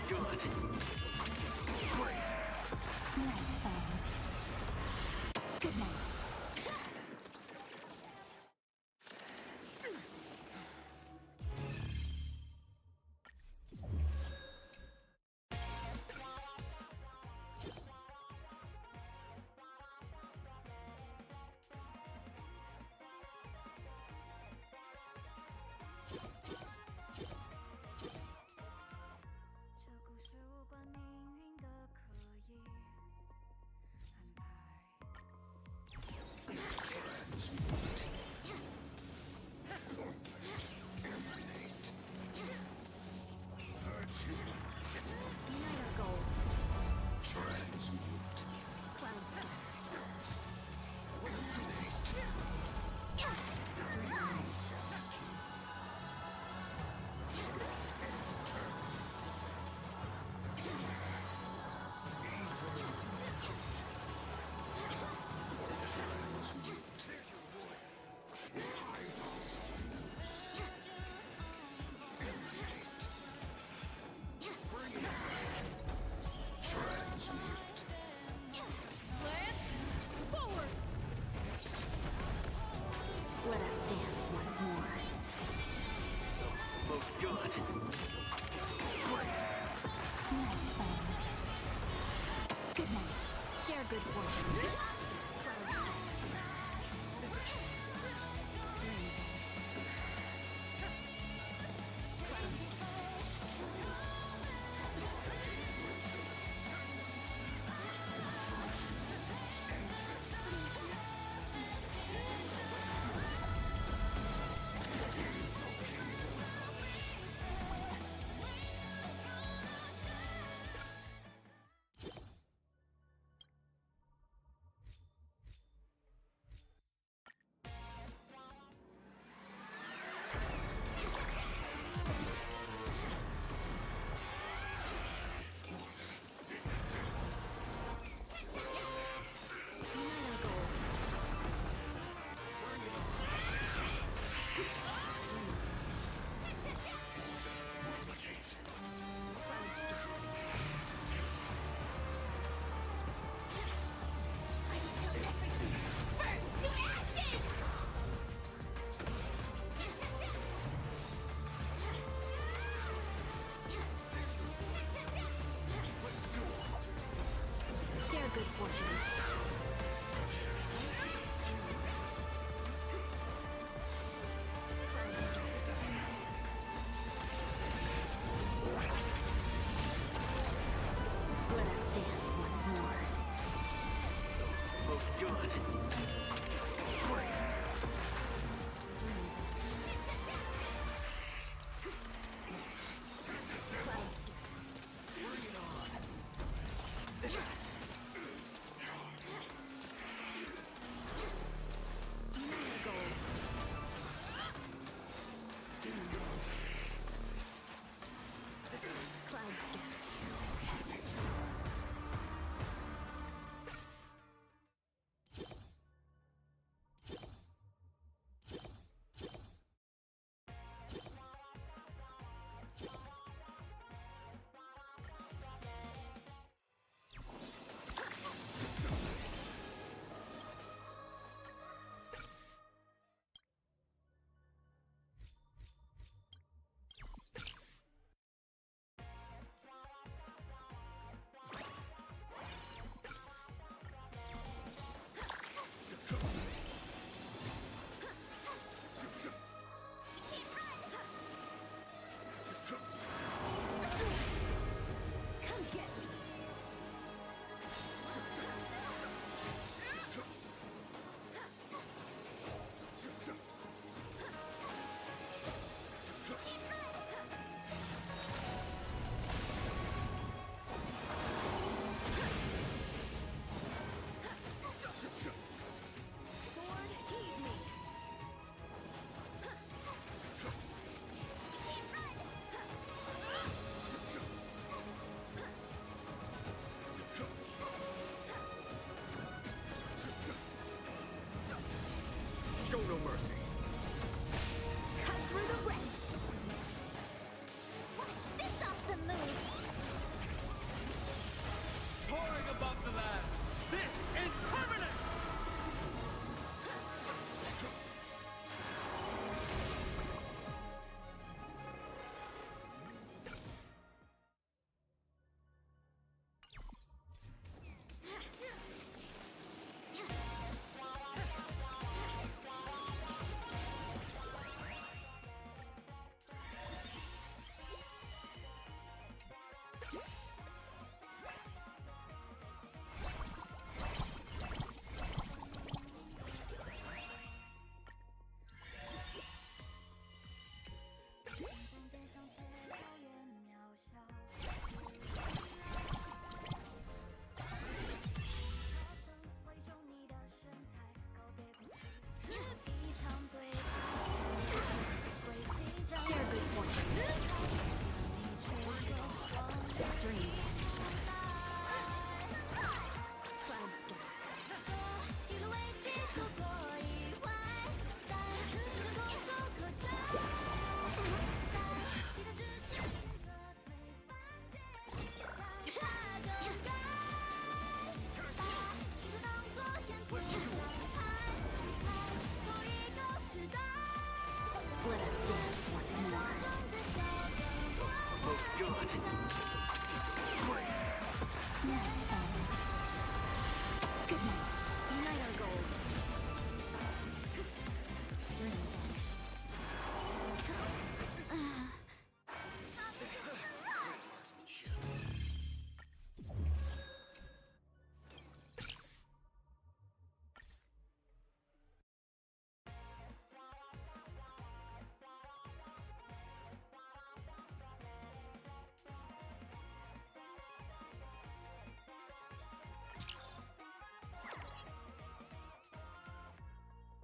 Good night. Let us dance once more. Look good. Night falls. Good night. Share good fortune. Good night. Unite our goals. Dream vanished.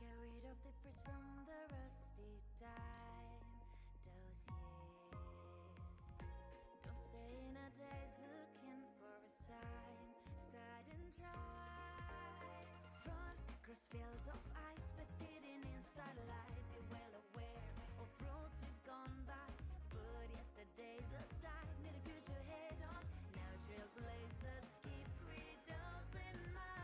Get rid of the press from the rusty time dossiers. Don't stay in a daze looking for a sign. Start and try. Run across fields of ice, but hidden in starlight. Be well aware of roads we've gone by. Put yesterday's aside, meet the future head on. Now trailblazers keep credos in mind.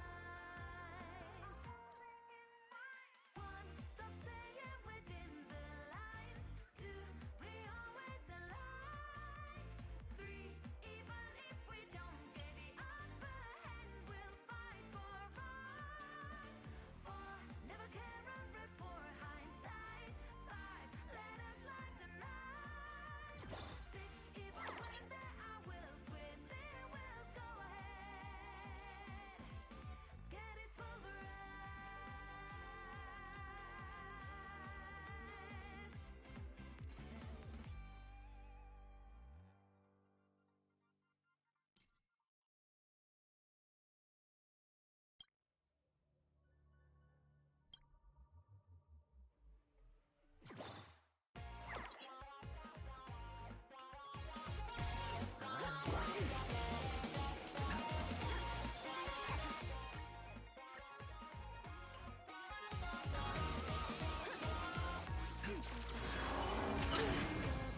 One, stop staying within the lines. Two, we always align. Three, even if we don't get the upper hand, we'll fight for right. Four, never care a report hindsight. Five, let us light the night. Six, even when there are wills within wills, go ahead. Get it pulverized.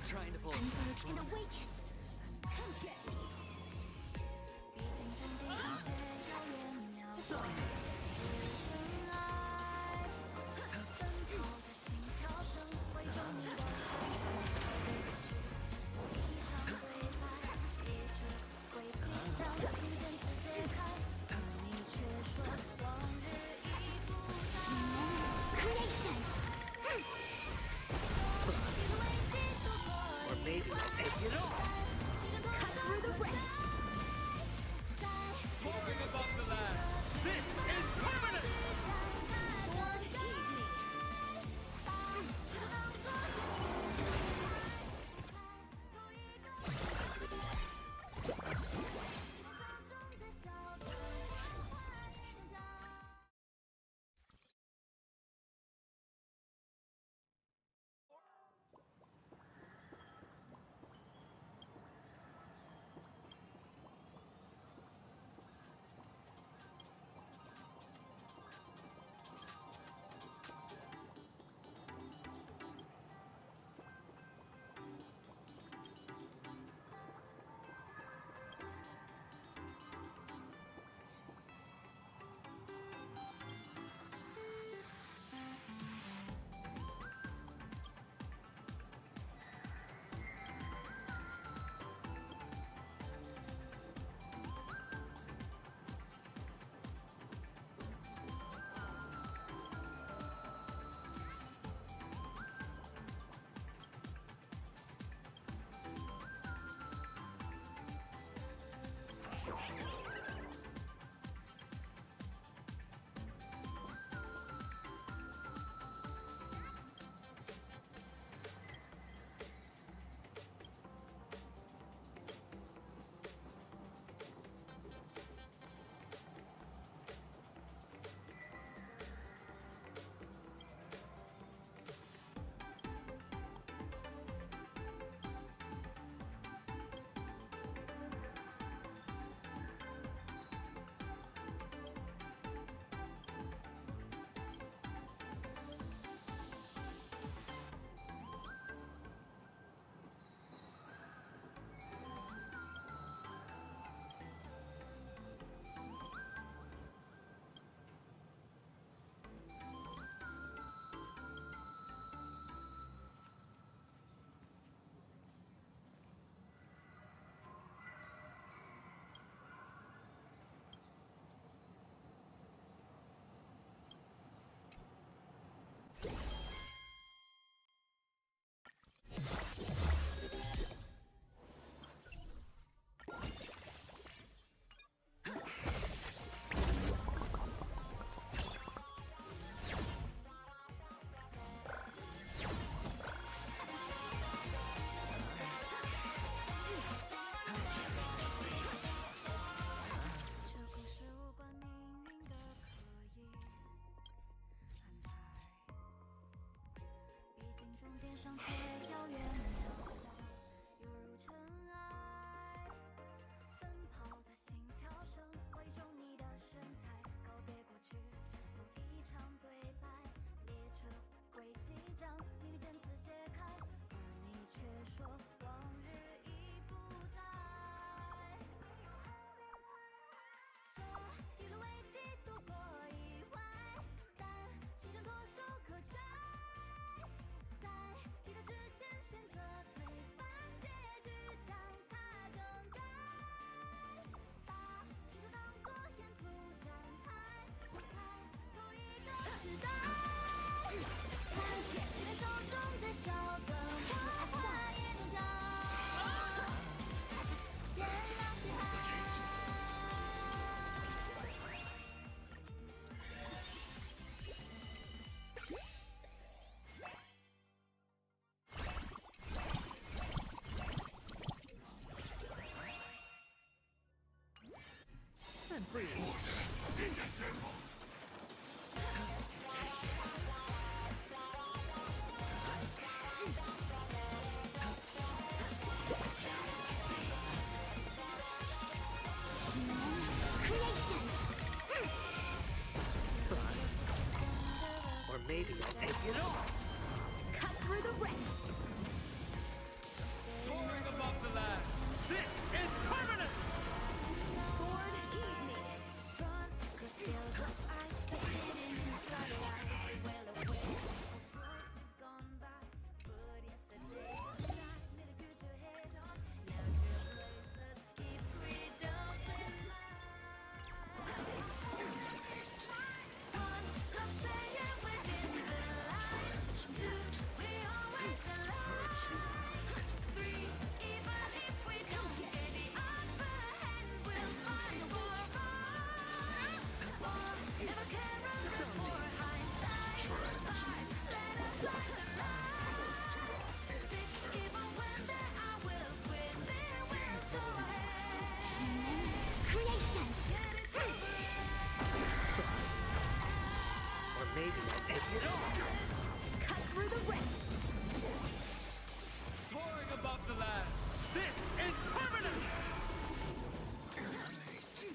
Trying to pull. Embers can awaken. Come get me. 毕竟阵地上却遥远渺小，日尘埃，奔跑的心跳声会中你的身体，一场对白，列车轨迹将遇见此解开，可你却说往日已不在。Creation. Or maybe I'll take it all. Cut through the ranks. Soaring above the land. This is permanent! free. Disassemble. Trust. Or maybe I'll take it all. Cut through the ranks. Soaring above the land. This is permanent! Sword, eat me. Or maybe I'll take it all. Cut through the ranks. Soaring above the land. This is permanent! Sword, eat me.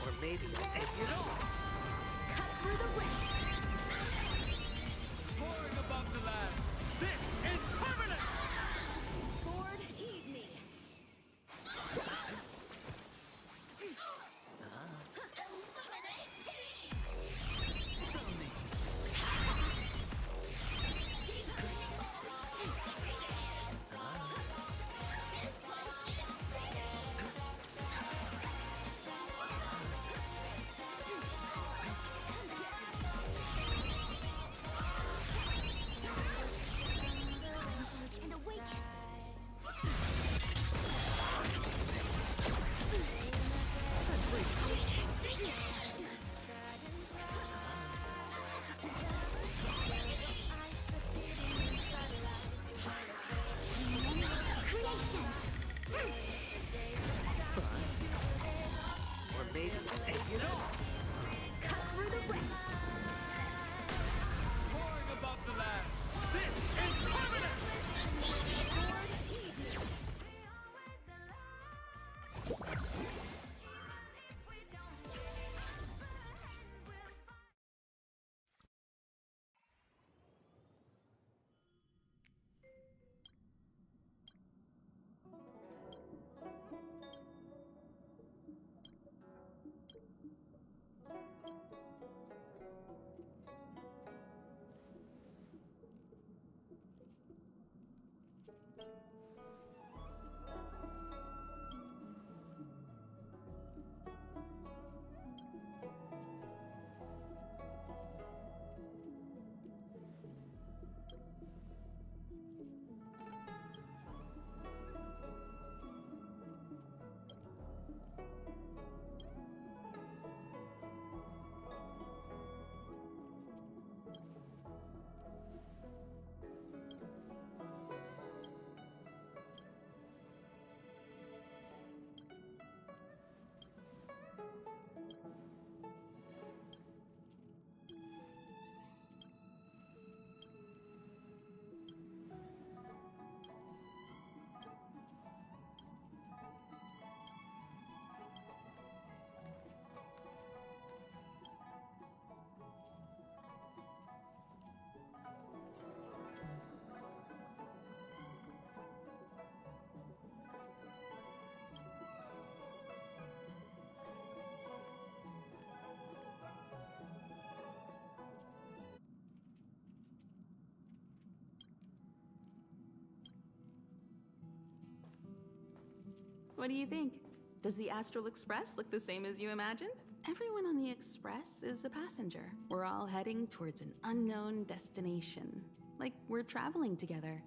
Or maybe I'll take it all. Cut through the ranks. Soaring above the land. This is permanent! Sword, eat me. What do you think? Does the Astral Express look the same as you imagined? Everyone on the Express is a passenger. We're all heading towards an unknown destination. Like we're traveling together.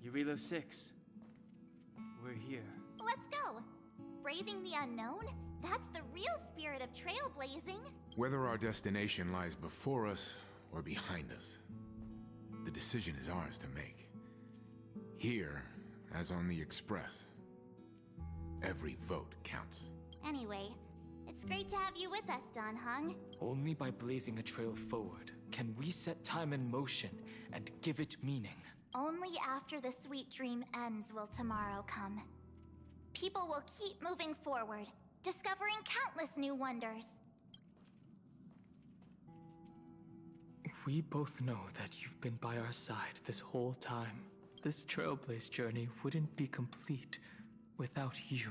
Eurilo 6. We're here. Let's go! Braving the unknown? That's the real spirit of trailblazing. Whether our destination lies before us or behind us, the decision is ours to make. Here, as on the Express, every vote counts. Anyway, it's great to have you with us, Don Hung. Only by blazing a trail forward can we set time in motion and give it meaning. Only after the sweet dream ends will tomorrow come. People will keep moving forward, discovering countless new wonders. We both know that you've been by our side this whole time. This Trailblaze journey wouldn't be complete without you.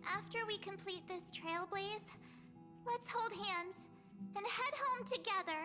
After we complete this trailblaze, let's hold hands and head home together.